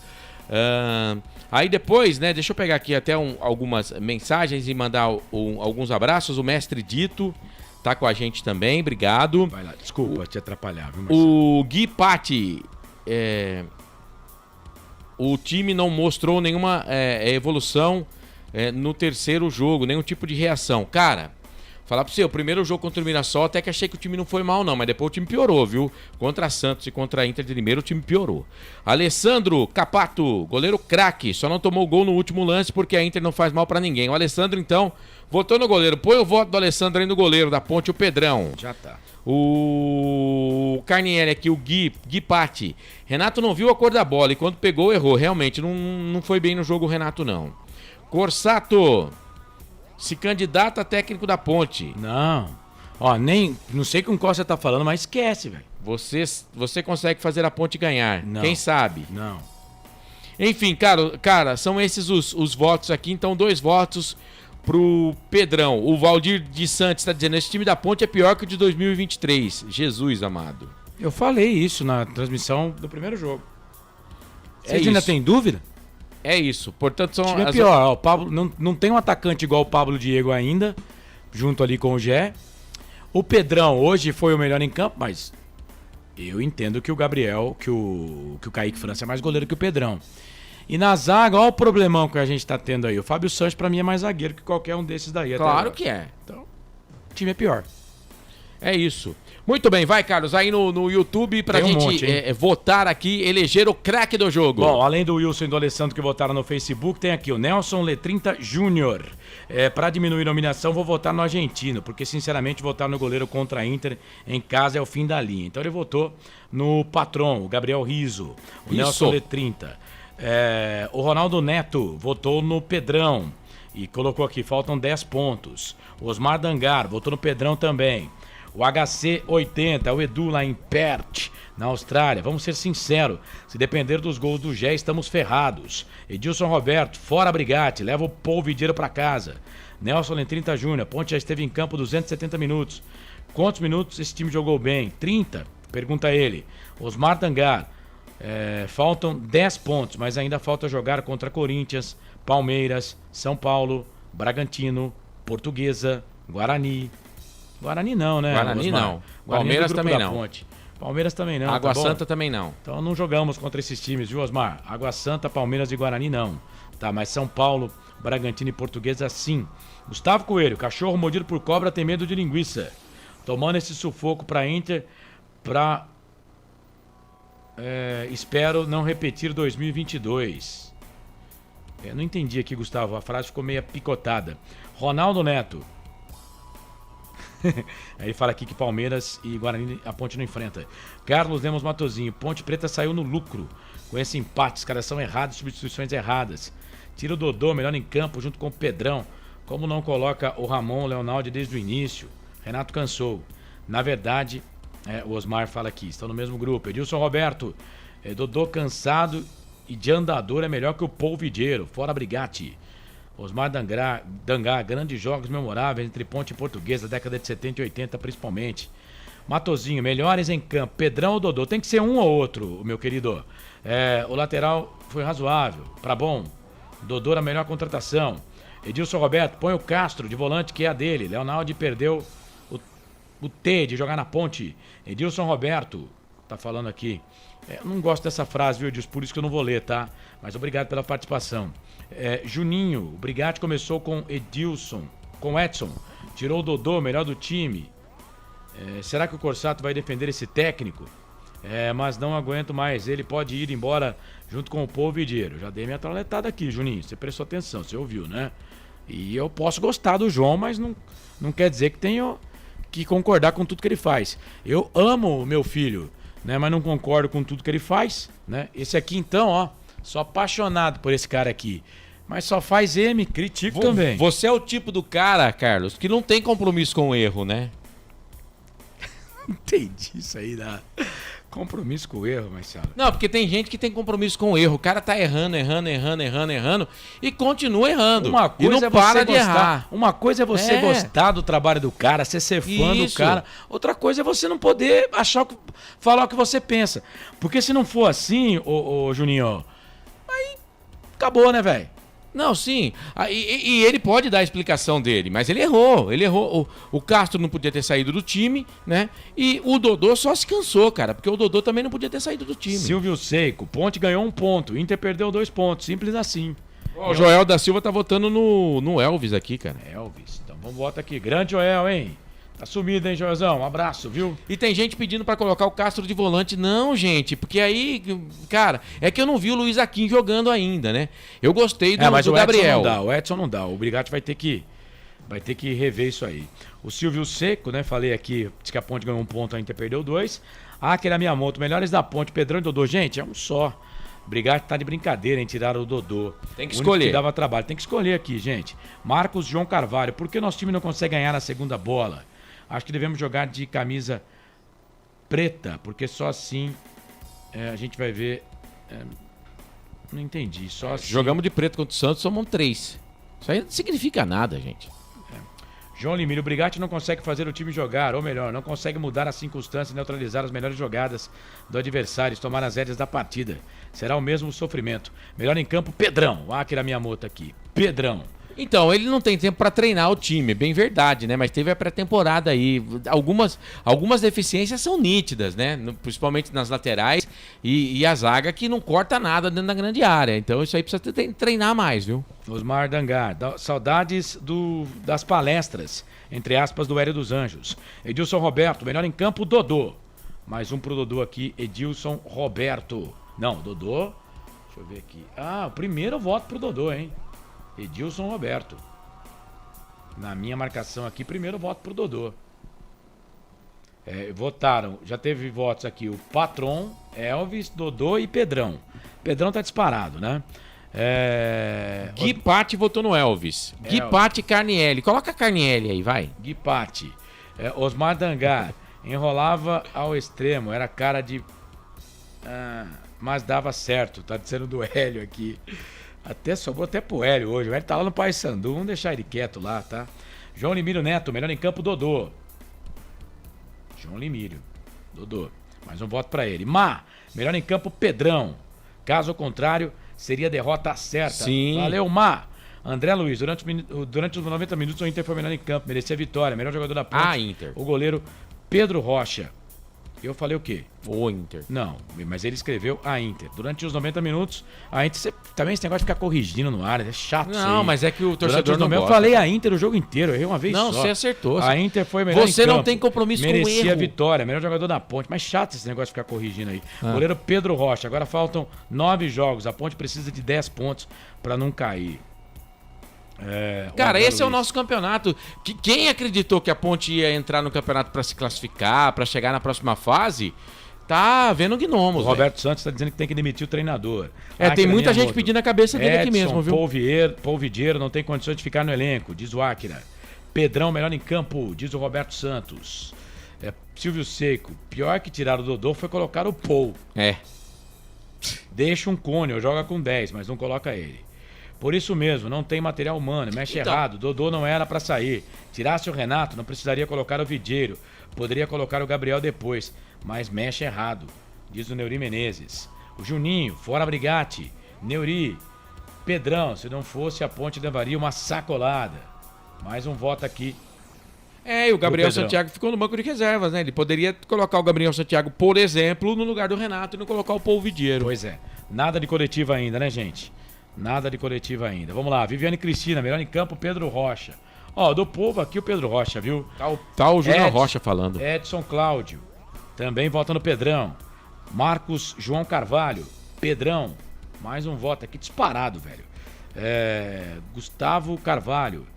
S3: Aí depois, né, deixa eu pegar aqui até algumas mensagens e mandar alguns abraços. O Mestre Dito tá com a gente também, obrigado.
S4: Vai lá, desculpa te atrapalhar, viu, Marcelo?
S3: O Gui Patti, o time não mostrou nenhuma evolução no terceiro jogo, nenhum tipo de reação. Cara, falar pra você, o primeiro jogo contra o Mirassol até que achei que o time não foi mal não, mas depois o time piorou, viu? Contra a Santos e contra a Inter de Limeira o time piorou. Alessandro Capato, goleiro craque, só não tomou gol no último lance porque a Inter não faz mal pra ninguém. O Alessandro então votou no goleiro, põe o voto do Alessandro aí no goleiro da Ponte, o Pedrão.
S4: Já tá.
S3: O Carnieri aqui, o Gui Patti. Renato não viu a cor da bola e quando pegou errou, realmente não foi bem no jogo o Renato não. Corsato se candidata a técnico da Ponte.
S4: Não. Não sei com qual você tá falando, mas esquece, velho.
S3: Você consegue fazer a Ponte ganhar.
S4: Não.
S3: Quem sabe?
S4: Não.
S3: Enfim, cara, são esses os votos aqui. Então, 2 votos pro Pedrão. O Valdir de Santos tá dizendo, esse time da Ponte é pior que o de 2023. Jesus amado.
S4: Eu falei isso na transmissão do primeiro jogo.
S3: É
S4: Vocês ainda
S3: isso.
S4: têm dúvida?
S3: É isso. Portanto, são
S4: O time é pior. Ó, o Pablo, não tem um atacante igual o Pablo Diego ainda, junto ali com o Gé. O Pedrão hoje foi o melhor em campo, mas eu entendo que o Gabriel, que o Kaique França é mais goleiro que o Pedrão. E na zaga, olha o problemão que a gente tá tendo aí. O Fábio Santos, pra mim, é mais zagueiro que qualquer um desses daí.
S3: Claro que é.
S4: Então, o time é pior.
S3: É isso. Muito bem, vai, Carlos, aí no YouTube pra
S4: Tem um
S3: gente
S4: monte,
S3: votar aqui, eleger o craque do jogo.
S4: Bom, além do Wilson e do Alessandro que votaram no Facebook, tem aqui o Nelson Letrinta Júnior. Pra diminuir a nominação, vou votar no argentino, porque sinceramente votar no goleiro contra a Inter em casa é o fim da linha. Então ele votou no patrão, o Gabriel Riso, o
S3: Isso.
S4: Nelson Letrinta. O Ronaldo Neto votou no Pedrão e colocou aqui, faltam 10 pontos. O Osmar Dangar votou no Pedrão também. O HC80, o Edu lá em Perth, na Austrália. Vamos ser sinceros, se depender dos gols do Gé, estamos ferrados. Edilson Roberto, fora Brigatti, leva o Polvideiro para casa. Nelson Letrinta Júnior, Ponte já esteve em campo 270 minutos. Quantos minutos esse time jogou bem? 30? Pergunta ele. Osmar Dangar, faltam 10 pontos, mas ainda falta jogar contra Corinthians, Palmeiras, São Paulo, Bragantino, Portuguesa, Guarani. Guarani não, né?
S3: Guarani
S4: Osmar?
S3: não.
S4: Guarani
S3: Palmeiras
S4: do grupo
S3: também
S4: da
S3: não.
S4: Ponte. Palmeiras também não.
S3: Água
S4: tá bom?
S3: Santa também não.
S4: Então não jogamos contra esses times, viu, Osmar? Água Santa, Palmeiras e Guarani não. Tá, mas São Paulo, Bragantino e Portuguesa sim. Gustavo Coelho, cachorro mordido por cobra tem medo de linguiça. Tomando esse sufoco pra Inter, espero não repetir 2022. Não entendi aqui, Gustavo, a frase ficou meio picotada. Ronaldo Neto. Aí fala aqui que Palmeiras e Guarani a Ponte não enfrenta. Carlos Lemos Matozinho, Ponte Preta saiu no lucro com esse empate, os caras são errados, substituições erradas. Tira o Dodô, melhor em campo, junto com o Pedrão. Como não coloca o Ramon Leonaldo desde o início? Renato cansou. Na verdade, o Osmar fala aqui, estão no mesmo grupo. Edilson Roberto, Dodô cansado e de andador é melhor que o Polvideiro, fora Brigatti. Osmar Dangar, grandes jogos memoráveis entre Ponte e Portuguesa, década de 70 e 80 principalmente. Matozinho, melhores em campo, Pedrão ou Dodô? Tem que ser um ou outro, meu querido. O lateral foi razoável, pra bom. Dodô a melhor contratação. Edilson Roberto, põe o Castro de volante que é a dele. Leonardo perdeu o T de jogar na Ponte. Edilson Roberto, tá falando aqui. Eu não gosto dessa frase, viu, Edilson? Por isso que eu não vou ler, tá? Mas obrigado pela participação. Juninho, o Brigatti começou com Edilson, com Edson. Tirou o Dodô, melhor do time. Será que o Corsato vai defender esse técnico? Mas não aguento mais. Ele pode ir embora junto com o Polvideiro. Já dei minha traletada aqui, Juninho. Você prestou atenção, você ouviu, né? E eu posso gostar do João, mas não quer dizer que tenho que concordar com tudo que ele faz. Eu amo o meu filho, né? Mas não concordo com tudo que ele faz, né? Esse aqui, então, ó, sou apaixonado por esse cara aqui. Mas só faz M, critico também.
S3: Você é o tipo do cara, Carlos, que não tem compromisso com o erro, né?
S4: Entendi isso aí, compromisso com o erro, Marcelo.
S3: Não, porque tem gente que tem compromisso com o erro. O cara tá errando e continua errando.
S4: Uma coisa
S3: e não
S4: é
S3: para
S4: você
S3: de
S4: gostar.
S3: errar.
S4: Uma coisa é você gostar do trabalho do cara, você ser fã do
S3: Isso.
S4: cara. Outra coisa é você não poder falar o que você pensa. Porque se não for assim, ô Juninho, aí acabou, né, velho?
S3: Não, sim. E ele pode dar a explicação dele, mas ele errou. Ele errou. O Castro não podia ter saído do time, né? E o Dodô só se cansou, cara, porque o Dodô também não podia ter saído do time.
S4: Silvio Seico, Ponte ganhou 1 ponto, Inter perdeu 2 pontos, simples assim.
S3: O Joel da Silva tá votando no Elvis aqui, cara.
S4: Elvis, então vamos votar aqui. Grande Joel, hein? Tá sumido, hein, Joelzão? Um abraço, viu?
S3: E tem gente pedindo pra colocar o Castro de volante. Não, gente, porque aí, cara, é que eu não vi o Luiz Aquim jogando ainda, né? Eu gostei do Gabriel.
S4: O Edson não dá. O Brigatti vai ter que rever isso aí. O Silvio Seco, né? Falei aqui, disse que a Ponte ganhou 1 ponto, a Inter perdeu 2. Aquele Miyamoto, melhores da Ponte, Pedrão e Dodô. Gente, é um só. O Brigatti tá de brincadeira em tirar o Dodô.
S3: Tem que
S4: o único
S3: escolher.
S4: Que dava trabalho. Tem que escolher aqui, gente. Marcos João Carvalho. Por que nosso time não consegue ganhar na segunda bola? Acho que devemos jogar de camisa preta, porque só assim a gente vai ver... não entendi, só assim...
S3: Jogamos de preto contra o Santos, somos 3. Isso aí não significa nada, gente.
S4: João Limírio, o Brigatti não consegue fazer o time jogar, ou melhor, não consegue mudar as circunstâncias e neutralizar as melhores jogadas do adversário, tomar as rédeas da partida. Será o mesmo sofrimento. Melhor em campo, Pedrão. Akira Miyamoto aqui. Pedrão.
S3: Então, ele não tem tempo pra treinar o time, bem verdade, né? Mas teve a pré-temporada aí. Algumas deficiências são nítidas, né? Principalmente nas laterais e a zaga que não corta nada dentro da grande área. Então isso aí precisa treinar mais, viu?
S4: Osmar Dangar, saudades das palestras, entre aspas, do Hélio dos Anjos. Edilson Roberto, melhor em campo, Dodô. Mais um pro Dodô aqui, Edilson Roberto. Não, Dodô, deixa eu ver aqui. Ah, o primeiro voto pro Dodô, hein? Edilson Roberto. Na minha marcação aqui, primeiro voto pro Dodô. Votaram, já teve votos aqui o Patron, Elvis, Dodô e Pedrão. Pedrão tá disparado, né?
S3: Gui Patti votou no Elvis. Gui Patti e Carnielli. Coloca a Carnielli aí, vai.
S4: Gui Patti. Osmar Dangar. Enrolava ao extremo, era cara de... mas dava certo, tá dizendo do Hélio aqui. Sobrou até pro Hélio hoje. O Hélio tá lá no Paysandu, vamos deixar ele quieto lá, tá? João Limírio Neto, melhor em campo, Dodô. João Limírio, Dodô. Mais um voto pra ele. Melhor em campo, Pedrão. Caso contrário, seria a derrota certa.
S3: Sim.
S4: Valeu, André Luiz, durante os 90 minutos o Inter foi melhor em campo, merecia a vitória. Melhor jogador da ponte,
S3: Inter.
S4: O goleiro Pedro Rocha. Eu falei o quê?
S3: O Inter.
S4: Não, mas ele escreveu a Inter. Durante os 90 minutos, a Inter... Também esse negócio de ficar corrigindo no ar, é chato.
S3: Não, mas é que o torcedor não gosta.
S4: Eu falei a Inter o jogo inteiro, eu errei uma vez só.
S3: Não, você acertou.
S4: A Inter foi melhor
S3: Você não tem compromisso com o erro.
S4: Merecia a vitória, melhor jogador da Ponte. Mas chato esse negócio de ficar corrigindo aí. Goleiro Pedro Rocha. Agora faltam 9 jogos. A Ponte precisa de 10 pontos pra não cair.
S3: Cara, esse é o nosso campeonato. Quem acreditou que a Ponte ia entrar no campeonato pra se classificar, pra chegar na próxima fase... Tá vendo gnomos.
S4: O Roberto Santos tá dizendo que tem que demitir o treinador.
S3: Tem muita gente pedindo a cabeça dele aqui mesmo, viu?
S4: Paul Vidiero não tem condições de ficar no elenco, diz o Akira. Pedrão, melhor em campo, diz o Roberto Santos. Silvio Seco, pior que tirar o Dodô foi colocar o Paul. Deixa um Cone, joga com 10, mas não coloca ele. Por isso mesmo, não tem material humano, mexe errado. Dodô não era pra sair. Tirasse o Renato, não precisaria colocar o Vidiero. Poderia colocar o Gabriel depois, mas mexe errado, diz o Neuri Menezes. O Juninho, fora Brigatti. Neuri, Pedrão, se não fosse a Ponte levaria uma sacolada. Mais um voto aqui.
S3: E o Gabriel Santiago ficou no banco de reservas, né? Ele poderia colocar o Gabriel Santiago, por exemplo, no lugar do Renato e não colocar o Paul Vidiero.
S4: Pois é, nada de coletiva ainda, né, gente? Nada de coletiva ainda. Vamos lá, Viviane Cristina, melhor em campo, Pedro Rocha. Do povo aqui o Pedro Rocha, viu?
S3: Tá o Júnior Rocha falando.
S4: Edson Cláudio, também vota no Pedrão. Marcos João Carvalho, Pedrão. Mais um voto aqui disparado, velho. Gustavo Carvalho,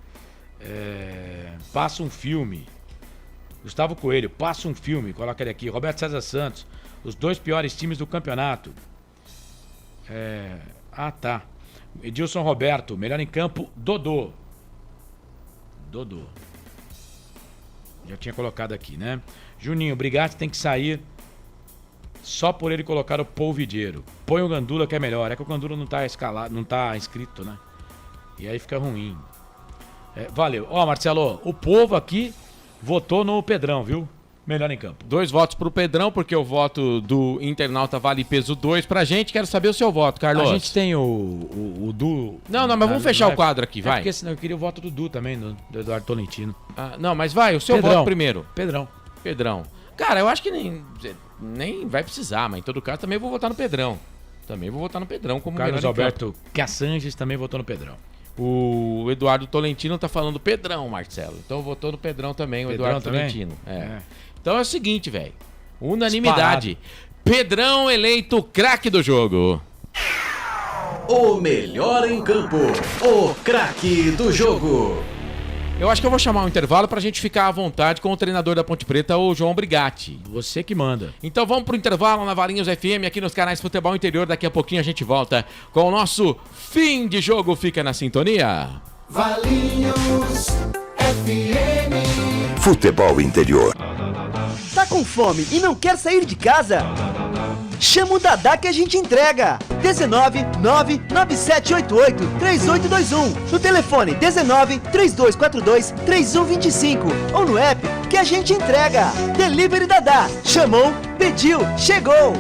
S4: passa um filme. Gustavo Coelho, passa um filme, coloca ele aqui. Roberto César Santos, os 2 piores times do campeonato. Tá. Edilson Roberto, melhor em campo, Dodô. Já tinha colocado aqui, né? Juninho, o Brigatti tem que sair só por ele colocar o Paul Vidiero. Põe o Gandula que é melhor. É que o Gandula não tá escalado, não tá inscrito, né? E aí fica ruim. Valeu. Marcelo, o povo aqui votou no Pedrão, viu? Melhor em campo.
S3: 2 votos pro Pedrão, porque o voto do internauta vale peso 2 pra gente. Quero saber o seu voto, Carlos.
S4: A gente tem o Du...
S3: Não, mas vamos fechar o quadro aqui, vai.
S4: Porque senão eu queria o voto do Du também, do Eduardo Tolentino.
S3: Não, mas vai, o seu voto primeiro.
S4: Pedrão.
S3: Cara, eu acho que nem vai precisar, mas em todo caso também vou votar no Pedrão. Como
S4: Carlos Alberto Cassanges também votou no Pedrão.
S3: O Eduardo Tolentino tá falando Pedrão, Marcelo. Então votou no Pedrão também, o Eduardo Tolentino. Então é o seguinte, velho. Unanimidade. Disparado. Pedrão eleito craque do jogo.
S16: O melhor em campo. O craque do jogo.
S3: Eu acho que eu vou chamar um intervalo pra gente ficar à vontade com o treinador da Ponte Preta, o João Brigatti.
S4: Você que manda.
S3: Então vamos pro intervalo na Valinhos FM, aqui nos canais Futebol Interior. Daqui a pouquinho a gente volta com o nosso fim de jogo. Fica na sintonia.
S1: Valinhos FM.
S11: Futebol Interior.
S7: Tá com fome e não quer sair de casa? Chama o Dadá que a gente entrega. 19997883821. No telefone 1932423125 ou no app que a gente entrega. Delivery Dadá. Chamou, pediu, chegou.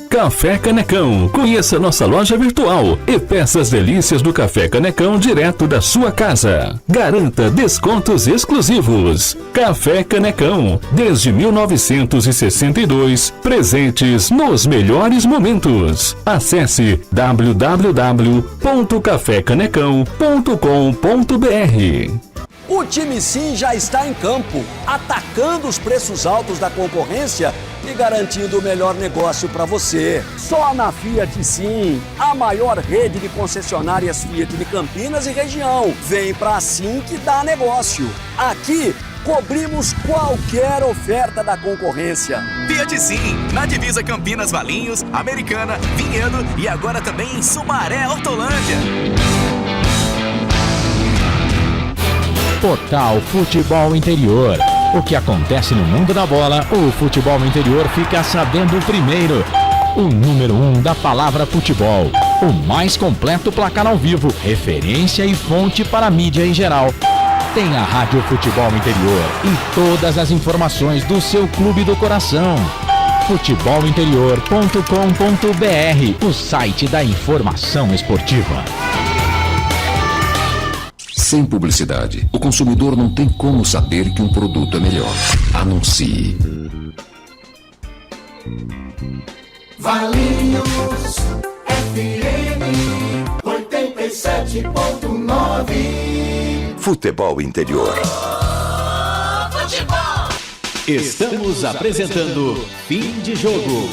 S8: Café Canecão. Conheça nossa loja virtual e peça as delícias do Café Canecão direto da sua casa. Garanta descontos exclusivos. Café Canecão. Desde 1962, presentes nos melhores momentos. Acesse www.cafecanecão.com.br.
S9: O time Sim já está em campo, atacando os preços altos da concorrência e garantindo o melhor negócio para você. Só na Fiat Sim, a maior rede de concessionárias Fiat de Campinas e região. Vem pra Sim que dá negócio. Aqui cobrimos qualquer oferta da concorrência.
S6: Fiat Sim, na divisa Campinas, Valinhos, Americana, Vinhedo e agora também em Sumaré, Hortolândia.
S2: Total Futebol Interior. O que acontece no mundo da bola, o futebol interior fica sabendo primeiro. O número 1 da palavra futebol. O mais completo placar ao vivo, referência e fonte para a mídia em geral. Tem a Rádio Futebol Interior e todas as informações do seu clube do coração. futebolinterior.com.br, o site da informação esportiva.
S10: Sem publicidade, o consumidor não tem como saber que um produto é melhor. Anuncie.
S1: Valinhos FM 87.9.
S11: Futebol Interior.
S1: Futebol.
S16: Estamos apresentando Fim de Jogo.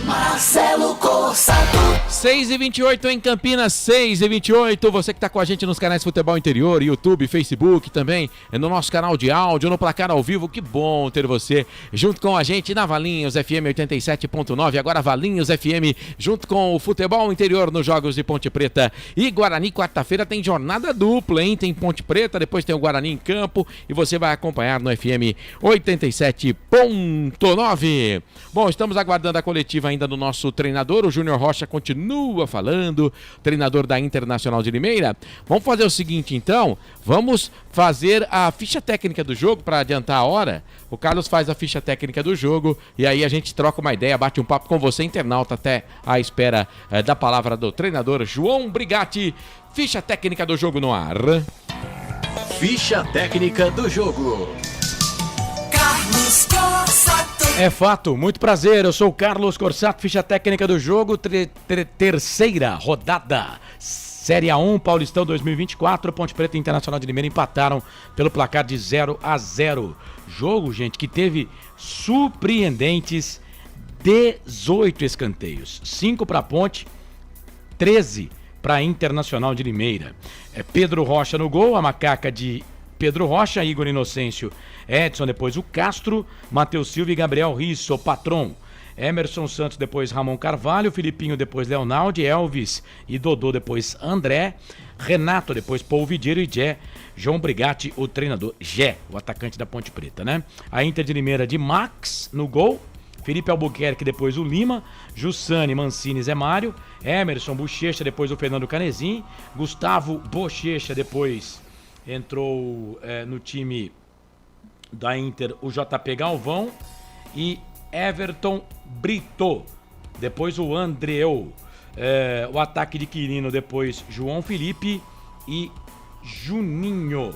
S1: Marcelo Corsato.
S3: 6h28 em Campinas, 6h28. Você que está com a gente nos canais Futebol Interior, YouTube, Facebook também, no nosso canal de áudio, no Placar ao Vivo. Que bom ter você junto com a gente na Valinhos FM 87.9. Agora Valinhos FM junto com o Futebol Interior nos Jogos de Ponte Preta e Guarani. Quarta-feira tem jornada dupla, hein? Tem Ponte Preta, depois tem o Guarani em campo e você vai acompanhar no FM 87.9. Bom, estamos aguardando a coletiva ainda do nosso treinador, o Júnior Rocha continua falando, treinador da Internacional de Limeira. Vamos fazer o seguinte então, vamos fazer a ficha técnica do jogo para adiantar a hora. O Carlos faz a ficha técnica do jogo e aí a gente troca uma ideia, bate um papo com você, internauta, até à espera da palavra do treinador João Brigatti. Ficha técnica do jogo no ar.
S16: Ficha técnica do jogo.
S1: Carlos Corsato.
S4: É fato, muito prazer, eu sou o Carlos Corsato, ficha técnica do jogo, terceira rodada, Série A1, Paulistão 2024, Ponte Preta e Internacional de Limeira empataram pelo placar de 0-0. Jogo, gente, que teve surpreendentes 18 escanteios, 5 para Ponte, 13 para Internacional de Limeira. Pedro Rocha no gol, a macaca de Pedro Rocha, Igor Inocêncio, Edson, depois o Castro, Matheus Silva e Gabriel Risso, o patrão. Emerson Santos, depois Ramon Carvalho, Filipinho, depois Leonaldi, Elvis e Dodô, depois André, Renato, depois Polvideiro e Jé, João Brigatti, o treinador, Jé, o atacante da Ponte Preta, né? A Inter de Limeira de Max no gol, Felipe Albuquerque, depois o Lima, Jussane, Mancini, Zé Mário, Emerson, Bochecha, depois o Fernando Canezin, Gustavo Bochecha, depois entrou no time da Inter o JP Galvão e Everton Brito, depois o Andreu, o ataque de Quirino, depois João Felipe e Juninho.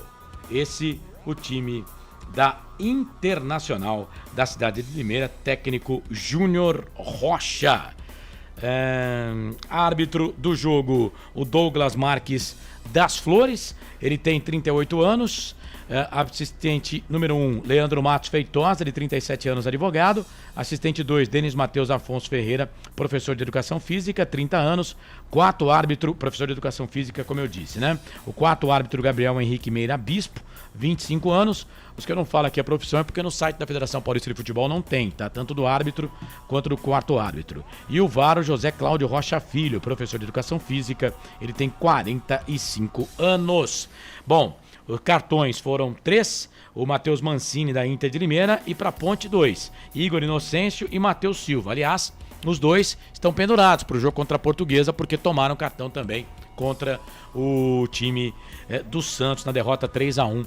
S4: Esse o time da Internacional da cidade de Limeira, técnico Júnior Rocha. Árbitro do jogo, o Douglas Marques das Flores, ele tem 38 anos. Assistente número 1, Leandro Matos Feitosa, de 37 anos, advogado. Assistente 2, Denis Matheus Afonso Ferreira, professor de Educação Física, 30 anos. Quarto árbitro, professor de Educação Física, como eu disse, né? O quarto árbitro, Gabriel Henrique Meira Bispo, 25 anos. Os que eu não falo aqui a profissão é porque no site da Federação Paulista de Futebol não tem, tá? Tanto do árbitro quanto do quarto árbitro. E o VAR, José Cláudio Rocha Filho, professor de Educação Física, ele tem 45 anos. Bom, Os cartões foram 3, o Matheus Mancini da Inter de Limeira e para a Ponte 2, Igor Inocêncio e Matheus Silva. Aliás, os dois estão pendurados para o jogo contra a Portuguesa porque tomaram cartão também contra o time do Santos na derrota 3-1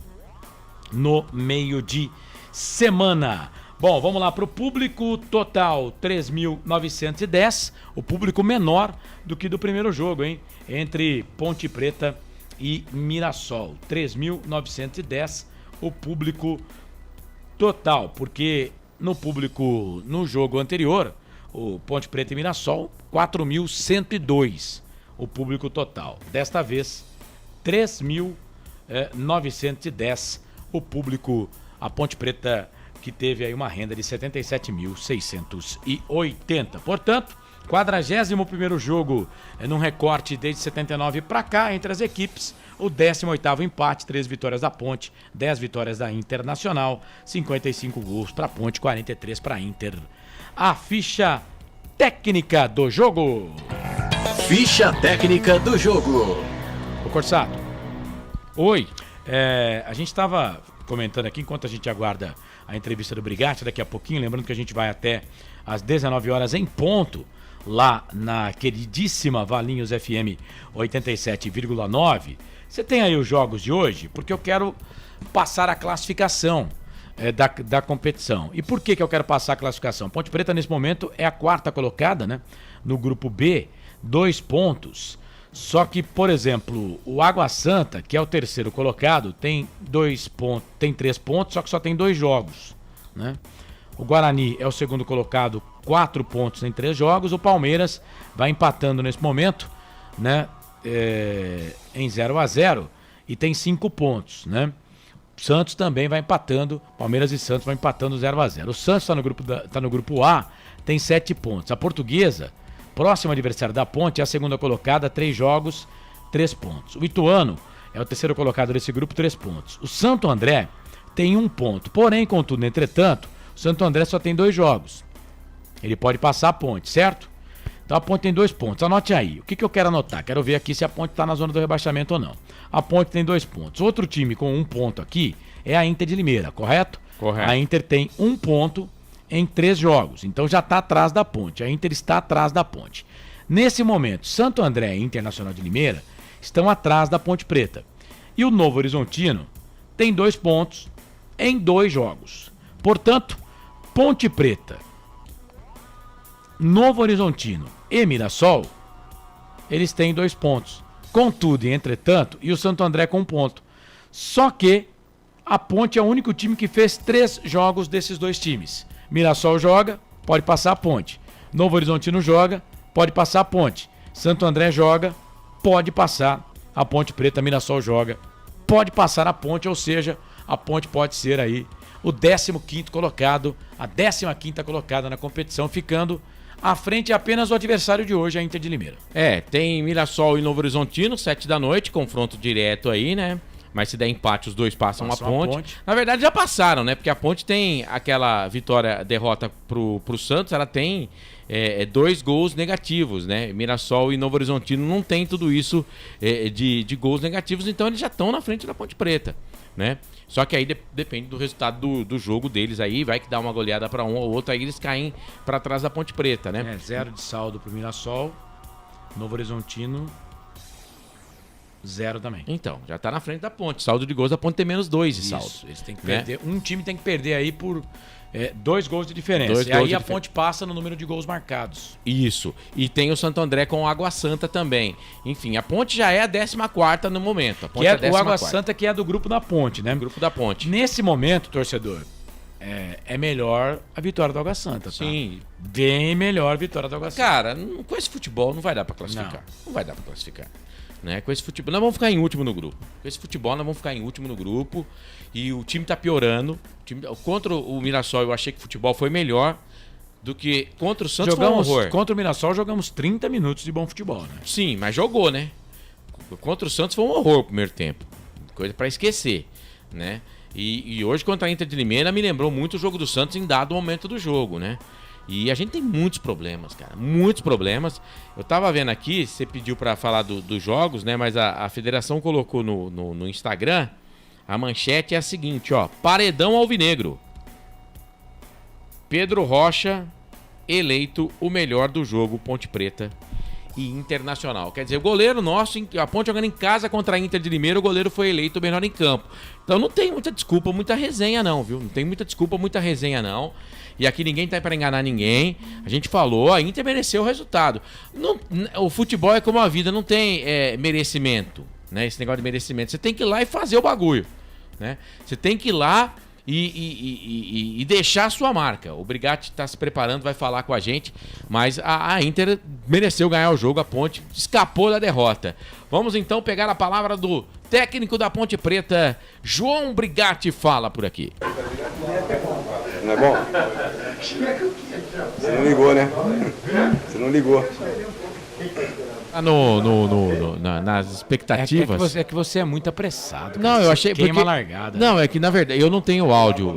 S4: no meio de semana. Bom, vamos lá para o público total, 3.910, o público menor do que do primeiro jogo, hein? Entre Ponte Preta e Mirassol, 3.910 o público total, porque no jogo anterior, o Ponte Preta e Mirassol, 4.102 o público total. Desta vez, 3.910 o público, a Ponte Preta que teve aí uma renda de 77.680. Portanto, 41º jogo num recorte desde 79 para cá entre as equipes, o 18º empate, 3 vitórias da Ponte, 10 vitórias da Internacional, 55 gols para a Ponte, 43 para a Inter. A ficha técnica do jogo.
S16: Ficha técnica do jogo.
S4: Ô Corsato.
S3: Oi.
S4: A gente estava comentando aqui, enquanto a gente aguarda a entrevista do Brigatti daqui a pouquinho, lembrando que a gente vai até às 19 horas em ponto, lá na queridíssima Valinhos FM 87,9. Você tem aí os jogos de hoje? Porque eu quero passar a classificação da competição. E por que eu quero passar a classificação? Ponte Preta, nesse momento, é a 4ª colocada, né? No grupo B, 2 pontos. Só que, por exemplo, o Água Santa, que é o 3º colocado, tem 3 pontos, só que só tem 2 jogos, né? O Guarani é o 2º colocado, 4 pontos em 3 jogos. O Palmeiras vai empatando nesse momento, né? Em 0-0 e tem 5 pontos, né? O Santos também vai empatando, Palmeiras e Santos vão empatando 0-0. O Santos está no grupo A, tem 7 pontos. A Portuguesa, próximo adversário da Ponte, é a 2ª colocada, 3 jogos, 3 pontos. O Ituano é o 3º colocado desse grupo, 3 pontos. O Santo André tem 1 ponto. Porém, contudo, entretanto, o Santo André só tem 2 jogos. Ele pode passar a Ponte, certo? Então a Ponte tem 2 pontos. Anote aí. O que eu quero anotar? Quero ver aqui se a Ponte está na zona do rebaixamento ou não. A Ponte tem 2 pontos. Outro time com 1 ponto aqui é a Inter de Limeira, correto?
S3: Correto.
S4: A Inter tem 1 ponto em 3 jogos. Então já está atrás da Ponte. A Inter está atrás da Ponte. Nesse momento, Santo André e Internacional de Limeira estão atrás da Ponte Preta. E o Novo Horizontino tem 2 pontos em 2 jogos. Portanto, Ponte Preta, Novo Horizontino e Mirassol, eles têm 2 pontos. Contudo e entretanto, e o Santo André com 1 ponto. Só que a Ponte é o único time que fez 3 jogos desses 2 times. Mirassol joga, pode passar a Ponte. Novo Horizontino joga, pode passar a Ponte. Santo André joga, pode passar a Ponte Preta. Mirassol joga, pode passar a Ponte, ou seja, a Ponte pode ser aí o 15º colocado, a 15ª colocada na competição, ficando à frente apenas o adversário de hoje, a Inter de Limeira.
S3: Tem Mirassol e Novo Horizontino, 7 da noite, confronto direto aí, né? Mas se der empate, os dois passam a Ponte. Na verdade, já passaram, né? Porque a Ponte tem aquela derrota pro Santos, ela tem 2 gols negativos, né? Mirassol e Novo Horizontino não tem tudo isso de gols negativos, então eles já estão na frente da Ponte Preta, né? Só que aí depende do resultado do jogo deles aí, vai que dá uma goleada para um ou outro, aí eles caem para trás da Ponte Preta, né?
S4: 0 de saldo pro Mirassol, Novo Horizontino 0 também.
S3: Então, já tá na frente da Ponte. Saldo de gols, a Ponte tem menos 2 de saldo.
S4: Eles têm que perder. Um time tem que perder aí por 2 gols de diferença. E aí a Ponte passa no número de gols marcados.
S3: Isso. E tem o Santo André com o Água Santa também. Enfim, a Ponte já é a 14ª no momento. A Ponte
S4: o Água Santa que é do grupo da Ponte, né?
S3: Grupo da Ponte.
S4: Nesse momento, torcedor, é melhor a vitória do Água Santa, tá?
S3: Sim.
S4: Bem melhor a vitória do Água Santa.
S3: Cara, com esse futebol não vai dar pra classificar. Não vai dar pra classificar. Né? Com esse futebol, nós vamos ficar em último no grupo. Com esse futebol, nós vamos ficar em último no grupo. E o time tá piorando. Contra o Mirassol, eu achei que o futebol foi melhor do que contra o Santos. Foi um horror.
S4: Contra o Mirassol, jogamos 30 minutos de bom futebol, né?
S3: Sim, mas jogou, né? Contra o Santos foi um horror o primeiro tempo. Coisa pra esquecer, né? E hoje, contra a Inter de Limeira, me lembrou muito o jogo do Santos em dado momento do jogo, né? E a gente tem muitos problemas, cara. Muitos problemas. Eu tava vendo aqui, você pediu pra falar dos jogos, né? Mas a federação colocou no Instagram A manchete é a seguinte, ó. Paredão alvinegro. Pedro Rocha eleito o melhor do jogo Ponte Preta e Internacional. Quer dizer, o goleiro nosso, a Ponte jogando em casa contra a Inter de Limeira, o goleiro foi eleito o melhor em campo. Então não tem muita desculpa, muita resenha não, viu? Não tem muita desculpa, muita resenha não. E aqui ninguém tá para enganar ninguém. A gente falou, a Inter mereceu o resultado. Não, o futebol é como a vida, não tem merecimento, né? Esse negócio de merecimento. Você tem que ir lá e fazer o bagulho, né? Você tem que ir lá e deixar a sua marca. O Brigatti está se preparando, vai falar com a gente, mas a Inter mereceu ganhar o jogo, a Ponte escapou da derrota. Vamos então pegar a palavra do técnico da Ponte Preta, João Brigatti, fala por aqui.
S13: Não é bom? Você não ligou, né? Você não ligou.
S3: Nas expectativas.
S4: É que você é muito apressado.
S3: Não, eu achei
S4: queima
S3: porque,
S4: largada.
S3: Não, é que na verdade eu não tenho o áudio.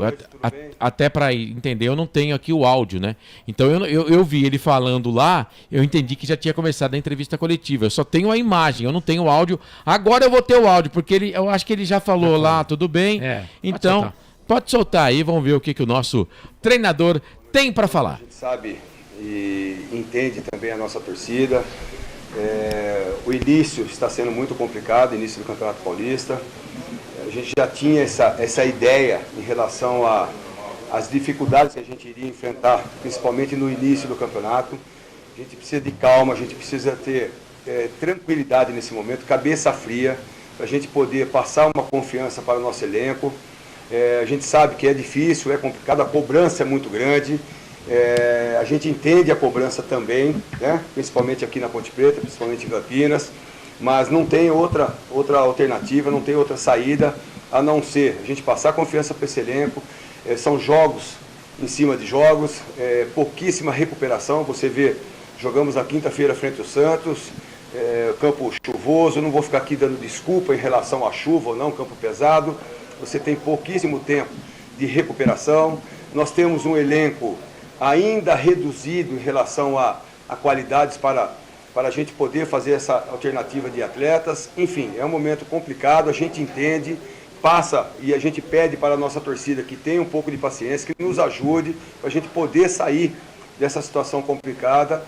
S3: Até para entender, eu não tenho aqui o áudio, né? Então eu vi ele falando lá, eu entendi que já tinha começado a entrevista coletiva. Eu só tenho a imagem, eu não tenho o áudio. Agora eu vou ter o áudio, porque eu acho que ele já falou lá, tudo bem. Então, pode soltar aí, vamos ver o que o nosso treinador tem para falar.
S13: A gente sabe e entende também a nossa torcida. O início está sendo muito complicado, o início do Campeonato Paulista. A gente já tinha essa ideia em relação às dificuldades que a gente iria enfrentar, principalmente no início do campeonato. A gente precisa de calma, a gente precisa ter tranquilidade nesse momento, cabeça fria, para a gente poder passar uma confiança para o nosso elenco. A gente sabe que é difícil, é complicado, a cobrança é muito grande. A gente entende a cobrança também, né? Principalmente aqui na Ponte Preta, principalmente em Campinas, mas não tem outra alternativa, não tem outra saída a não ser a gente passar confiança para esse elenco. São jogos em cima de jogos, pouquíssima recuperação. Você vê, jogamos na quinta-feira frente ao Santos, campo chuvoso, não vou ficar aqui dando desculpa em relação à chuva ou não, campo pesado. Você tem pouquíssimo tempo de recuperação. Nós temos um elenco ainda reduzido em relação a qualidades para a gente poder fazer essa alternativa de atletas. Enfim, é um momento complicado, a gente entende, passa e a gente pede para a nossa torcida que tenha um pouco de paciência, que nos ajude para a gente poder sair dessa situação complicada,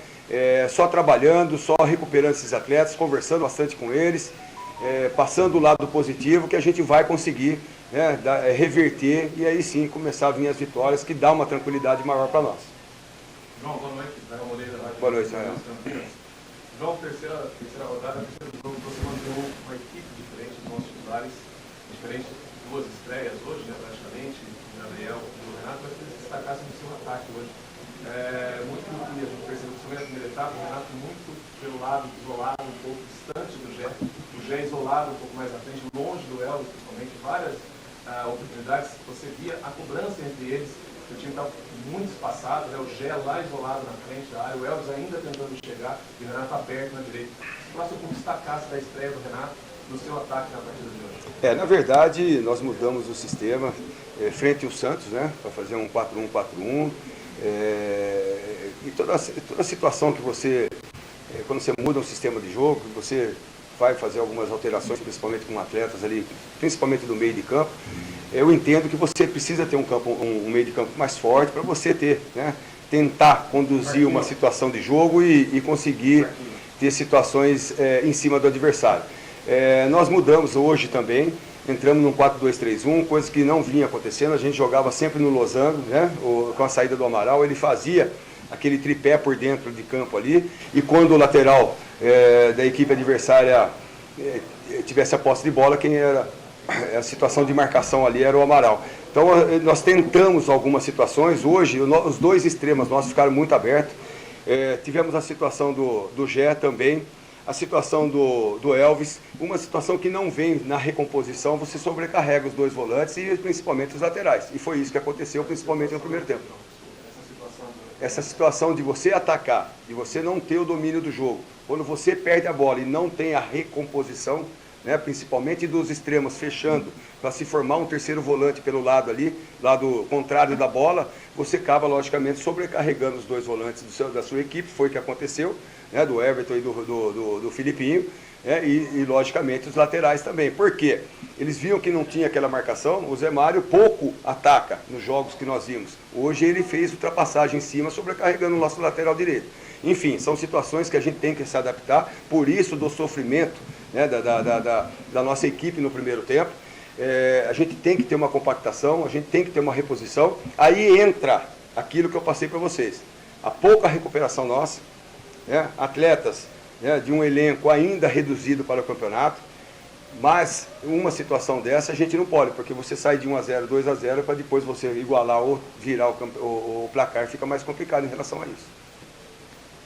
S13: só trabalhando, só recuperando esses atletas, conversando bastante com eles, passando o lado positivo que a gente vai conseguir, né, reverter e aí sim começar a vir as vitórias, que dá uma tranquilidade maior para nós.
S12: João, boa noite.
S13: Boa noite, Israel.
S12: João, terceira rodada, terceiro jogo, você manteve uma equipe diferente dos nossos titulares, diferente de duas estreias hoje, né, praticamente, o Gabriel e o Renato, mas que eles destacassem no seu ataque hoje. Muito do que a gente percebeu, principalmente na primeira etapa, o Renato muito pelo lado, isolado, um pouco distante do Gé, o Gé isolado um pouco mais à frente, longe do Elvis, principalmente, várias oportunidades, você via a cobrança entre eles, o time estava muito espaçado, né? O Gé lá isolado na frente da área, o Elvis ainda tentando chegar e o Renato aberto na direita. Próximo como destacasse da estreia do Renato no seu ataque na partida de hoje?
S13: Na verdade, nós mudamos o sistema frente ao Santos, né, para fazer um 4-1-4-1. E toda a situação que você, quando você muda um sistema de jogo, você vai fazer algumas alterações, principalmente com atletas ali, principalmente do meio de campo. Eu entendo que você precisa ter um meio de campo mais forte para você ter, né, tentar conduzir uma situação de jogo e conseguir ter situações em cima do adversário. Nós mudamos hoje também, entramos num 4-2-3-1, coisa que não vinha acontecendo. A gente jogava sempre no losango, né, com a saída do Amaral, ele fazia aquele tripé por dentro de campo ali, e quando o lateral da equipe adversária tivesse a posse de bola, quem era a situação de marcação ali era o Amaral. Então nós tentamos algumas situações. Hoje os dois extremos nossos ficaram muito abertos. Tivemos a situação do Gé também, a situação do Elvis, uma situação que não vem na recomposição, você sobrecarrega os dois volantes e principalmente os laterais. E foi isso que aconteceu, principalmente no primeiro tempo. Essa situação de você atacar, de você não ter o domínio do jogo, quando você perde a bola e não tem a recomposição, né, principalmente dos extremos fechando, para se formar um terceiro volante pelo lado ali, lado contrário da bola, você acaba logicamente sobrecarregando os dois volantes da sua equipe. Foi o que aconteceu, né, do Everton e do Filipinho. e logicamente os laterais também. Por quê? Eles viam que não tinha aquela marcação, o Zé Mário pouco ataca nos jogos que nós vimos. Hoje ele fez ultrapassagem em cima, sobrecarregando o nosso lateral direito. Enfim, são situações que a gente tem que se adaptar, por isso do sofrimento, né, da nossa equipe no primeiro tempo. A gente tem que ter uma compactação, a gente tem que ter uma reposição. Aí entra aquilo que eu passei para vocês. A pouca recuperação nossa, né, atletas, né, de um elenco ainda reduzido para o campeonato, mas uma situação dessa a gente não pode, porque você sai de 1-0, 2-0, para depois você igualar ou virar o placar, fica mais complicado em relação a isso.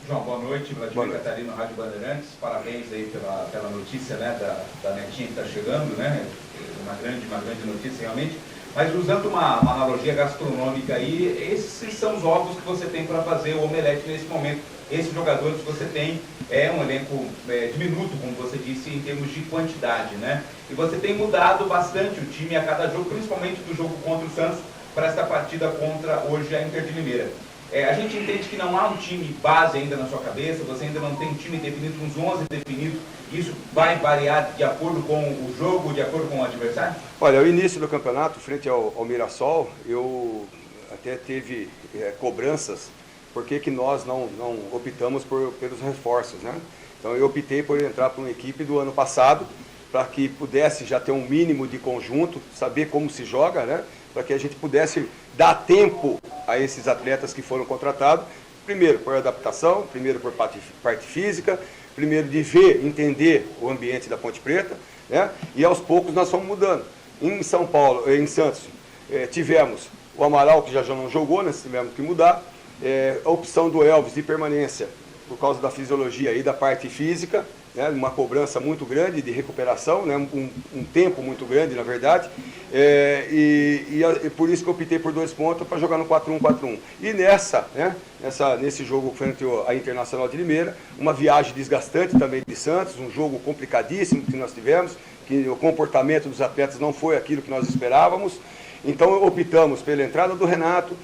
S14: João, boa noite. Vladimir Catarino, Rádio Bandeirantes. Parabéns aí pela notícia, né, da netinha que está chegando, né? Uma grande notícia realmente. Mas usando uma analogia gastronômica aí, esses são os ovos que você tem para fazer o omelete nesse momento. Esses jogadores que você tem é um elenco diminuto, como você disse, em termos de quantidade, né? E você tem mudado bastante o time a cada jogo, principalmente do jogo contra o Santos, para esta partida contra hoje a Inter de Limeira. A gente entende que não há um time base ainda na sua cabeça, você ainda não tem um time definido, uns 11 definidos, isso vai variar de acordo com o jogo, de acordo com o adversário?
S13: Olha, o início do campeonato, frente ao Mirassol, eu até teve cobranças, por que nós não optamos pelos reforços, né? Então eu optei por entrar para uma equipe do ano passado, para que pudesse já ter um mínimo de conjunto, saber como se joga, né? Para que a gente pudesse dar tempo a esses atletas que foram contratados, primeiro por adaptação, primeiro por parte física, primeiro de ver, entender o ambiente da Ponte Preta, né? E aos poucos nós fomos mudando. Em São Paulo, em Santos, tivemos o Amaral, que já não jogou, nós tivemos que mudar, a opção do Elvis de permanência, por causa da fisiologia e da parte física, né, uma cobrança muito grande de recuperação, né, um tempo muito grande, na verdade, e por isso que eu optei por 2 pontos para jogar no 4-1-4-1. E nesse jogo frente à Internacional de Limeira, uma viagem desgastante também de Santos, um jogo complicadíssimo que nós tivemos, que o comportamento dos atletas não foi aquilo que nós esperávamos, então optamos pela entrada do Renato,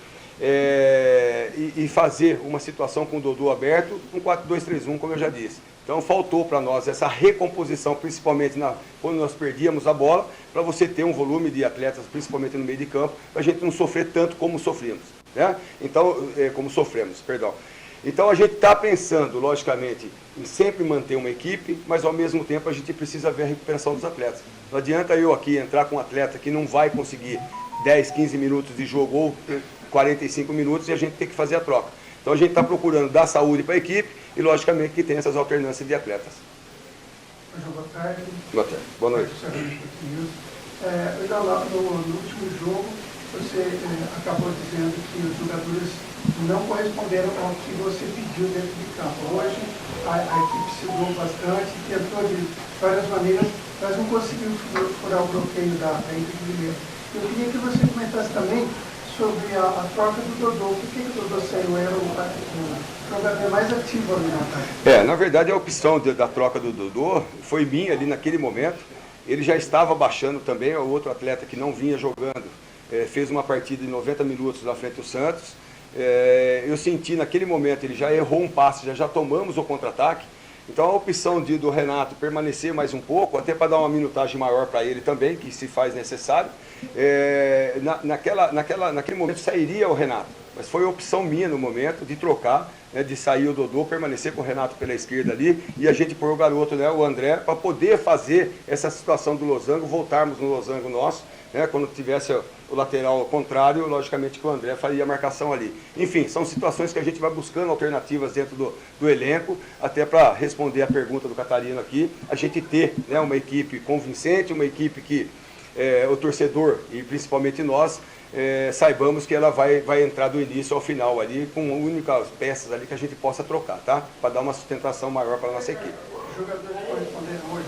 S13: e fazer uma situação com o Dodô aberto, um 4-2-3-1, como eu já disse. Então faltou para nós essa recomposição, principalmente quando nós perdíamos a bola, para você ter um volume de atletas, principalmente no meio de campo, para a gente não sofrer tanto como sofremos, né? Então, como sofremos, perdão. Então a gente está pensando, logicamente, em sempre manter uma equipe, mas ao mesmo tempo a gente precisa ver a recuperação dos atletas. Não adianta eu aqui entrar com um atleta que não vai conseguir 10, 15 minutos de jogo ou 45 minutos e a gente tem que fazer a troca. Então a gente está procurando dar saúde para a equipe e logicamente que tem essas alternâncias de atletas.
S22: Boa tarde.
S13: Boa tarde. Boa noite.
S22: No último jogo você acabou dizendo que os jogadores não corresponderam ao que você pediu dentro de campo. Hoje a equipe se doou bastante, tentou de várias maneiras, mas não conseguiu furar o bloqueio da Inter de Limeira. Eu queria que você comentasse também sobre a troca do Dodô. Por que o Dodô saiu? Era o jogador mais ativo ali na ataque.
S13: Na verdade a opção da troca do Dodô foi minha ali naquele momento. Ele já estava baixando também, o outro atleta que não vinha jogando, fez uma partida de 90 minutos na frente do Santos. Eu senti naquele momento, ele já errou um passe, já tomamos o contra-ataque. Então a opção do Renato permanecer mais um pouco, até para dar uma minutagem maior para ele também, que se faz necessário, naquele momento sairia o Renato, mas foi a opção minha no momento de trocar, né, de sair o Dodô, permanecer com o Renato pela esquerda ali e a gente pôr o garoto, né, o André, para poder fazer essa situação do losango, voltarmos no losango nosso, né, quando tivesse o lateral ao contrário, logicamente que o André faria a marcação ali. Enfim, são situações que a gente vai buscando alternativas dentro do elenco, até para responder a pergunta do Catarino aqui, a gente ter, né, uma equipe convincente, uma equipe que o torcedor e principalmente nós saibamos que ela vai entrar do início ao final ali, com únicas peças ali que a gente possa trocar, tá? Para dar uma sustentação maior para a nossa equipe.
S22: Os jogadores corresponderam hoje?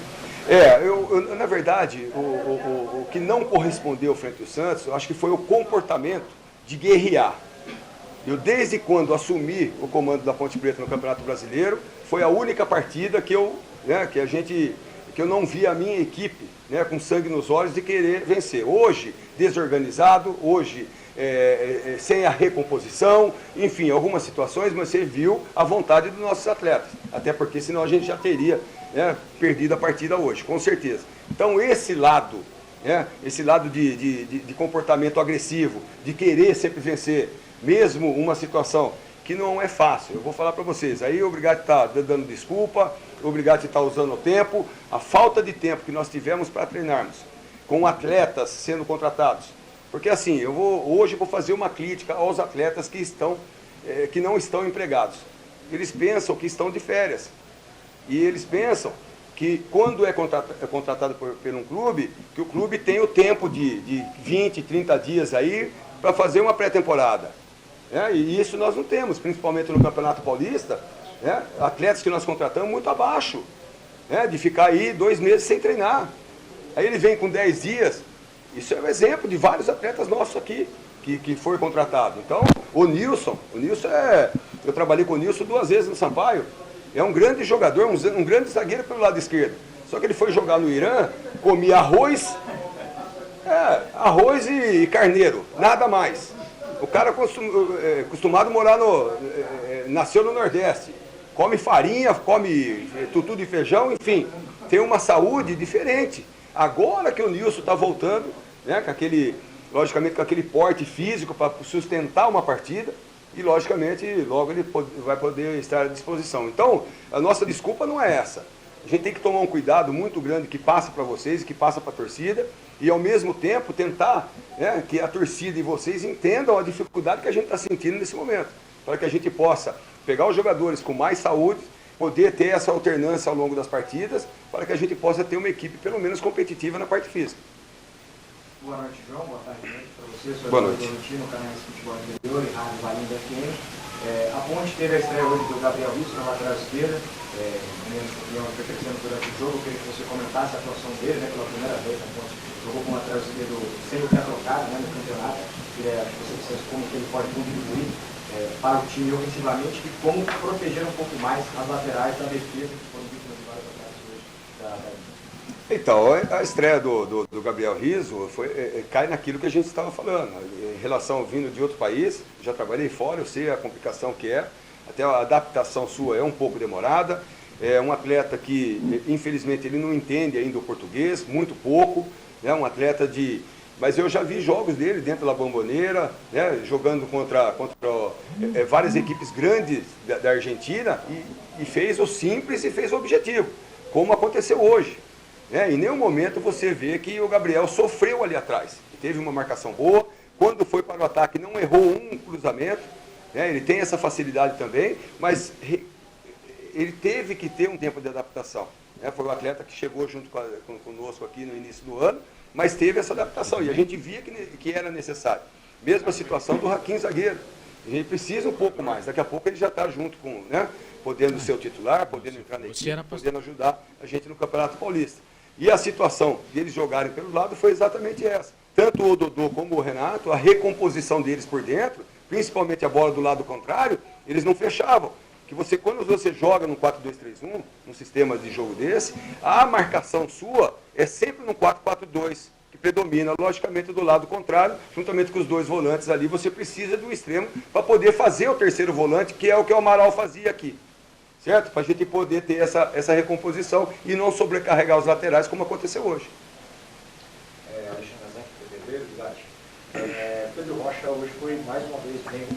S13: Na verdade, o que não correspondeu frente ao Santos, eu acho que foi o comportamento de guerrear. Eu, desde quando assumi o comando da Ponte Preta no Campeonato Brasileiro, foi a única partida que eu não vi a minha equipe, né, com sangue nos olhos de querer vencer. Hoje, desorganizado, hoje sem a recomposição, enfim, algumas situações, mas você viu a vontade dos nossos atletas, até porque senão a gente já teria, né, perdido a partida hoje, com certeza. Então esse lado de comportamento agressivo, de querer sempre vencer, mesmo uma situação que não é fácil, eu vou falar para vocês, aí obrigado de estar dando desculpa, obrigado de estar usando o tempo, a falta de tempo que nós tivemos para treinarmos, com atletas sendo contratados. Porque assim, hoje eu vou fazer uma crítica aos atletas que não estão empregados. Eles pensam que estão de férias. E eles pensam que quando é contratado por um clube, que o clube tem o tempo de 20, 30 dias aí para fazer uma pré-temporada. E isso nós não temos, principalmente no Campeonato Paulista, atletas que nós contratamos muito abaixo, de ficar aí 2 meses sem treinar. Aí ele vem com 10 dias. Isso é um exemplo de vários atletas nossos aqui que foi contratado. Então, o Nilson eu trabalhei com o Nilson 2 vezes no Sampaio, é um grande jogador, um grande zagueiro pelo lado esquerdo. Só que ele foi jogar no Irã, comia arroz e carneiro, nada mais. O cara acostumado a morar nasceu no Nordeste, come farinha, come tutu de feijão, enfim, tem uma saúde diferente. Agora que o Nilson está voltando, logicamente com aquele porte físico para sustentar uma partida, e logicamente logo ele vai poder estar à disposição. Então, a nossa desculpa não é essa. A gente tem que tomar um cuidado muito grande que passa para vocês, que passa para a torcida, e ao mesmo tempo tentar que a torcida e vocês entendam a dificuldade que a gente está sentindo nesse momento, para que a gente possa pegar os jogadores com mais saúde, poder ter essa alternância ao longo das partidas, para que a gente possa ter uma equipe pelo menos competitiva na parte física.
S17: Boa noite, João. Boa tarde para você.
S13: Boa noite.
S17: No canal Futebol Interior e Rádio Valinhos FM. A Ponte teve a estreia hoje do Gabriel Risso na lateral esquerda. Minha opinião foi crescendo durante o jogo. Eu queria que você comentasse a atuação dele, pela primeira vez. A Ponte jogou com o lateral esquerdo sem o pé trocado, no campeonato. Queria que você dissesse como que ele pode contribuir para o time ofensivamente e como proteger um pouco mais as laterais da defesa que foram vítimas de vários ataques hoje.
S13: Então, a estreia do Gabriel Risso cai naquilo que a gente estava falando. Em relação vindo de outro país, já trabalhei fora, eu sei a complicação que é, até a adaptação sua é um pouco demorada. É um atleta que, infelizmente, ele não entende ainda o português, muito pouco. Um atleta Mas eu já vi jogos dele dentro da Bombonera, jogando contra várias equipes grandes da Argentina e fez o simples e fez o objetivo, como aconteceu hoje. Em nenhum momento você vê que o Gabriel sofreu ali atrás. Teve uma marcação boa, quando foi para o ataque não errou um cruzamento, ele tem essa facilidade também, mas ele teve que ter um tempo de adaptação. Foi o atleta que chegou junto conosco aqui no início do ano, mas teve essa adaptação e a gente via que era necessário. Mesma situação do Raquinho zagueiro. A gente precisa um pouco mais. Daqui a pouco ele já está junto com, podendo ser o titular, podendo entrar na equipe, podendo ajudar a gente no Campeonato Paulista. E a situação deles jogarem pelo lado foi exatamente essa. Tanto o Dodô como o Renato, a recomposição deles por dentro, principalmente a bola do lado contrário, eles não fechavam. Quando você joga no 4-2-3-1, num sistema de jogo desse, a marcação sua é sempre no 4-4-2, que predomina, logicamente, do lado contrário, juntamente com os 2 volantes ali, você precisa de um extremo para poder fazer o terceiro volante, que é o que o Amaral fazia aqui. Certo? Para a gente poder ter essa recomposição e não sobrecarregar os laterais, como aconteceu hoje.
S17: Alexandre Zanck, PTV, Pedro Rocha hoje foi mais uma vez bem,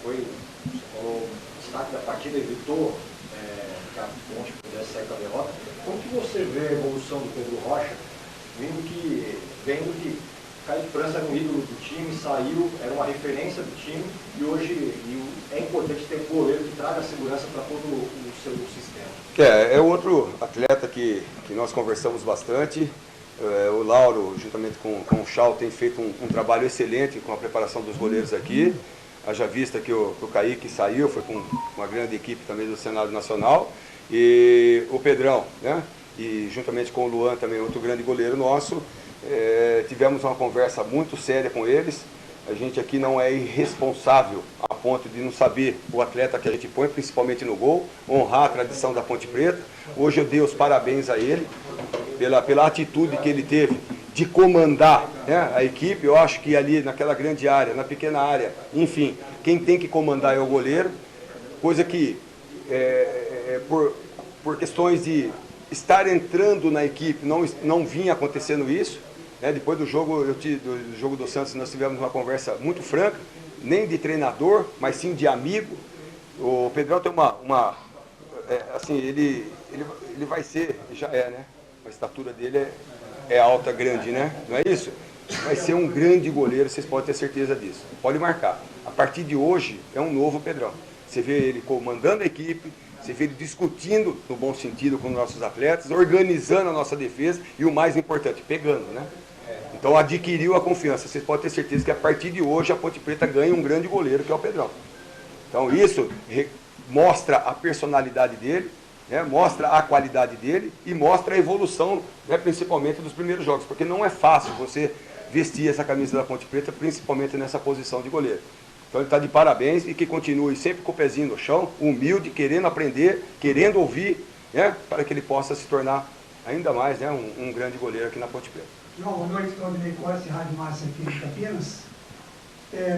S17: você falou, destaque da partida, evitou que a Ponte pudesse sair com a derrota. Como que você vê a evolução do Pedro Rocha, vendo que Caio França era um ídolo do time, saiu, era uma referência do time, e hoje é importante ter um goleiro que traga segurança para todo o seu sistema.
S13: É outro atleta que nós conversamos bastante. O Lauro, juntamente com o Chau, tem feito um trabalho excelente com a preparação dos goleiros aqui. Haja vista que o Kaique saiu, foi com uma grande equipe também do Senado Nacional. E o Pedrão, e juntamente com o Luan, também outro grande goleiro nosso, tivemos uma conversa muito séria com eles. A gente aqui não é irresponsável a ponto de não saber o atleta que a gente põe, principalmente no gol, honrar a tradição da Ponte Preta. Hoje eu dei os parabéns a ele pela atitude que ele teve de comandar, né, a equipe. Eu acho que ali naquela grande área, na pequena área, enfim, quem tem que comandar é o goleiro, coisa que por questões de estar entrando na equipe não vinha acontecendo isso, né? Depois do jogo do Santos nós tivemos uma conversa muito franca, nem de treinador, mas sim de amigo. O Pedrão tem assim, ele vai ser, já né? A estatura dele é alta, grande, né? Não é isso? Vai ser um grande goleiro, vocês podem ter certeza disso. Pode marcar. A partir de hoje é um novo Pedrão. Você vê ele comandando a equipe, você vê ele discutindo, no bom sentido, com os nossos atletas, organizando a nossa defesa e o mais importante, pegando, né? Então adquiriu a confiança. Vocês podem ter certeza que a partir de hoje a Ponte Preta ganha um grande goleiro, que é o Pedrão. Então isso mostra a personalidade dele, né, mostra a qualidade dele e mostra a evolução, né, principalmente dos primeiros jogos, porque não é fácil você vestir essa camisa da Ponte Preta, principalmente nessa posição de goleiro. Então ele está de parabéns e que continue sempre com o pezinho no chão, humilde, querendo aprender, querendo ouvir, né, para que ele possa se tornar ainda mais, né, um grande goleiro aqui na Ponte Preta.
S22: João, boa noite, Claudinei Costa, Rádio Massa aqui de Campinas.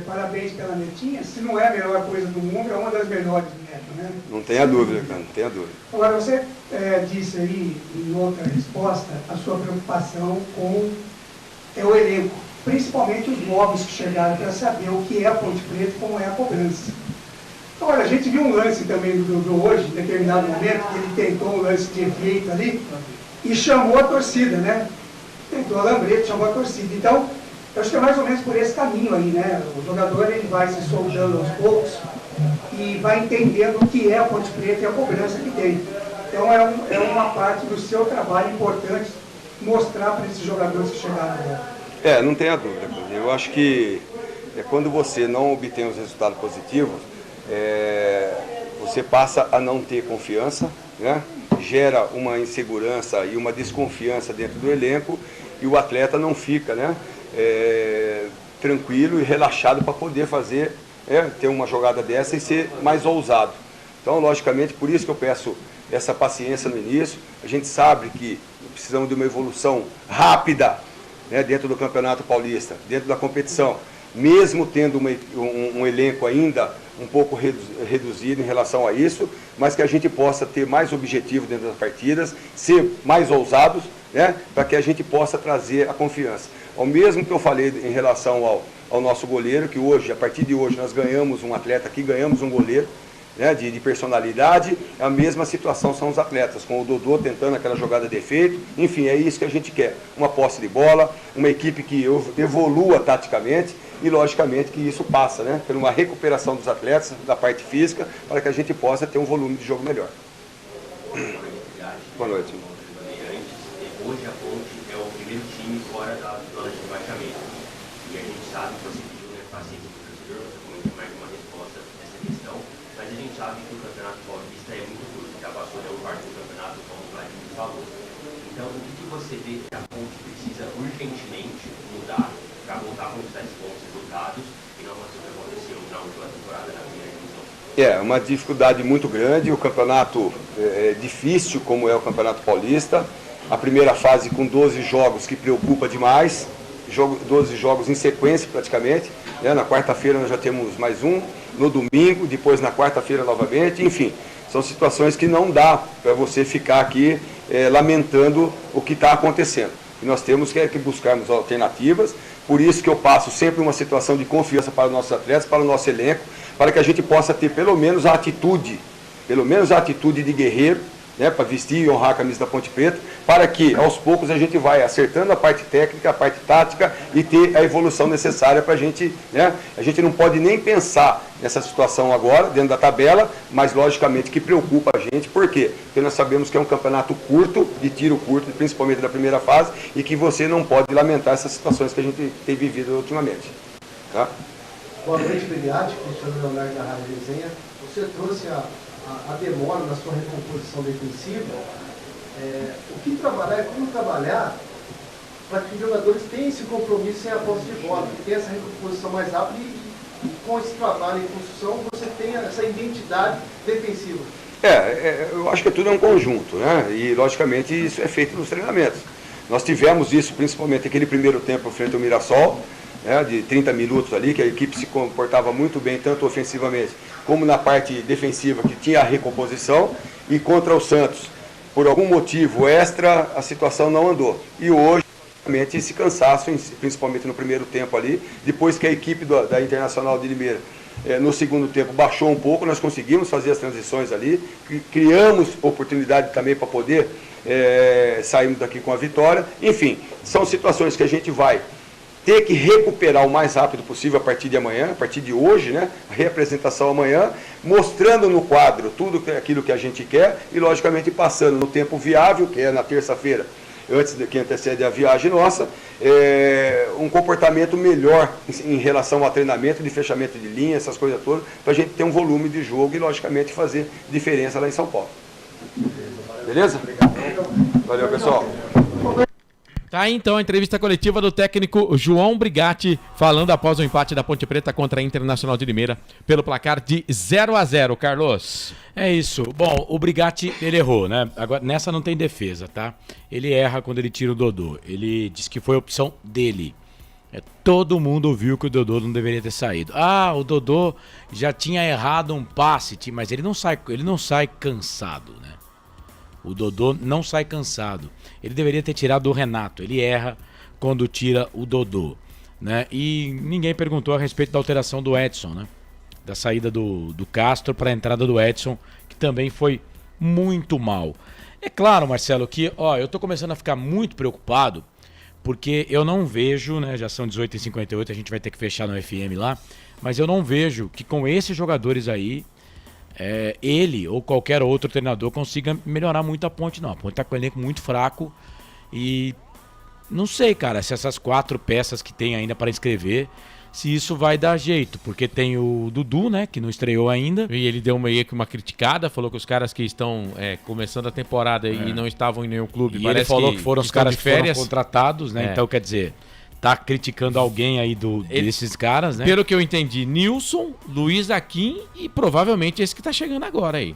S22: Parabéns pela netinha. Se não é a melhor coisa do mundo, é uma das melhores netas, né?
S13: Não tenha dúvida, cara, não tenha dúvida.
S22: Agora, você disse aí, em outra resposta, a sua preocupação com o elenco, principalmente os novos que chegaram para saber o que é a Ponte Preta e como é a cobrança. Então, olha, a gente viu um lance também do Dudu hoje, em determinado momento, que ele tentou um lance de efeito ali e chamou a torcida, né? Tentou a lambreta, chamou a torcida. Então, eu acho que é mais ou menos por esse caminho aí, né? O jogador ele vai se soldando aos poucos e vai entendendo o que é a Ponte Preta e a cobrança que tem. Então é uma parte do seu trabalho importante mostrar para esses jogadores que chegaram agora.
S13: Não tenha dúvida. Eu acho que quando você não obtém os resultados positivos, você passa a não ter confiança, né? Gera uma insegurança e uma desconfiança dentro do elenco e o atleta não fica, né, tranquilo e relaxado para poder fazer, ter uma jogada dessa e ser mais ousado. Então, logicamente, por isso que eu peço essa paciência no início. A gente sabe que precisamos de uma evolução rápida, né, dentro do Campeonato Paulista, dentro da competição, mesmo tendo um elenco ainda um pouco reduzido em relação a isso, mas que a gente possa ter mais objetivo dentro das partidas, ser mais ousados, né, para que a gente possa trazer a confiança. Ao mesmo que eu falei em relação ao nosso goleiro, que hoje, a partir de hoje, nós ganhamos um atleta aqui, ganhamos um goleiro, né, de personalidade, a mesma situação são os atletas, com o Dodô tentando aquela jogada de efeito, enfim, é isso que a gente quer, uma posse de bola, uma equipe que evolua taticamente e logicamente que isso passa, né, por uma recuperação dos atletas, da parte física, para que a gente possa ter um volume de jogo melhor. Boa noite.
S18: Hoje a Ponte é o primeiro time fora da zona de rebaixamento. E a gente sabe que você pediu, né, paciência para o torcedor, você comentou mais uma resposta nessa questão, mas a gente sabe que o Campeonato Paulista é muito curto, já passou um quarto do campeonato, como o Vladimir falou. Então, o que você vê que a Ponte precisa urgentemente mudar para voltar a conquistar esses bons resultados e não acontecer o que aconteceu na última temporada na primeira divisão?
S13: Uma dificuldade muito grande, o campeonato é difícil, como é o Campeonato Paulista. A primeira fase com 12 jogos que preocupa demais, 12 jogos em sequência praticamente, né? Na quarta-feira nós já temos mais um, no domingo, depois na quarta-feira novamente, enfim, são situações que não dá para você ficar aqui lamentando o que está acontecendo. E nós temos que buscarmos alternativas, por isso que eu passo sempre uma situação de confiança para os nossos atletas, para o nosso elenco, para que a gente possa ter pelo menos a atitude de guerreiro, né, para vestir e honrar a camisa da Ponte Preta, para que aos poucos a gente vai acertando a parte técnica, a parte tática e ter a evolução necessária para a gente, né? A gente não pode nem pensar nessa situação agora, dentro da tabela, mas logicamente que preocupa a gente, por quê? Porque nós sabemos que é um campeonato curto, de tiro curto, principalmente da primeira fase, e que você não pode lamentar essas situações que a gente tem vivido ultimamente. Tá?
S19: Boa noite, Brigatti, Cristiano Leonardo da Rádio Resenha. Você trouxe a demora na sua recomposição defensiva. O que trabalhar e como trabalhar para que os jogadores tenham esse compromisso sem a posse de bola, que tenha essa recomposição mais rápida e com esse trabalho em construção você tenha essa identidade defensiva.
S13: Eu acho que tudo é um conjunto, né? E logicamente isso é feito nos treinamentos. Nós tivemos isso principalmente naquele primeiro tempo frente ao Mirassol, né, de 30 minutos ali, que a equipe se comportava muito bem, tanto ofensivamente como na parte defensiva, que tinha a recomposição, e contra o Santos, por algum motivo extra, a situação não andou. E hoje, realmente, esse cansaço, principalmente no primeiro tempo ali, depois que a equipe da Internacional de Limeira, no segundo tempo, baixou um pouco, nós conseguimos fazer as transições ali, criamos oportunidade também para poder sairmos daqui com a vitória. Enfim, são situações que a gente vai ter que recuperar o mais rápido possível a partir de amanhã, a partir de hoje, né? A reapresentação amanhã, mostrando no quadro tudo aquilo que a gente quer e, logicamente, passando no tempo viável, que é na terça-feira, antes de que antecede a viagem nossa, um comportamento melhor em relação ao treinamento, de fechamento de linha, essas coisas todas, para a gente ter um volume de jogo e, logicamente, fazer diferença lá em São Paulo. Beleza? Valeu, pessoal.
S3: Tá aí então a entrevista coletiva do técnico João Brigatti, falando após o empate da Ponte Preta contra a Internacional de Limeira pelo placar de 0-0, Carlos.
S4: É isso. Bom, o Brigatti, ele errou, né? Agora, nessa não tem defesa, tá? Ele erra quando ele tira o Dodô. Ele diz que foi opção dele. Todo mundo viu que o Dodô não deveria ter saído. Ah, o Dodô já tinha errado um passe, mas ele não sai cansado, né? O Dodô não sai cansado. Ele deveria ter tirado o Renato. Ele erra quando tira o Dodô, né? E ninguém perguntou a respeito da alteração do Edson, né? Da saída do Castro para a entrada do Edson, que também foi muito mal. É claro, Marcelo, que eu tô começando a ficar muito preocupado, porque eu não vejo, né? Já são 18h58, a gente vai ter que fechar no FM lá, mas eu não vejo que com esses jogadores aí, ele ou qualquer outro treinador consiga melhorar muito a Ponte, não. A Ponte tá com o elenco muito fraco e não sei, cara, se essas 4 peças que tem ainda para inscrever, se isso vai dar jeito, porque tem o Dudu, né, que não estreou ainda.
S3: E ele deu meio que uma criticada, falou que os caras que estão começando a temporada e não estavam em nenhum clube,
S4: e ele falou que foram os caras de férias, foram contratados, né, então quer dizer, tá criticando alguém aí desses caras, né?
S3: Pelo que eu entendi, Nilson, Luiz Aquim e provavelmente esse que tá chegando agora aí.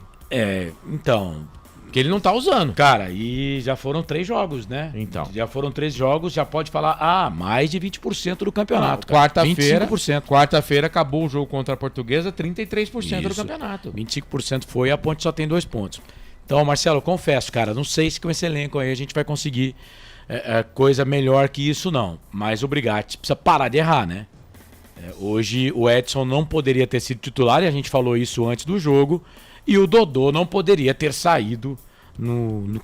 S4: Então...
S3: Que ele não tá usando.
S4: Cara, e já foram 3 jogos, né?
S3: Então.
S4: Já foram 3 jogos, já pode falar, mais de 20% do campeonato.
S3: Quarta-feira, 25%. Quarta-feira acabou o jogo contra a Portuguesa, 33% do campeonato.
S4: 25% foi, a Ponte só tem 2 pontos. Então, Marcelo, confesso, cara, não sei se com esse elenco aí a gente vai conseguir coisa melhor que isso, não. Mas o Brigatti precisa parar de errar, né? Hoje o Edson não poderia ter sido titular, e a gente falou isso antes do jogo, e o Dodô não poderia ter saído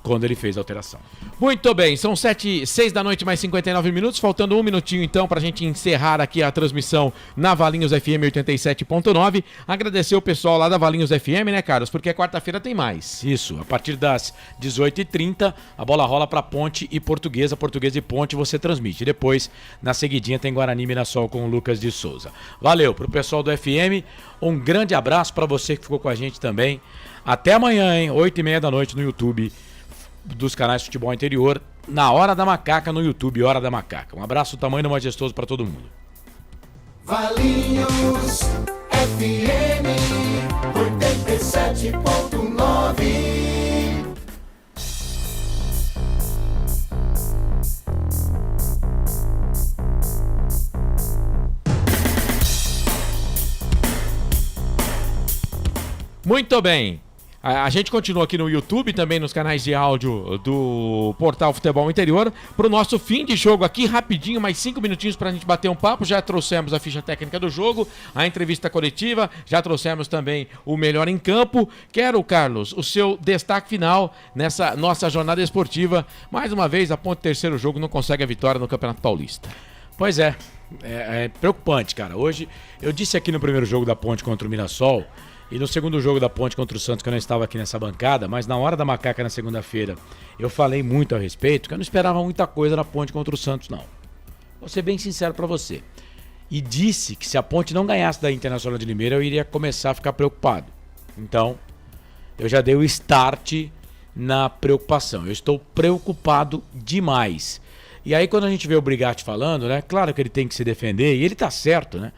S4: quando ele fez a alteração.
S3: Muito bem, são 6 da noite mais 59 minutos, faltando 1 minutinho então pra gente encerrar aqui a transmissão na Valinhos FM 87.9. Agradecer o pessoal lá da Valinhos FM, né, Carlos? Porque quarta-feira tem mais.
S4: Isso, a partir das 18h30 a bola rola pra Ponte e Portuguesa, Portuguesa e Ponte você transmite. Depois, na seguidinha tem Guarani e Mirassol com o Lucas de Souza. Valeu pro pessoal do FM, um grande abraço pra você que ficou com a gente também. Até amanhã, hein? 8h30 da noite no YouTube dos canais Futebol Interior, na Hora da Macaca no YouTube, Hora da Macaca. Um abraço do tamanho do majestoso para todo mundo.
S1: Valinhos FM 87.9.
S3: Muito bem. A gente continua aqui no YouTube, também nos canais de áudio do Portal Futebol Interior, para o nosso fim de jogo aqui, rapidinho, mais 5 minutinhos para a gente bater um papo. Já trouxemos a ficha técnica do jogo, a entrevista coletiva, já trouxemos também o melhor em campo. Quero, Carlos, o seu destaque final nessa nossa jornada esportiva. Mais uma vez, a Ponte, terceiro jogo, não consegue a vitória no Campeonato Paulista.
S4: Pois é preocupante, cara. Hoje, eu disse aqui no primeiro jogo da Ponte contra o Mirassol, e no segundo jogo da Ponte contra o Santos, que eu não estava aqui nessa bancada, mas na Hora da Macaca na segunda-feira, eu falei muito a respeito, que eu não esperava muita coisa na Ponte contra o Santos, não. Vou ser bem sincero pra você. E disse que se a Ponte não ganhasse da Internacional de Limeira, eu iria começar a ficar preocupado. Então, eu já dei o start na preocupação. Eu estou preocupado demais. E aí, quando a gente vê o Brigatti falando, né? Claro que ele tem que se defender, e ele tá certo, né?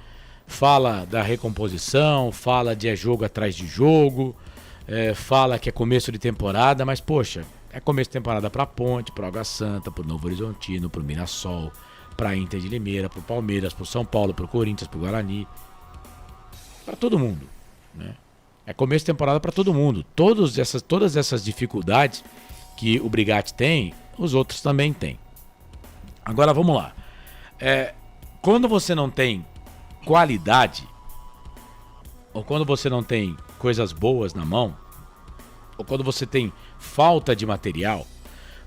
S4: Fala da recomposição, fala de jogo atrás de jogo, fala que é começo de temporada, mas poxa, É começo de temporada pra Ponte, pro Água Santa, pro Novo Horizontino, pro Mirassol, pra Inter de Limeira, pro Palmeiras, pro São Paulo, pro Corinthians, pro Guarani. Pra todo mundo, né? É começo de temporada pra todo mundo. Todas essas dificuldades que o Brigatti tem, os outros também têm. Agora vamos lá. Quando você não tem qualidade, ou quando você não tem coisas boas na mão, ou quando você tem falta de material,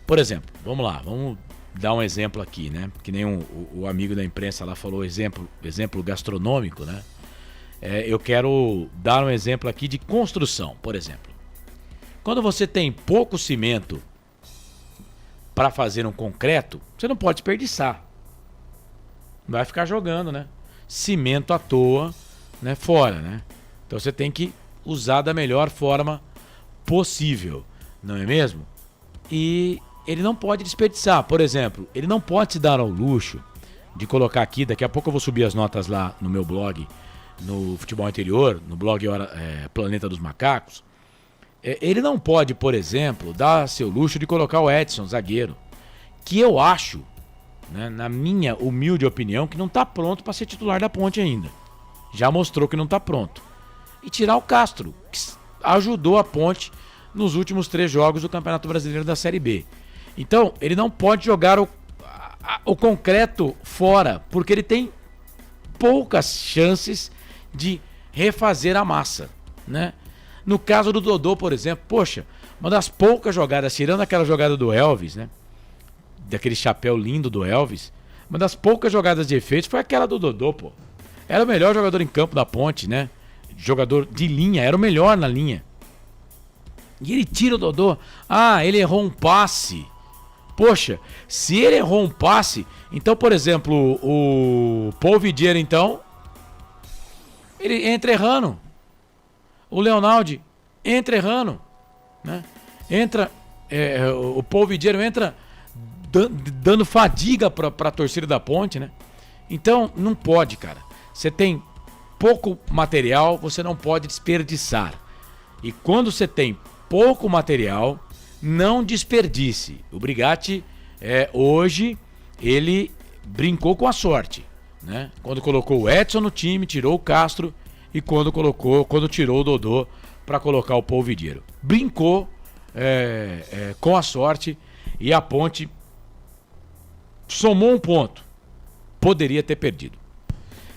S4: por exemplo, vamos lá, vamos dar um exemplo aqui, né? Que nem o amigo da imprensa lá falou, exemplo gastronômico, né? Eu quero dar um exemplo aqui de construção, por exemplo. Quando você tem pouco cimento para fazer um concreto, você não pode desperdiçar. Não vai ficar jogando, né? Cimento à toa, né? Fora, né? Então você tem que usar da melhor forma possível, não é mesmo? E ele não pode desperdiçar. Por exemplo, ele não pode se dar ao luxo de colocar aqui, daqui a pouco eu vou subir as notas lá no meu blog, no Futebol Interior, no blog Planeta dos Macacos. Ele não pode, por exemplo, dar seu luxo de colocar o Edson, zagueiro, que eu acho, né, na minha humilde opinião, que não está pronto para ser titular da Ponte ainda. Já mostrou que não está pronto. E tirar o Castro, que ajudou a Ponte nos últimos 3 jogos do Campeonato Brasileiro da Série B. Então, ele não pode jogar o concreto fora, porque ele tem poucas chances de refazer a massa, né? No caso do Dodô, por exemplo, poxa, uma das poucas jogadas, tirando aquela jogada do Elvis, né? Daquele chapéu lindo do Elvis, uma das poucas jogadas de efeito foi aquela do Dodô, pô. Era o melhor jogador em campo da Ponte, né? Jogador de linha, era o melhor na linha. E ele tira o Dodô. Ah, ele errou um passe. Poxa, se ele errou um passe, então, por exemplo, o Paul Vidier, então, ele entra errando. O Leonaldi entra errando, né? O Paul Vidier entra dando fadiga para a torcida da Ponte, né? Então, não pode, cara. Você tem pouco material, você não pode desperdiçar. E quando você tem pouco material, não desperdice. O Brigatti, hoje, ele brincou com a sorte, né? Quando colocou o Edson no time, tirou o Castro, e quando tirou o Dodô para colocar o Paul Vidier. Brincou com a sorte, e a Ponte somou um ponto. Poderia ter perdido.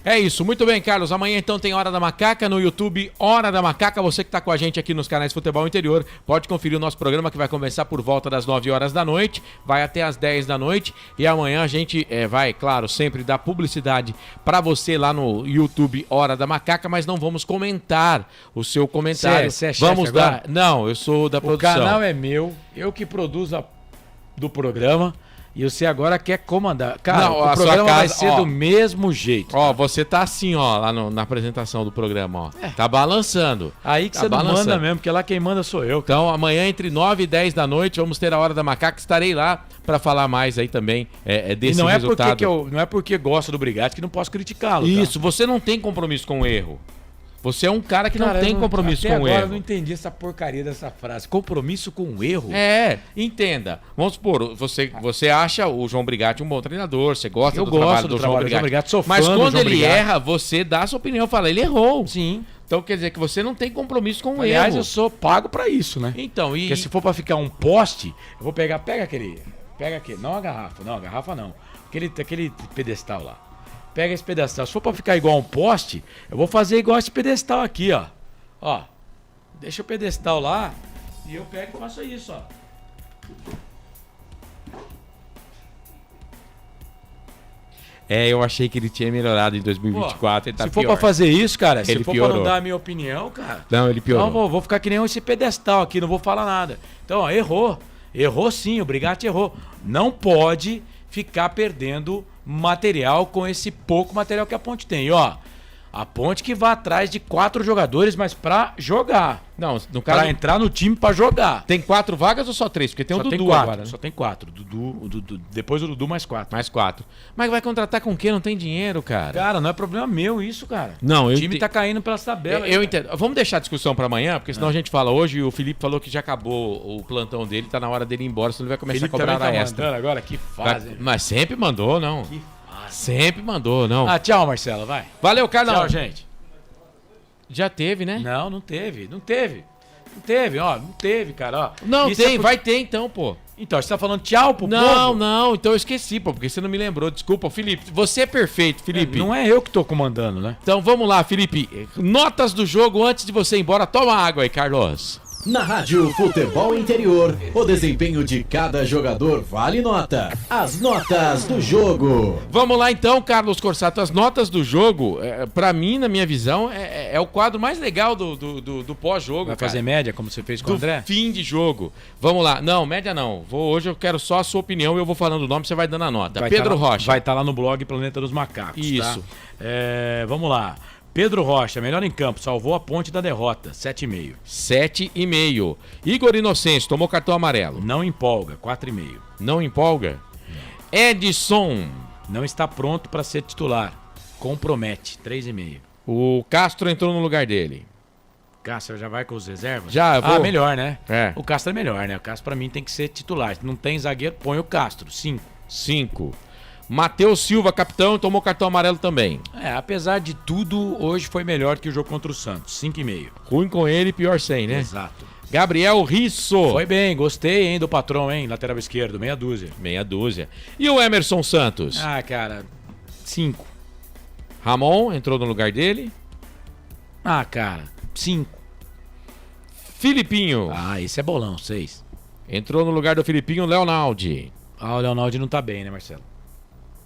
S3: É isso, muito bem, Carlos. Amanhã então tem Hora da Macaca no YouTube, Hora da Macaca. Você que está com a gente aqui nos canais Futebol Interior, pode conferir o nosso programa que vai começar por volta das 9 horas da noite, vai até as 10 da noite, e amanhã a gente vai, claro, sempre dar publicidade para você lá no YouTube Hora da Macaca, mas não vamos comentar o seu comentário.
S4: Você é
S3: vamos
S4: chefe agora?
S3: Não, eu sou da produção.
S4: O canal é meu, eu que produzo do programa. E você agora quer comandar. Cara,
S3: não,
S4: o programa vai ser do mesmo jeito.
S3: Ó, você tá assim, ó, lá na apresentação do programa, ó. Tá balançando.
S4: Aí que você não manda mesmo, porque lá quem manda sou eu.
S3: Então, amanhã entre 9 e 10 da noite, vamos ter a Hora da Macaca. Estarei lá pra falar mais aí também desse resultado.
S4: Não é porque gosto do Brigatti que não posso criticá-lo.
S3: Isso, você não tem compromisso com o erro. Você é um cara que não tem compromisso com o erro.
S4: Agora eu não entendi essa porcaria dessa frase. Compromisso com o erro?
S3: Entenda. Vamos supor, você acha o João Brigatti um bom treinador, você gosta do trabalho do João Brigatti.
S4: Sou fã
S3: mas quando
S4: do João
S3: ele
S4: Brigatti.
S3: erra, você dá a sua opinião, fala, ele errou.
S4: Sim.
S3: Então quer dizer que você não tem compromisso com o erro.
S4: Aliás, eu sou pago pra isso, né?
S3: Então,
S4: Porque se for pra ficar um poste, eu vou pega aquele, não a garrafa não. Aquele pedestal lá. Pega esse pedestal. Se for pra ficar igual um poste, eu vou fazer igual esse pedestal aqui, ó. Ó, deixa o pedestal lá e eu pego e faço isso, ó.
S3: Eu achei que ele tinha melhorado em 2024. Ele tá
S4: se for
S3: pior.
S4: pra fazer isso, cara,
S3: ele
S4: se for
S3: piorou.
S4: pra não dar a minha opinião, cara.
S3: Não, ele piorou.
S4: Não, vou ficar que nem esse pedestal aqui, não vou falar nada. Então, ó, errou. Errou sim, o Brigatti errou. Não pode ficar perdendo material com esse pouco material que a Ponte tem. E, ó, A Ponte que vai atrás de 4 jogadores, mas pra jogar.
S3: Não, no caso...
S4: Pra entrar no time pra jogar.
S3: Tem 4 vagas ou só 3? Porque tem
S4: Só
S3: o Dudu
S4: tem 4,
S3: agora. Né?
S4: Só tem 4. Depois o Dudu mais 4.
S3: Mais 4. Mas vai contratar com quem? Não tem dinheiro, cara.
S4: Cara, não é problema meu isso, cara.
S3: Não,
S4: o time tá caindo pelas tabelas.
S3: Eu entendo. Vamos deixar a discussão pra amanhã, porque senão a gente fala hoje e o Felipe falou que já acabou o plantão dele, tá na hora dele ir embora, senão ele vai começar
S4: Felipe
S3: a cobrar
S4: tá
S3: a extra.
S4: Agora, que fase.
S3: Mas sempre mandou, não.
S4: Que fase.
S3: Sempre mandou, não.
S4: Tchau, Marcelo, vai.
S3: Valeu, Carlão.
S4: Tchau, gente.
S3: Já teve, né?
S4: Não teve, ó. Não teve, cara, ó.
S3: Não,
S4: isso
S3: tem, vai ter então, pô.
S4: Então, você tá falando tchau pro povo?
S3: Não, então eu esqueci, pô, porque você não me lembrou. Desculpa, Felipe. Você é perfeito, Felipe.
S4: Não é eu que tô comandando, né?
S3: Então vamos lá, Felipe. Notas do jogo antes de você ir embora. Toma água aí, Carlos.
S16: Na Rádio Futebol Interior, o desempenho de cada jogador vale nota. As notas do jogo.
S3: Vamos lá então, Carlos Corsato. As notas do jogo, pra mim, na minha visão, é o quadro mais legal do pós-jogo.
S4: Vai fazer média, como você fez com o André?
S3: Fim de jogo. Vamos lá. Não, média não. Hoje eu quero só a sua opinião e eu vou falando o nome, você vai dando a nota. Pedro Rocha.
S4: Vai estar lá no blog Planeta dos Macacos.
S3: Isso.
S4: Tá? Vamos lá. Pedro Rocha, melhor em campo, salvou a Ponte da derrota, 7,5.
S3: 7,5. Igor Inocêncio, tomou cartão amarelo.
S4: Não empolga, 4,5.
S3: Não empolga? Edson.
S4: Não está pronto para ser titular, compromete, 3,5.
S3: O Castro entrou no lugar dele.
S4: Castro já vai com os reservas?
S3: Já, vou.
S4: Melhor, né?
S3: É.
S4: O Castro é melhor, né? O Castro pra mim tem que ser titular. Se não tem zagueiro, põe o Castro, 5.
S3: 5. Matheus Silva, capitão, tomou cartão amarelo também.
S4: Apesar de tudo, hoje foi melhor que o jogo contra o Santos, 5,5.
S3: Ruim com ele, pior sem, né?
S4: Exato.
S3: Gabriel Risso.
S4: Foi bem, gostei, hein, do patrão, hein? Lateral esquerdo, meia dúzia.
S3: Meia dúzia. E o Emerson Santos?
S4: Cara, 5.
S3: Ramon entrou no lugar dele?
S4: Cara, 5.
S3: Filipinho.
S4: Esse é bolão, 6.
S3: Entrou no lugar do Filipinho, Leonaldi.
S4: O Leonaldi não tá bem, né, Marcelo?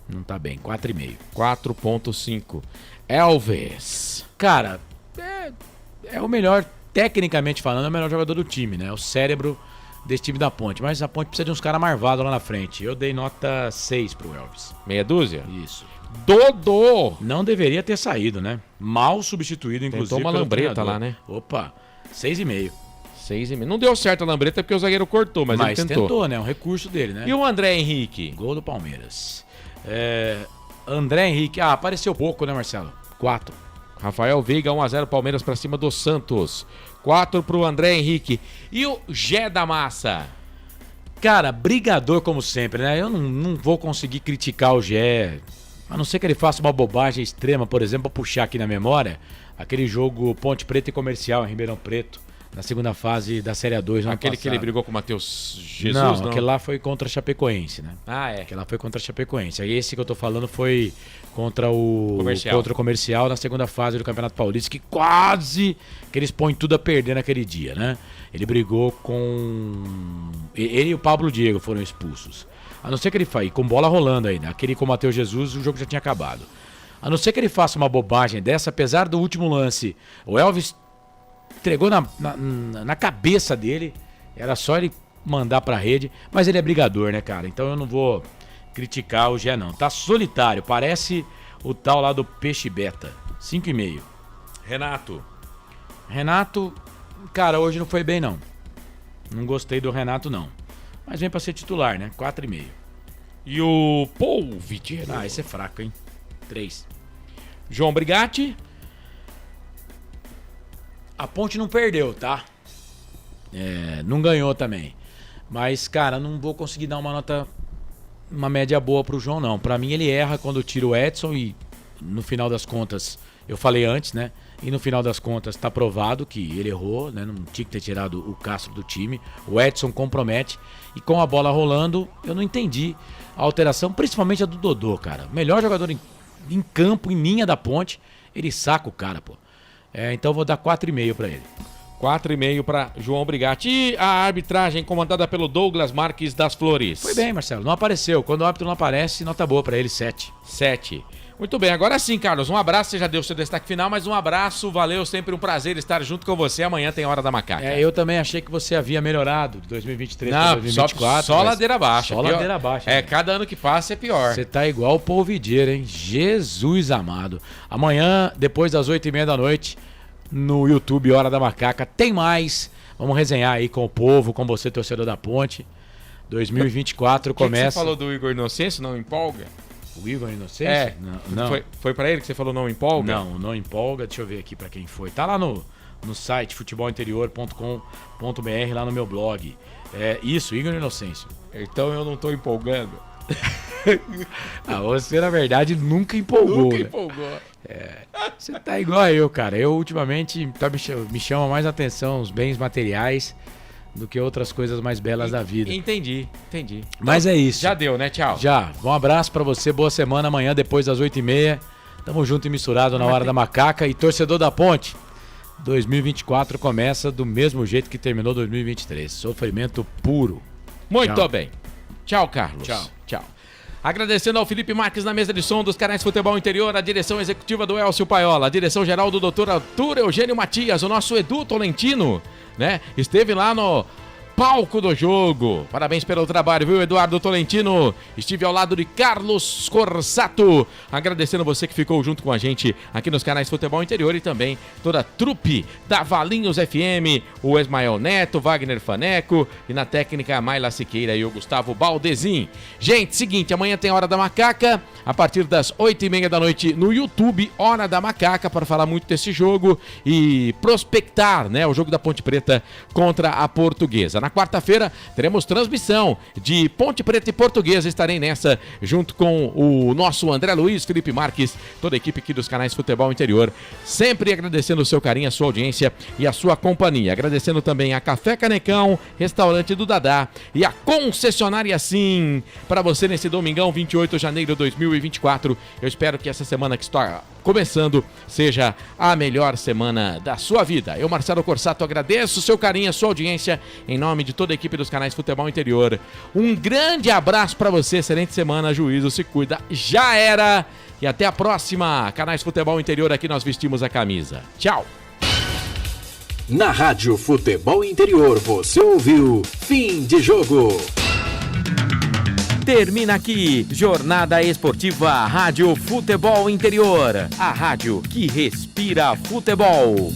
S4: Não tá bem, 4,5.
S3: 4,5. Elvis.
S4: Cara, é o melhor, tecnicamente falando, é o melhor jogador do time, né? É o cérebro desse time da Ponte. Mas a Ponte precisa de uns caras marvados lá na frente. Eu dei nota 6 pro Elvis.
S3: Meia dúzia?
S4: Isso.
S3: Dodô.
S4: Não deveria ter saído, né? Mal substituído, inclusive.
S3: Tentou uma lambreta lá, né?
S4: Opa, 6,5.
S3: 6,5. Não deu certo a lambreta porque o zagueiro cortou, mas ele tentou.
S4: Né? É um recurso dele, né?
S3: E o André Henrique?
S4: Gol do Palmeiras. André Henrique. Apareceu pouco, né, Marcelo? 4.
S3: Rafael Veiga, 1-0 Palmeiras pra cima do Santos. 4 pro André Henrique. E o Gé da Massa?
S4: Cara, brigador como sempre, né? Eu não vou conseguir criticar o Gé. A não ser que ele faça uma bobagem extrema, por exemplo, pra puxar aqui na memória, aquele jogo Ponte Preta e Comercial em Ribeirão Preto, na segunda fase da Série A2.
S3: Aquele que ele brigou com o Matheus Jesus?
S4: Não, aquele lá foi contra a Chapecoense, né?
S3: Aquele
S4: lá foi contra a Chapecoense. Aí esse que eu tô falando foi contra o Comercial na segunda fase do Campeonato Paulista, que quase que eles põem tudo a perder naquele dia, né? Ele brigou com... Ele e o Pablo Diego foram expulsos. A não ser que ele faça, com bola rolando ainda, aquele com o Matheus Jesus, o jogo já tinha acabado. A não ser que ele faça uma bobagem dessa, apesar do último lance, o Elvis entregou na cabeça dele, era só ele mandar pra rede, mas ele é brigador, né, cara? Então eu não vou criticar o Gé, não. Tá solitário, parece o tal lá do Peixe Beta, 5,5. Renato, cara, hoje não foi bem, não. Não gostei do Renato, não. Mas vem pra ser titular, né? 4,5.
S3: E o Paul Vitinho?
S4: Esse é fraco, hein? 3.
S3: João Brigatti?
S4: A Ponte não perdeu, tá? Não ganhou também. Mas, cara, não vou conseguir dar uma média boa pro João, não. Pra mim, ele erra quando tira o Edson e, no final das contas, eu falei antes, né? E no final das contas tá provado que ele errou, né? Não tinha que ter tirado o Castro do time. O Edson compromete. E com a bola rolando, eu não entendi a alteração, principalmente a do Dodô, cara. Melhor jogador em campo, em linha da Ponte. Ele saca o cara, pô. Então eu vou dar 4,5 pra ele.
S3: 4,5 para João Brigatti. E a arbitragem comandada pelo Douglas Marques das Flores?
S4: Foi bem, Marcelo. Não apareceu. Quando o árbitro não aparece, nota boa pra ele, 7.
S3: 7. Muito bem, agora sim, Carlos, um abraço, você já deu seu destaque final, mas um abraço, valeu, sempre um prazer estar junto com você, amanhã tem Hora da Macaca.
S4: Eu também achei que você havia melhorado de 2023
S3: para
S4: para 2024.
S3: Só ladeira abaixo.
S4: Só ladeira abaixo.
S3: Cada ano que passa é pior.
S4: Você tá igual o polvideiro, hein? Jesus amado. Amanhã, depois das 8h30 da noite, no YouTube Hora da Macaca, tem mais. Vamos resenhar aí com o povo, com você, torcedor da Ponte. 2024 começa...
S3: Que você falou do Igor Inocêncio, não empolga?
S4: O Igor Inocêncio? Não.
S3: Foi pra ele que você falou não empolga?
S4: Não empolga. Deixa eu ver aqui pra quem foi. Tá lá no site futebolinterior.com.br, lá no meu blog. Isso, Igor Inocêncio.
S3: Então eu não tô empolgando.
S4: Você, na verdade, nunca empolgou.
S3: Nunca empolgou.
S4: Você tá igual a eu, cara. Eu, ultimamente, me chama mais atenção os bens materiais do que outras coisas mais belas da vida.
S3: Entendi.
S4: Mas é isso.
S3: Já deu, né? Tchau.
S4: Já. Um abraço pra você, boa semana. Amanhã, depois das 8h30, tamo junto e misturado na Hora da Macaca. E torcedor da Ponte, 2024 começa do mesmo jeito que terminou 2023. Sofrimento puro.
S3: Muito bem. Tchau, Carlos.
S4: Tchau.
S3: Agradecendo ao Felipe Marques na mesa de som dos canais Futebol Interior, a direção executiva do Elcio Paiola, a direção geral do Dr. Arthur Eugênio Matias, o nosso Edu Tolentino, né? Esteve lá no palco do jogo. Parabéns pelo trabalho, viu, Eduardo Tolentino? Estive ao lado de Carlos Corsato, agradecendo você que ficou junto com a gente aqui nos canais Futebol Interior e também toda a trupe da Valinhos FM, o Esmael Neto, Wagner Faneco e na técnica a Mayla Siqueira e o Gustavo Baldezin. Gente, seguinte, amanhã tem Hora da Macaca, a partir das 8h30 da noite no YouTube, Hora da Macaca, para falar muito desse jogo e prospectar, né, o jogo da Ponte Preta contra a Portuguesa. Na quarta-feira teremos transmissão de Ponte Preta e Portuguesa. Estarei nessa junto com o nosso André Luiz, Felipe Marques, toda a equipe aqui dos canais Futebol Interior. Sempre agradecendo o seu carinho, a sua audiência e a sua companhia. Agradecendo também a Café Canecão, Restaurante do Dadá e a Concessionária Sim. Para você nesse domingão, 28 de janeiro de 2024. Eu espero que essa semana que está começando seja a melhor semana da sua vida. Eu, Marcelo Corsato, agradeço o seu carinho, a sua audiência, em nome de toda a equipe dos canais Futebol Interior. Um grande abraço para você, excelente semana, juízo, se cuida, já era, e até a próxima. Canais Futebol Interior, aqui nós vestimos a camisa. Tchau.
S16: Na Rádio Futebol Interior, você ouviu Fim de Jogo.
S2: Termina aqui, Jornada Esportiva Rádio Futebol Interior, a rádio que respira futebol.